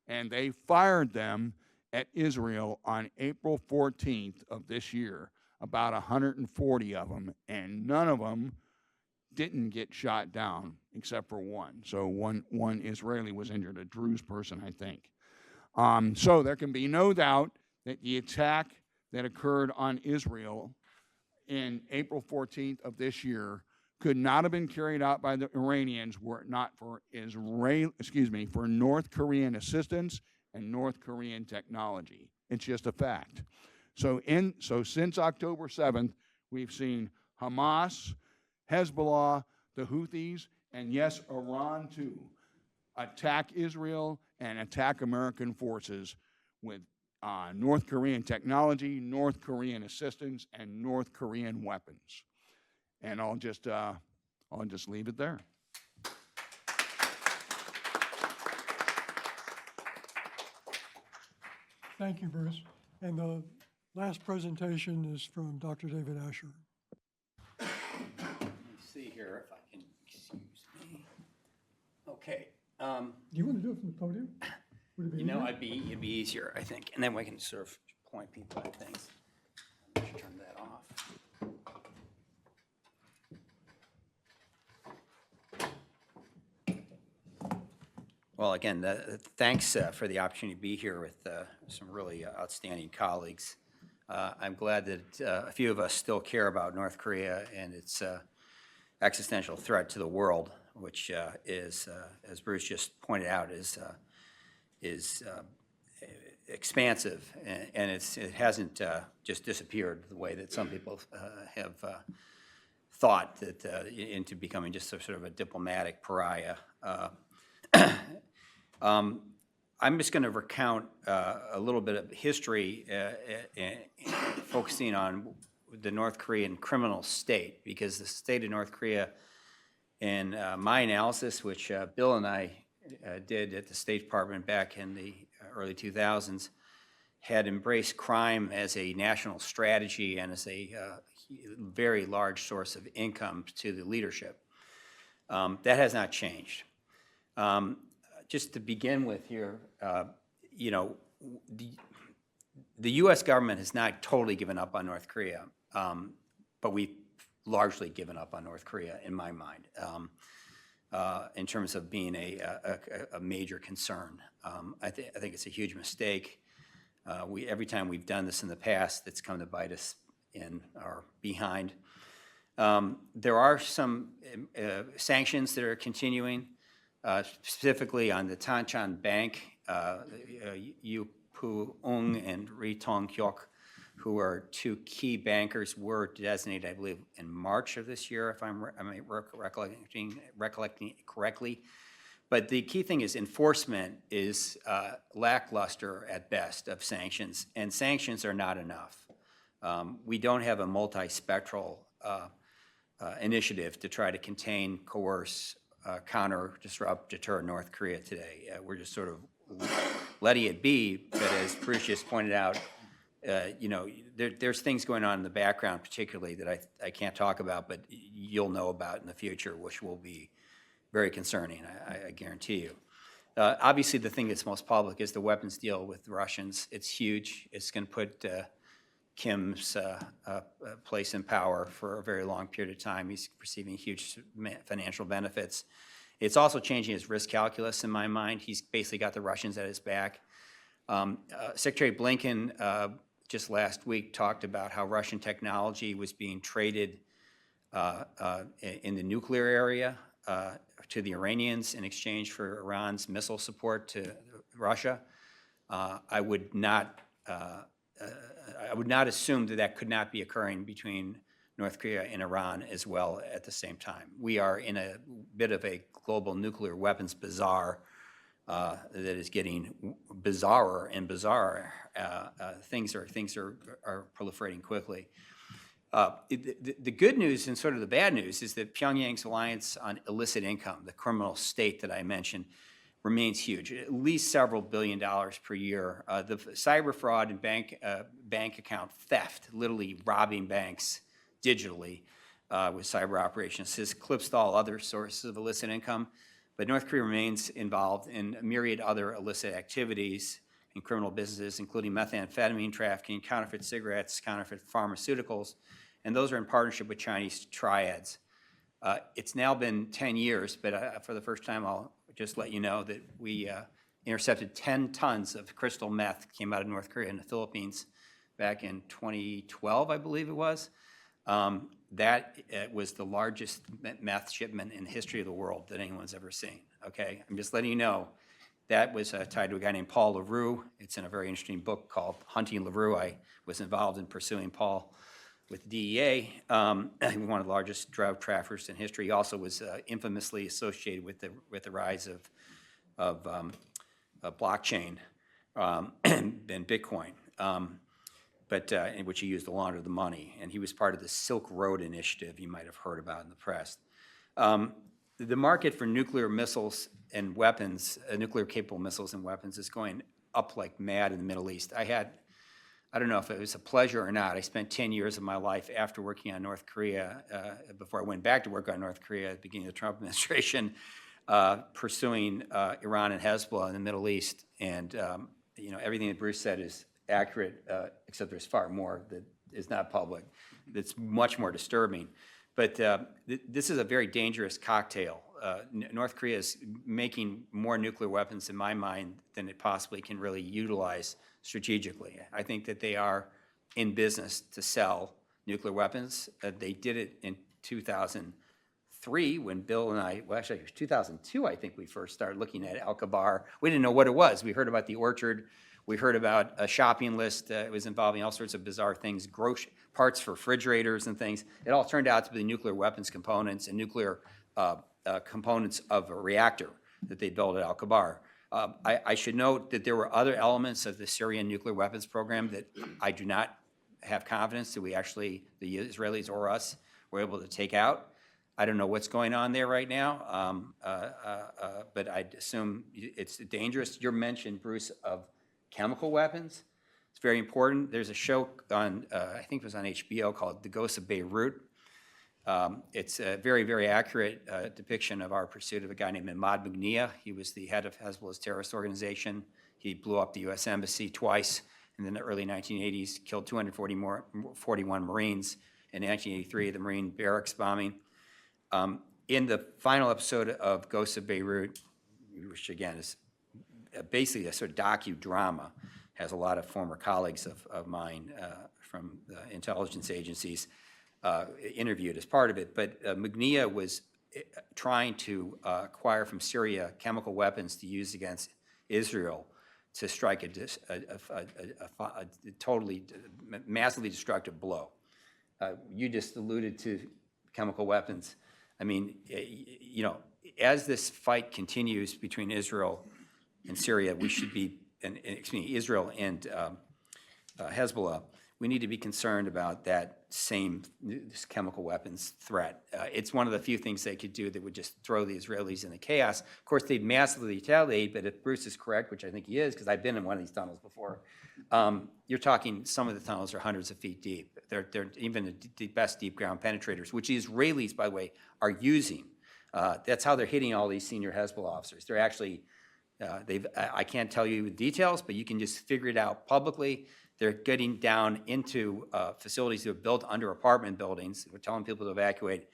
and they fired them at Israel on April 14th of this year, about 140 of them, and none of them didn't get shot down except for one. So one Israeli was injured, a Druze person, I think. So there can be no doubt that the attack that occurred on Israel in April 14th of this year could not have been carried out by the Iranians were it not for for North Korean assistance and North Korean technology. It's just a fact. So since October 7th, we've seen Hamas, Hezbollah, the Houthis, and yes, Iran too, attack Israel and attack American forces with North Korean technology, North Korean assistance, and North Korean weapons. And I'll just leave it there. Thank you, Bruce. And the last presentation is from Dr. David Asher. Let me see here if I can, excuse me. Okay. Do you want to do it from the podium? Would it be easier? It'd be easier, I think. And then we can sort of point people at things. I should turn that off. Well, again, thanks for the opportunity to be here with some really outstanding colleagues. I'm glad that a few of us still care about North Korea and its existential threat to the world, which is, as Bruce just pointed out, is expansive, and it hasn't just disappeared the way that some people have thought that into becoming just sort of a diplomatic pariah. I'm just going to recount a little bit of history, focusing on the North Korean criminal state, because the state of North Korea, in my analysis, which Bill and I did at the State Department back in the early 2000s, had embraced crime as a national strategy and as a very large source of income to the leadership. That has not changed. Just to begin with here, you know, the U.S. government has not totally given up on North Korea, but we've largely given up on North Korea, in my mind, in terms of being a major concern. I think it's a huge mistake. Every time we've done this in the past, it's come to bite us in our behind. There are some sanctions that are continuing. Specifically on the Tanchan Bank, Yu Pu-ung and Ri Tong-kyuk, who are two key bankers, were designated, I believe, in March of this year, if I'm recollecting correctly. But the key thing is enforcement is lackluster at best of sanctions, and sanctions are not enough. We don't have a multispectral initiative to try to contain, coerce, counter, disrupt, deter North Korea today. We're just sort of letting it be, but as Bruce just pointed out, you know, there's things going on in the background particularly that I can't talk about, but you'll know about in the future, which will be very concerning, I guarantee you. Obviously, the thing that's most public is the weapons deal with the Russians. It's huge. It's going to put Kim's place in power for a very long period of time. He's receiving huge financial benefits. It's also changing his risk calculus in my mind. He's basically got the Russians at his back. Secretary Blinken just last week talked about how Russian technology was being traded in the nuclear area to the Iranians in exchange for Iran's missile support to Russia. I would not assume that that could not be occurring between North Korea and Iran as well at the same time. We are in a bit of a global nuclear weapons bazaar that is getting bizarrer and bizarrer. Things are proliferating quickly. The good news and sort of the bad news is that Pyongyang's reliance on illicit income, the criminal state that I mentioned, remains huge, at least several $billion per year. The cyber fraud and bank account theft, literally robbing banks digitally with cyber operations, has eclipsed all other sources of illicit income. But North Korea remains involved in a myriad other illicit activities in criminal businesses, including methamphetamine trafficking, counterfeit cigarettes, counterfeit pharmaceuticals, and those are in partnership with Chinese triads. It's now been 10 years, but for the first time, I'll just let you know that we intercepted 10 tons of crystal meth came out of North Korea and the Philippines back in 2012, I believe it was. That was the largest meth shipment in the history of the world that anyone's ever seen, okay? I'm just letting you know that was tied to a guy named Paul LaRue. It's in a very interesting book called Hunting LaRue. I was involved in pursuing Paul with the DEA, one of the largest drug traffickers in history. He also was infamously associated with the rise of blockchain and Bitcoin, in which he used to launder the money. And he was part of the Silk Road Initiative you might have heard about in the press. The market for nuclear missiles and weapons, nuclear-capable missiles and weapons, is going up like mad in the Middle East. I don't know if it was a pleasure or not. I spent 10 years of my life after working on North Korea, before I went back to work on North Korea at the beginning of the Trump administration, pursuing Iran and Hezbollah in the Middle East. And everything that Bruce said is accurate, except there's far more that is not public. That's much more disturbing. But this is a very dangerous cocktail. North Korea is making more nuclear weapons, in my mind, than it possibly can really utilize strategically. I think that they are in business to sell nuclear weapons. They did it in 2003 when Bill and I, well, actually, it was 2002, I think we first started looking at Al-Kabar. We didn't know what it was. We heard about the orchard. We heard about a shopping list. It was involving all sorts of bizarre things, parts for refrigerators and things. It all turned out to be nuclear weapons components and nuclear components of a reactor that they built at Al-Kabar. I should note that there were other elements of the Syrian nuclear weapons program that I do not have confidence that we actually, the Israelis or us, were able to take out. I don't know what's going on there right now, but I'd assume it's dangerous. Your mention, Bruce, of chemical weapons, it's very important. There's a show on, I think it was on HBO, called The Ghosts of Beirut. It's a very, very accurate depiction of our pursuit of a guy named Ahmad Mughniya. He was the head of Hezbollah's terrorist organization. He blew up the U.S. Embassy twice in the early 1980s, killed 241 Marines. In 1983, the Marine barracks bombing. In the final episode of Ghosts of Beirut, which again is basically a sort of docudrama, has a lot of former colleagues of mine from the intelligence agencies interviewed as part of it. But Mughniya was trying to acquire from Syria chemical weapons to use against Israel to strike a totally, massively destructive blow. You just alluded to chemical weapons. I mean, as this fight continues between Israel and Syria, we should be, Israel and Hezbollah, we need to be concerned about that same chemical weapons threat. It's one of the few things they could do that would just throw the Israelis into chaos. Of course, they'd massively retaliate, but if Bruce is correct, which I think he is, because I've been in one of these tunnels before, you're talking, some of the tunnels are hundreds of feet deep. They're even the best deep ground penetrators, which the Israelis, by the way, are using. That's how they're hitting all these senior Hezbollah officers. They're actually, I can't tell you the details, but you can just figure it out publicly. They're getting down into facilities that are built under apartment buildings. We're telling people to evacuate,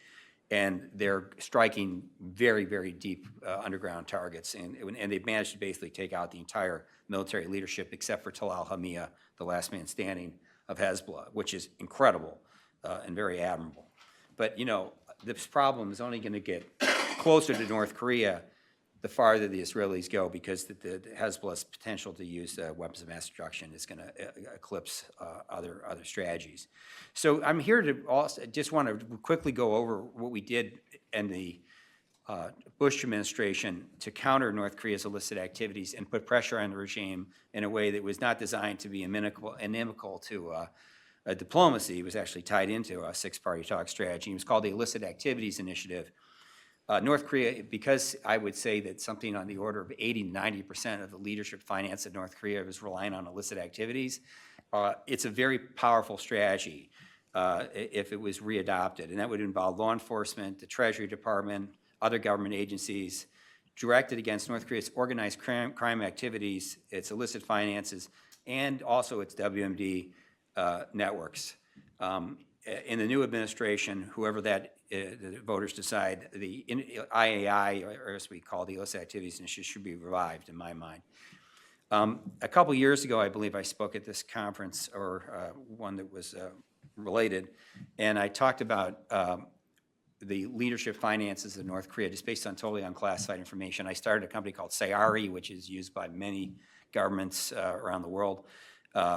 and they're striking very, very deep underground targets. And they've managed to basically take out the entire military leadership except for Talal Hamia, the last man standing of Hezbollah, which is incredible and very admirable. But, this problem is only going to get closer to North Korea the farther the Israelis go, because the Hezbollah's potential to use weapons of mass destruction is going to eclipse other strategies. So I'm here to also just want to quickly go over what we did in the Bush administration to counter North Korea's illicit activities and put pressure on the regime in a way that was not designed to be inimical to diplomacy was actually tied into a six-party talk strategy. It was called the Illicit Activities Initiative. North Korea, because I would say that something on the order of 80–90% of the leadership finance of North Korea was relying on illicit activities, it's a very powerful strategy if it was readopted. And that would involve law enforcement, the Treasury Department, other government agencies, directed against North Korea's organized crime activities, its illicit finances, and also its WMD networks. In the new administration, whoever the voters decide, the IAI, or as we call the Illicit Activities Initiative, should be revived, in my mind. A couple years ago, I believe I spoke at this conference, or one that was related, and I talked about the leadership finances of North Korea, just based on totally unclassified information. I started a company called SAYARI, which is used by many governments around the world,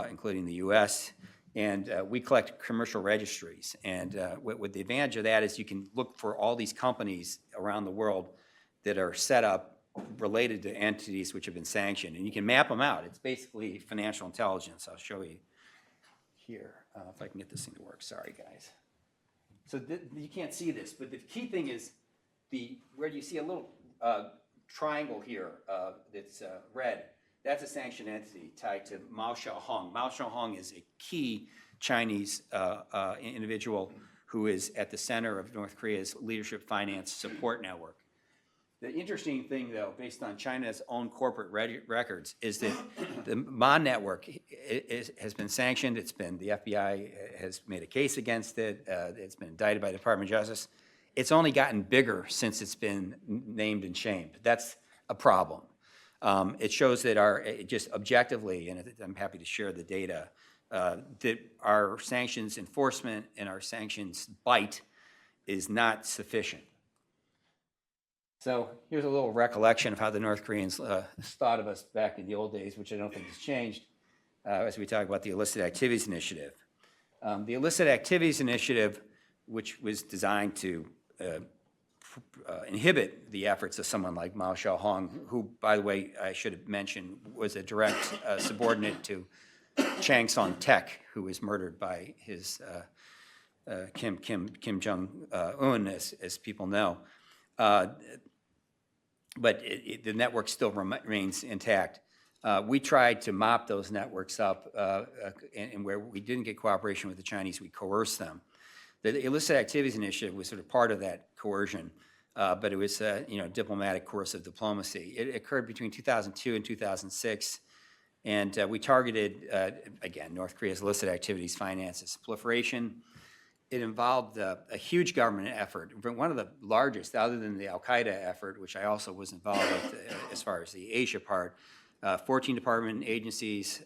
including the U.S., and we collect commercial registries. And what the advantage of that is you can look for all these companies around the world that are set up related to entities which have been sanctioned, and you can map them out. It's basically financial intelligence. I'll show you here, if I can get this thing to work. Sorry, guys. So you can't see this, but the key thing is where you see a little triangle here that's red. That's a sanctioned entity tied to Mao Xiaohong. Mao Xiaohong is a key Chinese individual who is at the center of North Korea's leadership finance support network. The interesting thing, though, based on China's own corporate records, is that the Ma network has been sanctioned. It's been, the FBI has made a case against it. It's been indicted by the Department of Justice. It's only gotten bigger since it's been named and shamed. That's a problem. It shows that just objectively, and I'm happy to share the data, that our sanctions enforcement and our sanctions bite is not sufficient. So here's a little recollection of how the North Koreans thought of us back in the old days, which I don't think has changed as we talk about the Illicit Activities Initiative. The Illicit Activities Initiative, which was designed to inhibit the efforts of someone like Mao Xiaohong, who, by the way, I should have mentioned, was a direct subordinate to Chang Song-tek, who was murdered by his Kim Jong-un, as people know. But the network still remains intact. We tried to mop those networks up, and where we didn't get cooperation with the Chinese, we coerced them. The Illicit Activities Initiative was sort of part of that coercion, but it was diplomatic coercive diplomacy. It occurred between 2002 and 2006, and we targeted, again, North Korea's illicit activities, finances, proliferation. It involved a huge government effort, one of the largest, other than the Al-Qaeda effort, which I also was involved with as far as the Asia part. 14 departments and agencies,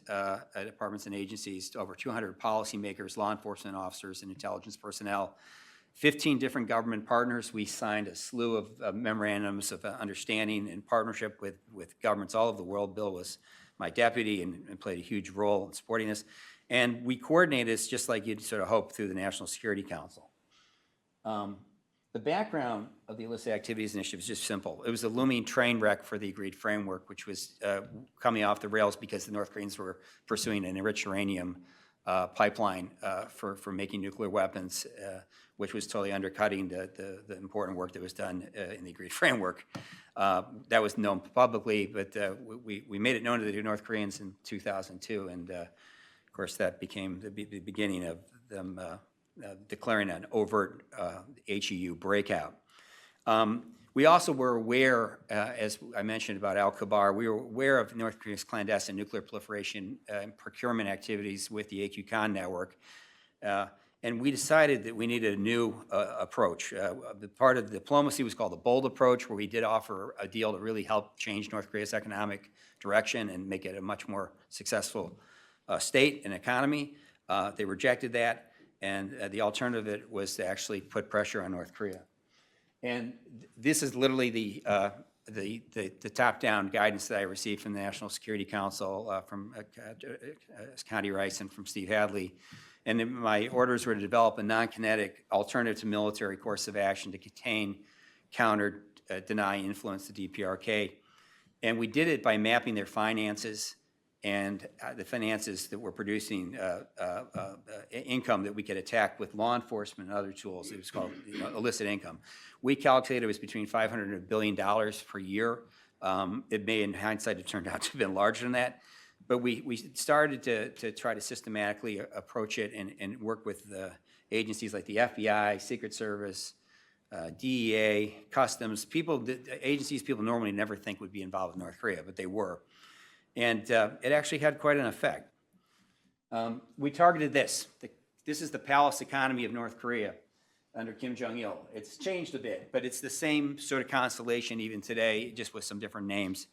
over 200 policymakers, law enforcement officers, and intelligence personnel. 15 different government partners. We signed a slew of memorandums of understanding and partnership with governments all over the world. Bill was my deputy and played a huge role in supporting this. And we coordinated this just like you'd sort of hope through the National Security Council. The background of the Illicit Activities Initiative is just simple. It was a looming train wreck for the agreed framework, which was coming off the rails because the North Koreans were pursuing an enriched uranium pipeline for making nuclear weapons, which was totally undercutting the important work that was done in the agreed framework. That was known publicly, but we made it known to the North Koreans in 2002, and of course that became the beginning of them declaring an overt HEU breakout. We also were aware, as I mentioned about Al-Kabar, we were aware of North Korea's clandestine nuclear proliferation and procurement activities with the AQ-CON network, and we decided that we needed a new approach. The part of the diplomacy was called the BOLD approach, where we did offer a deal to really help change North Korea's economic direction and make it a much more successful state and economy. They rejected that. And the alternative was to actually put pressure on North Korea. And this is literally the top-down guidance that I received from the National Security Council, from Connie Rice and from Steve Hadley. And my orders were to develop a non-kinetic alternative to military course of action to contain, counter, deny, influence the DPRK. And we did it by mapping their finances and the finances that were producing income that we could attack with law enforcement and other tools. It was called illicit income. We calculated it was between $500 and $1 billion per year. It may, in hindsight, have turned out to have been larger than that. But we started to try to systematically approach it and work with agencies like the FBI, Secret Service, DEA, Customs, agencies people normally never think would be involved with North Korea, but they were. And it actually had quite an effect. We targeted this. This is the palace economy of North Korea under Kim Jong-il. It's changed a bit, but it's the same sort of constellation even today, just with some different names.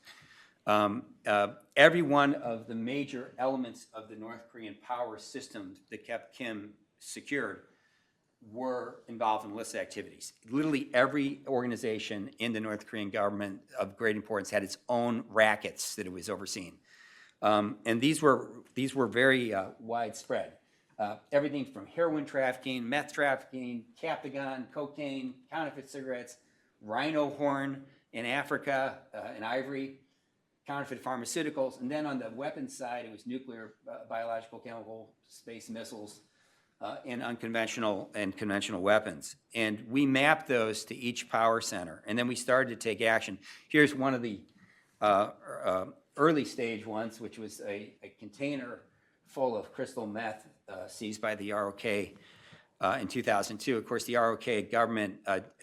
Every one of the major elements of the North Korean power system that kept Kim secured were involved in illicit activities. Literally every organization in the North Korean government of great importance had its own rackets that it was overseeing. And these were very widespread. Everything from heroin trafficking, meth trafficking, Captagon, cocaine, counterfeit cigarettes, rhino horn in Africa, and ivory, counterfeit pharmaceuticals, and then on the weapons side, it was nuclear, biological, chemical, space missiles, and unconventional and conventional weapons. And we mapped those to each power center, and then we started to take action. Here's one of the early stage ones, which was a container full of crystal meth seized by the ROK in 2002. Of course, the ROK government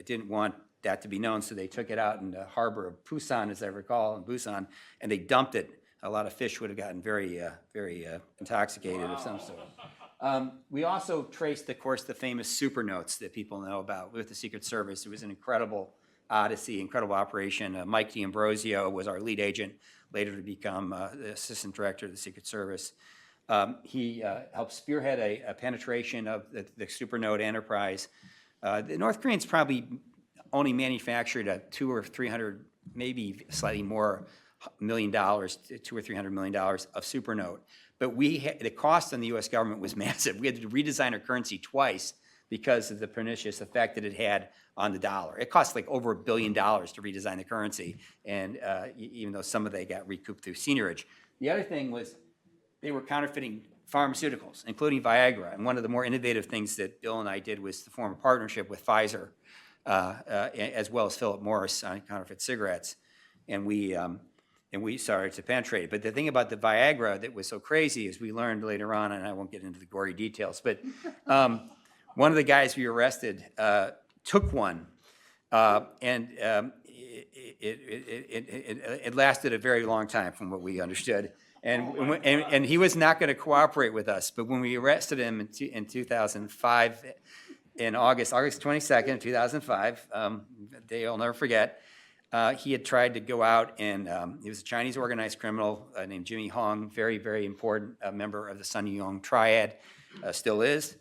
didn't want that to be known, so they took it out in the harbor of Busan, as I recall, in Busan, and they dumped it. A lot of fish would have gotten very intoxicated of some sort. We also traced, of course, the famous super notes that people know about with the Secret Service. It was an incredible odyssey, incredible operation. Mike D'Ambrosio was our lead agent, later to become the assistant director of the Secret Service. He helped spearhead a penetration of the super note enterprise. The North Koreans probably only manufactured $200 or $300, maybe slightly more, $200 or $300 million of super note. But the cost on the U.S. government was massive. We had to redesign our currency twice because of the pernicious effect that it had on the dollar. It cost like over $1 billion to redesign the currency, and even though some of it got recouped through seigniorage. The other thing was they were counterfeiting pharmaceuticals, including Viagra. And one of the more innovative things that Bill and I did was to form a partnership with Pfizer, as well as Philip Morris on counterfeit cigarettes. And we started to penetrate. But the thing about the Viagra that was so crazy is we learned later on, and I won't get into the gory details, but one of the guys we arrested took one, and it lasted a very long time from what we understood. And he was not going to cooperate with us. But when we arrested him in 2005, in August 22nd, 2005, day I'll never forget, he had tried to go out and he was a Chinese organized criminal named Jimmy Hong, very, very important member of the Sun Yong triad, still is.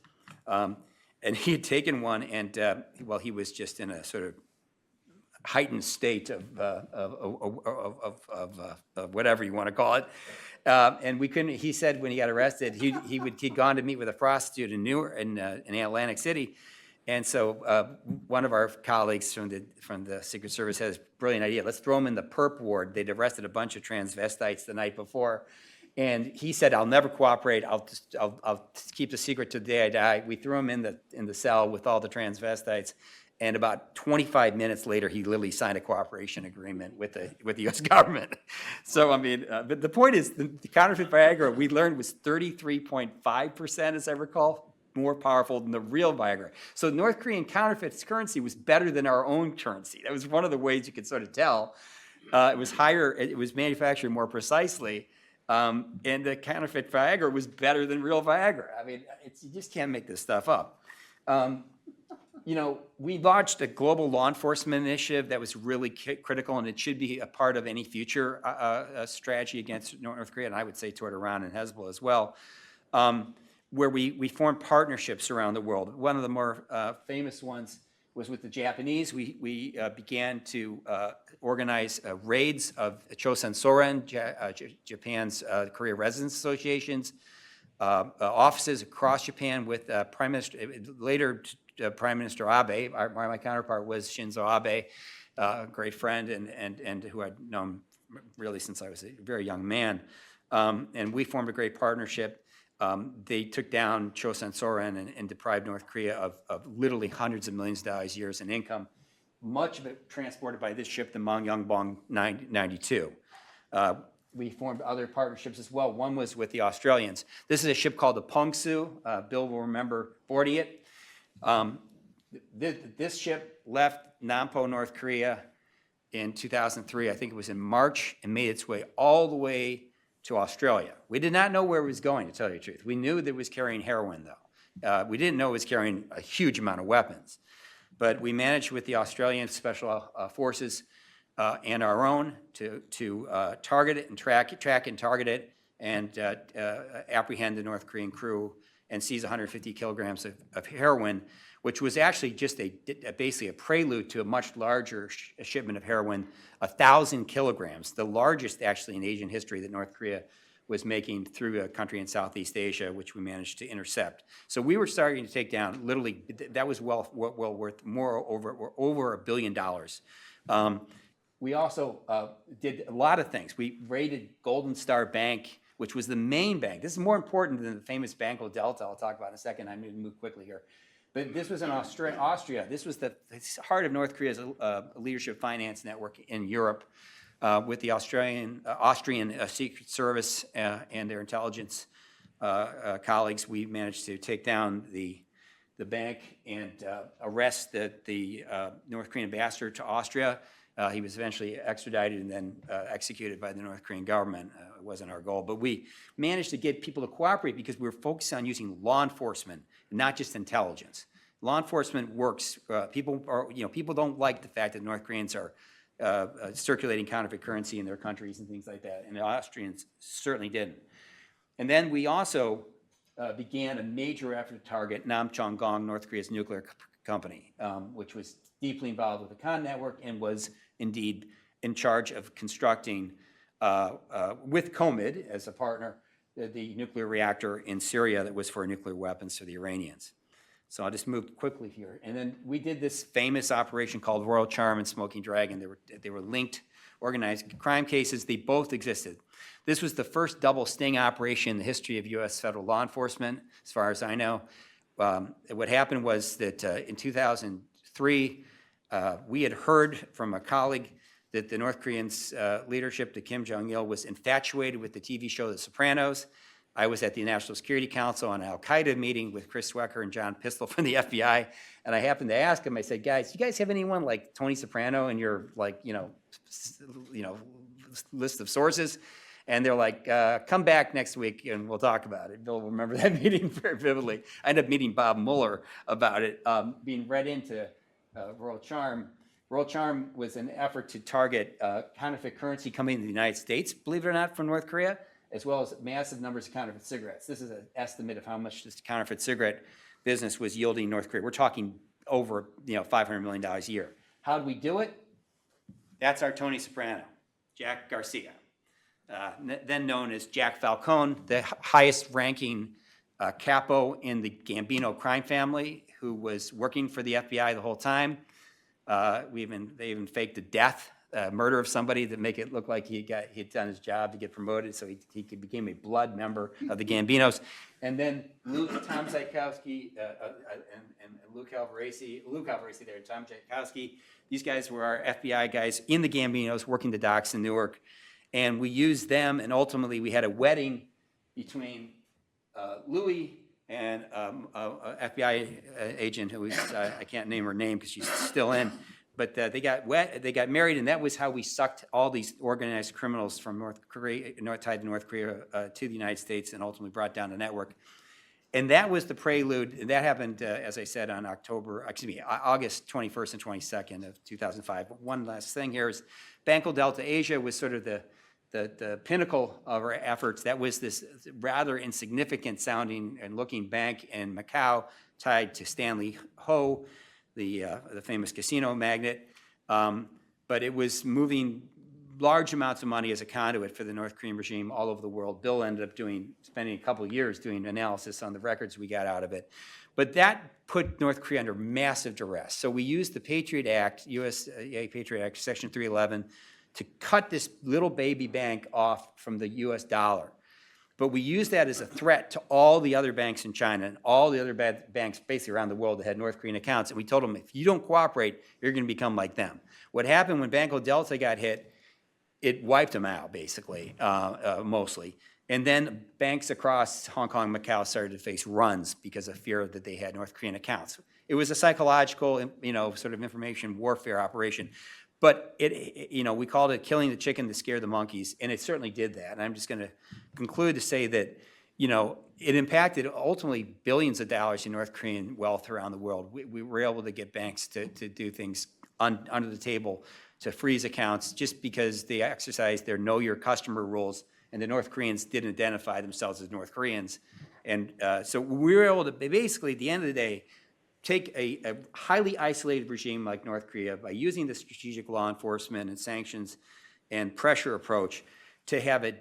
And he had taken one, and well, he was just in a sort of heightened state of whatever you want to call it. And we couldn't. He said when he got arrested, he'd gone to meet with a prostitute in Atlantic City, and so one of our colleagues from the Secret Service had this brilliant idea. Let's throw him in the perp ward. They'd arrested a bunch of transvestites the night before, and he said, "I'll never cooperate. I'll keep the secret to the day I die." We threw him in the cell with all the transvestites. And about 25 minutes later, he literally signed a cooperation agreement with the U.S. government. So, I mean, but the point is, the counterfeit Viagra, we learned, was 33.5%, as I recall, more powerful than the real Viagra. So North Korean counterfeit currency was better than our own currency. That was one of the ways you could sort of tell. It was higher, it was manufactured more precisely, and the counterfeit Viagra was better than real Viagra. I mean, you just can't make this stuff up. You know, we launched a global law enforcement initiative that was really critical, and it should be a part of any future strategy against North Korea, and I would say toward Iran and Hezbollah as well, where we formed partnerships around the world. One of the more famous ones was with the Japanese. We began to organize raids of Chosen Soren, Japan's Korea Residents Associations, offices across Japan with Prime Minister, later Prime Minister Abe. My counterpart was Shinzo Abe, a great friend and who I'd known really since I was a very young man. and we formed a great partnership. They took down Chosun Soren and deprived North Korea of literally hundreds of millions of dollars a year in income, much of it transported by this ship, the Mangyongbong 92. We formed other partnerships as well. One was with the Australians. This is a ship called the Pengsu. Bill will remember boarding it. This ship left Nampo, North Korea in 2003. I think it was in March, and made its way all the way to Australia. We did not know where it was going, to tell you the truth. We knew that it was carrying heroin, though. We didn't know it was carrying a huge amount of weapons. But we managed with the Australian Special Forces and our own to target it and track it and target it and apprehend the North Korean crew and seize 150 kilograms of heroin, which was actually just basically a prelude to a much larger shipment of heroin, 1,000 kilograms, the largest actually in Asian history that North Korea was making through a country in Southeast Asia, which we managed to intercept. So we were starting to take down, literally, that was well worth over $1 billion. We also did a lot of things. We raided Golden Star Bank, which was the main bank. This is more important than the famous Banco Delta I'll talk about in a second. I'm going to move quickly here. But this was in Austria. This was the heart of North Korea's leadership finance network in Europe. With the Austrian Secret Service and their intelligence colleagues, we managed to take down the bank and arrest the North Korean ambassador to Austria. He was eventually extradited and then executed by the North Korean government. It wasn't our goal, but we managed to get people to cooperate because we were focused on using law enforcement, not just intelligence. Law enforcement works. People don't like the fact that North Koreans are circulating counterfeit currency in their countries and things like that, and the Austrians certainly didn't. And then we also began a major effort to target Namcheongong, North Korea's nuclear company, which was deeply involved with the Con network and was indeed in charge of constructing, with COMID as a partner, the nuclear reactor in Syria that was for nuclear weapons to the Iranians. So I'll just move quickly here. And then we did this famous operation called Royal Charm and Smoking Dragon. They were linked organized crime cases. They both existed. This was the first double sting operation in the history of U.S. federal law enforcement, as far as I know. What happened was that in 2003, we had heard from a colleague that the North Koreans' leadership, the Kim Jong-il, was infatuated with the TV show The Sopranos. I was at the National Security Council on an al-Qaeda meeting with Chris Swecker and John Pistol from the FBI, and I happened to ask him, I said, guys, you guys have anyone like Tony Soprano in your list of sources? And they're like, come back next week and we'll talk about it. Bill will remember that meeting very vividly. I ended up meeting Bob Mueller about it, being read into Royal Charm. Royal Charm was an effort to target counterfeit currency coming into the United States, believe it or not, from North Korea, as well as massive numbers of counterfeit cigarettes. This is an estimate of how much this counterfeit cigarette business was yielding North Korea. We're talking over $500 million a year. How did we do it? That's our Tony Soprano, Jack Garcia, then known as Jack Falcone, the highest ranking capo in the Gambino crime family, who was working for the FBI the whole time. They even faked a death, murder of somebody to make it look like he'd done his job to get promoted, so he became a blood member of the Gambinos. And then Tom Zajkowski and Luke Alvarez there, Tom Zajkowski, these guys were our FBI guys in the Gambinos working the docks in Newark. And we used them, and ultimately we had a wedding between Louis and an FBI agent who was, I can't name her name because she's still in, but they got married, and that was how we sucked all these organized criminals from North Korea, tied to North Korea, to the United States, and ultimately brought down the network. And that was the prelude. And that happened, as I said, on August 21st and 22nd of 2005. But one last thing here is Banco Delta Asia was sort of the pinnacle of our efforts. That was this rather insignificant sounding and looking bank in Macau tied to Stanley Ho, the famous casino magnate. But it was moving large amounts of money as a conduit for the North Korean regime all over the world. Bill ended up spending a couple of years doing analysis on the records we got out of it. But that put North Korea under massive duress. So we used the Patriot Act, USA Patriot Act, Section 311, to cut this little baby bank off from the US dollar. But we used that as a threat to all the other banks in China and all the other banks basically around the world that had North Korean accounts. And we told them, if you don't cooperate, you're going to become like them. What happened when Banco Delta got hit, it wiped them out, basically, mostly. And then banks across Hong Kong and Macau started to face runs because of fear that they had North Korean accounts. It was a psychological, sort of information warfare operation. But we called it killing the chicken to scare the monkeys, and it certainly did that. And I'm just going to conclude to say that, it impacted ultimately billions of dollars in North Korean wealth around the world. We were able to get banks to do things under the table to freeze accounts just because they exercised their know your customer rules, and the North Koreans didn't identify themselves as North Koreans. And so we were able to basically, at the end of the day, take a highly isolated regime like North Korea by using the strategic law enforcement and sanctions and pressure approach to have a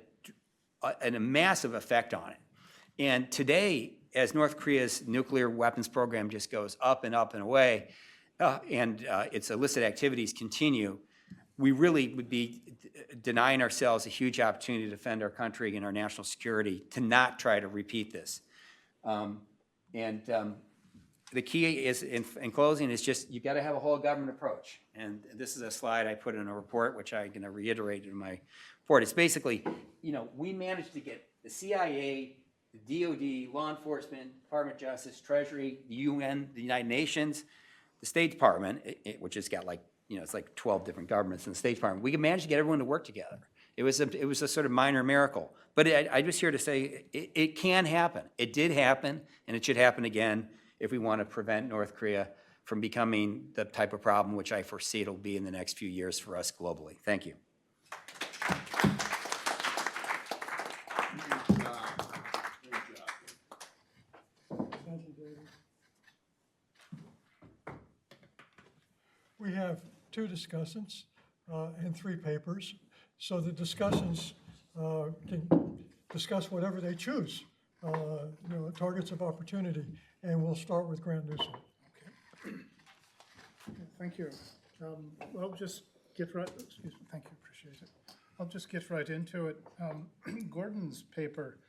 massive effect on it. And today, as North Korea's nuclear weapons program just goes up and up and away, and its illicit activities continue, we really would be denying ourselves a huge opportunity to defend our country and our national security to not try to repeat this. The key is, in closing, is just you got to have a whole government approach. And this is a slide I put in a report, which I'm going to reiterate in my report. It's basically, we managed to get the CIA, the DOD, law enforcement, Department of Justice, Treasury, the UN, the United Nations, the State Department, which has got it's like 12 different governments in the State Department. We managed to get everyone to work together. It was a sort of minor miracle. But I'm just here to say it can happen. It did happen, and it should happen again if we want to prevent North Korea from becoming the type of problem which I foresee it'll be in the next few years for us globally. Thank you. Thank you, David. We have 2 discussants and 3 papers. So the discussants can discuss whatever they choose, targets of opportunity. And we'll start with Grant Newsom. Okay. Thank you. Well, just get right, excuse me, thank you, appreciate it. I'll just get right into it. Gordon's paper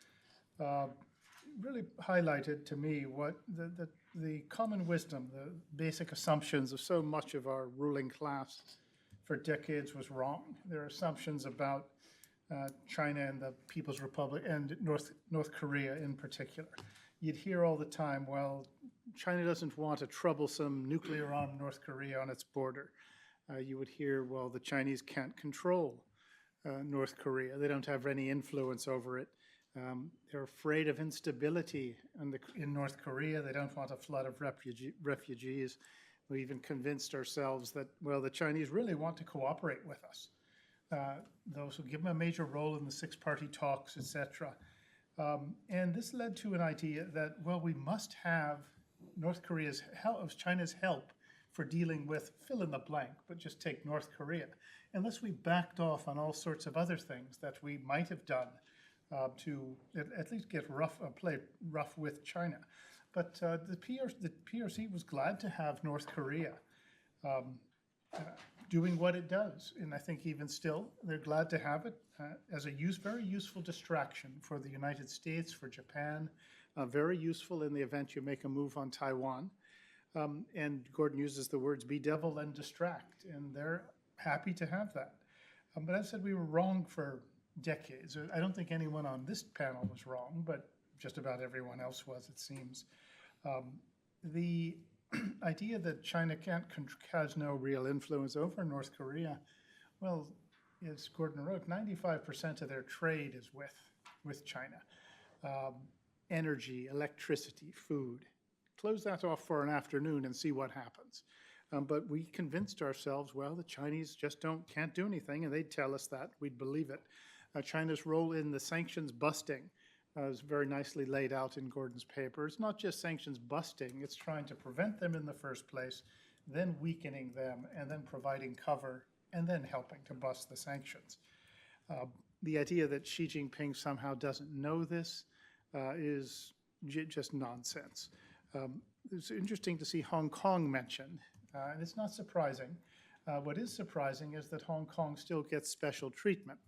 really highlighted to me what the common wisdom, the basic assumptions of so much of our ruling class for decades was wrong. There are assumptions about China and the People's Republic and North Korea in particular. You'd hear all the time, well, China doesn't want a troublesome nuclear-armed North Korea on its border. You would hear, well, the Chinese can't control North Korea. They don't have any influence over it. They're afraid of instability in North Korea. They don't want a flood of refugees. We even convinced ourselves that, well, the Chinese really want to cooperate with us. Those who give them a major role in the 6-party talks, etc. And this led to an idea that, well, we must have North Korea's help, China's help for dealing with fill in the blank, but just take North Korea, unless we backed off on all sorts of other things that we might have done to at least get play rough with China. But the PRC was glad to have North Korea doing what it does. And I think even still, they're glad to have it as a very useful distraction for the United States, for Japan, very useful in the event you make a move on Taiwan. And Gordon uses the words bedevil and distract, and they're happy to have that. But I said we were wrong for decades. I don't think anyone on this panel was wrong, but just about everyone else was, it seems. The idea that China has no real influence over North Korea, well, as Gordon wrote, 95% of their trade is with China. Energy, electricity, food. Close that off for an afternoon and see what happens. But we convinced ourselves, well, the Chinese just can't do anything, and they'd tell us that. We'd believe it. China's role in the sanctions busting is very nicely laid out in Gordon's paper. It's not just sanctions busting, it's trying to prevent them in the first place, then weakening them, and then providing cover, and then helping to bust the sanctions. The idea that Xi Jinping somehow doesn't know this is just nonsense. It's interesting to see Hong Kong mentioned, and it's not surprising. What is surprising is that Hong Kong still gets special treatment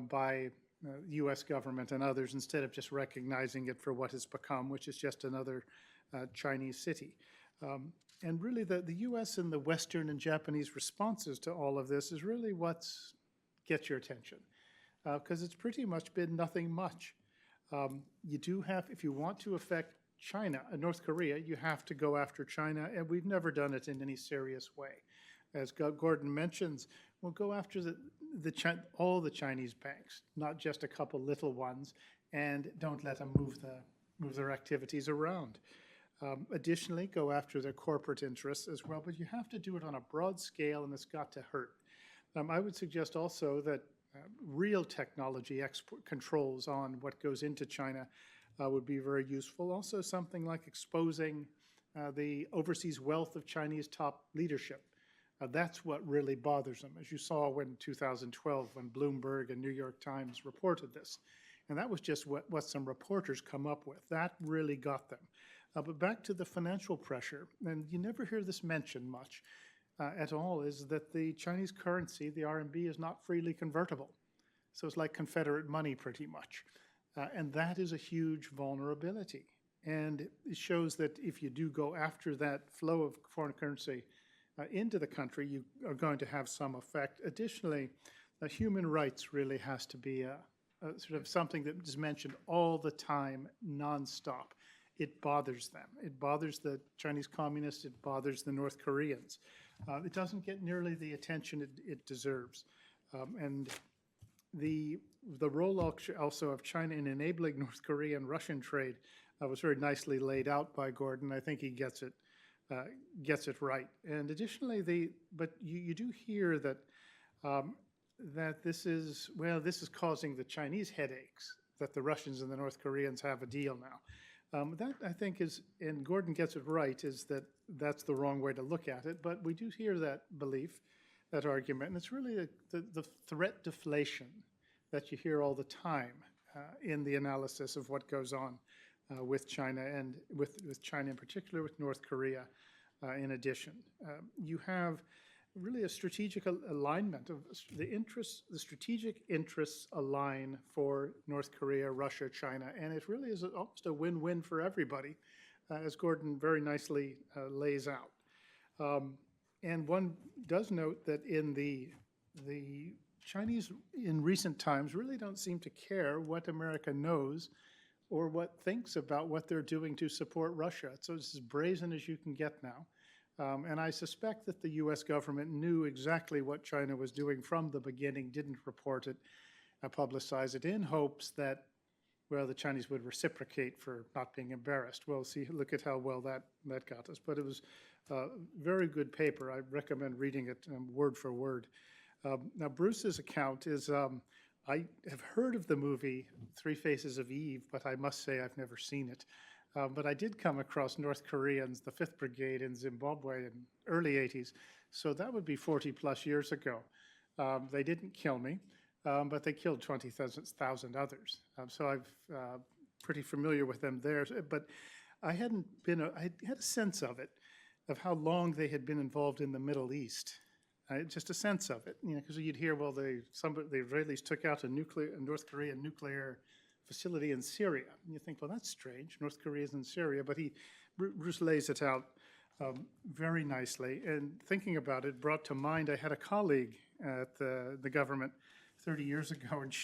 by the U.S. government and others instead of just recognizing it for what it's become, which is just another Chinese city. And really the U.S. and the Western and Japanese responses to all of this is really what's gets your attention, because it's pretty much been nothing much. You do have, if you want to affect China, North Korea, you have to go after China, and we've never done it in any serious way. As Gordon mentions, we'll go after all the Chinese banks, not just a couple little ones, and don't let them move their activities around. Additionally, go after their corporate interests as well, but you have to do it on a broad scale, and it's got to hurt. I would suggest also that real technology export controls on what goes into China would be very useful. Also, something like exposing the overseas wealth of Chinese top leadership. That's what really bothers them, as you saw in 2012 when Bloomberg and New York Times reported this. And that was just what some reporters come up with. That really got them. But back to the financial pressure, and you never hear this mentioned much at all, is that the Chinese currency, the RMB, is not freely convertible. So it's like Confederate money pretty much. And that is a huge vulnerability. And it shows that if you do go after that flow of foreign currency into the country, you are going to have some effect. Additionally, human rights really has to be a sort of something that is mentioned all the time, nonstop. It bothers them. It bothers the Chinese communists. It bothers the North Koreans. It doesn't get nearly the attention it deserves. And the role also of China in enabling North Korean and Russian trade was very nicely laid out by Gordon. I think he gets it right. And additionally, but you do hear that that this is causing the Chinese headaches, that the Russians and the North Koreans have a deal now. That, I think, is, and Gordon gets it right, is that that's the wrong way to look at it. But we do hear that belief, that argument, and it's really the threat deflation that you hear all the time in the analysis of what goes on with China, and with China in particular, with North Korea in addition. You have really a strategic alignment of the interests, the strategic interests align for North Korea, Russia, China, and it really is almost a win-win for everybody, as Gordon very nicely lays out. And one does note that in the Chinese in recent times really don't seem to care what America knows or what thinks about what they're doing to support Russia. So it's as brazen as you can get now. And I suspect that the U.S. government knew exactly what China was doing from the beginning, didn't report it, publicize it, in hopes that, well, the Chinese would reciprocate for not being embarrassed. Well, look at how well that got us. But it was a very good paper. I recommend reading it word for word. Now, Bruce's account is, I have heard of the movie Three Faces of Eve, but I must say I've never seen it. But I did come across North Koreans, the 5th Brigade in Zimbabwe in early 80s. So that would be 40 plus years ago. They didn't kill me, but they killed 20,000 others. So I'm pretty familiar with them there. But I hadn't been, I had a sense of it, of how long they had been involved in the Middle East. Just a sense of it, because you'd hear, well, the Israelis took out a North Korean nuclear facility in Syria. And you think, well, that's strange. North Korea's in Syria. But Bruce lays it out very nicely. And thinking about it brought to mind, I had a colleague at the government 30 years ago, and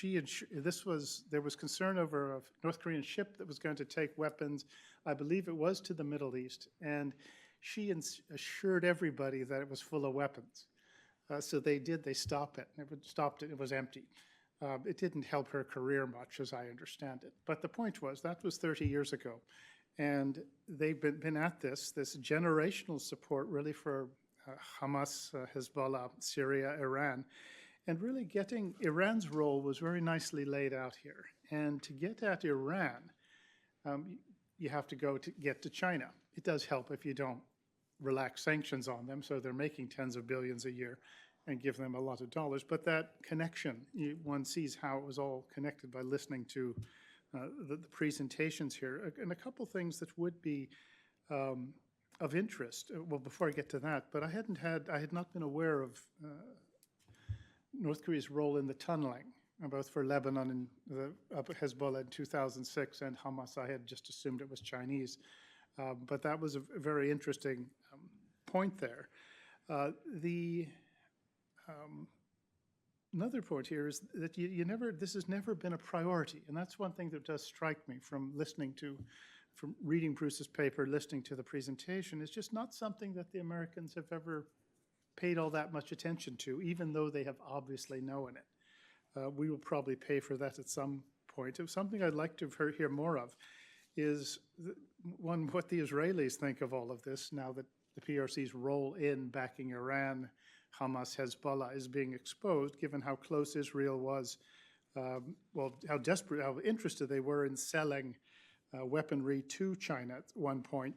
there was concern over a North Korean ship that was going to take weapons, I believe it was to the Middle East, and she assured everybody that it was full of weapons. So they stopped it. It was empty. It didn't help her career much, as I understand it. But the point was, that was 30 years ago. And they've been at this generational support really for Hamas, Hezbollah, Syria, Iran. And really getting Iran's role was very nicely laid out here. And to get at Iran, you have to get to China. It does help if you don't relax sanctions on them, so they're making tens of billions a year and give them a lot of dollars. But that connection, one sees how it was all connected by listening to the presentations here. And a couple things that would be of interest, well, before I get to that, but I had not been aware of North Korea's role in the tunneling, both for Lebanon and Hezbollah in 2006 and Hamas. I had just assumed it was Chinese. But that was a very interesting point there. Another point here is that this has never been a priority, and that's one thing that does strike me from reading Bruce's paper, listening to the presentation. It's just not something that the Americans have ever paid all that much attention to, even though they have obviously known it. We will probably pay for that at some point. Something I'd like to hear more of is what the Israelis think of all of this now that the PRC's role in backing Iran, Hamas, Hezbollah is being exposed, given how close Israel was, how interested they were in selling weaponry to China at one point,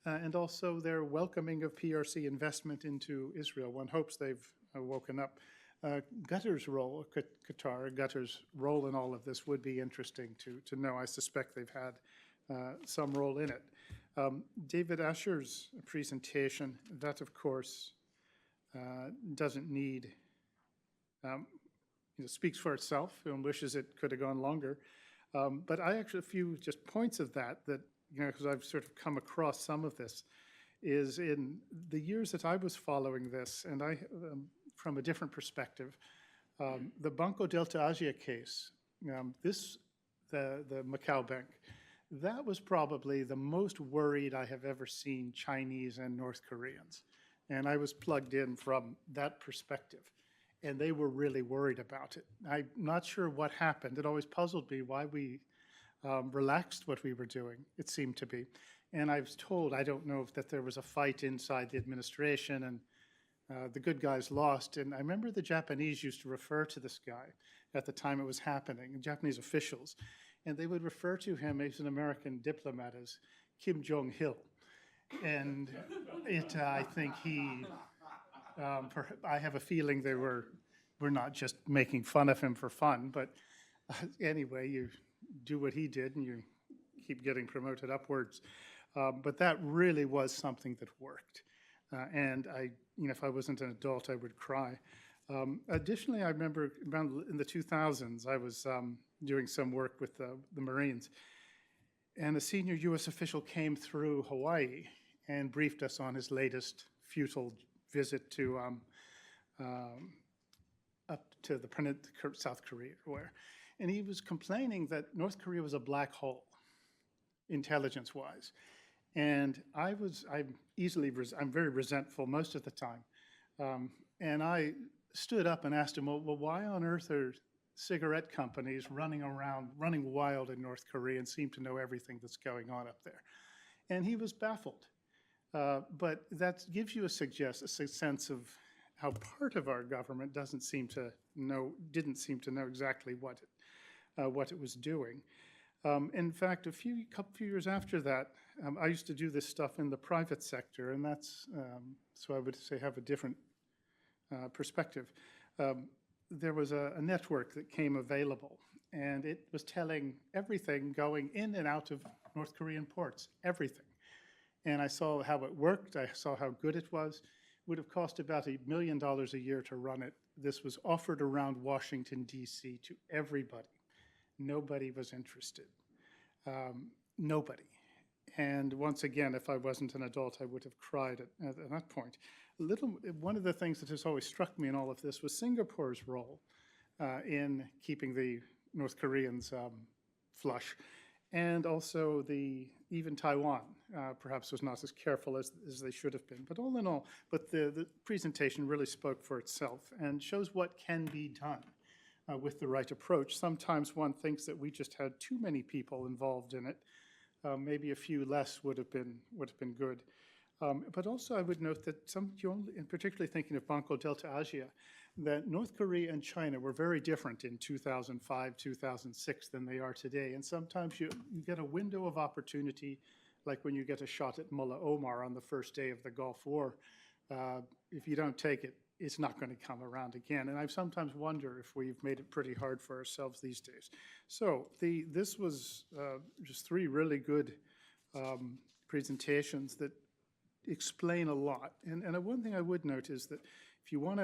and also their welcoming of PRC investment into Israel. One hopes they've woken up. Qatar's role, Qatar's role in all of this would be interesting to know. I suspect they've had some role in it. David Asher's presentation, that of course doesn't need, speaks for itself and wishes it could have gone longer. But I actually, a few just points of that, because I've sort of come across some of this, is in the years that I was following this, and I, from a different perspective, the Banco Delta Asia case, the Macau Bank, that was probably the most worried I have ever seen Chinese and North Koreans. And I was plugged in from that perspective. And they were really worried about it. I'm not sure what happened. It always puzzled me why we relaxed what we were doing, it seemed to be. And I was told, I don't know that there was a fight inside the administration and the good guys lost. And I remember the Japanese used to refer to this guy at the time it was happening, Japanese officials. And they would refer to him as an American diplomat as Kim Jong-il. And I think I have a feeling they were not just making fun of him for fun, but anyway, you do what he did and you keep getting promoted upwards. But that really was something that worked. And if I wasn't an adult, I would cry. Additionally, I remember around in the 2000s, I was doing some work with the Marines, and a senior U.S. official came through Hawaii and briefed us on his latest futile visit to up to the South Korea, and he was complaining that North Korea was a black hole, intelligence-wise. And I'm very resentful most of the time, and I stood up and asked him, well, why on earth are cigarette companies running wild in North Korea and seem to know everything that's going on up there? And he was baffled. But that gives you a sense of how part of our government didn't seem to know exactly what it was doing. In fact, a few years after that, I used to do this stuff in the private sector, and that's, so I would say have a different perspective. There was a network that came available, and it was telling everything going in and out of North Korean ports, everything. And I saw how it worked. I saw how good it was. It would have cost about $1 million a year to run it. This was offered around Washington, D.C. to everybody. Nobody was interested. Nobody. And once again, if I wasn't an adult, I would have cried at that point. One of the things that has always struck me in all of this was Singapore's role in keeping the North Koreans flush. And also even Taiwan perhaps was not as careful as they should have been. But all in all, the presentation really spoke for itself and shows what can be done with the right approach. Sometimes one thinks that we just had too many people involved in it. Maybe a few less would have been good. But also I would note that and particularly thinking of Banco Delta Asia, that North Korea and China were very different in 2005, 2006 than they are today. And sometimes you get a window of opportunity, like when you get a shot at Mullah Omar on the first day of the Gulf War. If you don't take it, it's not going to come around again. And I sometimes wonder if we've made it pretty hard for ourselves these days. So this was just three really good presentations that explain a lot. And one thing I would note is that if you want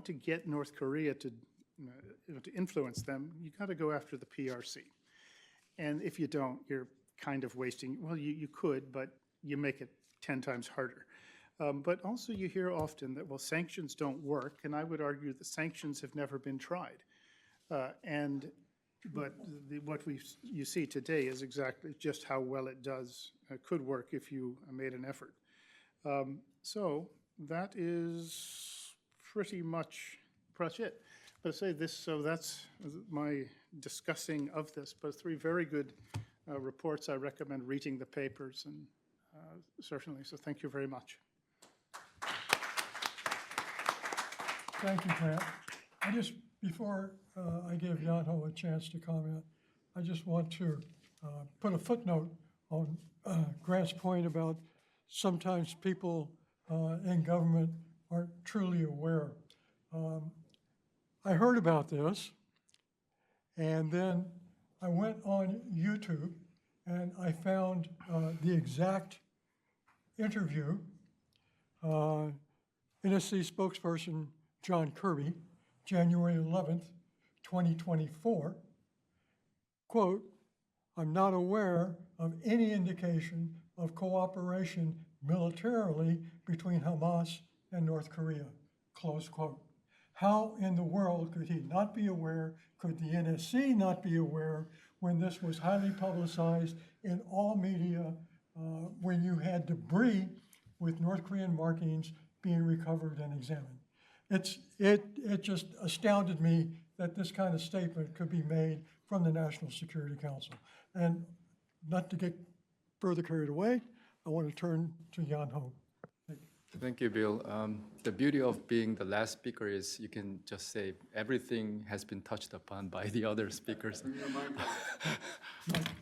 to get North Korea to influence them, you got to go after the PRC. And if you don't, you're kind of wasting, well, you could, but you make it 10 times harder. But also you hear often that, well, sanctions don't work, and I would argue that sanctions have never been tried. But what you see today is exactly just how well it could work if you made an effort. So that is pretty much it. But I say this, so that's my discussing of this, but 3 very good reports. I recommend reading the papers, and certainly, so thank you very much. Thank you, Grant. Before I give Jan-Ho a chance to comment, I just want to put a footnote on Grant's point about sometimes people in government aren't truly aware. I heard about this, and then I went on YouTube and I found the exact interview. NSC spokesperson John Kirby, January 11th, 2024, quote, "I'm not aware of any indication of cooperation militarily between Hamas and North Korea," close quote. How in the world could he not be aware, could the NSC not be aware when this was highly publicized in all media, when you had debris with North Korean markings being recovered and examined? It just astounded me that this kind of statement could be made from the National Security Council. And not to get further carried away, I want to turn to Jan-Ho. Thank you, Bill. The beauty of being the last speaker is you can just say everything has been touched upon by the other speakers.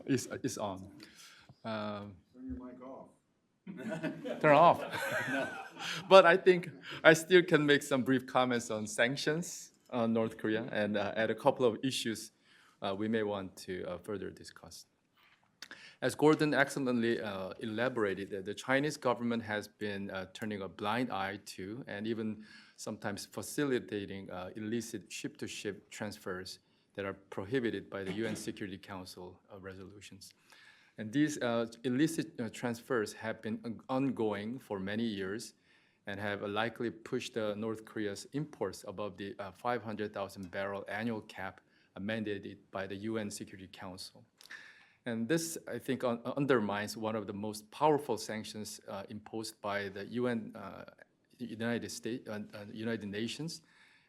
It's on. Turn your mic off. Turn off. No. But I think I still can make some brief comments on sanctions on North Korea and add a couple of issues we may want to further discuss. As Gordon excellently elaborated, the Chinese government has been turning a blind eye to and even sometimes facilitating illicit ship-to-ship transfers that are prohibited by the UN Security Council resolutions. And these illicit transfers have been ongoing for many years and have likely pushed North Korea's imports above the 500,000 barrel annual cap mandated by the UN Security Council. And this, I think, undermines one of the most powerful sanctions imposed by the United Nations,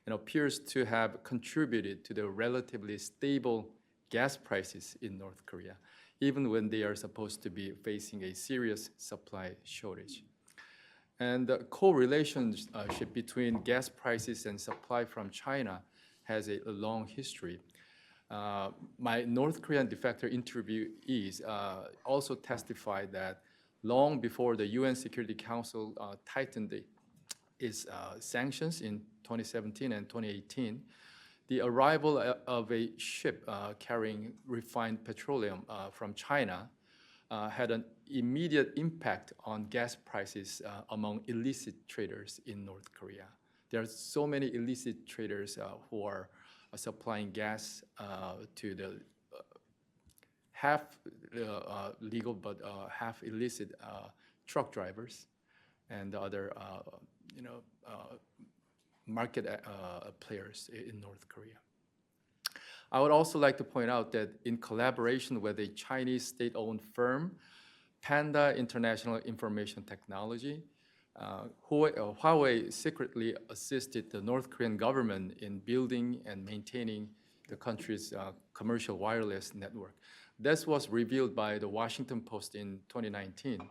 and appears to have contributed to the relatively stable gas prices in North Korea, even when they are supposed to be facing a serious supply shortage. And the co-relationship between gas prices and supply from China has a long history. My North Korean defector interviewees also testified that long before the UN Security Council tightened its sanctions in 2017 and 2018, the arrival of a ship carrying refined petroleum from China had an immediate impact on gas prices among illicit traders in North Korea. There are so many illicit traders who are supplying gas to the half legal but half illicit truck drivers and other market players in North Korea. I would also like to point out that in collaboration with a Chinese state-owned firm, Panda International Information Technology, Huawei secretly assisted the North Korean government in building and maintaining the country's commercial wireless network. This was revealed by the Washington Post in 2019.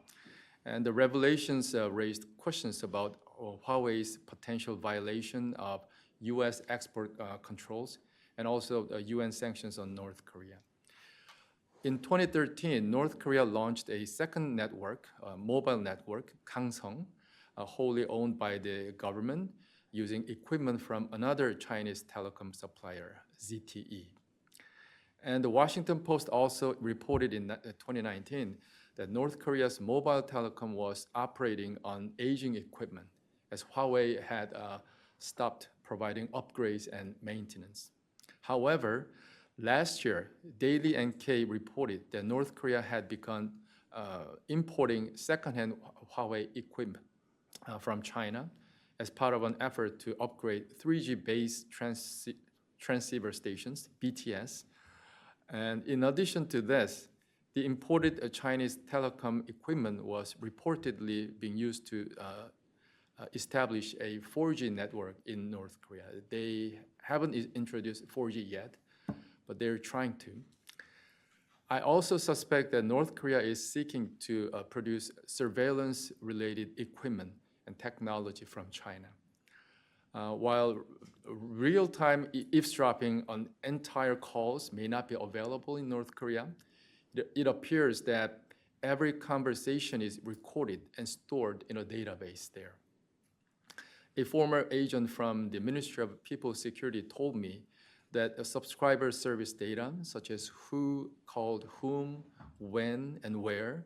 And the revelations raised questions about Huawei's potential violation of U.S. export controls and also UN sanctions on North Korea. In 2013, North Korea launched a second network, mobile network, Kangsong, wholly owned by the government, using equipment from another Chinese telecom supplier, ZTE. And the Washington Post also reported in 2019 that North Korea's mobile telecom was operating on aging equipment, as Huawei had stopped providing upgrades and maintenance. However, last year, Daily NK reported that North Korea had begun importing secondhand Huawei equipment from China as part of an effort to upgrade 3G base transceiver stations, BTS. And in addition to this, the imported Chinese telecom equipment was reportedly being used to establish a 4G network in North Korea. They haven't introduced 4G yet, but they're trying to. I also suspect that North Korea is seeking to produce surveillance-related equipment and technology from China. While real-time eavesdropping on entire calls may not be available in North Korea, it appears that every conversation is recorded and stored in a database there. A former agent from the Ministry of People's Security told me that subscriber service data, such as who called whom, when, and where,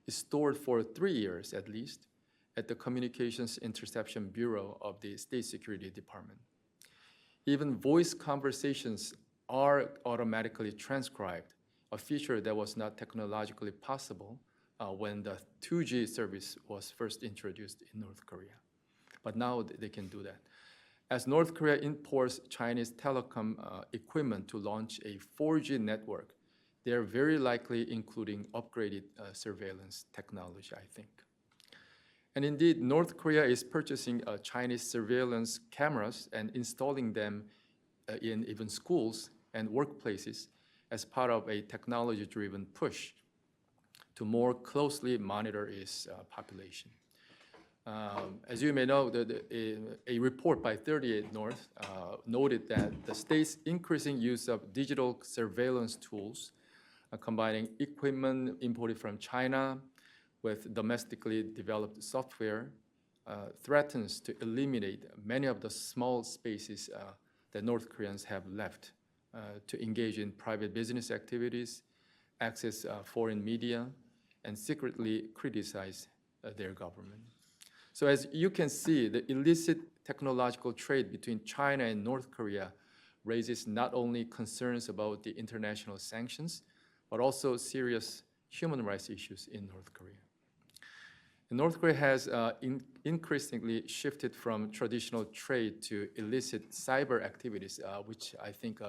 is stored for 3 years at least at the Communications Interception Bureau of the State Security Department. Even voice conversations are automatically transcribed, a feature that was not technologically possible when the 2G service was first introduced in North Korea. But now they can do that. As North Korea imports Chinese telecom equipment to launch a 4G network, they are very likely including upgraded surveillance technology, I think. And indeed, North Korea is purchasing Chinese surveillance cameras and installing them in even schools and workplaces as part of a technology-driven push to more closely monitor its population. As you may know, a report by 38 North noted that the state's increasing use of digital surveillance tools, combining equipment imported from China with domestically developed software, threatens to eliminate many of the small spaces that North Koreans have left to engage in private business activities, access foreign media, and secretly criticize their government. So as you can see, the illicit technological trade between China and North Korea raises not only concerns about the international sanctions, but also serious human rights issues in North Korea. And North Korea has increasingly shifted from traditional trade to illicit cyber activities, which I think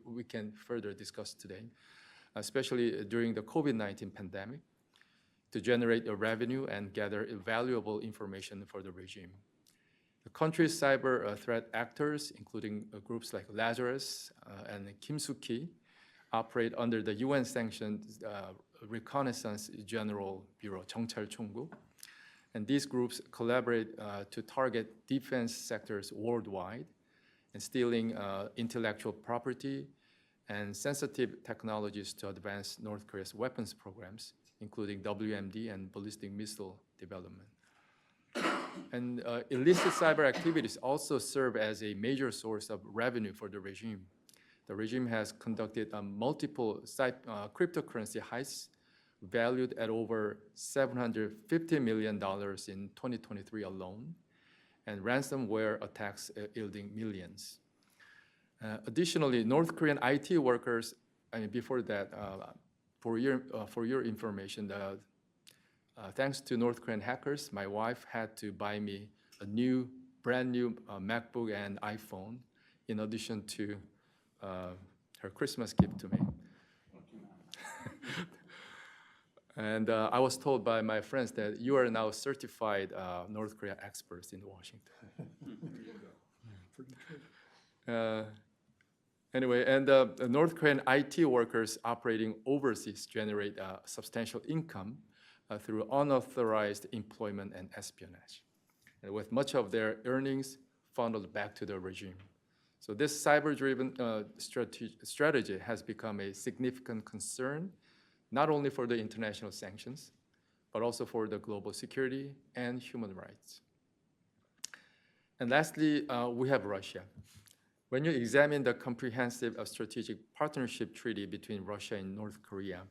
we can further discuss today, especially during the COVID-19 pandemic, to generate a revenue and gather valuable information for the regime. The country's cyber threat actors, including groups like Lazarus and Kim Soo-ki, operate under the UN-sanctioned Reconnaissance General Bureau, 정찰총국. And these groups collaborate to target defense sectors worldwide and stealing intellectual property and sensitive technologies to advance North Korea's weapons programs, including WMD and ballistic missile development. And illicit cyber activities also serve as a major source of revenue for the regime. The regime has conducted multiple cryptocurrency heists valued at over $750 million in 2023 alone, and ransomware attacks yielding millions. Additionally, North Korean IT workers, before that, for your information, thanks to North Korean hackers, my wife had to buy me a brand new MacBook and iPhone, in addition to her Christmas gift to me. And I was told by my friends that you are now certified North Korea experts in Washington. Anyway, and North Korean IT workers operating overseas generate substantial income through unauthorized employment and espionage, and with much of their earnings funneled back to the regime. So this cyber-driven strategy has become a significant concern, not only for the international sanctions, but also for the global security and human rights. And lastly, we have Russia. When you examine the comprehensive strategic partnership treaty between Russia and North Korea,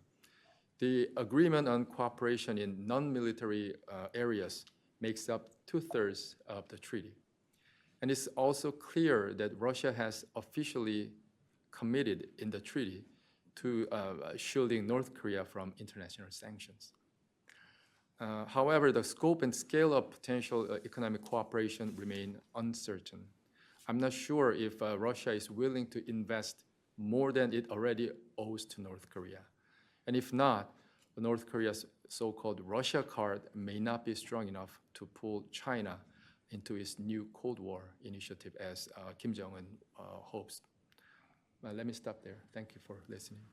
the agreement on cooperation in non-military areas makes up 2/3 of the treaty. And it's also clear that Russia has officially committed in the treaty to shielding North Korea from international sanctions. However, the scope and scale of potential economic cooperation remain uncertain. I'm not sure if Russia is willing to invest more than it already owes to North Korea. And if not, North Korea's so-called Russia card may not be strong enough to pull China into its new Cold War initiative as Kim Jong-un hopes. Let me stop there. Thank you for listening.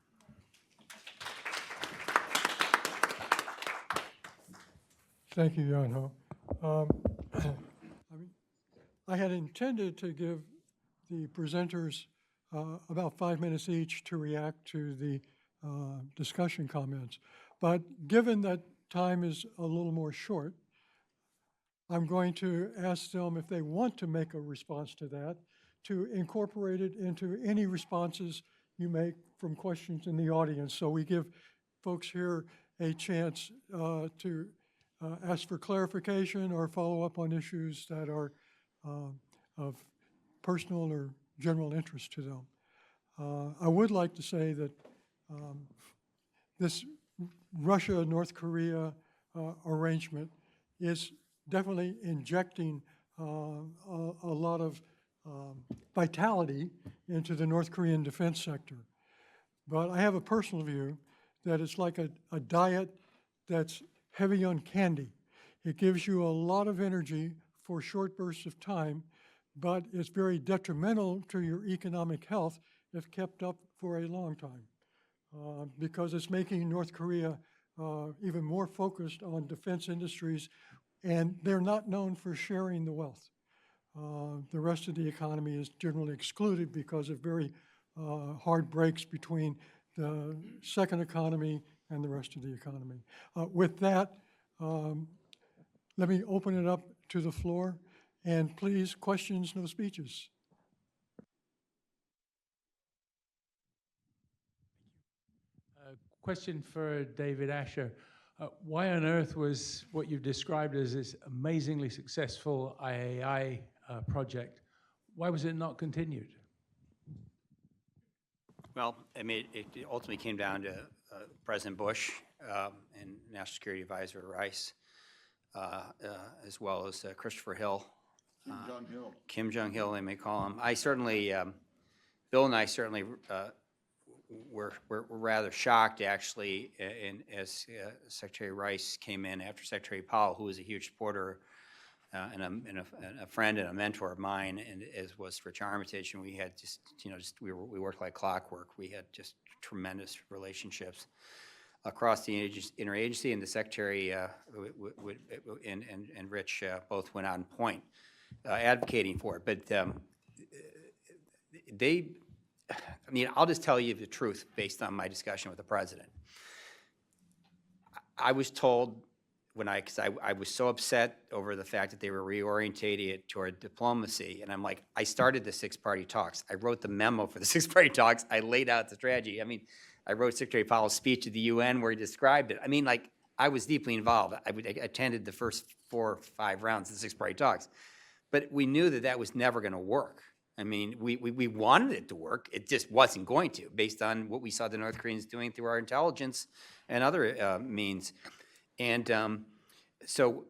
Thank you, Yonho. I had intended to give the presenters about 5 minutes each to react to the discussion comments. But given that time is a little more short, I'm going to ask them if they want to make a response to that, to incorporate it into any responses you make from questions in the audience. So we give folks here a chance to ask for clarification or follow up on issues that are of personal or general interest to them. I would like to say that this Russia-North Korea arrangement is definitely injecting a lot of vitality into the North Korean defense sector. But I have a personal view that it's like a diet that's heavy on candy. It gives you a lot of energy for short bursts of time, but it's very detrimental to your economic health if kept up for a long time, because it's making North Korea even more focused on defense industries, and they're not known for sharing the wealth. The rest of the economy is generally excluded because of very hard breaks between the second economy and the rest of the economy. With that, let me open it up to the floor, and please, questions, no speeches. Question for David Asher. Why on earth was what you've described as this amazingly successful IAI project, why was it not continued? Well, I mean, it ultimately came down to President Bush and National Security Advisor Rice, as well as Christopher Hill. Kim Jong-il. Kim Jong-il, they may call him. I certainly, Bill and I certainly were rather shocked, actually, as Secretary Rice came in after Secretary Powell, who was a huge supporter and a friend and a mentor of mine, and as was Rich Armitage, and we had just, we worked like clockwork. We had just tremendous relationships across the interagency, and the Secretary and Rich both went on point advocating for it. But I mean, I'll just tell you the truth based on my discussion with the President. I was told because I was so upset over the fact that they were reorientating it toward diplomacy, and I'm like, I started the six-party talks. I wrote the memo for the six-party talks. I laid out the strategy. I mean, I wrote Secretary Powell's speech to the UN where he described it. I mean, like, I was deeply involved. I attended the first 4 or 5 rounds of the six-party talks. But we knew that that was never going to work. I mean, we wanted it to work. It just wasn't going to, based on what we saw the North Koreans doing through our intelligence and other means. And so,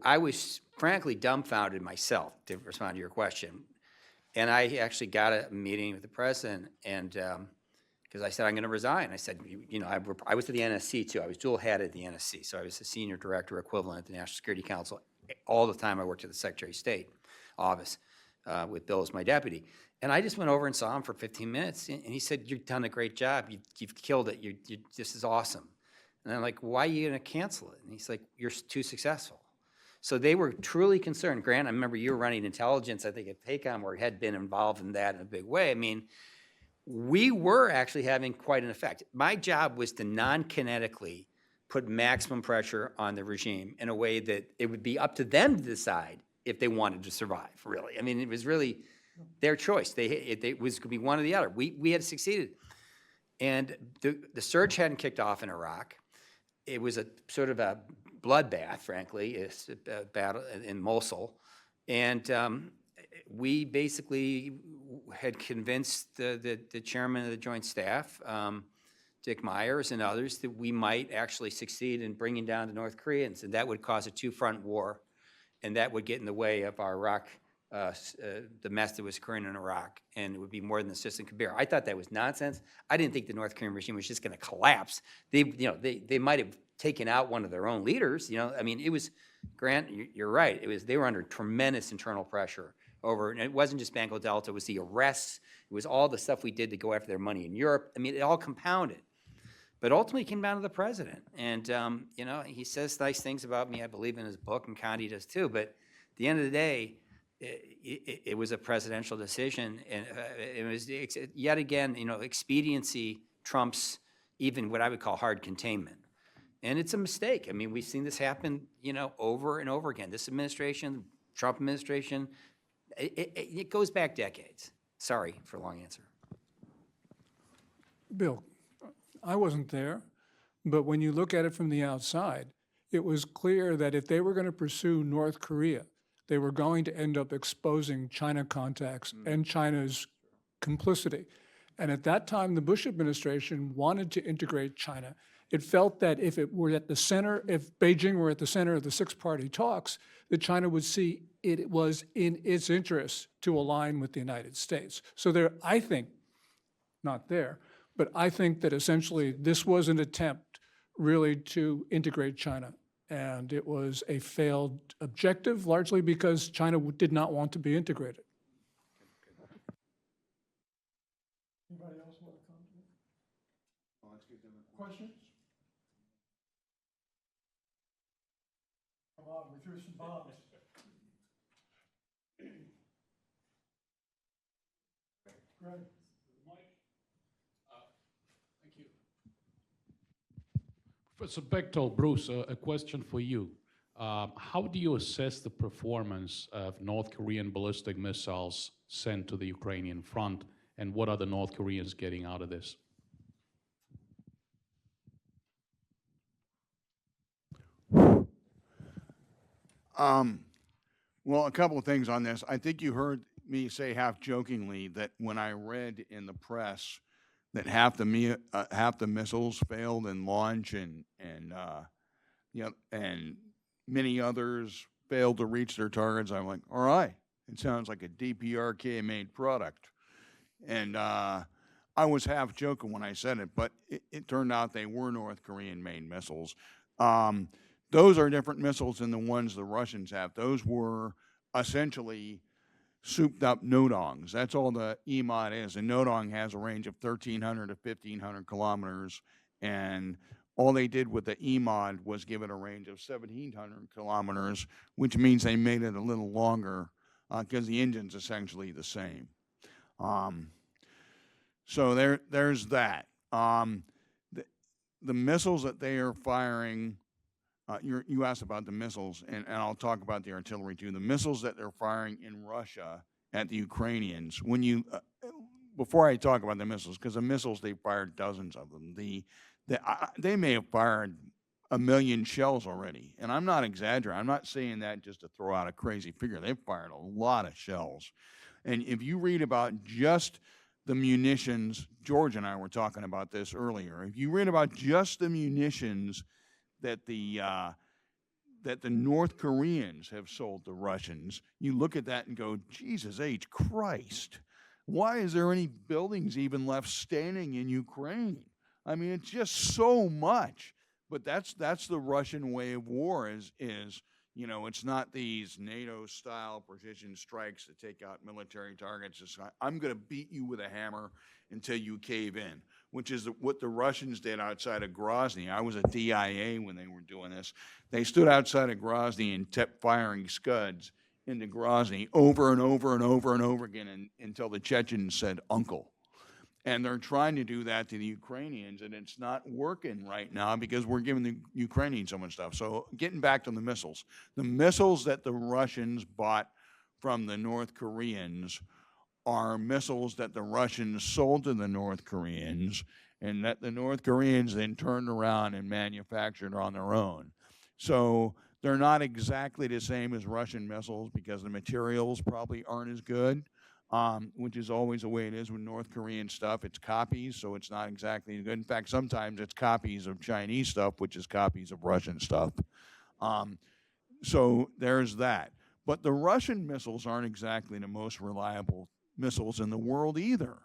I was frankly dumbfounded myself, to respond to your question. And I actually got a meeting with the President, and because I said, I'm going to resign. I said, I was at the NSC too. I was dual head at the NSC. So I was the senior director equivalent at the National Security Council. All the time I worked at the Secretary of State office with Bill as my deputy. And I just went over and saw him for 15 minutes. And he said, you've done a great job. You've killed it. This is awesome. And I'm like, why are you going to cancel it? And he's like, you're too successful. So they were truly concerned. Grant, I remember you were running intelligence, I think, at PACOM, where had been involved in that in a big way. I mean, we were actually having quite an effect. My job was to non-kinetically put maximum pressure on the regime in a way that it would be up to them to decide if they wanted to survive, really. I mean, it was really their choice. It was could be one or the other. We had succeeded. And the surge hadn't kicked off in Iraq. It was a sort of a bloodbath, frankly, it's a battle in Mosul. And we basically had convinced the chairman of the Joint Staff, Dick Myers and others, that we might actually succeed in bringing down the North Koreans, and that would cause a two-front war, and that would get in the way of our Iraq, the mess that was occurring in Iraq, and it would be more than the system could bear. I thought that was nonsense. I didn't think the North Korean regime was just going to collapse. They might have taken out one of their own leaders. I mean, it was, Grant, you're right. They were under tremendous internal pressure over, and it wasn't just Banco Delta. It was the arrests. It was all the stuff we did to go after their money in Europe. I mean, it all compounded. But ultimately, it came down to the president. And, he says nice things about me, I believe, in his book, and Condi does too. But at the end of the day, it was a presidential decision. And it was, yet again, expediency trumps even what I would call hard containment. And it's a mistake. I mean, we've seen this happen, over and over again. This administration, Trump administration, it goes back decades. Sorry for a long answer. Bill, I wasn't there, but when you look at it from the outside, it was clear that if they were going to pursue North Korea, they were going to end up exposing China contacts and China's complicity. And at that time, the Bush administration wanted to integrate China. It felt that if it were at the center, if Beijing were at the center of the six-party talks, that China would see it was in its interest to align with the United States. So there, I think, not there, but I think that essentially this was an attempt really to integrate China. And it was a failed objective, largely because China did not want to be integrated. Anybody else want to comment? Well, let's give them questions. Come on, we threw some bombs. Greg. Professor Bechtel, Bruce, a question for you. How do you assess the performance of North Korean ballistic missiles sent to the Ukrainian front, and what are the North Koreans getting out of this? Well, a couple of things on this. I think you heard me say half jokingly that when I read in the press that half the missiles failed in launch and many others failed to reach their targets, I'm like, all right, it sounds like a DPRK made product. And I was half joking when I said it, but it turned out they were North Korean made missiles. Those are different missiles than the ones the Russians have. Those were essentially souped up Nodongs. That's all the EMOD is. And Nodong has a range of 1,300 to 1,500 kilometers. And all they did with the EMOD was give it a range of 1,700 kilometers, which means they made it a little longer because the engine's essentially the same. So there's that. The missiles that they are firing, you asked about the missiles, and I'll talk about the artillery too. The missiles that they're firing in Russia at the Ukrainians, before I talk about the missiles, because the missiles, they fired dozens of them. They may have fired 1 million shells already, and I'm not exaggerating. I'm not saying that just to throw out a crazy figure. They've fired a lot of shells. And if you read about just the munitions, George and I were talking about this earlier, if you read about just the munitions that the North Koreans have sold to Russians, you look at that and go, Jesus H. Christ, why is there any buildings even left standing in Ukraine? I mean, it's just so much. But that's the Russian way of war is it's not these NATO-style precision strikes to take out military targets. It's not, I'm going to beat you with a hammer until you cave in, which is what the Russians did outside of Grozny. I was a DIA when they were doing this. They stood outside of Grozny and kept firing Scuds into Grozny over and over and over and over again until the Chechens said, uncle. And they're trying to do that to the Ukrainians, and it's not working right now because we're giving the Ukrainians so much stuff. So getting back to the missiles that the Russians bought from the North Koreans are missiles that the Russians sold to the North Koreans, and that the North Koreans then turned around and manufactured on their own. So they're not exactly the same as Russian missiles because the materials probably aren't as good, which is always the way it is with North Korean stuff. It's copies, so it's not exactly good. In fact, sometimes it's copies of Chinese stuff, which is copies of Russian stuff. So there's that. But the Russian missiles aren't exactly the most reliable missiles in the world either.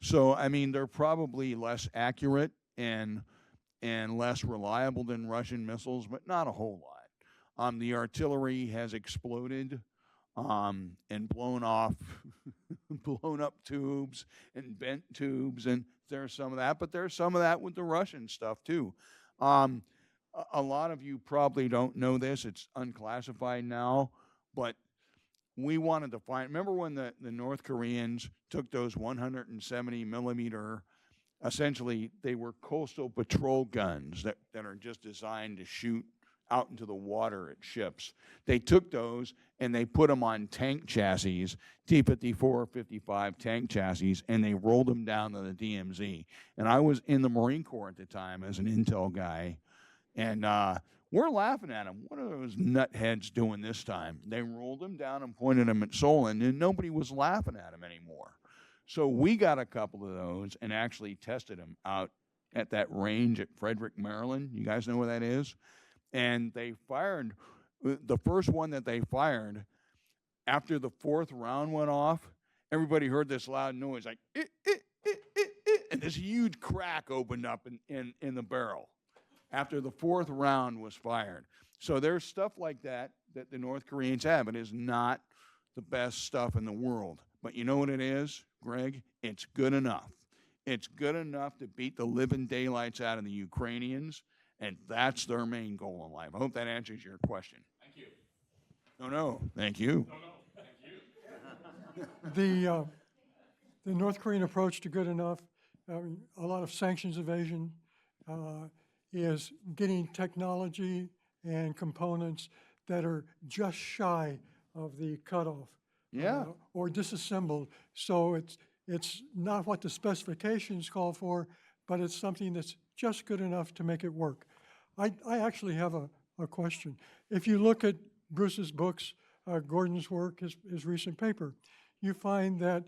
So, I mean, they're probably less accurate and less reliable than Russian missiles, but not a whole lot. The artillery has exploded and blown off, blown up tubes and bent tubes, and there's some of that, but there's some of that with the Russian stuff too. A lot of you probably don't know this, it's unclassified now, but we wanted to find, remember when the North Koreans took those 170 millimeter, essentially they were coastal patrol guns that are just designed to shoot out into the water at ships. They took those and they put them on tank chassis, T-54, 55 tank chassis, and they rolled them down to the DMZ. And I was in the Marine Corps at the time as an intel guy, and we're laughing at them. What are those nutheads doing this time? They rolled them down and pointed them at Solon, and nobody was laughing at them anymore. So we got a couple of those and actually tested them out at that range at Frederick, Maryland. You guys know where that is? And they fired, the first one that they fired, after the fourth round went off, everybody heard this loud noise, like, and this huge crack opened up in the barrel after the fourth round was fired. So there's stuff like that that the North Koreans have. It is not the best stuff in the world. But you know what it is, Greg? It's good enough. It's good enough to beat the living daylights out of the Ukrainians, and that's their main goal in life. I hope that answers your question. Thank you. No, thank you. No, thank you. The North Korean approach to good enough, a lot of sanctions evasion, is getting technology and components that are just shy of the cutoff. Yeah. Or disassembled. So it's not what the specifications call for, but it's something that's just good enough to make it work. I actually have a question. If you look at Bruce's books, Gordon's work, his recent paper, you find that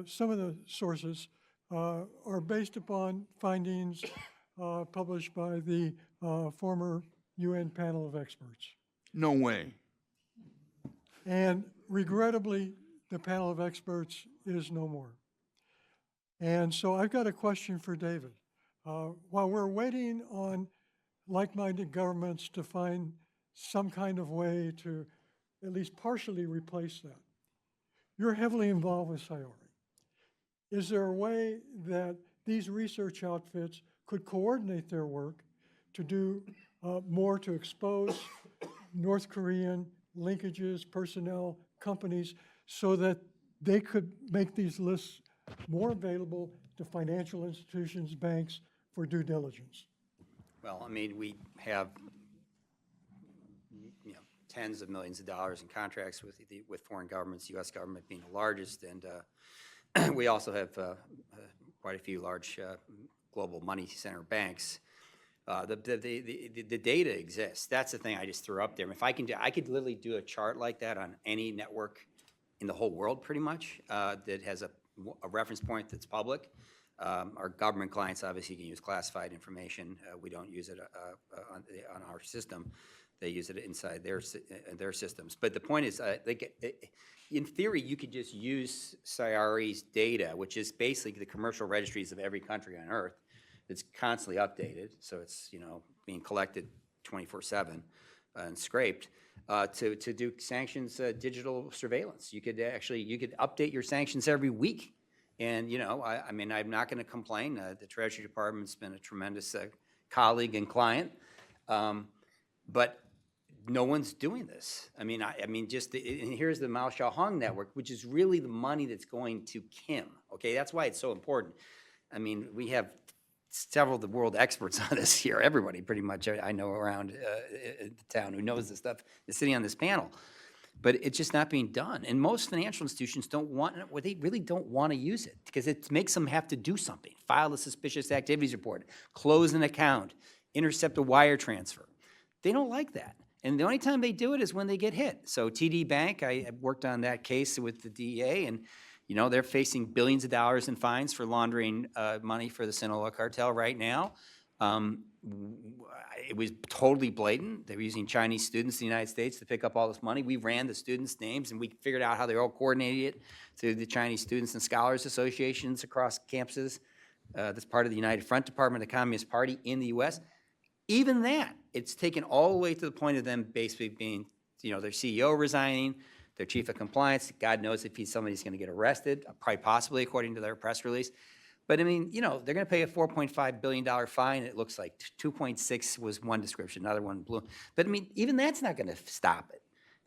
some of the sources are based upon findings published by the former UN panel of experts. No way. And regrettably, the panel of experts is no more. And so I've got a question for David. While we're waiting on like-minded governments to find some kind of way to at least partially replace that, you're heavily involved with SIORI. Is there a way that these research outfits could coordinate their work to do more to expose North Korean linkages, personnel, companies, so that they could make these lists more available to financial institutions, banks, for due diligence? Well, I mean, we have, tens of millions of dollars in contracts with foreign governments, the U.S. government being the largest, and we also have quite a few large global money center banks. The data exists. That's the thing I just threw up there. If I could literally do a chart like that on any network in the whole world, pretty much, that has a reference point that's public. Our government clients obviously can use classified information. We don't use it on our system. They use it inside their systems. But the point is, in theory, you could just use SIORI's data, which is basically the commercial registries of every country on Earth. It's constantly updated, so it's being collected 24/7 and scraped to do sanctions digital surveillance. You could update your sanctions every week. And, I mean, I'm not going to complain. The Treasury Department's been a tremendous colleague and client. But no one's doing this. I mean, and here's the Mao Xiaohong network, which is really the money that's going to Kim. Okay, that's why it's so important. I mean, we have several of the world experts on this here. Everybody pretty much I know around the town who knows this stuff is sitting on this panel. but it's just not being done. And most financial institutions don't want, well, they really don't want to use it because it makes them have to do something. File a suspicious activities report, close an account, intercept a wire transfer. They don't like that. And the only time they do it is when they get hit. So TD Bank, I worked on that case with the DEA, and you know, they're facing billions of dollars in fines for laundering money for the Sinaloa cartel right now. It was totally blatant. They were using Chinese students in the United States to pick up all this money. We ran the students' names, and we figured out how they all coordinated it through the Chinese Students and Scholars Associations across campuses. That's part of the United Front Department of the Communist Party in the U.S. Even that, it's taken all the way to the point of them basically being, you know, their CEO resigning, their chief of compliance. God knows if somebody's going to get arrested, probably possibly according to their press release. But I mean, you know, they're going to pay a $4.5 billion fine. It looks like 2.6 was one description, another one blue. But I mean, even that's not going to stop it.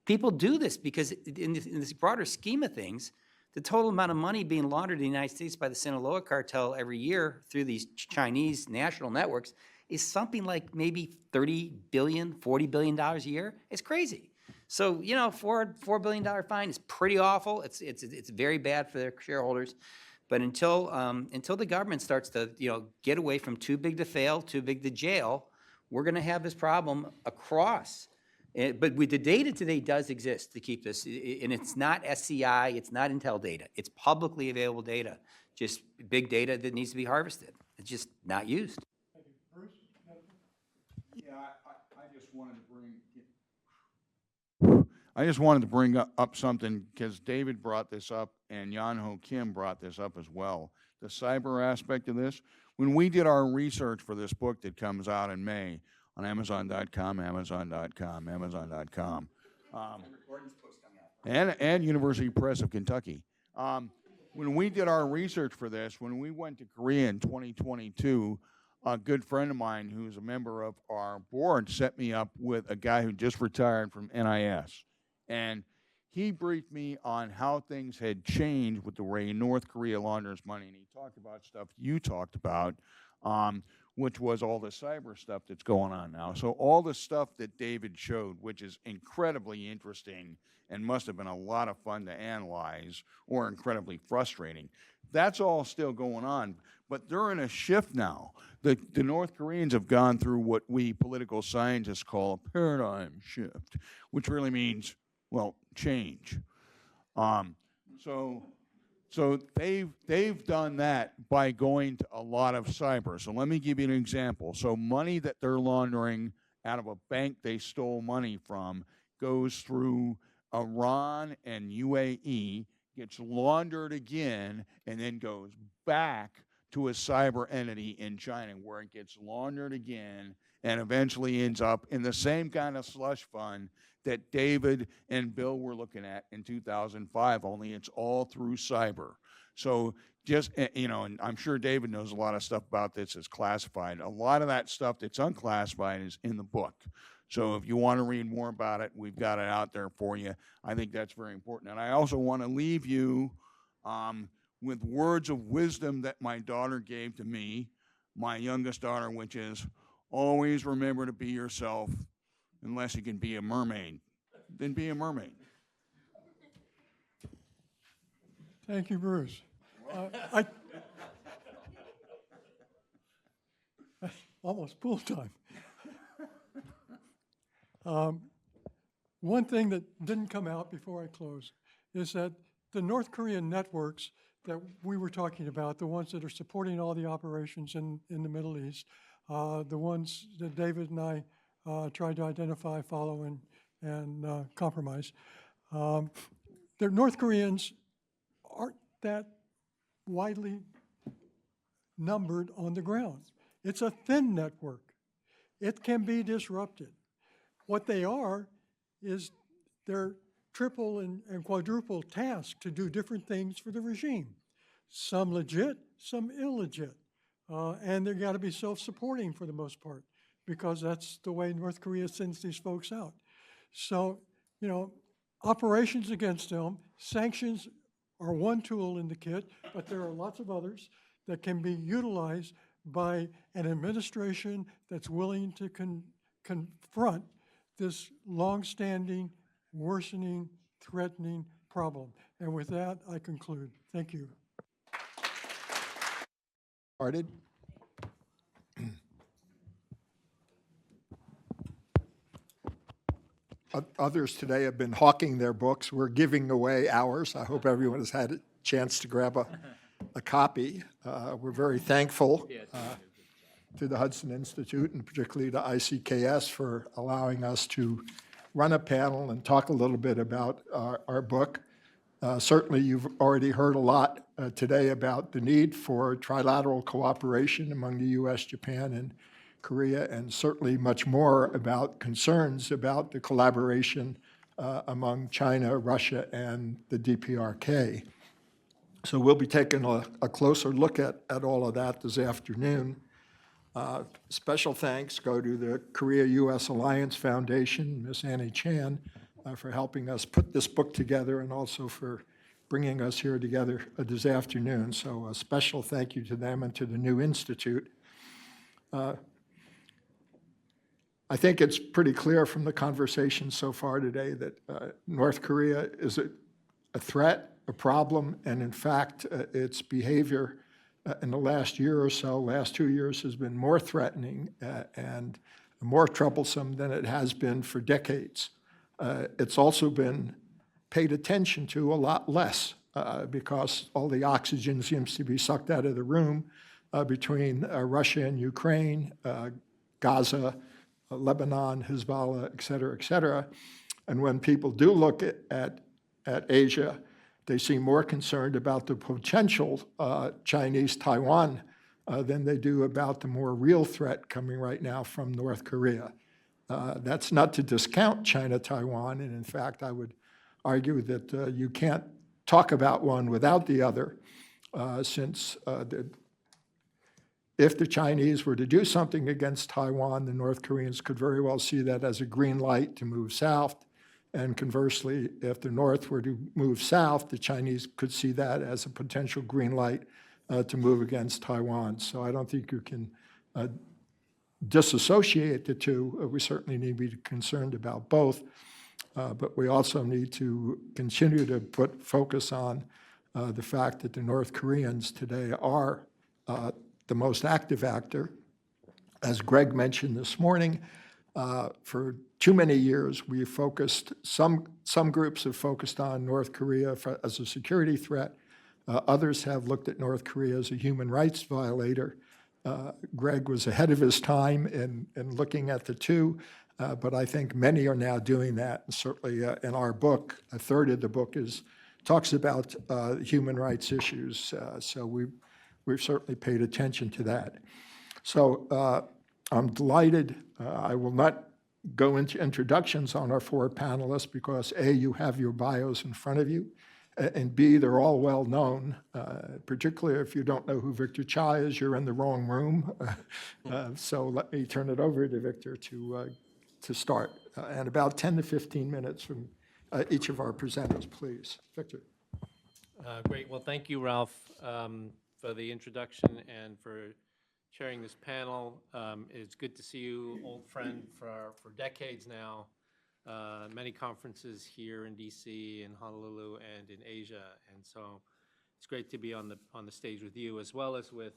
People do this because in this broader scheme of things, the total amount of money being laundered in the United States by the Sinaloa cartel every year through these Chinese national networks is something like maybe $30 billion, $40 billion a year. It's crazy. So, you know, $4 billion fine is pretty awful. It's very bad for their shareholders. But until the government starts to, you know, get away from too big to fail, too big to jail, we're going to have this problem across. But the data today does exist to keep this, and it's not SCI, it's not Intel data. It's publicly available data, just big data that needs to be harvested. It's just not used. Yeah, I just wanted to bring up something because David brought this up and Yan-Ho Kim brought this up as well. The cyber aspect of this. When we did our research for this book that comes out in May on Amazon.com, Amazon.com, Amazon.com, and University Press of Kentucky. When we did our research for this, when we went to Korea in 2022, a good friend of mine who's a member of our board set me up with a guy who just retired from NIS. And he briefed me on how things had changed with the way North Korea launders money. And he talked about stuff you talked about, which was all the cyber stuff that's going on now. So all the stuff that David showed, which is incredibly interesting and must have been a lot of fun to analyze or incredibly frustrating, that's all still going on. But they're in a shift now. The North Koreans have gone through what we political scientists call a paradigm shift, which really means, well, change. So they've done that by going to a lot of cyber. So let me give you an example. So money that they're laundering out of a bank they stole money from goes through Iran and UAE, gets laundered again, and then goes back to a cyber entity in China where it gets laundered again and eventually ends up in the same kind of slush fund that David and Bill were looking at in 2005, only it's all through cyber. So just, you know, and I'm sure David knows a lot of stuff about this that's classified. A lot of that stuff that's unclassified is in the book. So if you want to read more about it, we've got it out there for you. I think that's very important. And I also want to leave you with words of wisdom that my daughter gave to me, my youngest daughter, which is, always remember to be yourself. Unless you can be a mermaid, then be a mermaid. Thank you, Bruce. Almost pool time. One thing that didn't come out before I close is that the North Korean networks that we were talking about, the ones that are supporting all the operations in the Middle East, the ones that David and I tried to identify, follow, and compromise. The North Koreans aren't that widely numbered on the ground. It's a thin network. It can be disrupted. What they are is they're triple and quadruple tasked to do different things for the regime. Some legit, some illegit. And they've got to be self-supporting for the most part, because that's the way North Korea sends these folks out. So, you know, operations against them, sanctions are one tool in the kit, but there are lots of others that can be utilized by an administration that's willing to confront this long-standing, worsening life-threatening problem. And with that, I conclude. Thank you. Started. Others today have been hawking their books. We're giving away ours. I hope everyone has had a chance to grab a copy. We're very thankful to the Hudson Institute and particularly to ICKS for allowing us to run a panel and talk a little bit about our book. Certainly, you've already heard a lot today about the need for trilateral cooperation among the U.S., Japan, and Korea, and certainly much more about concerns about the collaboration among China, Russia, and the DPRK. So we'll be taking a closer look at all of that this afternoon. Special thanks go to the Korea-U.S. Alliance Foundation, Ms. Annie Chan, for helping us put this book together and also for bringing us here together this afternoon. So a special thank you to them and to the new institute. I think it's pretty clear from the conversation so far today that North Korea is a threat, a problem, and in fact, its behavior in the last year or so, last 2 years, has been more threatening and more troublesome than it has been for decades. It's also been paid attention to a lot less because all the oxygen seems to be sucked out of the room between Russia and Ukraine, Gaza, Lebanon, Hezbollah, et cetera, et cetera. And when people do look at Asia, they seem more concerned about the potential Chinese Taiwan than they do about the more real threat coming right now from North Korea. That's not to discount China-Taiwan, and in fact, I would argue that you can't talk about one without the other, since if the Chinese were to do something against Taiwan, the North Koreans could very well see that as a green light to move south. And conversely, if the North were to move south, the Chinese could see that as a potential green light to move against Taiwan. So I don't think you can disassociate the two. We certainly need to be concerned about both. But we also need to continue to put focus on the fact that the North Koreans today are the most active actor. As Greg mentioned this morning, for too many years, we focused, some groups have focused on North Korea as a security threat. Others have looked at North Korea as a human rights violator. Greg was ahead of his time in looking at the two, but I think many are now doing that. And certainly in our book, a third of the book talks about human rights issues. So we've certainly paid attention to that. So I'm delighted. I will not go into introductions on our four panelists because A, you have your bios in front of you, and B, they're all well known. Particularly if you don't know who Victor Cha is, you're in the wrong room. So let me turn it over to Victor to start. And about 10 to 15 minutes from each of our presenters, please. Victor. Great. Well, thank you, Ralph, for the introduction and for chairing this panel. It's good to see you, old friend for decades now. Many conferences here in DC, in Honolulu, and in Asia, and so it's great to be on the stage with you, as well as with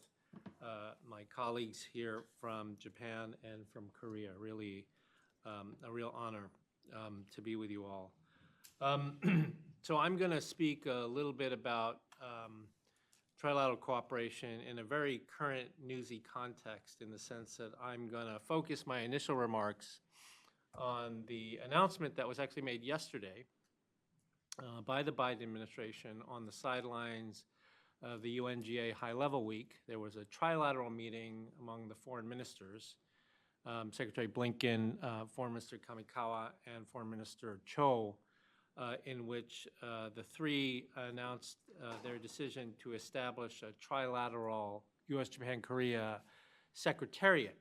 my colleagues here from Japan and from Korea. Really, a real honor to be with you all. So I'm going to speak a little bit about trilateral cooperation in a very current newsy context, in the sense that I'm going to focus my initial remarks on the announcement that was actually made yesterday by the Biden administration on the sidelines of the UNGA High-Level Week. There was a trilateral meeting among the foreign ministers, Secretary Blinken, Foreign Minister Kamikawa, and Foreign Minister Cho, in which the three announced their decision to establish a trilateral U.S., Japan, Korea secretariat.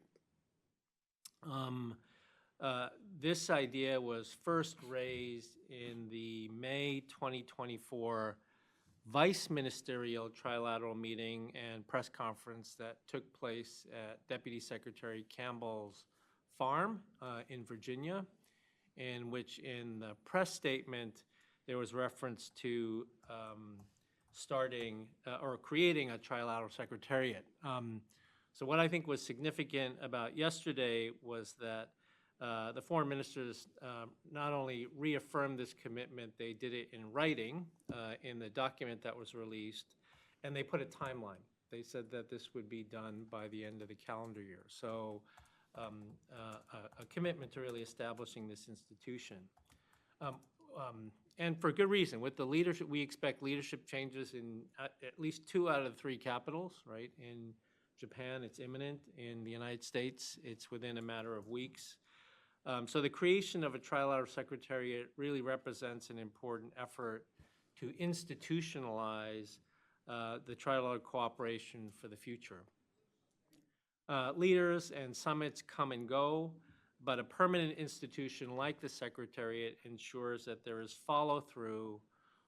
This idea was first raised in the May 2024 Vice Ministerial Trilateral meeting and press conference that took place at Deputy Secretary Campbell's farm in Virginia, in which, in the press statement, there was reference to starting or creating a trilateral secretariat. So what I think was significant about yesterday was that the foreign ministers not only reaffirmed this commitment, they did it in writing in the document that was released, and they put a timeline. They said that this would be done by the end of the calendar year. So a commitment to really establishing this institution. And for good reason. With the leadership, we expect leadership changes in at least 2 out of the 3 capitals, right? In Japan, it's imminent. In the United States, it's within a matter of weeks. So the creation of a trilateral secretariat really represents an important effort to institutionalize the trilateral cooperation for the future. Leaders and summits come and go, but a permanent institution like the Secretariat ensures that there is follow-through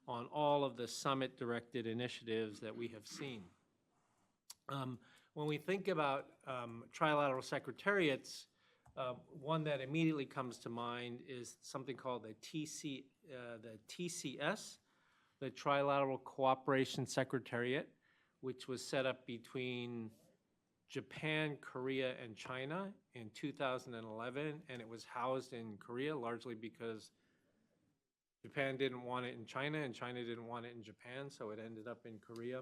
on all of the summit-directed initiatives that we have seen. When we think about trilateral secretariats, one that immediately comes to mind is something called the TCS, the Trilateral Cooperation Secretariat, which was set up between Japan, Korea, and China in 2011, and it was housed in Korea largely because Japan didn't want it in China and China didn't want it in Japan, so it ended up in Korea.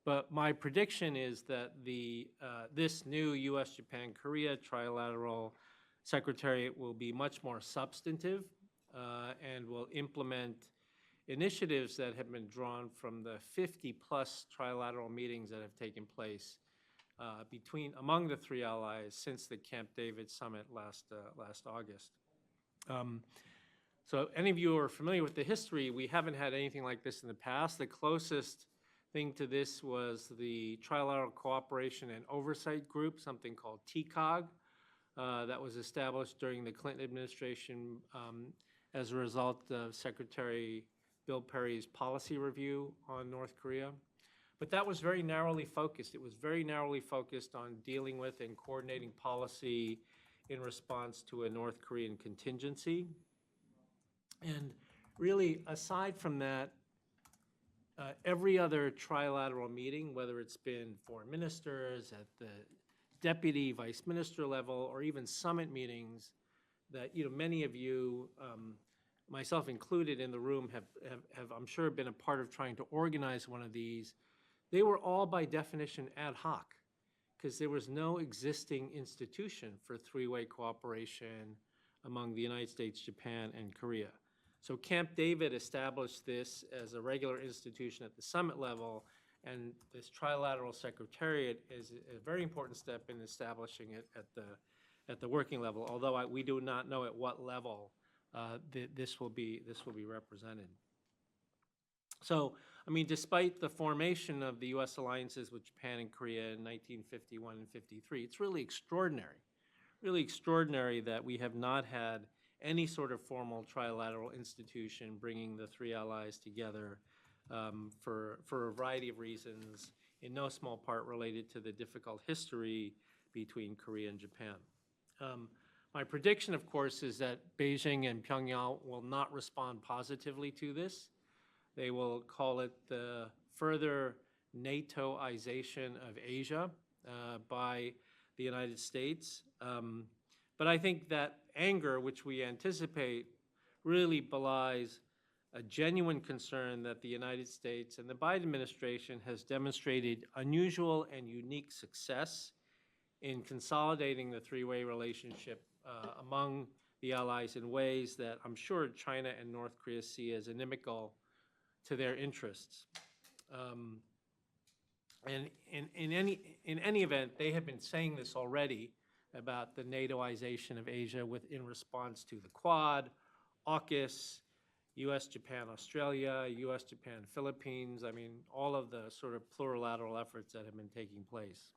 But my prediction is that this new U.S., Japan, Korea trilateral secretariat will be much more substantive and will implement initiatives that have been drawn from the 50-plus trilateral meetings that have taken place among the 3 allies since the Camp David summit last August. So any of you who are familiar with the history, we haven't had anything like this in the past. The closest thing to this was the Trilateral Cooperation and Oversight Group, something called TCOG, that was established during the Clinton administration as a result of Secretary Bill Perry's policy review on North Korea. But that was very narrowly focused. It was very narrowly focused on dealing with and coordinating policy in response to a North Korean contingency. And really, aside from that, every other trilateral meeting, whether it's been foreign ministers at the deputy vice minister level or even summit meetings that many of you, myself included in the room, have I'm sure been a part of trying to organize one of these. They were all by definition ad hoc because there was no existing institution for 3-way cooperation among the United States, Japan, and Korea. So Camp David established this as a regular institution at the summit level, and this trilateral secretariat is a very important step in establishing it at the working level, although we do not know at what level this will be represented. So, I mean, despite the formation of the U.S. alliances with Japan and Korea in 1951 and 53, it's really extraordinary that we have not had any sort of formal trilateral institution bringing the 3 allies together for a variety of reasons, in no small part related to the difficult history between Korea and Japan. My prediction, of course, is that Beijing and Pyongyang will not respond positively to this. They will call it the further NATOization of Asia by the United States. But I think that anger, which we anticipate, really belies a genuine concern that the United States and the Biden administration has demonstrated unusual and unique success in consolidating the 3-way relationship among the allies in ways that I'm sure China and North Korea see as inimical to their interests. And in any event, they have been saying this already about the NATOization of Asia in response to the Quad, AUKUS, U.S., Japan, Australia, U.S., Japan, Philippines. I mean, all of the sort of plurilateral efforts that have been taking place.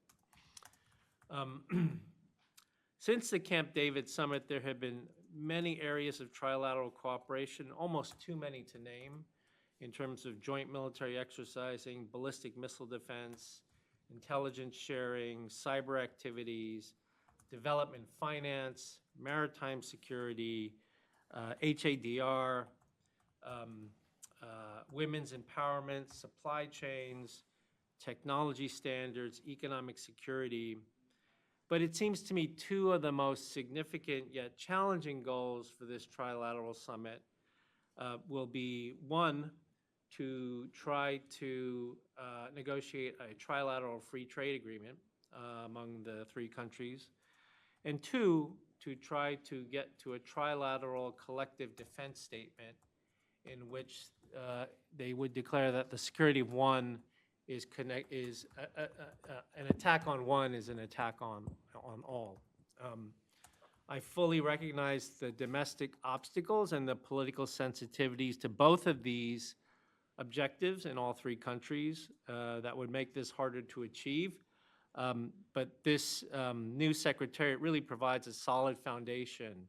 Since the Camp David summit, there have been many areas of trilateral cooperation, almost too many to name, in terms of joint military exercising, ballistic missile defense, intelligence sharing, cyber activities, development finance, maritime security, HADR, women's empowerment, supply chains, technology standards, economic security. But it seems to me two of the most significant yet challenging goals for this trilateral summit will be, one, to try to negotiate a trilateral free trade agreement among the three countries, and two, to try to get to a trilateral collective defense statement in which they would declare that the security of one is an attack on one is an attack on all. I fully recognize the domestic obstacles and the political sensitivities to both of these objectives in all three countries that would make this harder to achieve. But this new secretariat really provides a solid foundation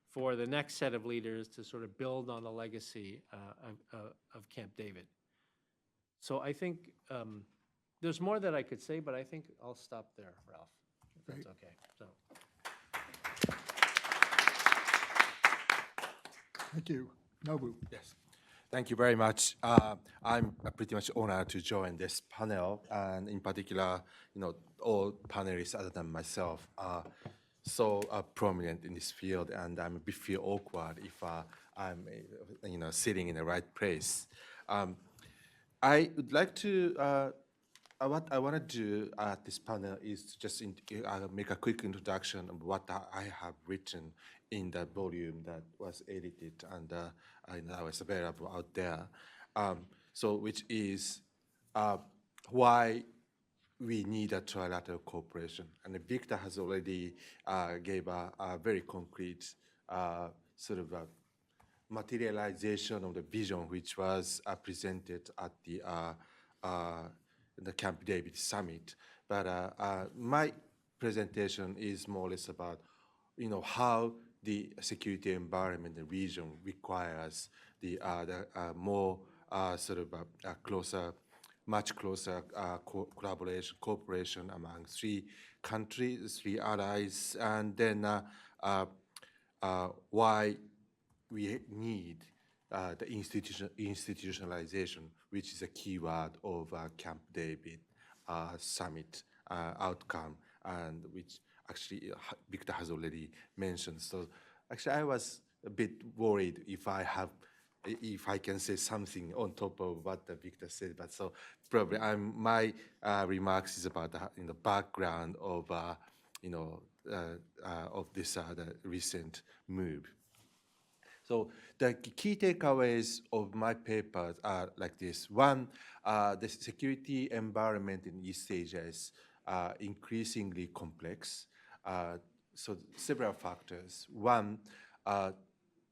for the next set of leaders to sort of build on the legacy of Camp David. So I think there's more that I could say, but I think I'll stop there, Ralph, if that's okay. So. Thank you. Nobu. Yes. Thank you very much. I'm pretty much honored to join this panel, and in particular, all panelists other than myself are so prominent in this field, and I'm a bit feel awkward if I'm, sitting in the right place. I would like to. What I want to do at this panel is to just make a quick introduction of what I have written in the volume that was edited and that was available out there. So which is why we need a trilateral cooperation. And Victor has already gave a very concrete sort of a materialization of the vision which was presented at the Camp David summit. But my presentation is more or less about, how the security environment in the region requires the more sort of a closer, much closer cooperation among three countries, three allies, and then why we need the institutionalization, which is a key word of Camp David summit outcome, and which actually Victor has already mentioned. So actually I was a bit worried if I can say something on top of what Victor said, but so probably my remarks is about the background of this the recent move. So the key takeaways of my papers are like this. One, the security environment in East Asia is increasingly complex. So several factors. One,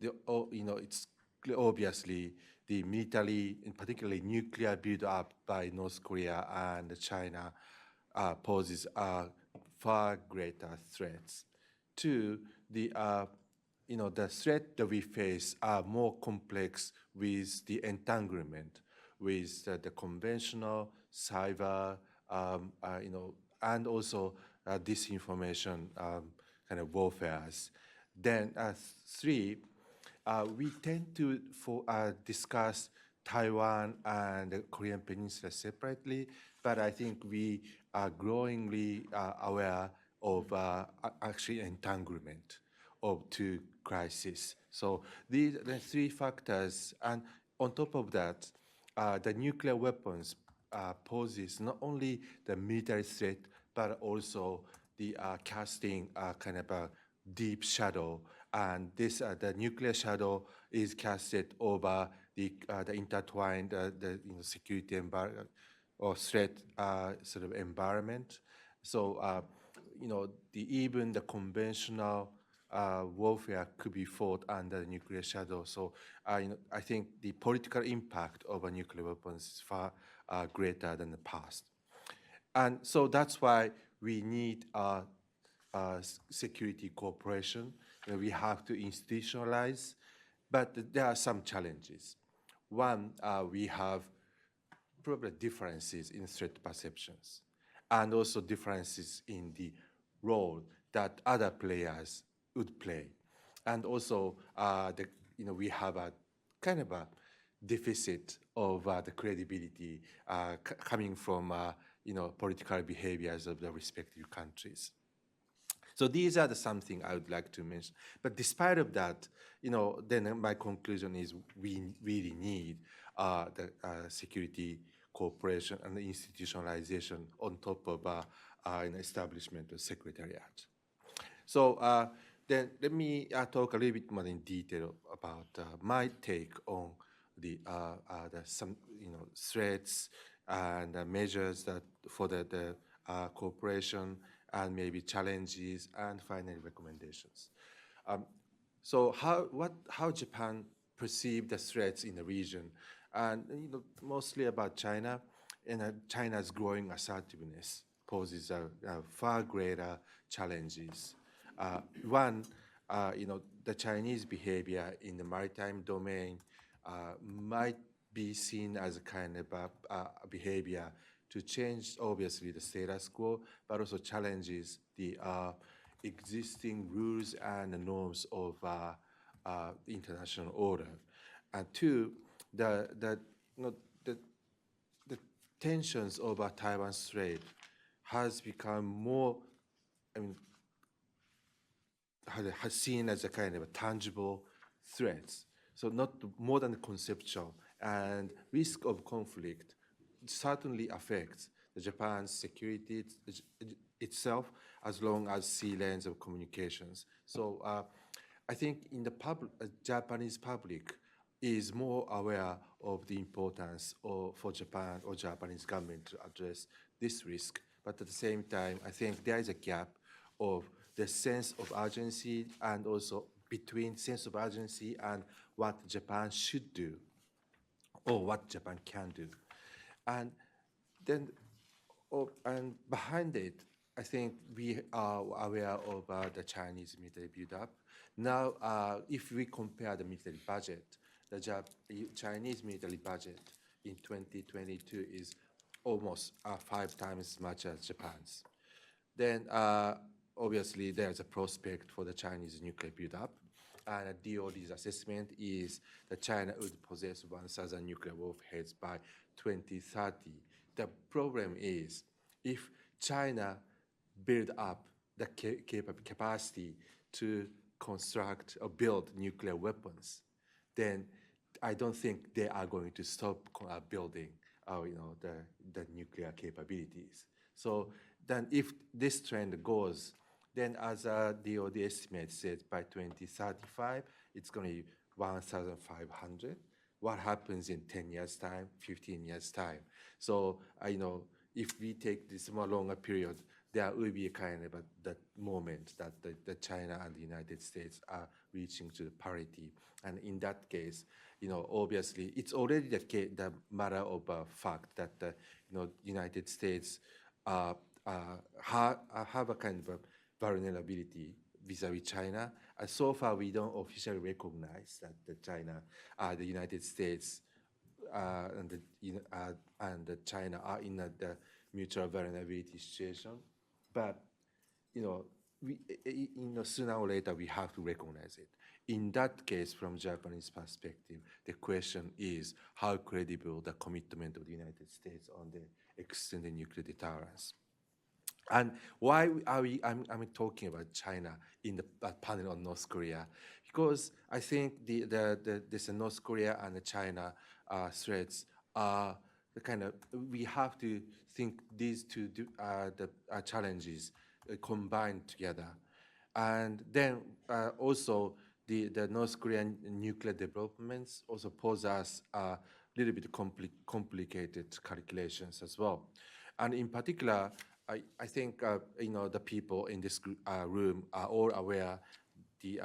it's obviously the military, and particularly nuclear build-up by North Korea and China poses far greater threats. Two, the threat that we face are more complex with the entanglement with the conventional cyber, and also disinformation kind of warfares. Then three, we tend to discuss Taiwan and the Korean Peninsula separately, but I think we are growingly aware of actually entanglement of two crises. So these are the three factors, and on top of that, the nuclear weapons poses not only the military threat, but also the casting kind of a deep shadow, and this the nuclear shadow is casted over the intertwined security environment or threat sort of environment. So even the conventional warfare could be fought under the nuclear shadow. So I think the political impact of a nuclear weapons is far greater than the past. And so that's why we need security cooperation. We have to institutionalize, but there are some challenges. One, we have probably differences in threat perceptions, and also differences in the role that other players would play. And also, we have a kind of a deficit of the credibility coming from political behaviors of the respective countries. So these are the something I would like to mention. But despite of that, then my conclusion is we really need the security cooperation and the institutionalization on top of an establishment of secretariat. So then let me talk a little bit more in detail about my take on the some threats and measures that for the cooperation and maybe challenges and finally recommendations. So how Japan perceive the threats in the region, and mostly about China, and China's growing assertiveness poses far greater challenges. One, the Chinese behavior in the maritime domain might be seen as a kind of behavior to change, obviously, the status quo, but also challenges the existing rules and the norms of the international order. And two, the tensions over Taiwan Strait has become more, has seen as a kind of a tangible threats. So not more than conceptual, and risk of conflict certainly affects Japan's security itself, as long as sea lanes of communications. So I think in the Japanese public is more aware of the importance for Japan or Japanese government to address this risk. But at the same time, I think there is a gap of the sense of urgency, and also between sense of urgency and what Japan should do or what Japan can do. And then, and behind it, I think we are aware of the Chinese military build-up. Now, if we compare the military budget, the Chinese military budget in 2022 is almost 5 times as much as Japan's. Then, obviously, there's a prospect for the Chinese nuclear build-up. And DOD's assessment is that China would possess 1,000 nuclear warheads by 2030. The problem is, if China build up the capacity to construct or build nuclear weapons, then I don't think they are going to stop building the nuclear capabilities. So then if this trend goes, then as DOD estimate says, by 2035, it's going to be 1,500. What happens in 10 years' time, 15 years' time? So, if we take this more longer period, there will be a kind of that moment that the China and the United States are reaching to the parity. And in that case, obviously, it's already the matter of fact that the United States have a kind of a vulnerability vis-a-vis China. And so far, we don't officially recognize that the United States and China are in the mutual vulnerability situation. But sooner or later we have to recognize it. In that case, from Japanese perspective, the question is how credible the commitment of the United States on the extended nuclear deterrence. And why are I'm talking about China in the panel on North Korea? Because I think this North Korea and the China threats are the kind of, we have to think these two challenges combined together. And then also the North Korean nuclear developments also pose us a little bit complicated calculations as well. And in particular, I think the people in this room are all aware the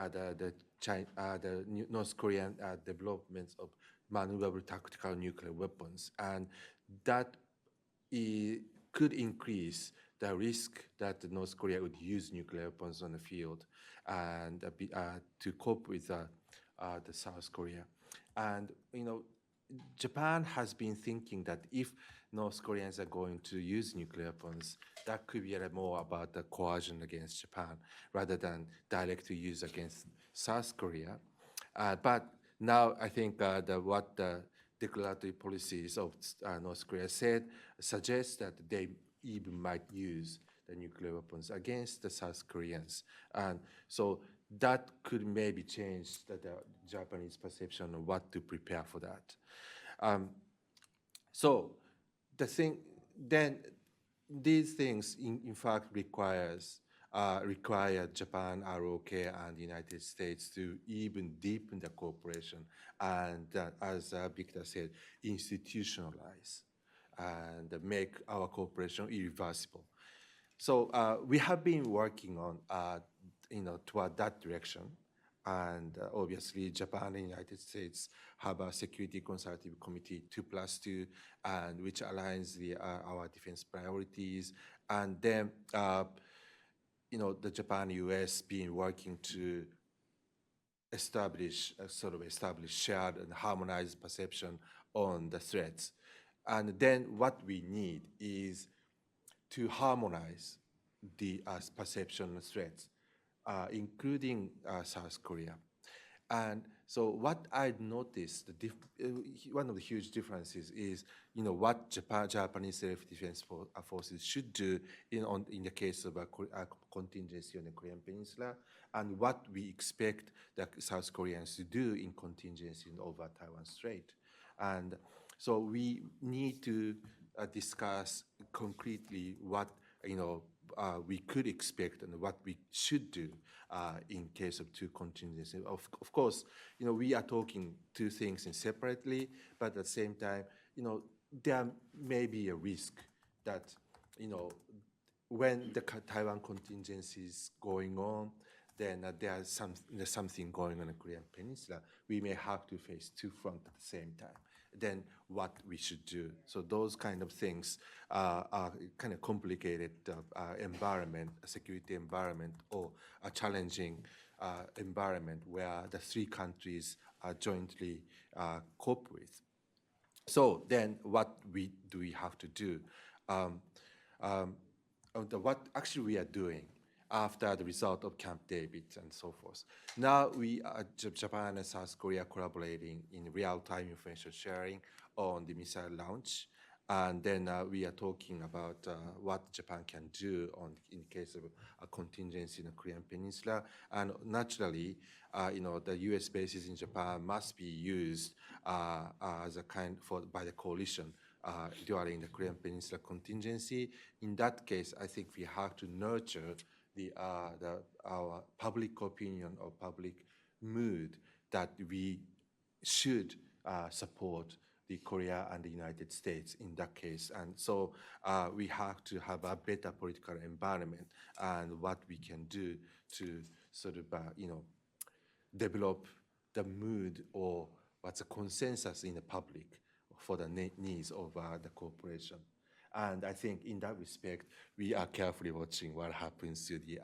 North Korean developments of maneuverable tactical nuclear weapons, and that could increase the risk that North Korea would use nuclear weapons on the field and to cope with the South Korea. And Japan has been thinking that if North Koreans are going to use nuclear weapons, that could be more about the coercion against Japan rather than direct use against South Korea. But now I think what the declaratory policies of North Korea suggests that they even might use the nuclear weapons against the South Koreans. And so that could maybe change the Japanese perception of what to prepare for that. So the thing, then these things in fact require Japan, ROK, and the United States to even deepen the cooperation and, as Victor said, institutionalize and make our cooperation irreversible. So we have been working on, toward that direction. And obviously, Japan and the United States have a Security Consultative Committee 2+2, and which aligns our defense priorities. And then, the Japan-US been working to establish shared and harmonized perception on the threats. And then what we need is to harmonize the perception of threats, including South Korea. And so what I noticed, one of the huge differences is, what Japanese self-defense forces should do in the case of a contingency on the Korean Peninsula, and what we expect the South Koreans to do in contingency over Taiwan Strait. And so we need to discuss concretely what we could expect and what we should do in case of two contingencies. Of course, we are talking two things separately, but at the same time, there may be a risk that, when the Taiwan contingency is going on, then there's something going on the Korean Peninsula. We may have to face two fronts at the same time. Then what we should do. So those kind of things are kind of complicated environment, a security environment, or a challenging environment where the three countries are jointly cope with. So then what do we have to do? What actually we are doing after the result of Camp David and so forth. Now Japan and South Korea collaborating in real-time information sharing on the missile launch. And then we are talking about what Japan can do in case of a contingency in the Korean Peninsula. And naturally, the U.S. bases in Japan must be used as a by the coalition during the Korean Peninsula contingency. In that case, I think we have to nurture our public opinion or public mood that we should support the Korea and the United States in that case. And so we have to have a better political environment and what we can do to sort of, develop the mood or what's a consensus in the public for the needs of the cooperation. And I think in that respect, we are carefully watching what happens to the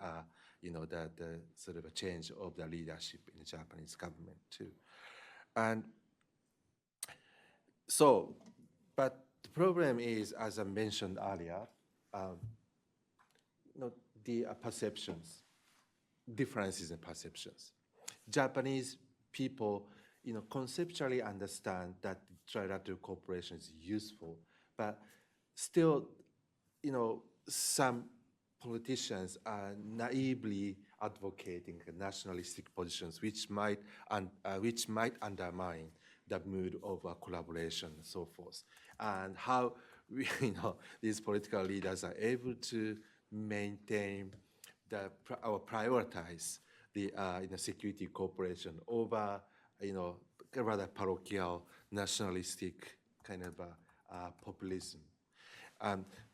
sort of a change of the leadership in the Japanese government too. And so, but the problem is, as I mentioned earlier, the perceptions, differences in perceptions. Japanese people, conceptually understand that trilateral cooperation is useful, but still, some politicians are naively advocating nationalistic positions, which might undermine the mood of collaboration and so forth. And how these political leaders are able to maintain or prioritize the security cooperation over rather parochial nationalistic kind of populism.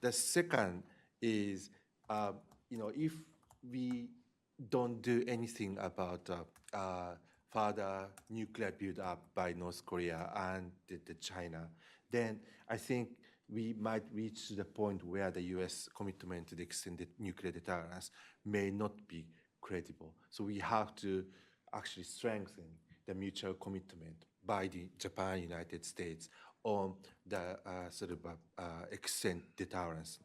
The second is, if we don't do anything about further nuclear build-up by North Korea and China, then I think we might reach the point where the U.S. commitment to the extended nuclear deterrence may not be credible. So we have to actually strengthen the mutual commitment by the Japan, United States on the sort of extent deterrence.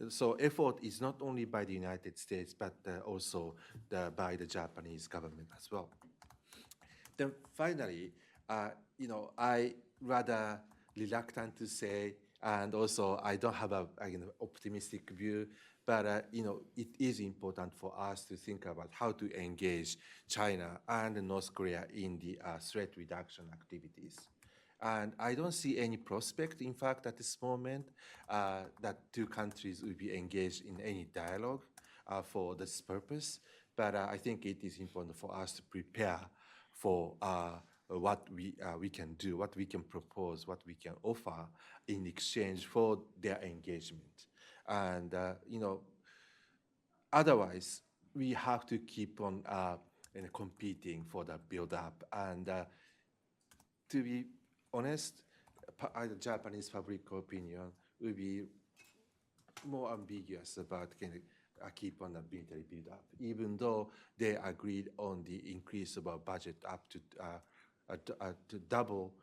So effort is not only by the United States, but also by the Japanese government as well. Then finally, I rather reluctant to say, and also I don't have a optimistic view, but it is important for us to think about how to engage China and North Korea in the threat reduction activities. And I don't see any prospect, in fact, at this moment, that two countries will be engaged in any dialogue for this purpose. But I think it is important for us to prepare for what we can do, what we can propose, what we can offer in exchange for their engagement. And otherwise, we have to keep on competing for the build-up. And to be honest, Japanese public opinion will be more ambiguous about keep on the military build-up, even though they agreed on the increase of our budget up to double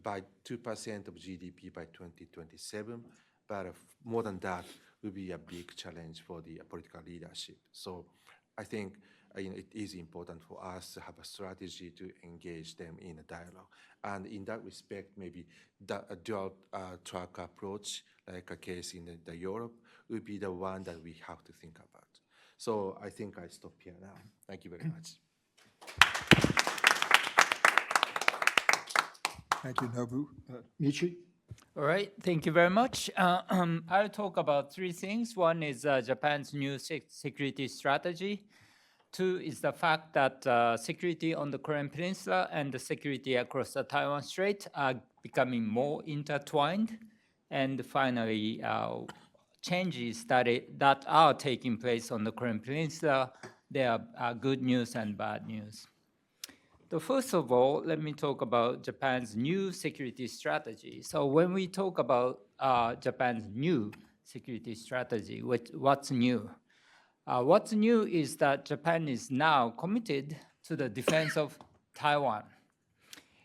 by 2% of GDP by 2027. But more than that will be a big challenge for the political leadership. So I think it is important for us to have a strategy to engage them in a dialogue. And in that respect, maybe a dual track approach, like a case in the Europe, will be the one that we have to think about. So I think I stop here now. Thank you very much. Thank you, Nobu. Michi? All right, thank you very much. I'll talk about three things. One is Japan's new security strategy. Two is the fact that security on the Korean Peninsula and the security across the Taiwan Strait are becoming more intertwined. And finally, changes that are taking place on the Korean Peninsula. There are good news and bad news. So first of all, let me talk about Japan's new security strategy. So when we talk about Japan's new security strategy, what's new? What's new is that Japan is now committed to the defense of Taiwan.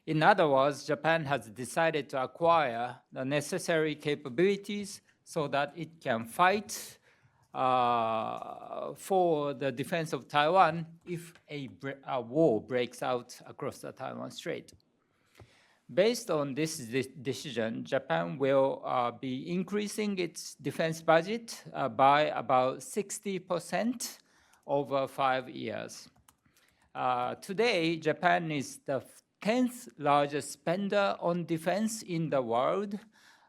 In other words, Japan has decided to acquire the necessary capabilities so that it can fight for the defense of Taiwan if a war breaks out across the Taiwan Strait. Based on this decision, Japan will be increasing its defense budget by about 60% over 5 years. Today, Japan is the 10th largest spender on defense in the world.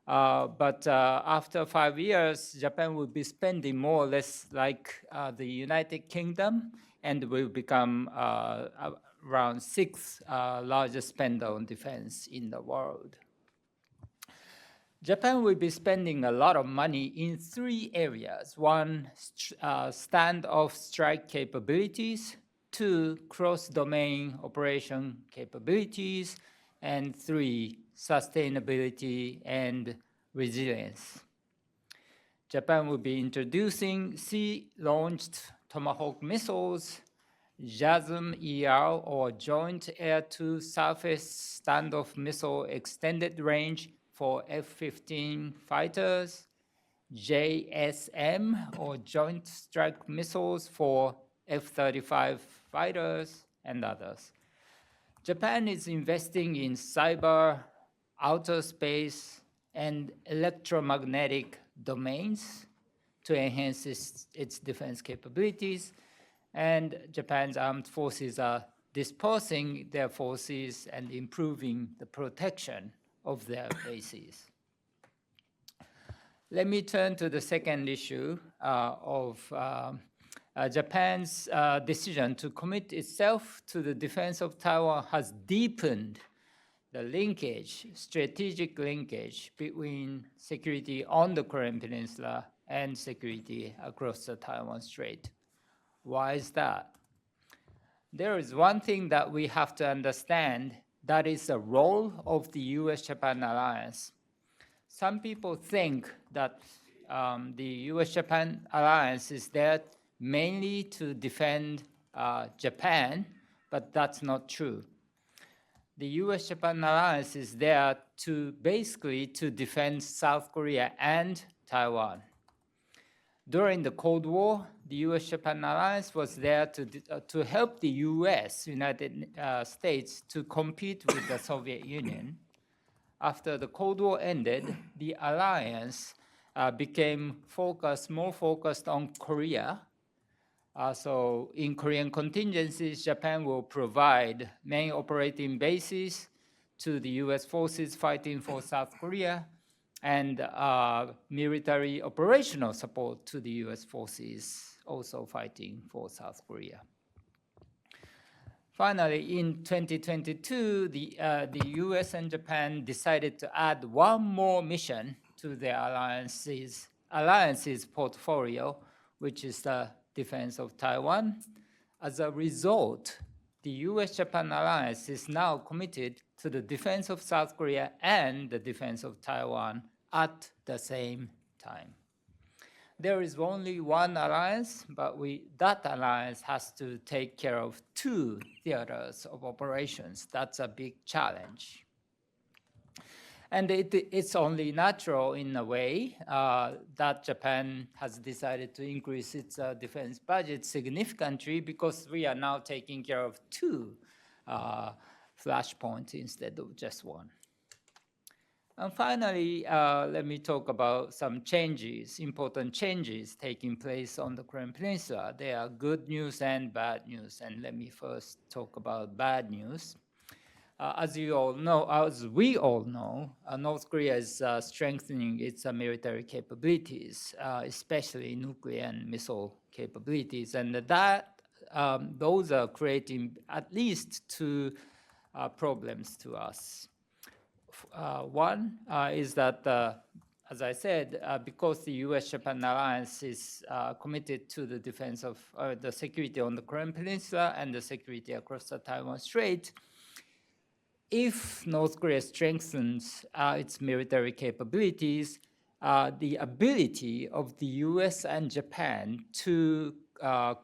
But after 5 years, Japan will be spending more or less like the United Kingdom and will become around 6th largest spender on defense in the world. Japan will be spending a lot of money in 3 areas. 1, standoff strike capabilities. 2, cross-domain operation capabilities. And 3, sustainability and resilience. Japan will be introducing sea-launched Tomahawk missiles, JASM-ER or Joint Air-to-Surface Standoff Missile Extended Range for F-15 fighters, JSM or Joint Strike Missiles for F-35 fighters, and others. Japan is investing in cyber, outer space, and electromagnetic domains to enhance its defense capabilities. And Japan's armed forces are dispersing their forces and improving the protection of their bases. Let me turn to the second issue of Japan's decision to commit itself to the defense of Taiwan has deepened the linkage, strategic linkage between security on the Korean Peninsula and security across the Taiwan Strait. Why is that? There is one thing that we have to understand, that is the role of the U.S.-Japan alliance. Some people think that the U.S.-Japan alliance is there mainly to defend Japan, but that's not true. The U.S.-Japan alliance is there to basically to defend South Korea and Taiwan. During the Cold War, the U.S.-Japan alliance was there to help the U.S., United States, to compete with the Soviet Union. After the Cold War ended, the alliance became more focused on Korea. So in Korean contingencies, Japan will provide main operating bases to the U.S. forces fighting for South Korea, and military operational support to the U.S. forces also fighting for South Korea. Finally, in 2022, the U.S. and Japan decided to add one more mission to their alliance's portfolio, which is the defense of Taiwan. As a result, the U.S.-Japan alliance is now committed to the defense of South Korea and the defense of Taiwan at the same time. There is only one alliance, but that alliance has to take care of two theaters of operations. That's a big challenge. And it's only natural in a way that Japan has decided to increase its defense budget significantly, because we are now taking care of two flashpoints instead of just one. And finally, let me talk about some changes, important changes taking place on the Korean Peninsula. There are good news and bad news, and let me first talk about bad news. As we all know, North Korea is strengthening its military capabilities, especially nuclear and missile capabilities, and those are creating at least two problems to us. One is that, as I said, because the U.S.-Japan alliance is committed to the defense of the security on the Korean Peninsula and the security across the Taiwan Strait, if North Korea strengthens its military capabilities, the ability of the U.S. and Japan to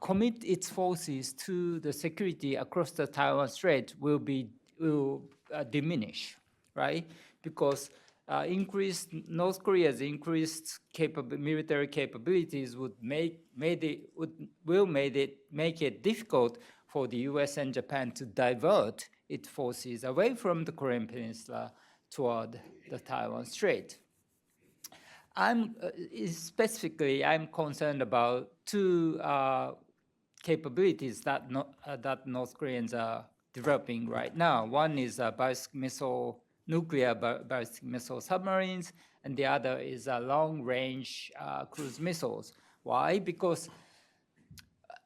commit its forces to the security across the Taiwan Strait will diminish, right? Because North Korea's increased military capabilities would make it difficult for the U.S. and Japan to divert its forces away from the Korean Peninsula toward the Taiwan Strait. Specifically, I'm concerned about two capabilities that North Koreans are developing right now. One is nuclear ballistic missile submarines, and the other is long-range cruise missiles. Why? Because,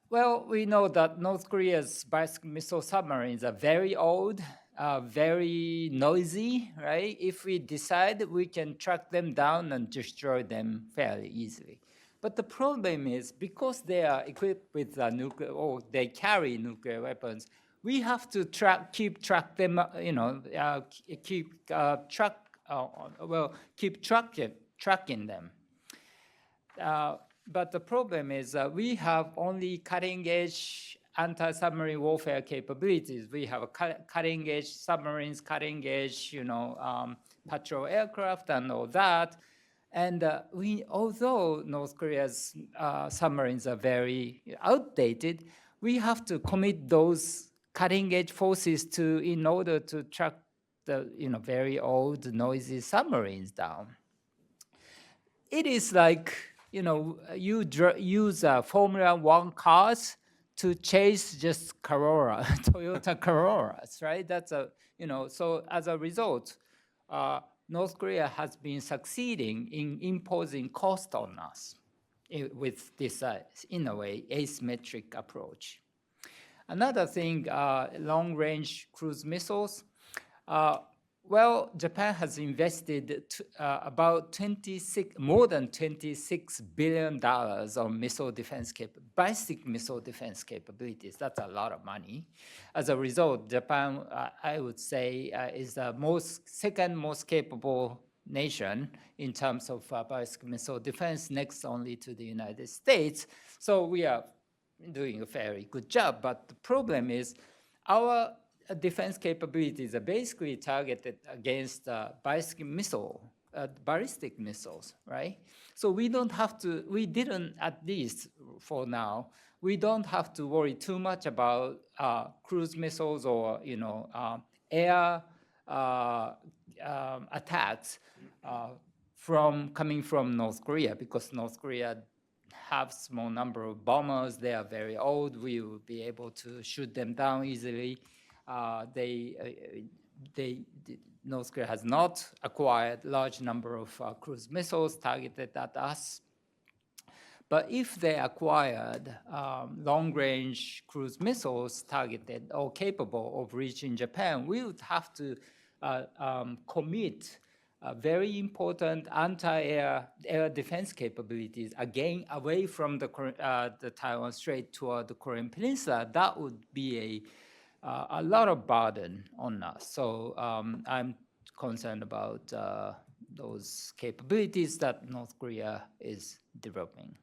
well, we know that North Korea's ballistic missile submarines are very old, very noisy, right? If we decide, we can track them down and destroy them fairly easily. But the problem is, because they are equipped with nuclear, or they carry nuclear weapons, we have to keep tracking them. But the problem is we have only cutting-edge anti-submarine warfare capabilities. We have cutting-edge submarines, cutting-edge, patrol aircraft, and all that. And although North Korea's submarines are very outdated, we have to commit those cutting-edge forces in order to track the very old, noisy submarines down. It is like you use Formula One cars to chase just Toyota Corollas, right? So as a result, North Korea has been succeeding in imposing cost on us with this, in a way, asymmetric approach. Another thing, long-range cruise missiles. Well, Japan has invested about more than $26 billion on ballistic missile defense capabilities. That's a lot of money. As a result, Japan, I would say, is the second most capable nation in terms of ballistic missile defense, next only to the United States. So we are doing a very good job. But the problem is our defense capabilities are basically targeted against ballistic missile ballistic missiles, right? So we don't have to, we didn't, at least for now, we don't have to worry too much about cruise missiles or, air attacks coming from North Korea, because North Korea have small number of bombers. They are very old. We will be able to shoot them down easily. North Korea has not acquired large number of cruise missiles targeted at us. But if they acquired long-range cruise missiles targeted or capable of reaching Japan, we would have to commit very important anti-air defense capabilities, again, away from the Taiwan Strait toward the Korean Peninsula. That would be a lot of burden on us. So I'm concerned about those capabilities that North Korea is developing.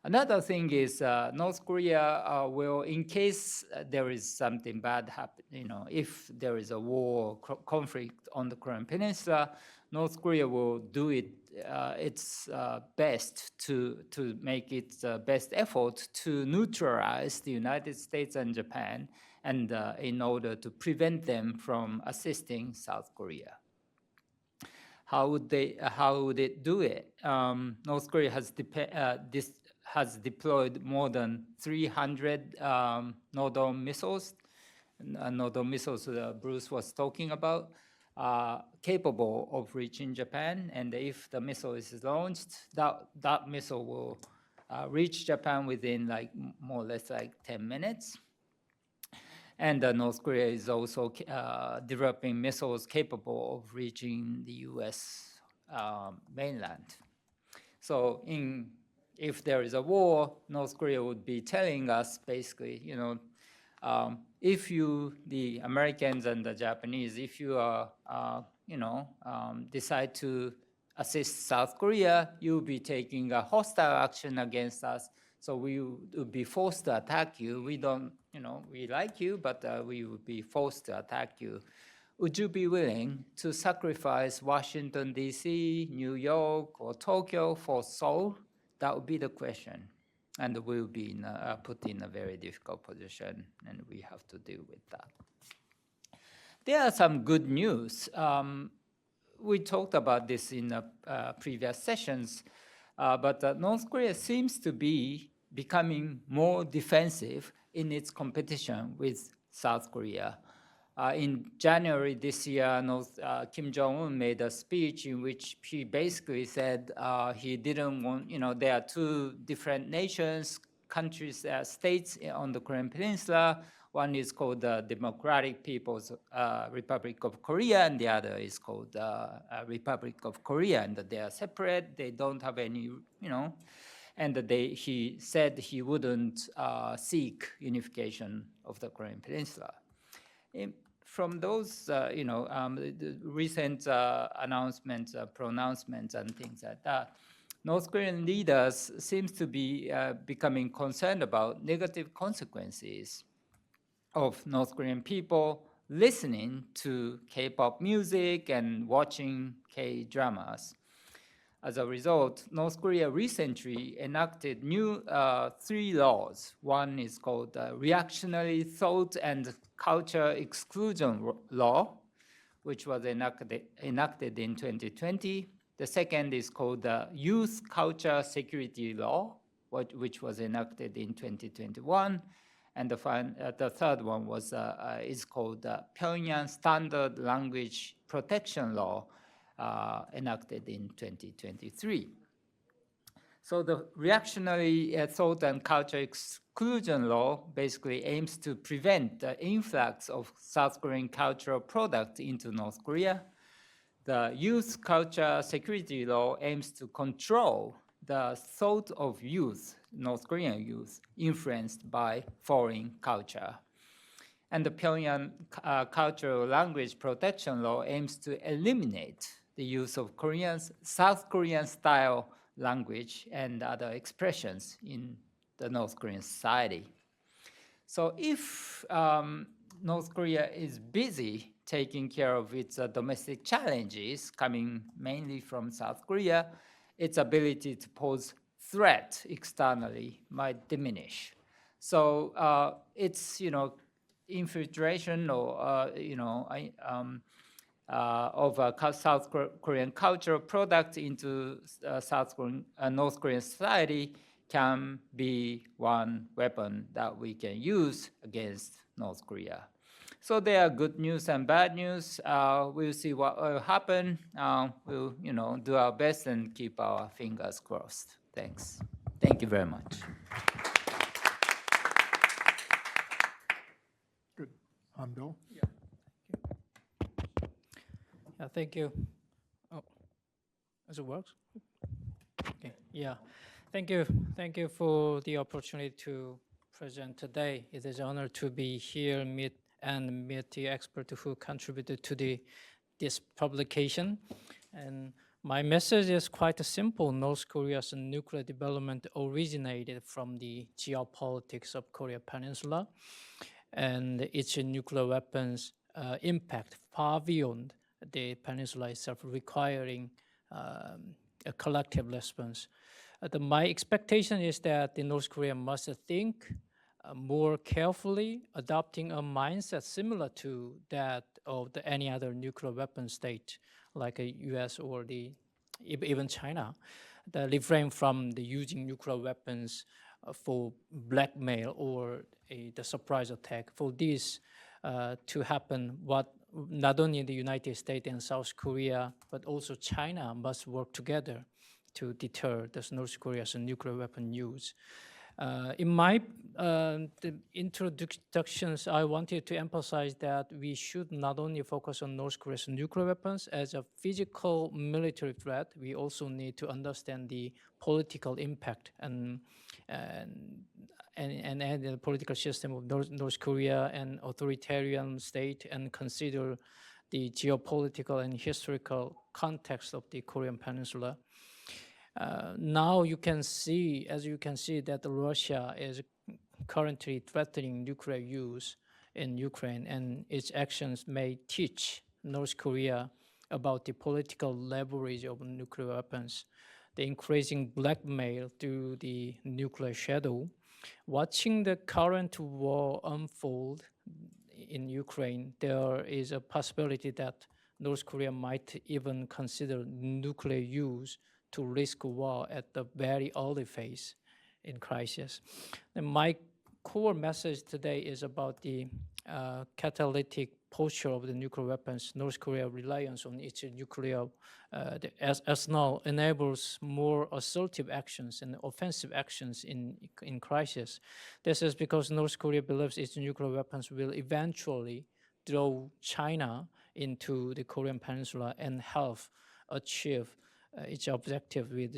Another thing is North Korea will, in case there is something bad happen, if there is a war conflict on the Korean Peninsula, North Korea will do its best to make its best effort to neutralize the United States and Japan, and in order to prevent them from assisting South Korea. How would it do it? North Korea has deployed more than 300 Nodon missiles. Nodon missiles Bruce was talking about, capable of reaching Japan. And if the missile is launched, that missile will reach Japan within more or less 10 minutes. And North Korea is also developing missiles capable of reaching the U.S. mainland. So if there is a war, North Korea would be telling us basically, if you, the Americans and the Japanese, if you decide to assist South Korea, you'll be taking a hostile action against us. So we would be forced to attack you. We don't, we like you, but we would be forced to attack you. Would you be willing to sacrifice Washington, D.C., New York, or Tokyo for Seoul? That would be the question. And we'll be put in a very difficult position, and we have to deal with that. There are some good news. We talked about this in previous sessions, but North Korea seems to be becoming more defensive in its competition with South Korea. In January this year, Kim Jong-un made a speech in which he basically said he didn't want, there are two different nations, countries, states on the Korean Peninsula. One is called the Democratic People's Republic of Korea, and the other is called the Republic of Korea, and they are separate. They don't have any, and he said he wouldn't seek unification of the Korean Peninsula. From those, the recent announcements, pronouncements, and things like that, North Korean leaders seems to be becoming concerned about negative consequences of North Korean people listening to K-pop music and watching K-dramas. As a result, North Korea recently enacted new 3 laws. One is called Reactionary Thought and Culture Exclusion Law, which was enacted in 2020. The second is called the Youth Culture Security Law, which was enacted in 2021. And the third one is called the Pyongyang Standard Language Protection Law, enacted in 2023. So the Reactionary Thought and Culture Exclusion Law basically aims to prevent the influx of South Korean cultural products into North Korea. The Youth Culture Security Law aims to control the thought of youth, North Korean youth, influenced by foreign culture. And the Pyongyang Cultural Language Protection Law aims to eliminate the use of South Korean style language and other expressions in the North Korean society. So if North Korea is busy taking care of its domestic challenges coming mainly from South Korea, its ability to pose threat externally might diminish. So it's, infiltration or, of South Korean cultural product into North Korean society can be one weapon that we can use against North Korea. So there are good news and bad news. We'll see what will happen. We'll, do our best and keep our fingers crossed. Thanks. Thank you very much. Good. Bill? Yeah, thank you. Oh, does it work? Okay, yeah. Thank you. Thank you for the opportunity to present today. It is an honor to be here meet the expert who contributed to this publication. And my message is quite simple. North Korea's nuclear development originated from the geopolitics of Korea Peninsula, and its nuclear weapons impact far beyond the peninsula itself, requiring a collective response. My expectation is that the North Korea must think more carefully, adopting a mindset similar to that of any other nuclear weapon state, like a U.S. or even China, that refrain from using nuclear weapons for blackmail or the surprise attack. For this to happen, not only the United States and South Korea, but also China must work together to deter the North Korea's nuclear weapon use. In my introductions, I wanted to emphasize that we should not only focus on North Korea's nuclear weapons as a physical military threat, we also need to understand the political impact and the political system of North Korea and authoritarian state, and consider the geopolitical and historical context of the Korean Peninsula. Now you can see, that Russia is currently threatening nuclear use in Ukraine, and its actions may teach North Korea about the political leverage of nuclear weapons, the increasing blackmail through the nuclear shadow. Watching the current war unfold in Ukraine, there is a possibility that North Korea might even consider nuclear use to risk war at the very early phase in crisis. And my core message today is about the catalytic posture of the nuclear weapons. North Korea's reliance on its nuclear arsenal enables more assertive actions and offensive actions in crisis. This is because North Korea believes its nuclear weapons will eventually draw China into the Korean Peninsula and help achieve its objective with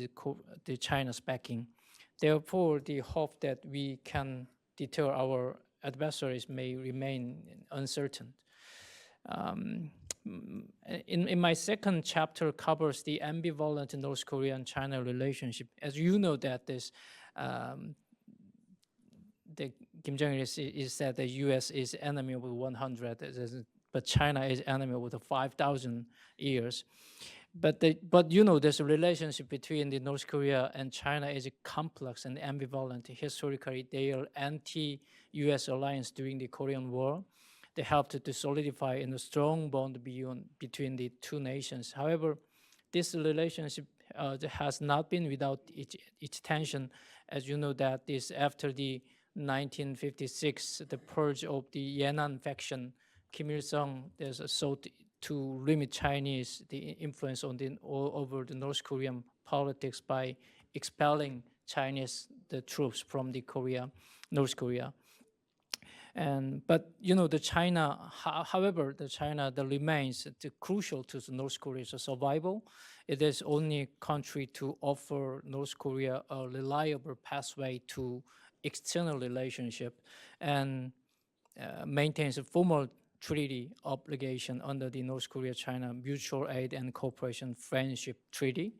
the China's backing. Therefore, the hope that we can deter our adversaries may remain uncertain. In my second chapter covers the ambivalent North Korea and China relationship. As you know, that this the Kim Jong-il is that the U.S. is enemy with 100, but China is enemy with 5,000 years. But this relationship between the North Korea and China is complex and ambivalent. Historically, they are anti-U.S. alliance during the Korean War. They helped to solidify in a strong bond between the two nations. However, this relationship has not been without its tension. As you know, that is after the 1956, the purge of the Yan'an faction, Kim Il-sung sought to limit the influence all over the North Korean politics by expelling the troops from North Korea. But the China, however, the China that remains crucial to the North Korea's survival. It is only country to offer North Korea a reliable pathway to external relationship and maintains a formal treaty obligation under the North Korea-China Mutual Aid and Cooperation Friendship Treaty,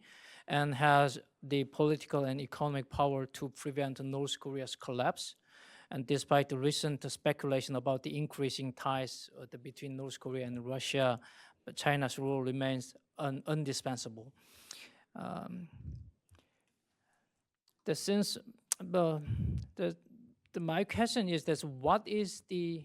and has the political and economic power to prevent North Korea's collapse. And despite the recent speculation about the increasing ties between North Korea and Russia, China's role remains indispensable. My question is that what is the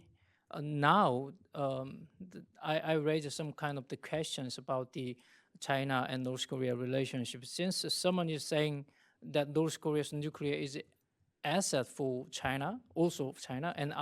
I raised some kind of the questions about the China and North Korea relationship. Since someone is saying that North Korea's nuclear is asset for China, also China, and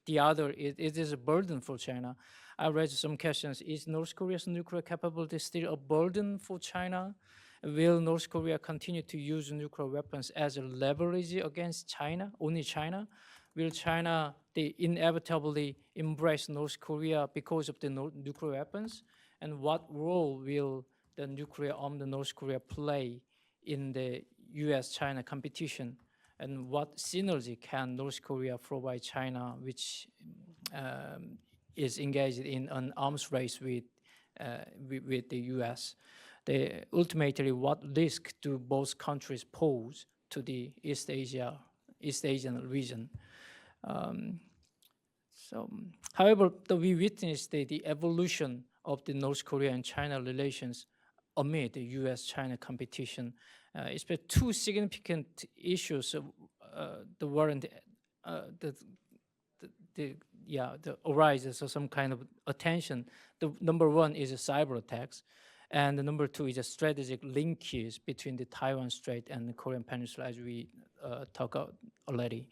the other it is a burden for China. I raised some questions. Is North Korea's nuclear capability still a burden for China? Will North Korea continue to use nuclear weapons as a leverage against China, only China? Will China inevitably embrace North Korea because of the nuclear weapons? And what role will the nuclear-armed North Korea play in the U.S.-China competition? And what synergy can North Korea provide China, which is engaged in an arms race with the U.S.? Ultimately, what risk do both countries pose to the East Asian region? However, we witnessed the evolution of the North Korea and China relations amid the U.S.-China competition. Especially two significant issues arises of some kind of attention. The number one is cyber attacks, and the number two is a strategic linkage between the Taiwan Strait and the Korean Peninsula, as we talked about already.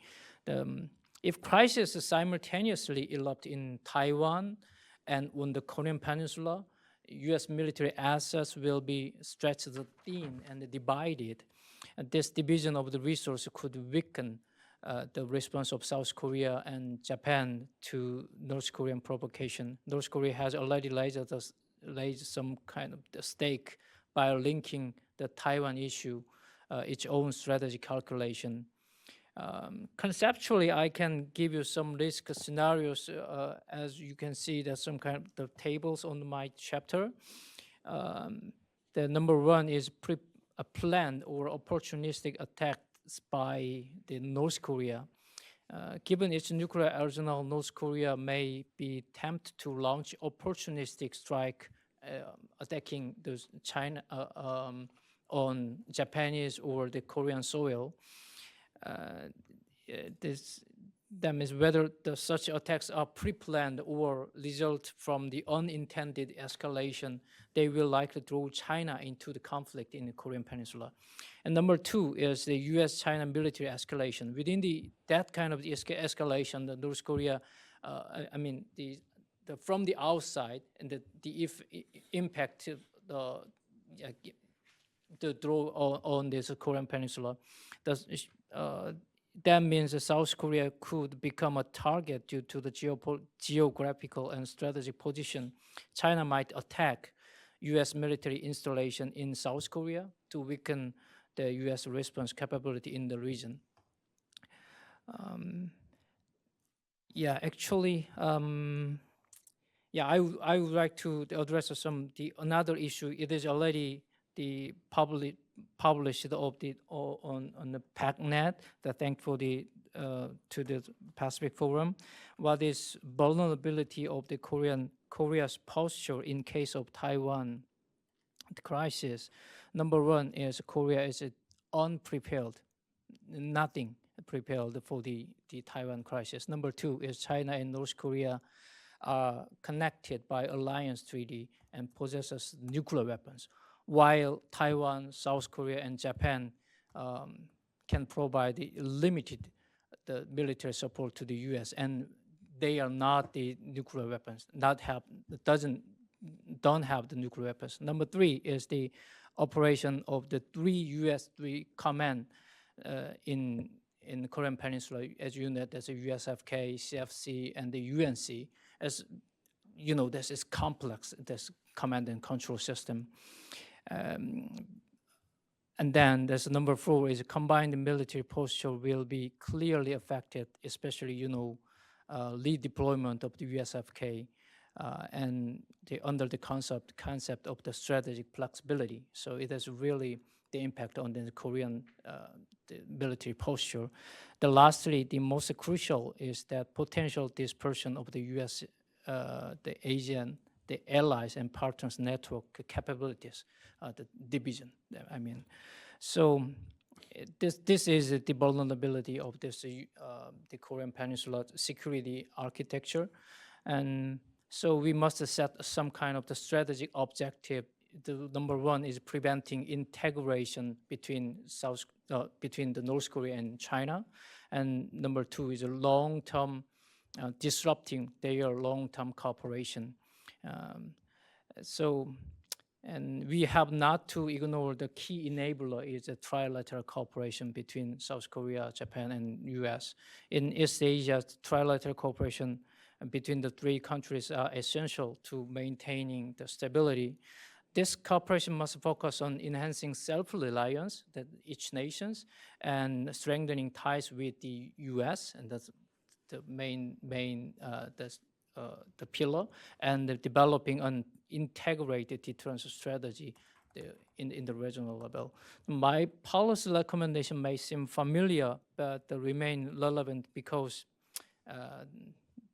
If crises simultaneously erupt in Taiwan and on the Korean Peninsula, U.S. military assets will be stretched thin and divided. And this division of the resource could weaken the response of South Korea and Japan to North Korean provocation. North Korea has already laid some kind of the stake by linking the Taiwan issue, its own strategy calculation. Conceptually, I can give you some risk scenarios. As you can see, there's some kind of the tables on my chapter. The number one is a planned or opportunistic attacks by the North Korea. Given its nuclear arsenal, North Korea may be tempted to launch opportunistic strike attacking China on Japanese or the Korean soil. That means whether such attacks are pre-planned or result from the unintended escalation, they will likely draw China into the conflict in the Korean Peninsula. And number two is the U.S.-China military escalation. Within that kind of escalation, the North Korea, from the outside, and the impact the draw on this Korean Peninsula, that means that South Korea could become a target due to the geographical and strategic position. China might attack U.S. military installation in South Korea to weaken the U.S. response capability in the region. I would like to address another issue. It is already published on the PACnet. Thanks to the Pacific Forum. What is vulnerability of the Korea's posture in case of Taiwan crisis? Number one is Korea is unprepared, nothing prepared for the Taiwan crisis. Number two is China and North Korea are connected by alliance treaty and possesses nuclear weapons, while Taiwan, South Korea, and Japan can provide the limited military support to the U.S. and they are not the nuclear weapons. Don't have the nuclear weapons. Number three is the operation of the U.S. command in the Korean Peninsula. As you know, there's a USFK, CFC, and the UNC. As you know, this is complex, this command and control system. And then there's number four is a combined military posture will be clearly affected, especially, redeployment of the USFK and under the concept of the strategic flexibility. So it is really the impact on the Korean the military posture. Lastly, the most crucial is that potential dispersion of the U.S., the ASEAN, the allies and partners network capabilities, the division. I mean, so this is the vulnerability of this the Korean Peninsula security architecture, and so we must set some kind of the strategic objective. The number one is preventing integration between between the North Korea and China, and number two is a long-term disrupting their long-term cooperation. And we have not to ignore the key enabler is a trilateral cooperation between South Korea, Japan, and U.S. In East Asia, trilateral cooperation between the three countries are essential to maintaining the stability. This cooperation must focus on enhancing self-reliance that each nations and strengthening ties with the U.S. and that's the main the pillar, and developing an integrated deterrence strategy in the regional level. My policy recommendation may seem familiar, but they remain relevant because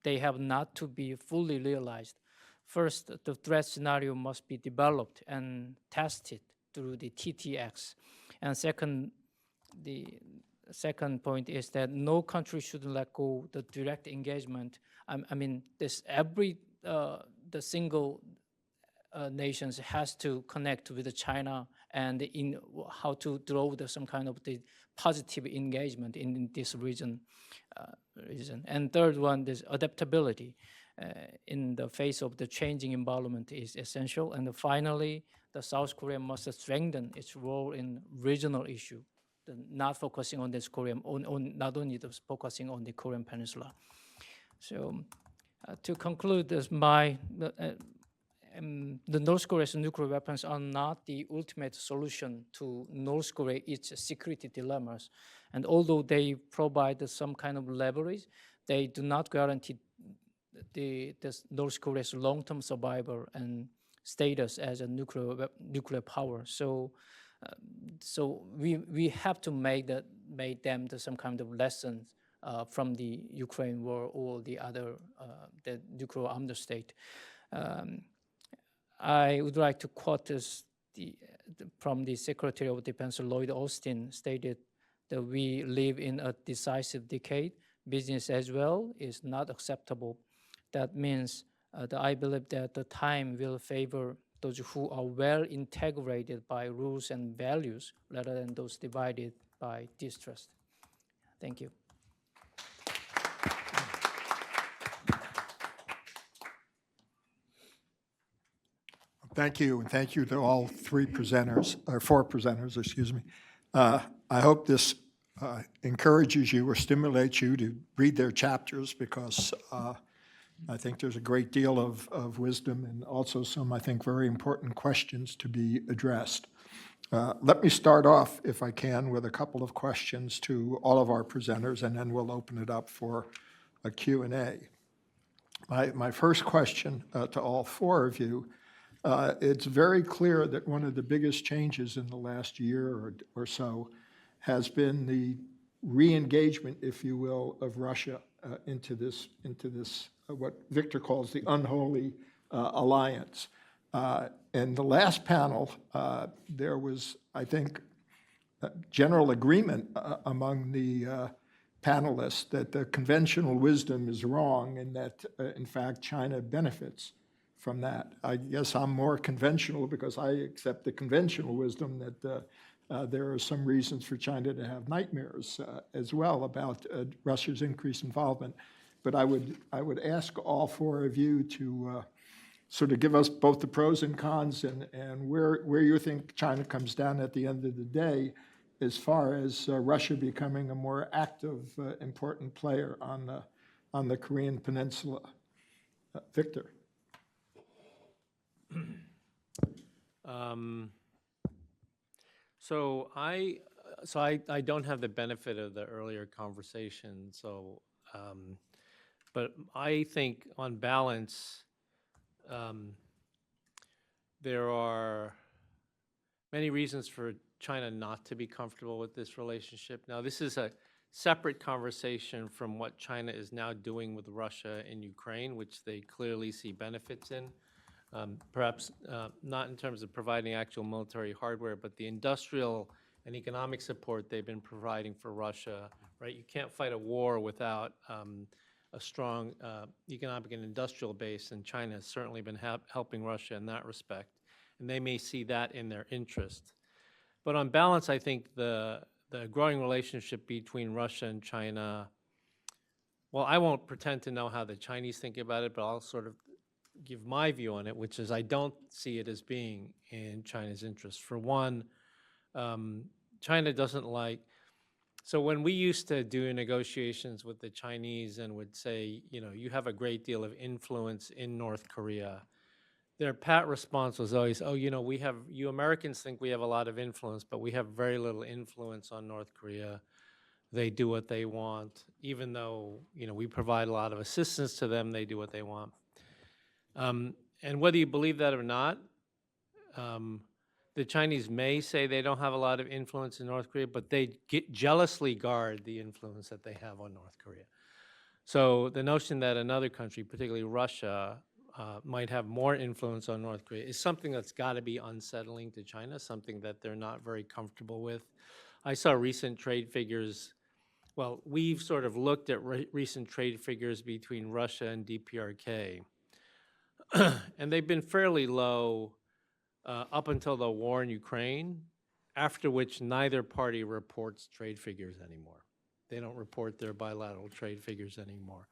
they have not to be fully realized. First, the threat scenario must be developed and tested through the TTX. And second, the second point is that no country should let go the direct engagement. I mean, this the single nations has to connect with China and in how to draw some kind of the positive engagement in this region. And third one, this adaptability in the face of the changing environment is essential. And finally, the South Korea must strengthen its role in regional issue, not focusing on this Korean, not only focusing on the Korean Peninsula. So to conclude, this, the North Korea's nuclear weapons are not the ultimate solution to North Korea's security dilemmas. And although they provide some kind of leverage, they do not guarantee the North Korea's long-term survival and status as a nuclear power. So we have to make them some kind of lessons from the Ukraine war or the other the nuclear armed state. I would like to quote this from the Secretary of Defense Lloyd Austin stated that we live in a decisive decade. Business as well is not acceptable. That means that I believe that the time will favor those who are well integrated by rules and values rather than those divided by distrust. Thank you. Thank you, and thank you to all four presenters, excuse me. I hope this encourages you or stimulates you to read their chapters because I think there's a great deal of wisdom and also some, I think, very important questions to be addressed. Let me start off, if I can, with a couple of questions to all of our presenters, and then we'll open it up for a Q&A. My first question to all four of you, it's very clear that one of the biggest changes in the last year or so has been the re-engagement, if you will, of Russia into this what Victor calls the unholy alliance. In the last panel, there was, I think, general agreement among the panelists that the conventional wisdom is wrong and that, in fact, China benefits from that. I guess I'm more conventional because I accept the conventional wisdom that there are some reasons for China to have nightmares as well about Russia's increased involvement. But I would ask all four of you to sort of give us both the pros and cons and where you think China comes down at the end of the day as far as Russia becoming a more active, important player on the Korean Peninsula. Victor. So I don't have the benefit of the earlier conversation. So, but I think on balance, there are many reasons for China not to be comfortable with this relationship. Now, this is a separate conversation from what China is now doing with Russia in Ukraine, which they clearly see benefits in. Perhaps not in terms of providing actual military hardware, but the industrial and economic support they've been providing for Russia, right? You can't fight a war without a strong economic and industrial base, and China has certainly been helping Russia in that respect, and they may see that in their interest. But on balance, I think the growing relationship between Russia and China, well, I won't pretend to know how the Chinese think about it, but I'll sort of give my view on it, which is I don't see it as being in China's interest. For one, China doesn't like, so when we used to do negotiations with the Chinese and would say, you know, you have a great deal of influence in North Korea, their pat response was always, oh, you know, you Americans think we have a lot of influence, but we have very little influence on North Korea. They do what they want. Even though, you know, we provide a lot of assistance to them, they do what they want. And whether you believe that or not, the Chinese may say they don't have a lot of influence in North Korea, but they jealously guard the influence that they have on North Korea. So the notion that another country, particularly Russia, might have more influence on North Korea is something that's got to be unsettling to China, something that they're not very comfortable with. I saw recent trade figures. Well, we've sort of looked at recent trade figures between Russia and DPRK, and they've been fairly low up until the war in Ukraine, after which neither party reports trade figures anymore. They don't report their bilateral trade figures anymore.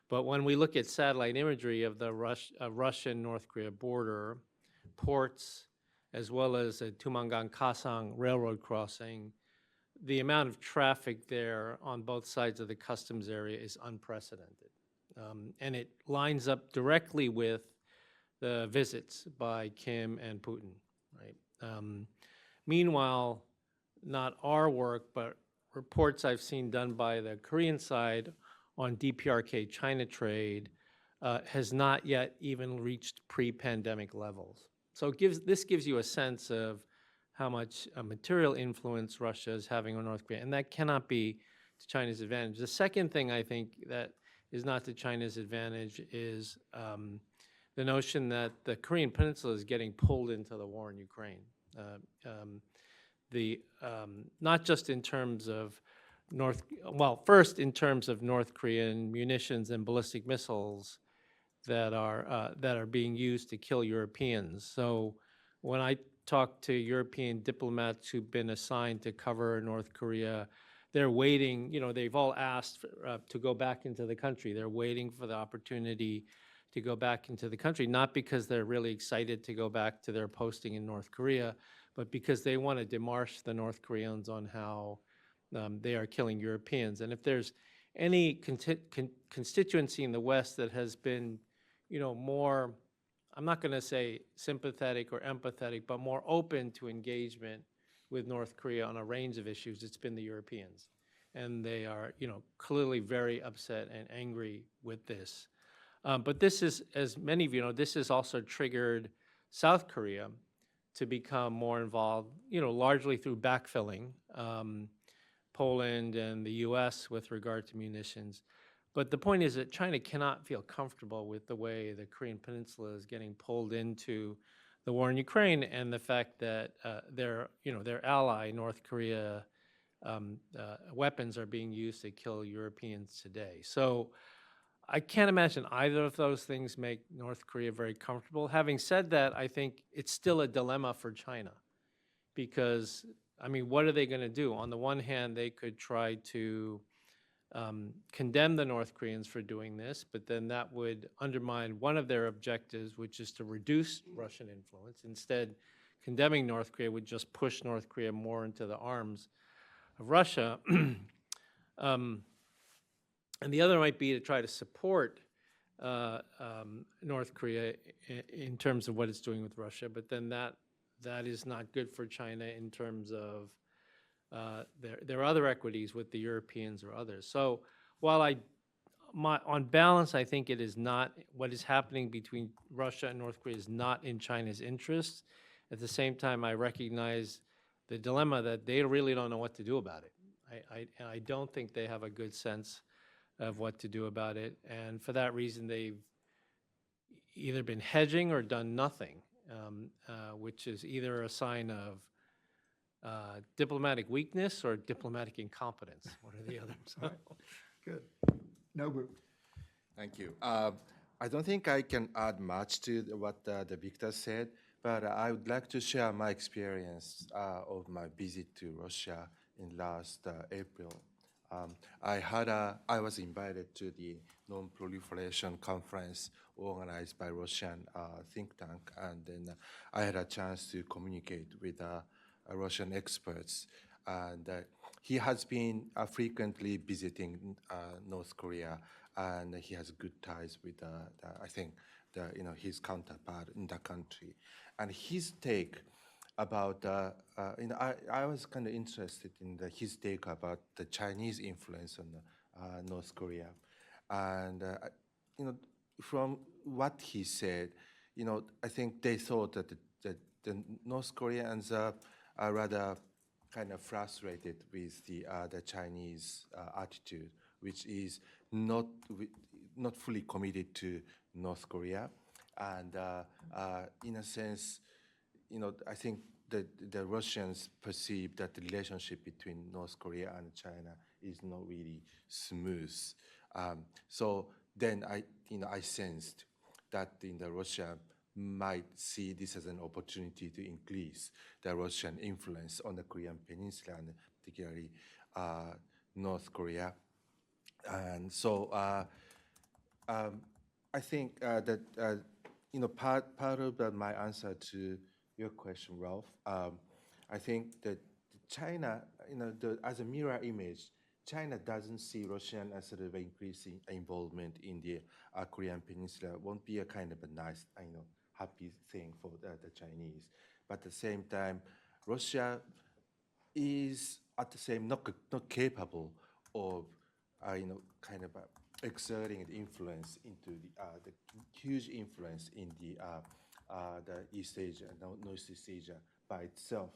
But when we look at satellite imagery of the Russian-North Korea border, ports, as well as a Tumangan-Kasang railroad crossing, the amount of traffic there on both sides of the customs area is unprecedented. And it lines up directly with the visits by Kim and Putin, right? Meanwhile, not our work, but reports I've seen done by the Korean side on DPRK China trade has not yet even reached pre-pandemic levels. So this gives you a sense of how much material influence Russia is having on North Korea, and that cannot be to China's advantage. The second thing I think that is not to China's advantage is the notion that the Korean Peninsula is getting pulled into the war in Ukraine. Not just in terms of first in terms of North Korean munitions and ballistic missiles that are being used to kill Europeans. So when I talk to European diplomats who've been assigned to cover North Korea, they're waiting, you know, they've all asked to go back into the country. They're waiting for the opportunity to go back into the country, not because they're really excited to go back to their posting in North Korea, but because they want to demarche the North Koreans on how they are killing Europeans. And if there's any constituency in the West that has been, you know, more, I'm not going to say sympathetic or empathetic, but more open to engagement with North Korea on a range of issues, it's been the Europeans. And they are, you know, clearly very upset and angry with this. But this is, as many of you know, this has also triggered South Korea to become more involved, you know, largely through backfilling Poland and the U.S. with regard to munitions. But the point is that China cannot feel comfortable with the way the Korean Peninsula is getting pulled into the war in Ukraine, and the fact that their ally, North Korea, weapons are being used to kill Europeans today. So I can't imagine either of those things make North Korea very comfortable. Having said that, I think it's still a dilemma for China because, I mean, what are they going to do? On the one hand, they could try to condemn the North Koreans for doing this, but then that would undermine one of their objectives, which is to reduce Russian influence. Instead, condemning North Korea would just push North Korea more into the arms of Russia. And the other might be to try to support North Korea in terms of what it's doing with Russia, but then that is not good for China in terms of their other equities with the Europeans or others. So while on balance, I think it is not, what is happening between Russia and North Korea is not in China's interests. At the same time, I recognize the dilemma that they really don't know what to do about it. I don't think they have a good sense of what to do about it, and for that reason, they've either been hedging or done nothing, which is either a sign of diplomatic weakness or diplomatic incompetence. One or the other. Good. Nobu. Thank you. I don't think I can add much to what the Victor said, but I would like to share my experience of my visit to Russia in last April. I was invited to the non-proliferation conference organized by Russian think tank, and then I had a chance to communicate with Russian experts. And he has been frequently visiting North Korea, and he has good ties with, I think, his counterpart in the country. And his take about, I was kind of interested in his take about the Chinese influence on North Korea. And, from what he said, I think they thought that the North Koreans are rather kind of frustrated with the Chinese attitude, which is not fully committed to North Korea. And in a sense, I think the Russians perceive that the relationship between North Korea and China is not really smooth. So then I sensed that Russia might see this as an opportunity to increase the Russian influence on the Korean Peninsula, and particularly North Korea. And so I think that part of my answer to your question, Ralph, I think that China, as a mirror image, China doesn't see Russian as sort of increasing involvement in the Korean Peninsula. It won't be a kind of a nice, happy thing for the Chinese. But at the same time, Russia is at the same not capable of kind of exerting an influence into the huge influence in the East Asia, Northeast Asia by itself.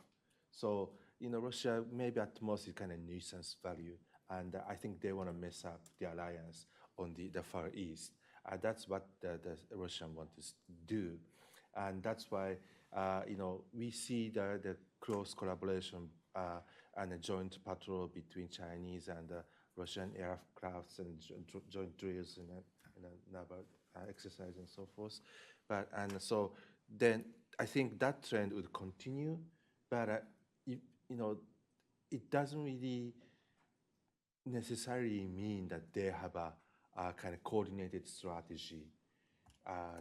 So Russia maybe at most is kind of nuisance value, and I think they want to mess up the alliance on the Far East. That's what the Russians want to do, and that's why we see the close collaboration and a joint patrol between Chinese and Russian aircrafts and joint drills and naval exercise and so forth. So then I think that trend would continue, but it doesn't really necessarily mean that they have a kind of coordinated strategy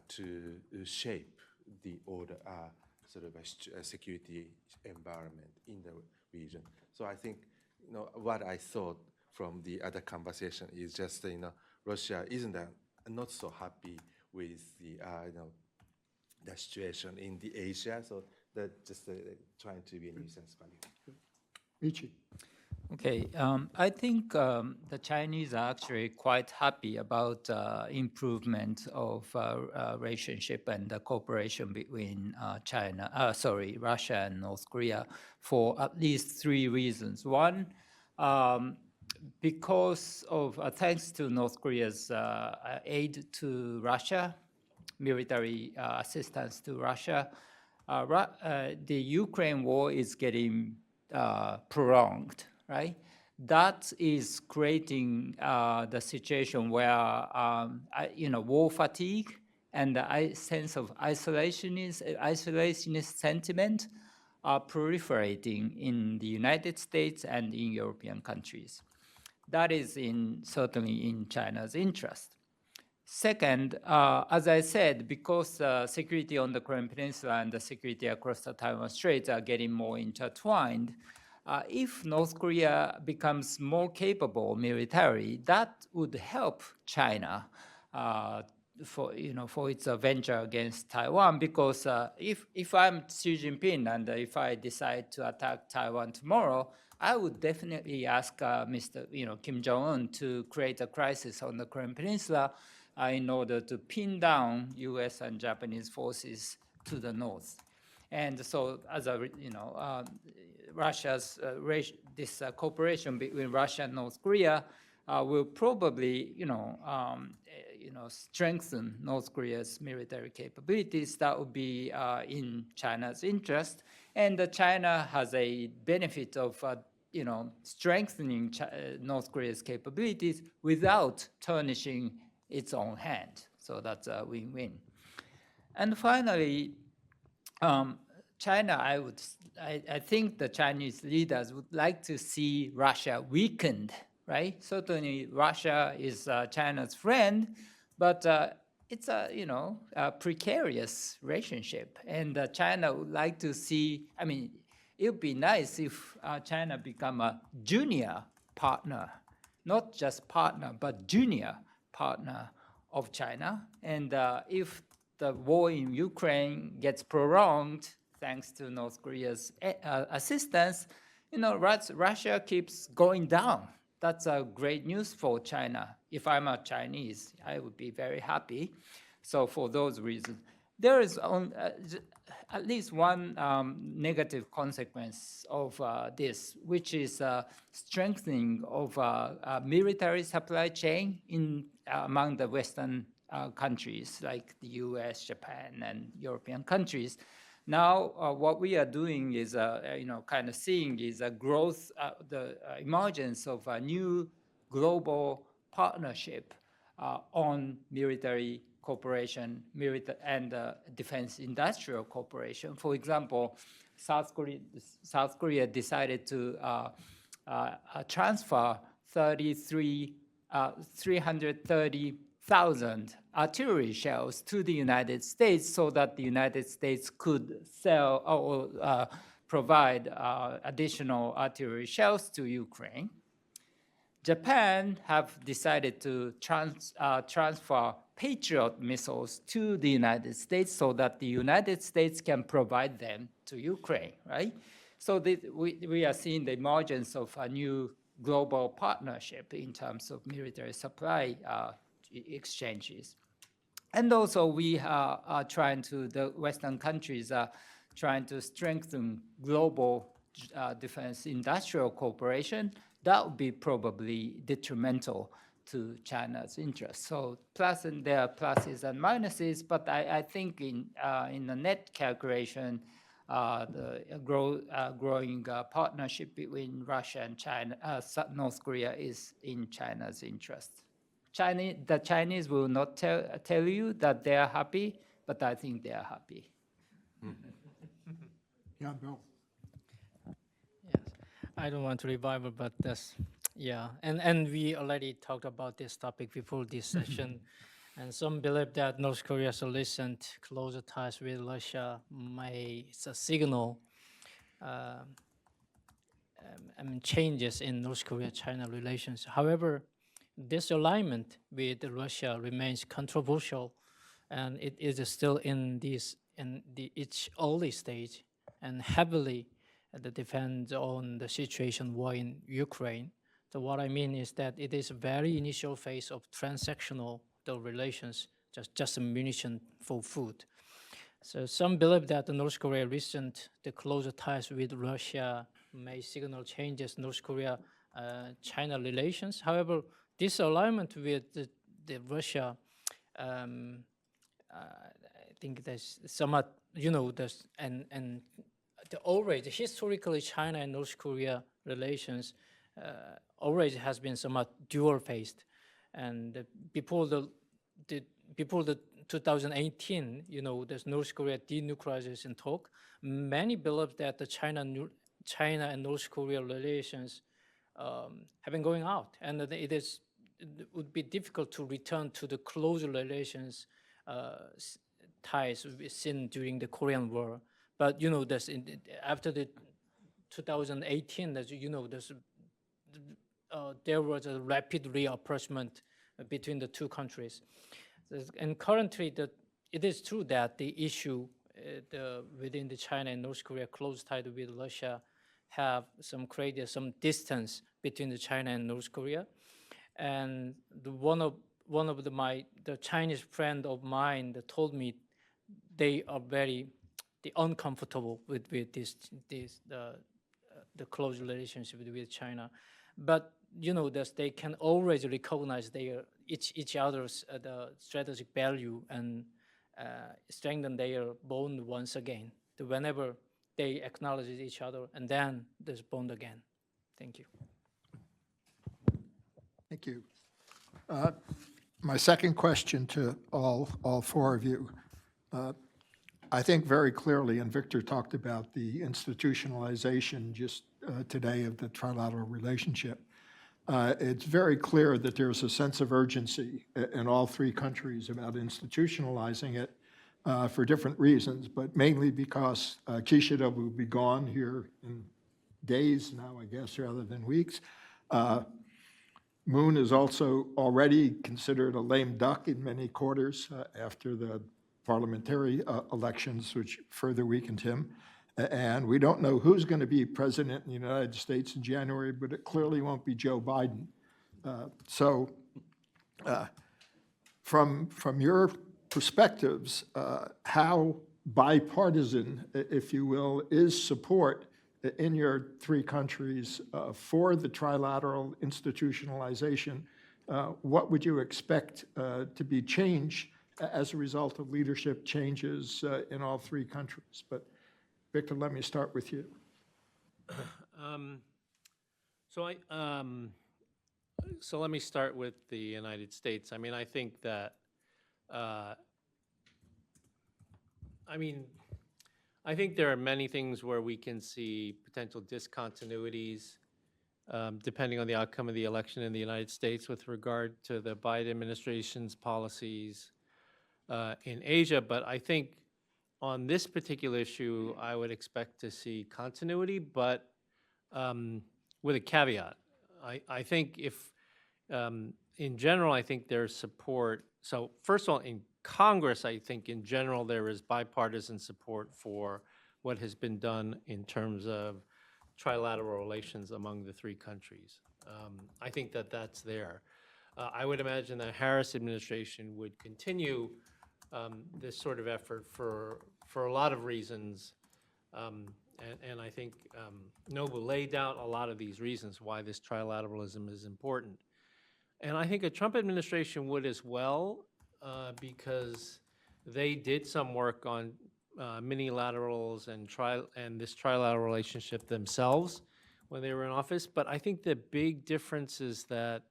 to shape the order, sort of a security environment in the region. So I think what I thought from the other conversation is just Russia isn't not so happy with the situation in the Asia, so they're just trying to be a nuisance value. Michi. Okay, I think the Chinese are actually quite happy about improvement of relationship and the cooperation between Russia and North Korea for at least 3 reasons. One, because of thanks to North Korea's aid to Russia, military assistance to Russia, the Ukraine war is getting prolonged, right? That is creating the situation where war fatigue and the sense of isolationist sentiment are proliferating in the United States and in European countries. That is certainly in China's interest. Second, as I said, because security on the Korean Peninsula and the security across the Taiwan Straits are getting more intertwined, if North Korea becomes more capable militarily, that would help China for its venture against Taiwan. Because if I'm Xi Jinping and if I decide to attack Taiwan tomorrow, I would definitely ask Mr. Kim Jong-un to create a crisis on the Korean Peninsula in order to pin down U.S. and Japanese forces to the north. And so, as Russia's cooperation between Russia and North Korea will probably, strengthen North Korea's military capabilities. That would be in China's interest, and China has a benefit of, strengthening North Korea's capabilities without tarnishing its own hand. So that's a win-win. And finally, China, I think the Chinese leaders would like to see Russia weakened, right? Certainly, Russia is China's friend, but it's a precarious relationship, and China would like to see. I mean, it would be nice if China become a junior partner, not just partner, but junior partner of China. And if the war in Ukraine gets prolonged, thanks to North Korea's assistance, Russia keeps going down. That's great news for China. If I'm a Chinese, I would be very happy. So for those reasons, there is at least one negative consequence of this, which is strengthening of military supply chain among the Western countries like the U.S., Japan, and European countries. Now, what we are doing is, kind of seeing is a growth, the emergence of a new global partnership on military cooperation, and defense industrial cooperation. For example, South Korea decided to transfer 330,000 artillery shells to the United States so that the United States could sell or provide additional artillery shells to Ukraine. Japan have decided to transfer Patriot missiles to the United States so that the United States can provide them to Ukraine, right? So we are seeing the emergence of a new global partnership in terms of military supply exchanges. And also we are trying to, the Western countries are trying to strengthen global defense industrial cooperation. That would be probably detrimental to China's interests. So there are pluses and minuses, but I think in the net calculation, the growing partnership between Russia and China, North Korea is in China's interest. The Chinese will not tell you that they are happy, but I think they are happy. Yeah, Bill. I don't want to revive it, but that's, yeah. And we already talked about this topic before this session. And some believe that North Korea's recent closer ties with Russia it's a signal changes in North Korea-China relations. However, this alignment with Russia remains controversial, and it is still in its early stage, and heavily depends on the situation war in Ukraine. So what I mean is that it is a very initial phase of transactional relations, just a munition for food. So some believe that the North Korea the closer ties with Russia may signal changes in North Korea-China relations. However, this alignment with the Russia, I think there's somewhat, and always historically China and North Korea relations always has been somewhat dual-faced, and before the 2018, there's North Korea denuclearization talk. Many believe that the China and North Korea relations have been going out, and that it would be difficult to return to the close relations ties seen during the Korean War. But after the 2018, there was a rapid reapproachment between the two countries. And currently, it is true that the issue within the China and North Korea close tie with Russia have created some distance between the China and North Korea. And one of the Chinese friend of mine that told me they are very uncomfortable with this the close relationship with China. But you know that they can always recognize their each other's the strategic value and strengthen their bond once again. Whenever they acknowledge each other, and then there's bond again. Thank you. Thank you. My second question to all four of you. I think very clearly, and Victor talked about the institutionalization just today of the trilateral relationship. It's very clear that there's a sense of urgency in all three countries about institutionalizing it for different reasons, but mainly because Kishida will be gone here in days now, I guess, rather than weeks. Moon is also already considered a lame duck in many quarters after the parliamentary elections, which further weakened him. And we don't know who's going to be president in the United States in January, but it clearly won't be Joe Biden. From your perspectives, how bipartisan, if you will, is support in your three countries for the trilateral institutionalization? What would you expect to be changed as a result of leadership changes in all three countries? But Victor, let me start with you. So let me start with the United States. I mean, I think that, I think there are many things where we can see potential discontinuities depending on the outcome of the election in the United States with regard to the Biden administration's policies in Asia. But I think on this particular issue, I would expect to see continuity, but with a caveat. I think if, in general, I think there's support. So first of all, in Congress, I think in general there is bipartisan support for what has been done in terms of trilateral relations among the three countries. I think that that's there. I would imagine the Harris administration would continue this sort of effort for a lot of reasons. And I think Nobu laid out a lot of these reasons why this trilateralism is important. And I think a Trump administration would as well, because they did some work on minilaterals and this trilateral relationship themselves when they were in office. But I think the big difference is that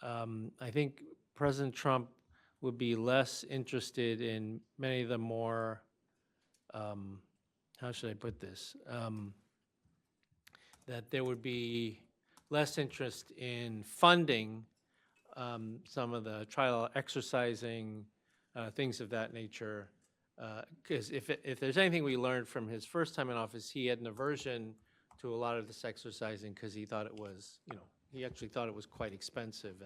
I think President Trump would be less interested in many of the more, how should I put this? That there would be less interest in funding some of the trial exercising, things of that nature. Because if there's anything we learned from his first time in office, he had an aversion to a lot of this exercising because he thought it was, he actually thought it was quite expensive.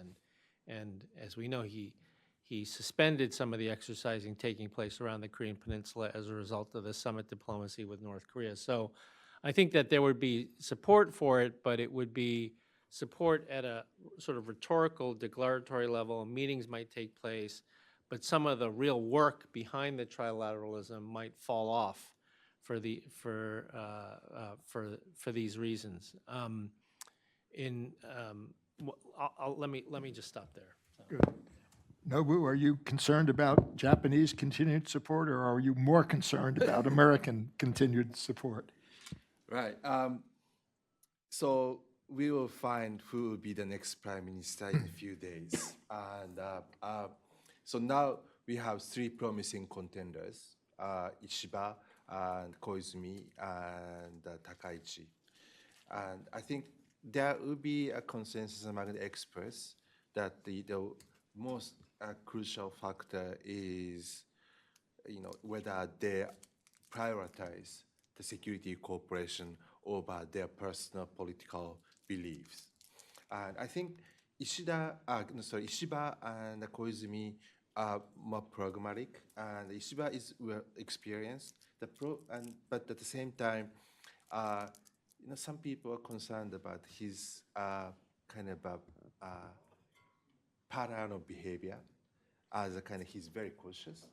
And as we know, he suspended some of the exercising taking place around the Korean Peninsula as a result of the summit diplomacy with North Korea. So I think that there would be support for it, but it would be support at a sort of rhetorical, declaratory level. Meetings might take place, but some of the real work behind the trilateralism might fall off for these reasons. Let me just stop there. Good. Nobu, are you concerned about Japanese continued support, or are you more concerned about American continued support? Right. So we will find who will be the next prime minister in a few days. And so now we have three promising contenders, Ishiba and Koizumi and Takaichi. And I think there will be a consensus among the experts that the most crucial factor is, whether they prioritize the security cooperation over their personal political beliefs. And I think Ishiba and Koizumi are more pragmatic, and Ishiba is well experienced. But at the same time, some people are concerned about his kind of pattern of behavior. He's very cautious,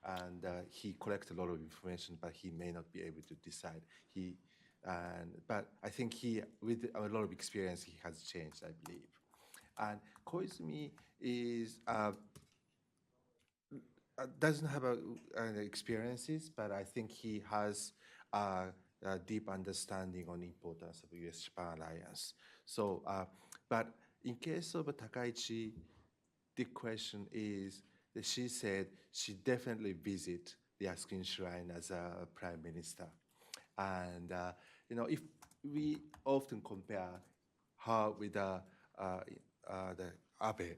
and he collects a lot of information, but he may not be able to decide. He But I think he, with a lot of experience, he has changed, I believe. And Koizumi is doesn't have experiences, but I think he has a deep understanding on the importance of U.S.-Japan alliance. So, but in case of Takaichi, the question is that she said she definitely visit the Askin Shrine as a prime minister. And, if we often compare her with the Abe,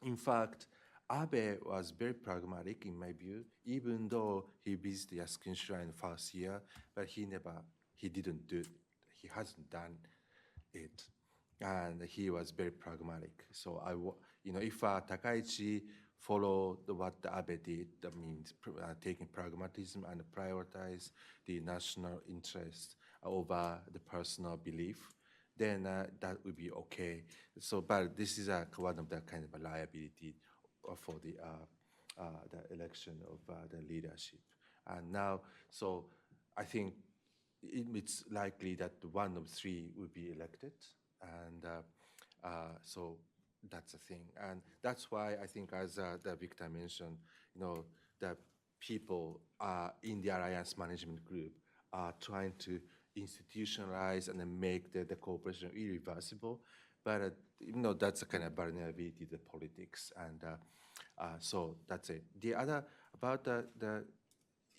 in fact, Abe was very pragmatic in my view, even though he visited the Askin Shrine first year, but he hasn't done it. And he was very pragmatic. So if Takaichi followed what Abe did, that means taking pragmatism and prioritize the national interest over the personal belief, then that would be okay. So, but this is one of the kind of a liability for the election of the leadership. And now, so I think it's likely that one of three will be elected. And so that's the thing. And that's why I think, as the Victor mentioned, the people in the Alliance Management Group are trying to institutionalize and then make the cooperation irreversible. But, that's a kind of vulnerability to the politics. And so that's it. The other, about the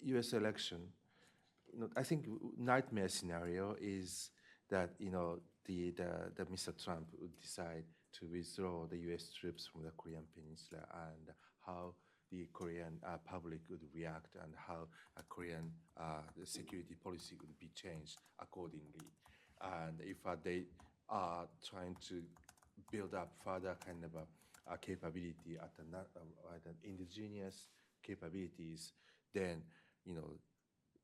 US election, I think nightmare scenario is that, the Mr. Trump would decide to withdraw the US troops from the Korean Peninsula, and how the Korean public would react, and how Korean the security policy would be changed accordingly. And if they are trying to build up further kind of a capability at an indigenous capabilities, then,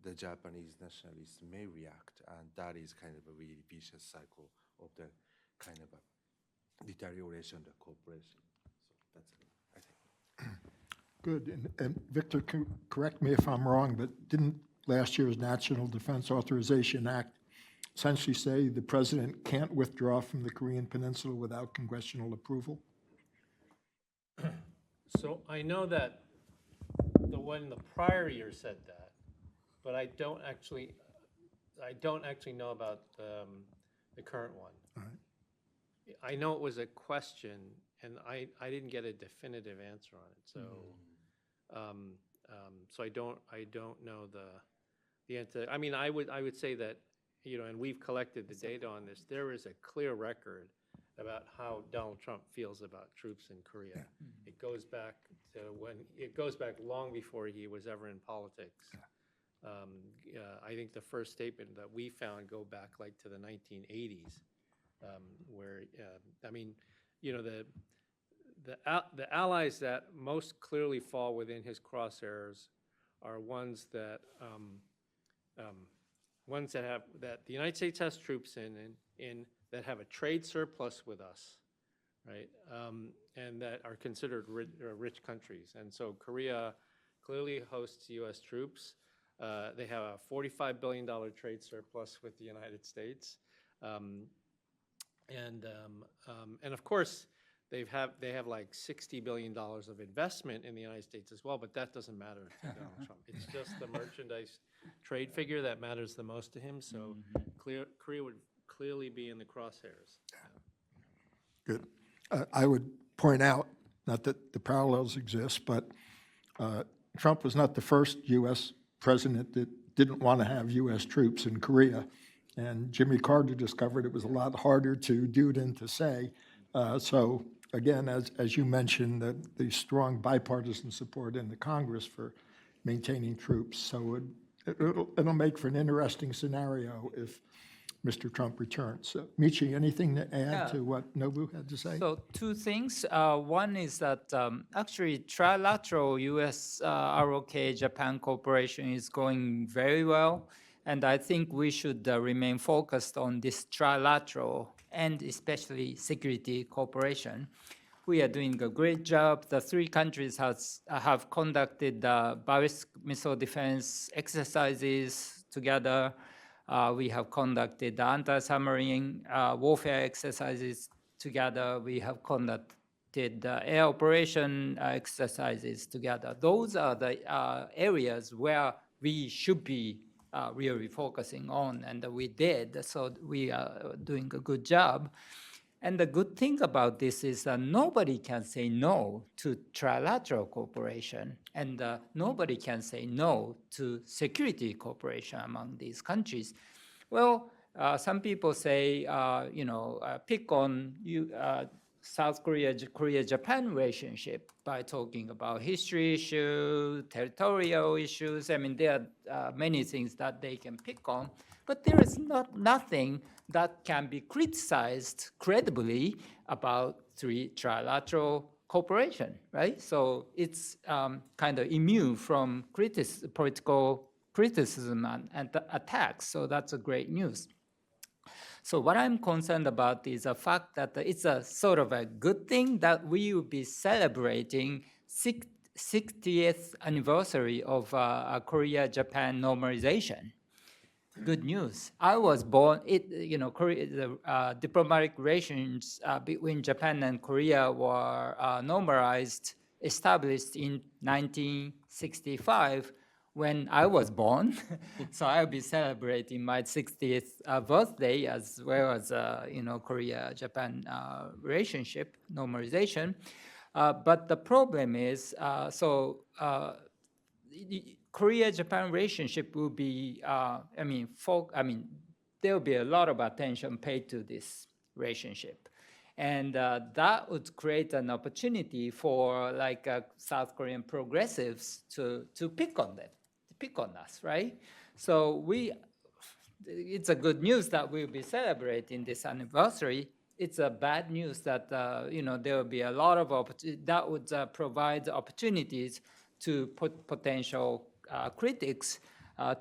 the Japanese nationalists may react, and that is kind of a really vicious cycle of the kind of a deterioration of the cooperation. So that's it, I think. Good. And Victor, correct me if I'm wrong, but didn't last year's National Defense Authorization Act essentially say the president can't withdraw from the Korean Peninsula without congressional approval? So I know that the one the prior year said that, but I don't actually know about the current one. All right. I know it was a question, and I didn't get a definitive answer on it. So, so I don't know the answer. I mean, I would say that, and we've collected the data on this. There is a clear record about how Donald Trump feels about troops in Korea. Yeah. It goes back long before he was ever in politics. Yeah. I think the first statement that we found go back like to the 1980s, where I mean, the allies that most clearly fall within his crosshairs are ones that that the United States has troops in that have a trade surplus with us, right? And that are considered rich countries. And so Korea clearly hosts U.S. troops. They have a $45 billion trade surplus with the United States. And of course, they have like $60 billion of investment in the United States as well, but that doesn't matter to Donald Trump. It's just the merchandise trade figure that matters the most to him. So Korea would clearly be in the crosshairs. Good. I would point out, not that the parallels exist, but Trump was not the first U.S. president that didn't want to have U.S. troops in Korea. And Jimmy Carter discovered it was a lot harder to do than to say. So again, as you mentioned, the strong bipartisan support in the Congress for maintaining troops. So it'll make for an interesting scenario if Mr. Trump returns. So, Michi, anything to add to what Nobu had to say? So two things. One is that actually trilateral U.S. ROK Japan cooperation is going very well. And I think we should remain focused on this trilateral and especially security cooperation. We are doing a great job. The three countries have conducted ballistic missile defense exercises together. We have conducted the anti-submarine warfare exercises together. We have conducted the air operation exercises together. Those are the areas where we should be really focusing on, and we did. So we are doing a good job. And the good thing about this is that nobody can say no to trilateral cooperation, and nobody can say no to security cooperation among these countries. Well, some people say, pick on South Korea-Japan relationship by talking about history issues, territorial issues. I mean, there are many things that they can pick on, but there is nothing that can be criticized credibly about trilateral cooperation, right? So it's kind of immune from political criticism and attacks. So that's a great news. So what I'm concerned about is the fact that it's a sort of a good thing that we will be celebrating 60th anniversary of Korea-Japan normalization. Good news. I was born, the diplomatic relations between Japan and Korea were normalized, established in 1965 when I was born. So I'll be celebrating my 60th birthday as well as, Korea-Japan relationship normalization. But the problem is, Korea-Japan relationship will be, there will be a lot of attention paid to this relationship. And that would create an opportunity for South Korean progressives to pick on them, to pick on us, right? So it's a good news that we'll be celebrating this anniversary. It's a bad news that, there will be a lot of that would provide opportunities to put potential critics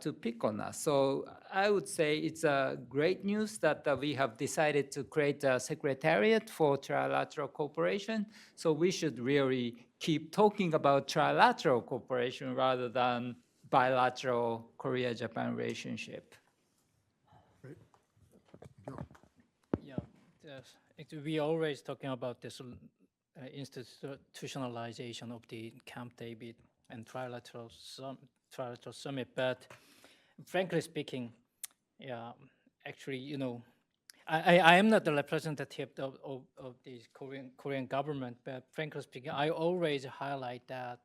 to pick on us. So I would say it's a great news that we have decided to create a secretariat for trilateral cooperation. So we should really keep talking about trilateral cooperation rather than bilateral Korea-Japan relationship. Yeah, actually, we always talking about this institutionalization of the Camp David and trilateral summit, but frankly speaking, yeah, actually, I am not the representative of the Korean government, but frankly speaking, I always highlight that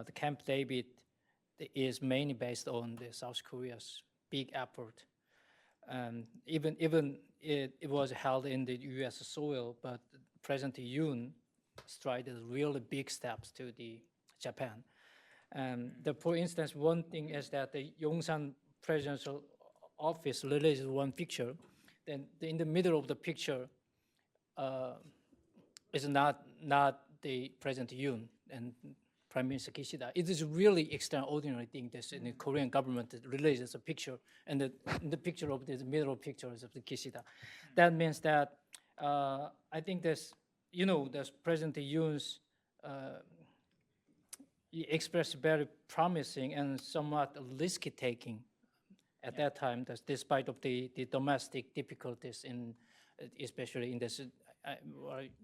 the Camp David is mainly based on the South Korea's big effort. Even it was held in the U.S. soil, but President Yoon strided really big steps to the Japan. For instance, one thing is that the Yongsan presidential office released one picture. Then in the middle of the picture is not the President Yoon and Prime Minister Kishida. It is really extraordinary thing that the Korean government releases a picture, and the picture of the middle picture is of the Kishida. That means that I think there's President Yoon's he expressed very promising and somewhat risky taking at that time, that despite of the domestic difficulties especially in this,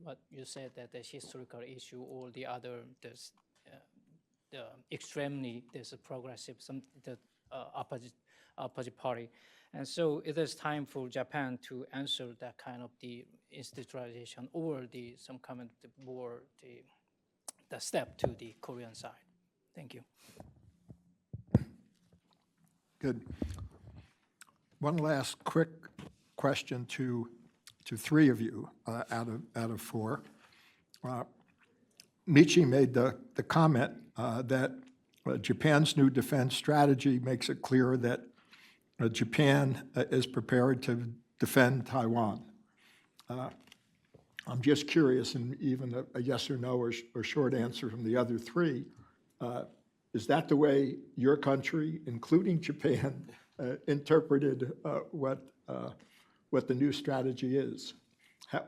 what you said, that the historical issue or the other, the extremely progressive, the opposite party. And so it is time for Japan to answer that kind of the institutionalization or some kind of the step to the Korean side. Thank you. Good. One last quick question to three of you out of four. Michi made the comment that Japan's new defense strategy makes it clear that Japan is prepared to defend Taiwan. I'm just curious, and even a yes or no or short answer from the other three, is that the way your country, including Japan, interpreted what the new strategy is?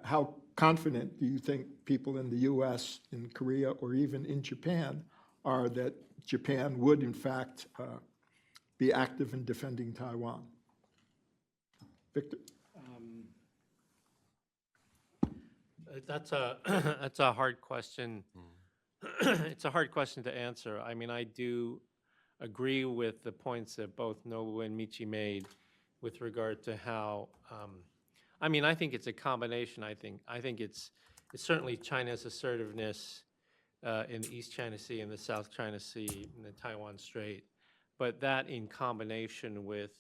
How confident do you think people in the U.S., in Korea, or even in Japan are that Japan would, in fact, be active in defending Taiwan? Victor? That's a, that's a hard question. It's a hard question to answer. I mean, I do agree with the points that both Nobu and Michi made with regard to how, I mean, I think it's a combination. I think it's certainly China's assertiveness in the East China Sea and the South China Sea and the Taiwan Strait, but that in combination with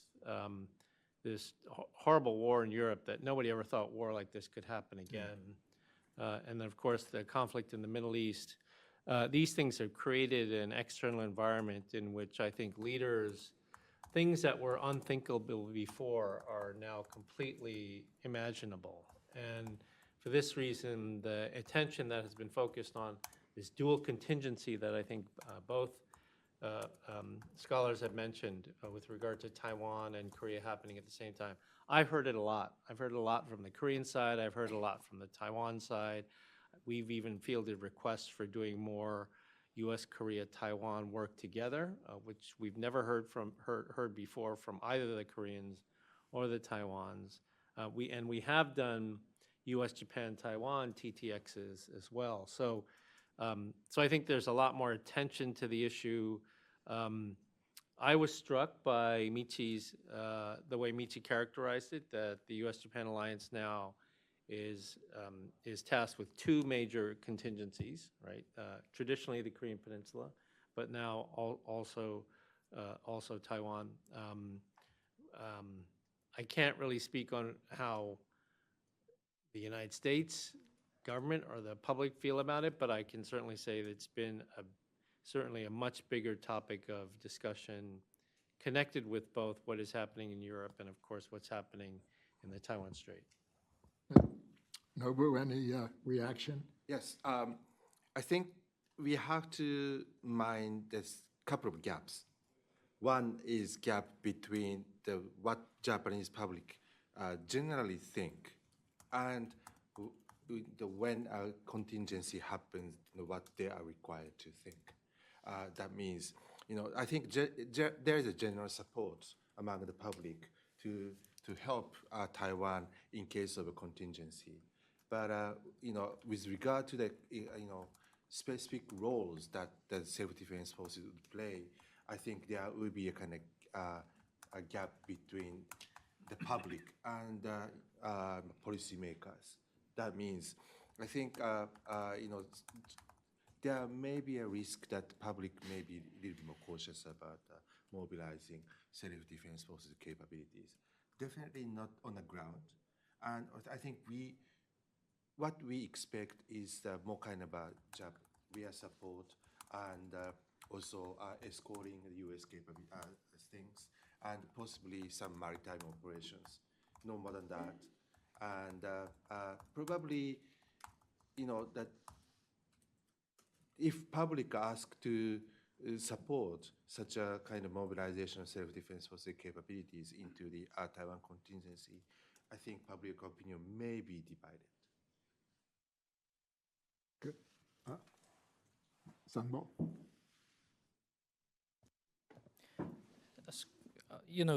this horrible war in Europe that nobody ever thought war like this could happen again. And then, of course, the conflict in the Middle East. These things have created an external environment in which I think leaders, things that were unthinkable before are now completely imaginable. And for this reason, the attention that has been focused on this dual contingency that I think both scholars have mentioned with regard to Taiwan and Korea happening at the same time. I've heard it a lot. I've heard it a lot from the Korean side. I've heard a lot from the Taiwan side. We've even fielded requests for doing more U.S. Korea-Taiwan work together, which we've never heard before from either the Koreans or the Taiwans. We have done U.S. Japan-Taiwan TTXs as well. So I think there's a lot more attention to the issue. I was struck by Michi's, the way Michi characterized it, that the U.S.-Japan alliance now is tasked with two major contingencies, right? Traditionally the Korean Peninsula, but now also Taiwan. I can't really speak on how the United States government or the public feel about it, but I can certainly say that it's been certainly a much bigger topic of discussion connected with both what is happening in Europe and, of course, what's happening in the Taiwan Strait. Nobu, any reaction? Yes, I think we have to mind there's a couple of gaps. One is gap between what Japanese public generally think and when a contingency happens, what they are required to think. That means, I think there is a general support among the public to help Taiwan in case of a contingency. But, with regard to the, specific roles that the self-defense forces would play, I think there will be a kind of a gap between the public and policymakers. That means, I think, there may be a risk that the public may be a little bit more cautious about mobilizing self-defense forces capabilities. Definitely not on the ground. And I think what we expect is more kind of real support and also escorting the U.S. capability things and possibly some maritime operations, no more than that. And probably, that if public ask to support such a kind of mobilization of self-defense forces capabilities into the Taiwan contingency, I think public opinion may be divided. Good. Sanbo?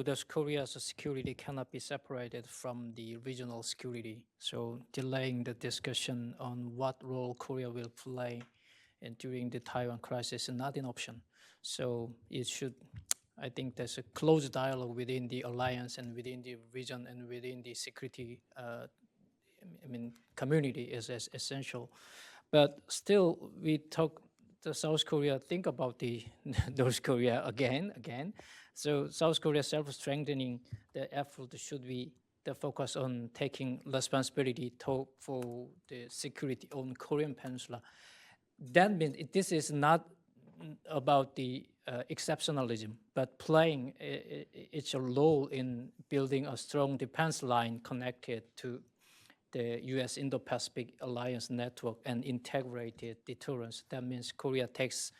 There's Korea's security cannot be separated from the regional security. So delaying the discussion on what role Korea will play during the Taiwan crisis is not an option. So I think there's a close dialogue within the alliance and within the region and within the security community is as essential. But still, we talk the South Korea, think about the North Korea again. So South Korea self-strengthening, the effort should be the focus on taking responsibility for the security on Korean Peninsula. That means this is not about the exceptionalism, but playing its role in building a strong defense line connected to the U.S. Indo-Pacific Alliance network and integrated deterrence. That means Korea takes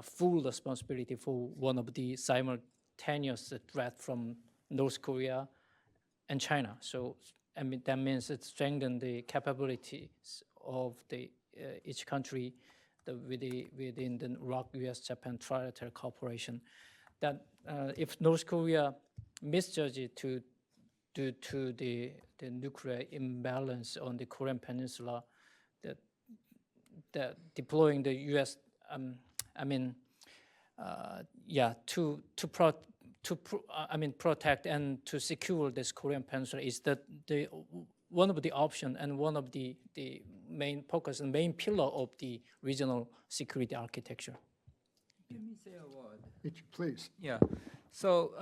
full responsibility for one of the simultaneous threat from North Korea and China. So, that means it strengthens the capabilities of each country within the ROC U.S.-Japan trilateral cooperation. That if North Korea misjudges to due to the nuclear imbalance on the Korean Peninsula, that deploying the U.S. Protect and to secure this Korean Peninsula is one of the options and one of the main focus and main pillar of the regional security architecture. Let me say a word. Please. Yeah. So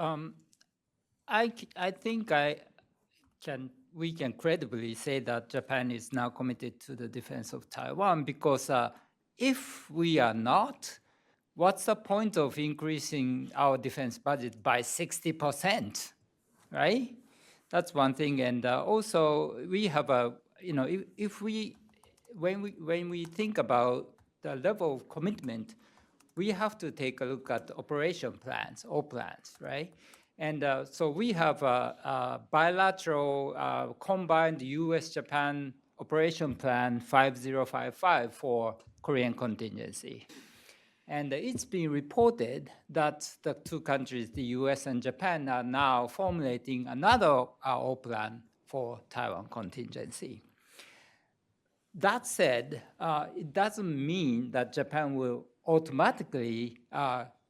I think we can credibly say that Japan is now committed to the defense of Taiwan, because if we are not, what's the point of increasing our defense budget by 60%, right? That's one thing. And also we have when we think about the level of commitment, we have to take a look at operation plans, all plans, right? And so we have a bilateral combined U.S.-Japan operation plan 5055 for Korean contingency. And it's been reported that the two countries, the U.S. and Japan, are now formulating another all plan for Taiwan contingency. That said, it doesn't mean that Japan will automatically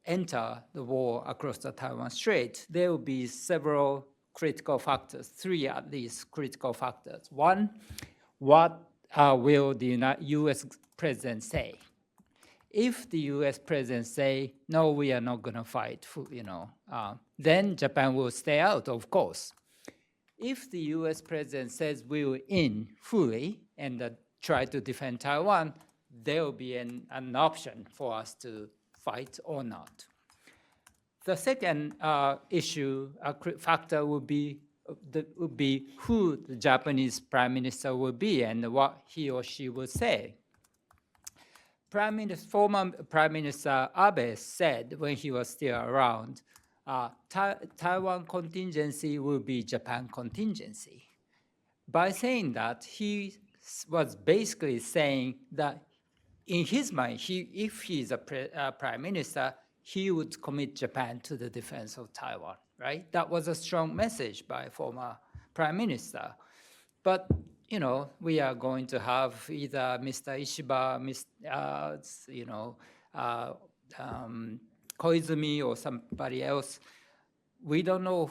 enter the war across the Taiwan Strait. There will be several critical factors, 3 at least critical factors. One, what will the U.S. president say? If the U.S. president say, no, we are not going to fight, then Japan will stay out, of course. If the U.S. president says we will in fully and try to defend Taiwan, there will be an option for us to fight or not. The second factor would be who the Japanese prime minister will be and what he or she will say. Former Prime Minister Abe said when he was still around, Taiwan contingency will be Japan contingency. By saying that, he was basically saying that in his mind, if he's a prime minister, he would commit Japan to the defense of Taiwan, right? That was a strong message by former prime minister. But we are going to have either Mr. Ishiba, Koizumi, or somebody else. We don't know,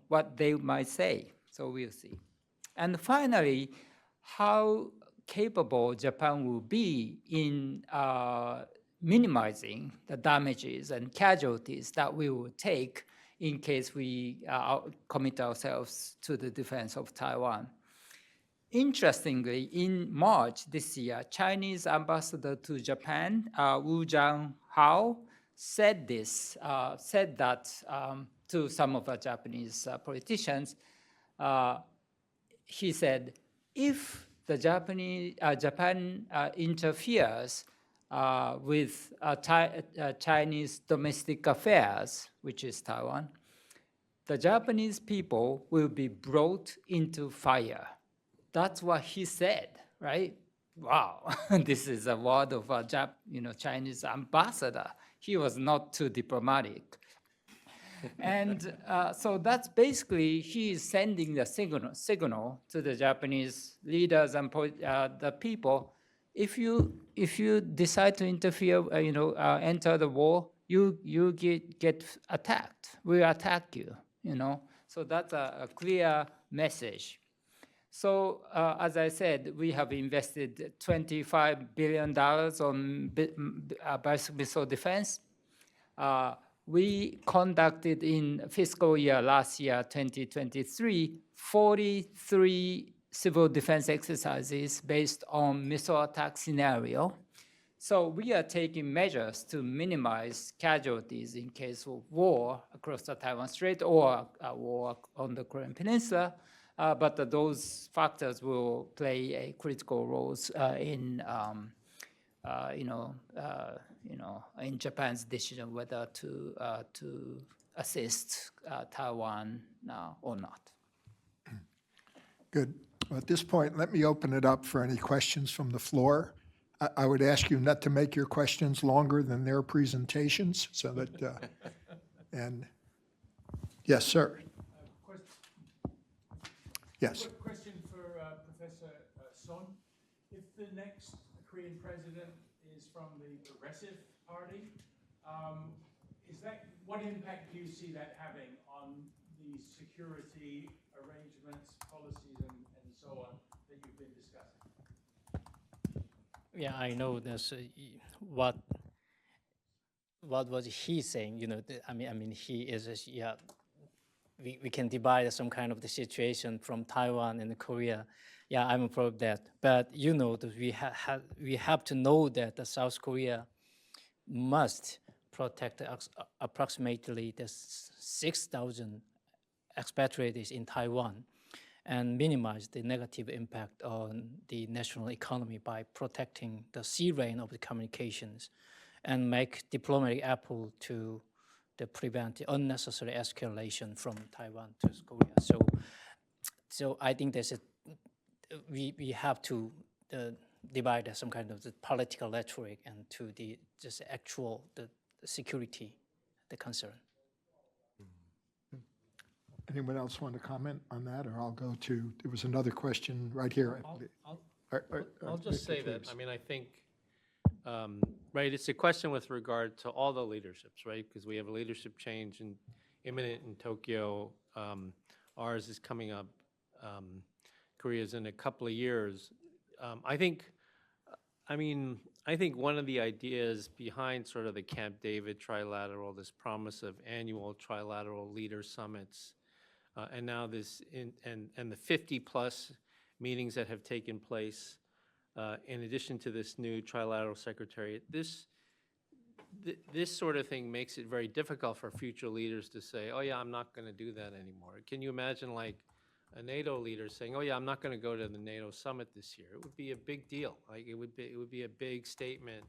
what they might say. So we'll see. And finally, how capable Japan will be in minimizing the damages and casualties that we will take in case we commit ourselves to the defense of Taiwan. Interestingly, in March this year, Chinese ambassador to Japan, Wu Jianhao, said that to some of the Japanese politicians. He said, if the Japan interferes with Chinese domestic affairs, which is Taiwan, the Japanese people will be brought into fire. That's what he said, right? Wow, this is a word of a Chinese ambassador. He was not too diplomatic. And so that's basically, he is sending the signal to the Japanese leaders and the people. If you decide to interfere, enter the war, you get attacked. We attack you, So that's a clear message. So as I said, we have invested $25 billion on missile defense. We conducted in fiscal year last year, 2023, 43 civil defense exercises based on missile attack scenario. So we are taking measures to minimize casualties in case of war across the Taiwan Strait or a war on the Korean Peninsula. But those factors will play a critical roles in in Japan's decision whether to assist Taiwan or not. Good. At this point, let me open it up for any questions from the floor. I would ask you not to make your questions longer than their presentations, so that. And yes, sir. Yes. Quick question for Professor Son. If the next Korean president is from the Progressive Party, what impact do you see that having on the security arrangements, policies, and so on that you've been discussing? Yeah, I know that's what was he saying, I mean, he is, yeah, we can divide some kind of the situation from Taiwan and Korea. Yeah, I'm for that. But, that we have to know that the South Korea must protect approximately the 6,000 expatriates in Taiwan and minimize the negative impact on the national economy by protecting the sea lane of the communications and make diplomatic effort to prevent the unnecessary escalation from Taiwan to Korea. So I think we have to divide some kind of the political rhetoric and to the just actual the security, the concern. Anyone else want to comment on that, or I'll go to, there was another question right here. I'll just say that, I mean, I think, right, it's a question with regard to all the leaderships, right? Because we have a leadership change imminent in Tokyo. Ours is coming up. Korea's in a couple of years. I think one of the ideas behind sort of the Camp David trilateral, this promise of annual trilateral leader summits, and now and the 50+ meetings that have taken place, in addition to this new trilateral secretariat, this sort of thing makes it very difficult for future leaders to say, oh yeah, I'm not going to do that anymore. Can you imagine like a NATO leader saying, oh yeah, I'm not going to go to the NATO summit this year? It would be a big deal. Like it would be a big statement,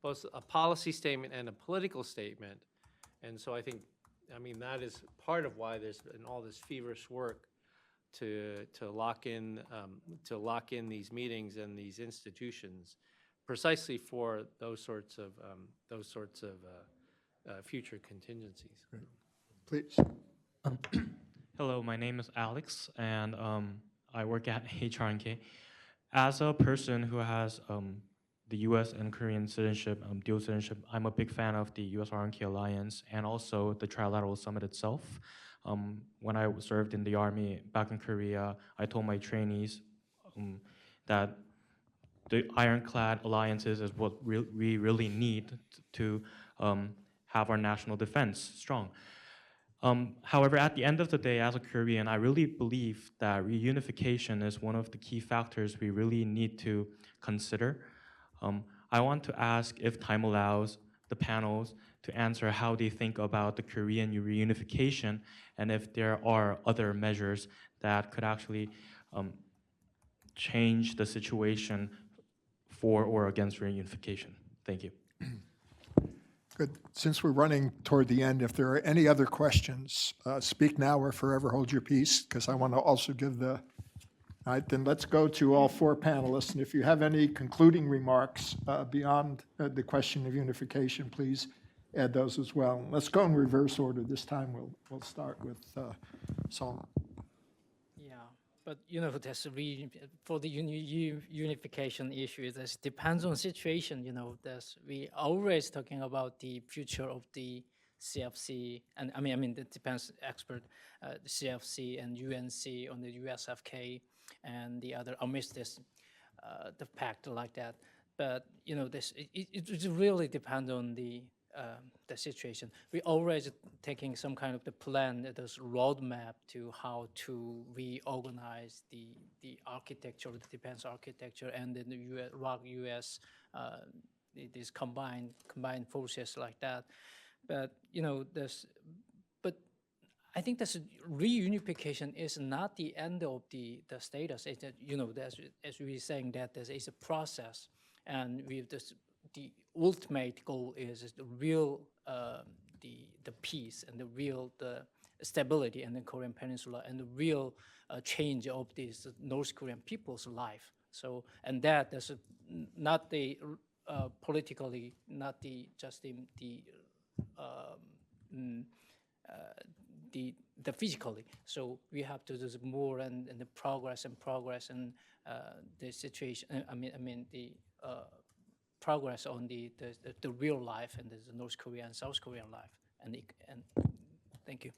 both a policy statement and a political statement. And so I think, that is part of why there's been all this feverish work to lock in these meetings and these institutions, precisely for those sorts of future contingencies. Please. Hello, my name is Alex, and I work at HRNK. As a person who has the U.S. and Korean citizenship, dual citizenship, I'm a big fan of the U.S. RNK alliance and also the trilateral summit itself. When I served in the army back in Korea, I told my trainees that the ironclad alliances is what we really need to have our national defense strong. However, at the end of the day, as a Korean, I really believe that reunification is one of the key factors we really need to consider. I want to ask, if time allows, the panels to answer how they think about the Korean reunification and if there are other measures that could actually change the situation for or against reunification. Thank you. Good. Since we're running toward the end, if there are any other questions, speak now or forever hold your peace, because I want to also give the, all right, then let's go to all four panelists. And if you have any concluding remarks beyond the question of unification, please add those as well. Let's go in reverse order. This time we'll start with Song. But there's for the unification issue, this depends on situation. We always talking about the future of the CFC, and I mean that depends expert, the CFC and UNC on the USFK and the other armistice, the pact like that. But it really depends on the situation. We always taking some kind of the plan, this roadmap to how to reorganize the architecture, the defense architecture, and then the US, these combined forces like that. But but I think this reunification is not the end of the status. It's as we were saying that there is a process, and with this. The ultimate goal is the real the peace and the real the stability in the Korean Peninsula and the real change of this North Korean people's life. So and that is not the politically, not the just the the physically. So we have to do more and the progress and the situation. I mean the progress on the real life and the North Korea and South Korean life. And thank you.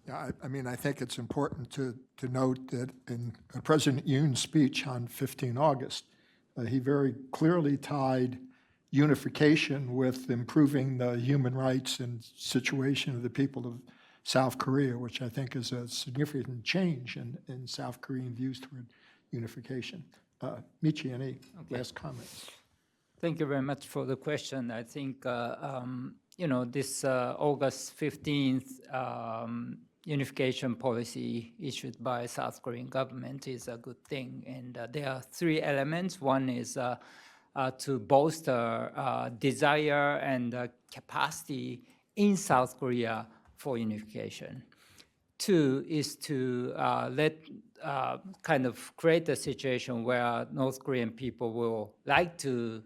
Yeah, I mean, I think it's important to note that in President Yoon's speech on 15 August, he very clearly tied unification with improving the human rights and situation of the people of South Korea, which I think is a significant change in South Korean views toward unification. Michi, any last comments? Thank you very much for the question. I think, this August 15th unification policy issued by South Korean government is a good thing. And there are three elements. One is to bolster desire and capacity in South Korea for unification. Two is to kind of create a situation where North Korean people will like to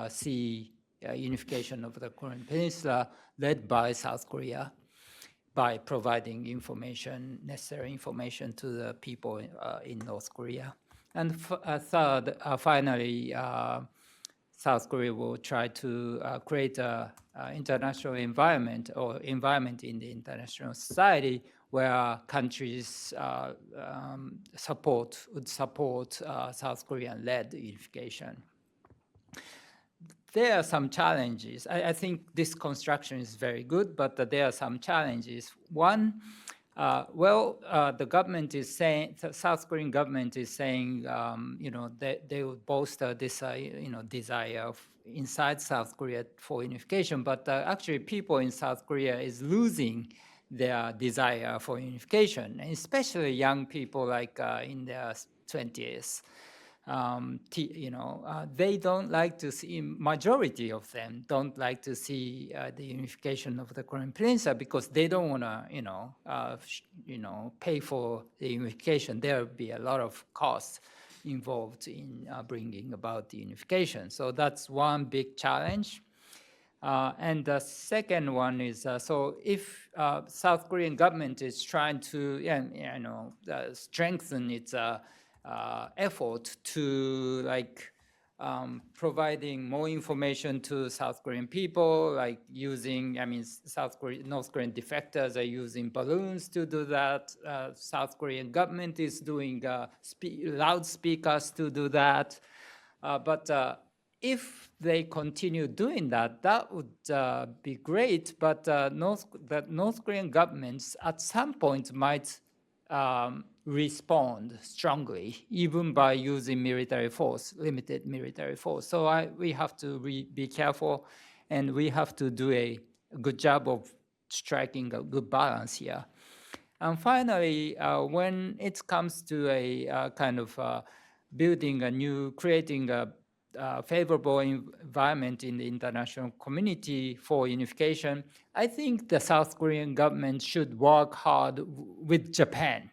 see unification of the Korean Peninsula led by South Korea by providing information, necessary information to the people in North Korea. And third, finally, South Korea will try to create an international environment or environment in the international society where countries would support South Korean-led unification. There are some challenges. I think this construction is very good, but there are some challenges. One, the government is saying, the South Korean government is saying, they will bolster this, desire of inside South Korea for unification, but actually people in South Korea is losing their desire for unification, especially young people like in their 20s. They don't like to see, majority of them don't like to see the unification of the Korean Peninsula because they don't want to, pay for the unification. There will be a lot of costs involved in bringing about the unification. So that's one big challenge. And the second one is, so if South Korean government is trying to, strengthen its effort to providing more information to South Korean people, like using, North Korean defectors are using balloons to do that. South Korean government is doing loudspeakers to do that. But if they continue doing that, that would be great. But the North Korean governments at some point might respond strongly, even by using military force, limited military force. So we have to be careful, and we have to do a good job of striking a good balance here. And finally, when it comes to a kind of creating a favorable environment in the international community for unification, I think the South Korean government should work hard with Japan.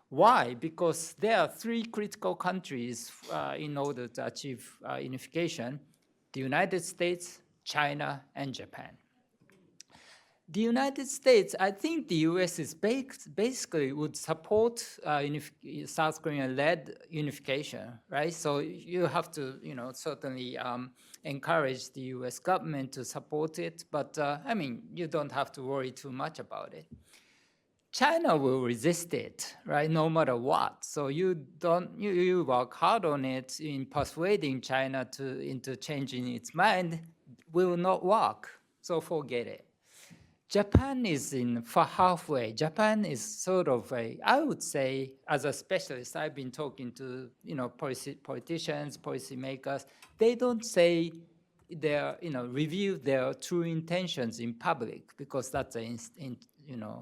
Why? Because there are three critical countries in order to achieve unification: the United States, China, and Japan. The United States, I think the U.S. is basically would support South Korean-led unification, right? So you have to, certainly encourage the U.S. government to support it, but you don't have to worry too much about it. China will resist it, right, no matter what. So you work hard on it in persuading China into changing its mind, will not work, so forget it. Japan is for halfway. Japan is sort of I would say, as a specialist, I've been talking to, politicians, policymakers. They don't say review their true intentions in public because that's a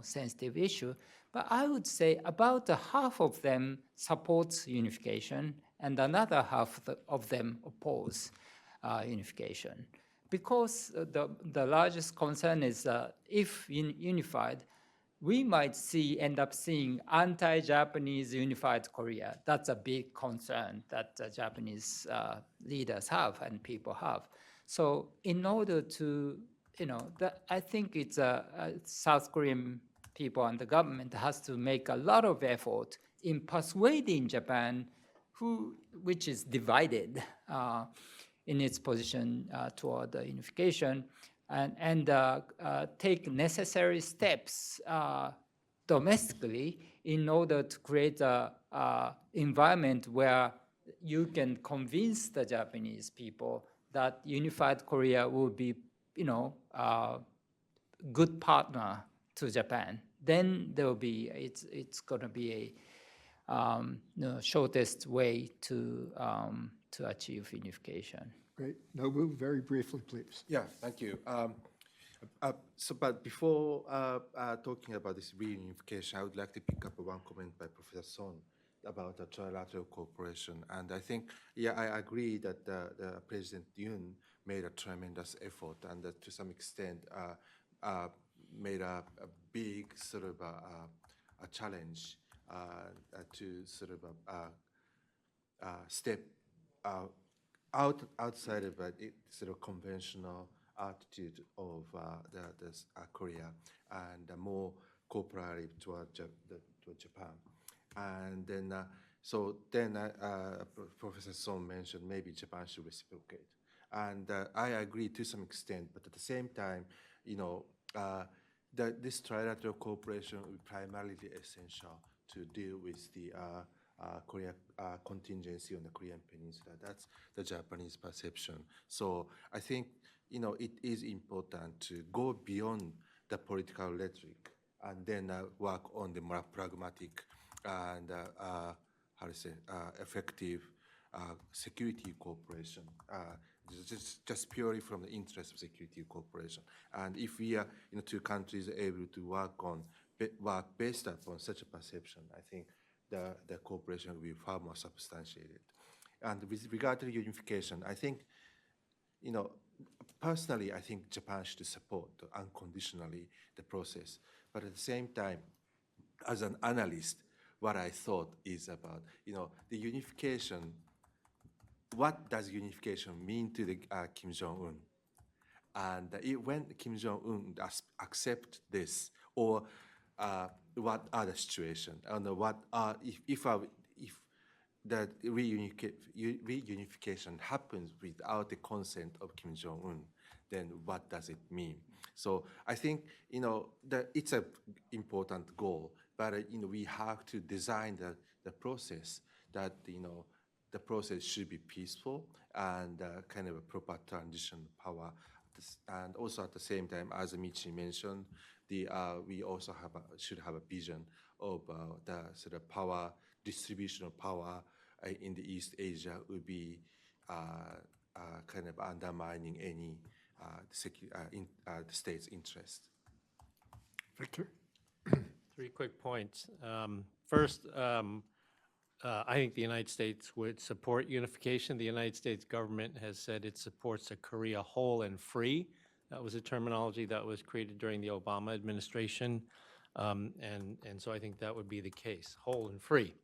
sensitive issue. But I would say about half of them support unification and another half of them oppose unification. Because the largest concern is if unified, we might end up seeing anti-Japanese unified Korea. That's a big concern that Japanese leaders have and people have. So in order to, I think it's South Korean people and the government has to make a lot of effort in persuading Japan, which is divided in its position toward the unification, and take necessary steps domestically in order to create a environment where you can convince the Japanese people that unified Korea will be, a good partner to Japan. Then there will be, it's going to be a shortest way to achieve unification. Great. Nobu, very briefly, please. Yeah, thank you. But before talking about this reunification, I would like to pick up one comment by Professor Son about the trilateral cooperation. And I think, I agree that President Yoon made a tremendous effort and to some extent made a big sort of a challenge to sort of step outside of it sort of conventional attitude of Korea and more cooperative toward Japan. And then, Professor Son mentioned maybe Japan should reciprocate. And I agree to some extent, but at the same time, this trilateral cooperation will be primarily essential to deal with the Korea contingency on the Korean Peninsula. That's the Japanese perception. So I think, it is important to go beyond the political rhetoric and then work on the more pragmatic and, effective security cooperation. Just purely from the interest of security cooperation. And if we are, two countries able to work based upon such a perception, I think the cooperation will be far more substantiated. And with regard to unification, I think, personally, I think Japan should support unconditionally the process. But at the same time, as an analyst, what I thought is about, the unification. What does unification mean to the Kim Jong-un? And when Kim Jong-un accept this, or what are the situation? And what are if the reunification happens without the consent of Kim Jong-un, then what does it mean? So I think that it's an important goal, but we have to design the process that the process should be peaceful and kind of a proper transition power. And also at the same time, as Michi mentioned, we also should have a vision of the sort of power, distribution of power in the East Asia would be kind of undermining any the state's interest. Victor? 3 quick points. First, I think the United States would support unification. The United States government has said it supports a Korea whole and free. That was a terminology that was created during the Obama administration. And so I think that would be the case, whole and free.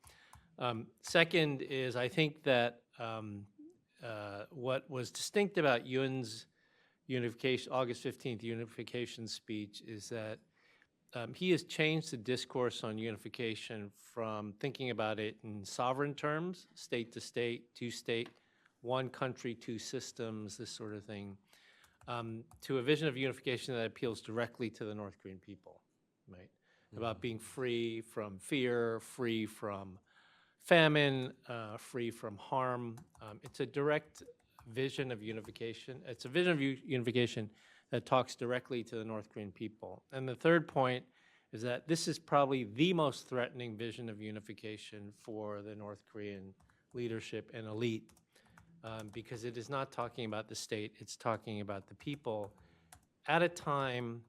Second is I think that what was distinct about Yoon's unification, August 15th unification speech is that he has changed the discourse on unification from thinking about it in sovereign terms, state to state, two state, one country, two systems, this sort of thing, to a vision of unification that appeals directly to the North Korean people, right? About being free from fear, free from famine, free from harm. It's a direct vision of unification. It's a vision of unification that talks directly to the North Korean people. And the third point is that this is probably the most threatening vision of unification for the North Korean leadership and elite, because it is not talking about the state, it's talking about the people at a time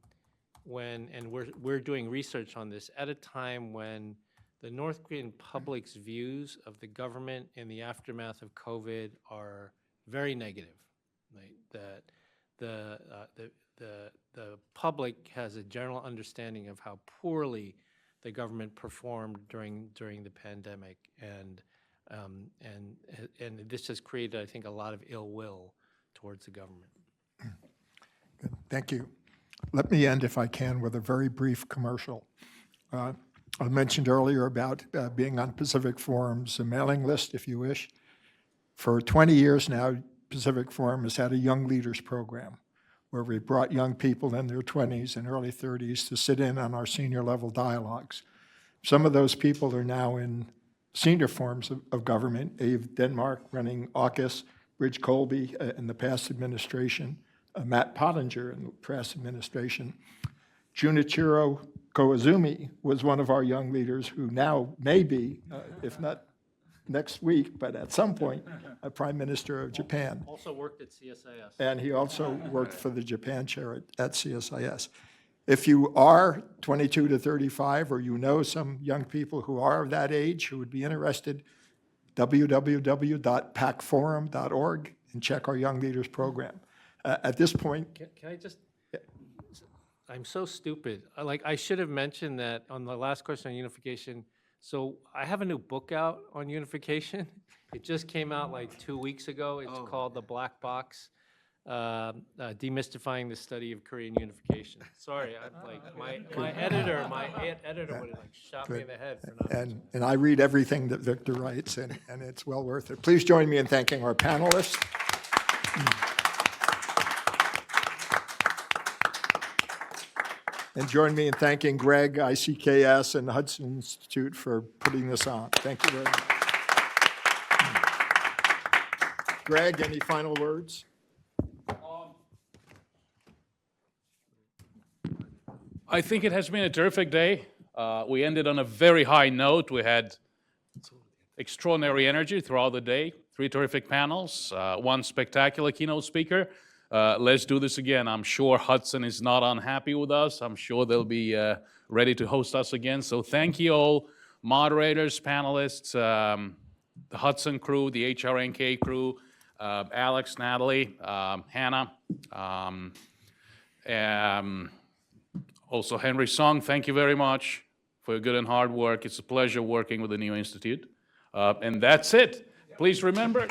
when, and we're doing research on this, at a time when the North Korean public's views of the government in the aftermath of COVID are very negative, right? That the public has a general understanding of how poorly the government performed during the pandemic, and this has created, I think, a lot of ill will towards the government. Good. Thank you. Let me end, if I can, with a very brief commercial. I mentioned earlier about being on Pacific Forum's mailing list, if you wish. For 20 years now, Pacific Forum has had a young leaders program where we brought young people in their 20s and early 30s to sit in on our senior level dialogues. Some of those people are now in senior forms of government. Ave Denmark running AUKUS, Bridge Colby in the past administration, Matt Pottinger in the past administration. Junichiro Koizumi was one of our young leaders who now may be, if not next week, but at some point, a Prime Minister of Japan. Also worked at CSIS. And he also worked for the Japan chair at CSIS. If you are 22 to 35, or you know some young people who are of that age who would be interested, www.pacforum.org, and check our Young Leaders Program. At this point, Can I just, I'm so stupid. I should have mentioned that on the last question on unification. So I have a new book out on unification. It just came out like 2 weeks ago. It's called The Black Box, Demystifying the Study of Korean Unification. Sorry, my editor would have shot me in the head for not. and I read everything that Victor writes, and it's well worth it. Please join me in thanking our panelists. And join me in thanking Greg, ICKS, and the Hudson Institute for putting this on. Thank you very much. Greg, any final words? I think it has been a terrific day. We ended on a very high note. We had extraordinary energy throughout the day, 3 terrific panels, 1 spectacular keynote speaker. Let's do this again. I'm sure Hudson is not unhappy with us. I'm sure they'll be ready to host us again. So thank you all, moderators, panelists, the Hudson crew, the HRNK crew, Alex, Natalie, Hannah, also Henry Song. Thank you very much for your good and hard work. It's a pleasure working with the new institute. And that's it. Please remember,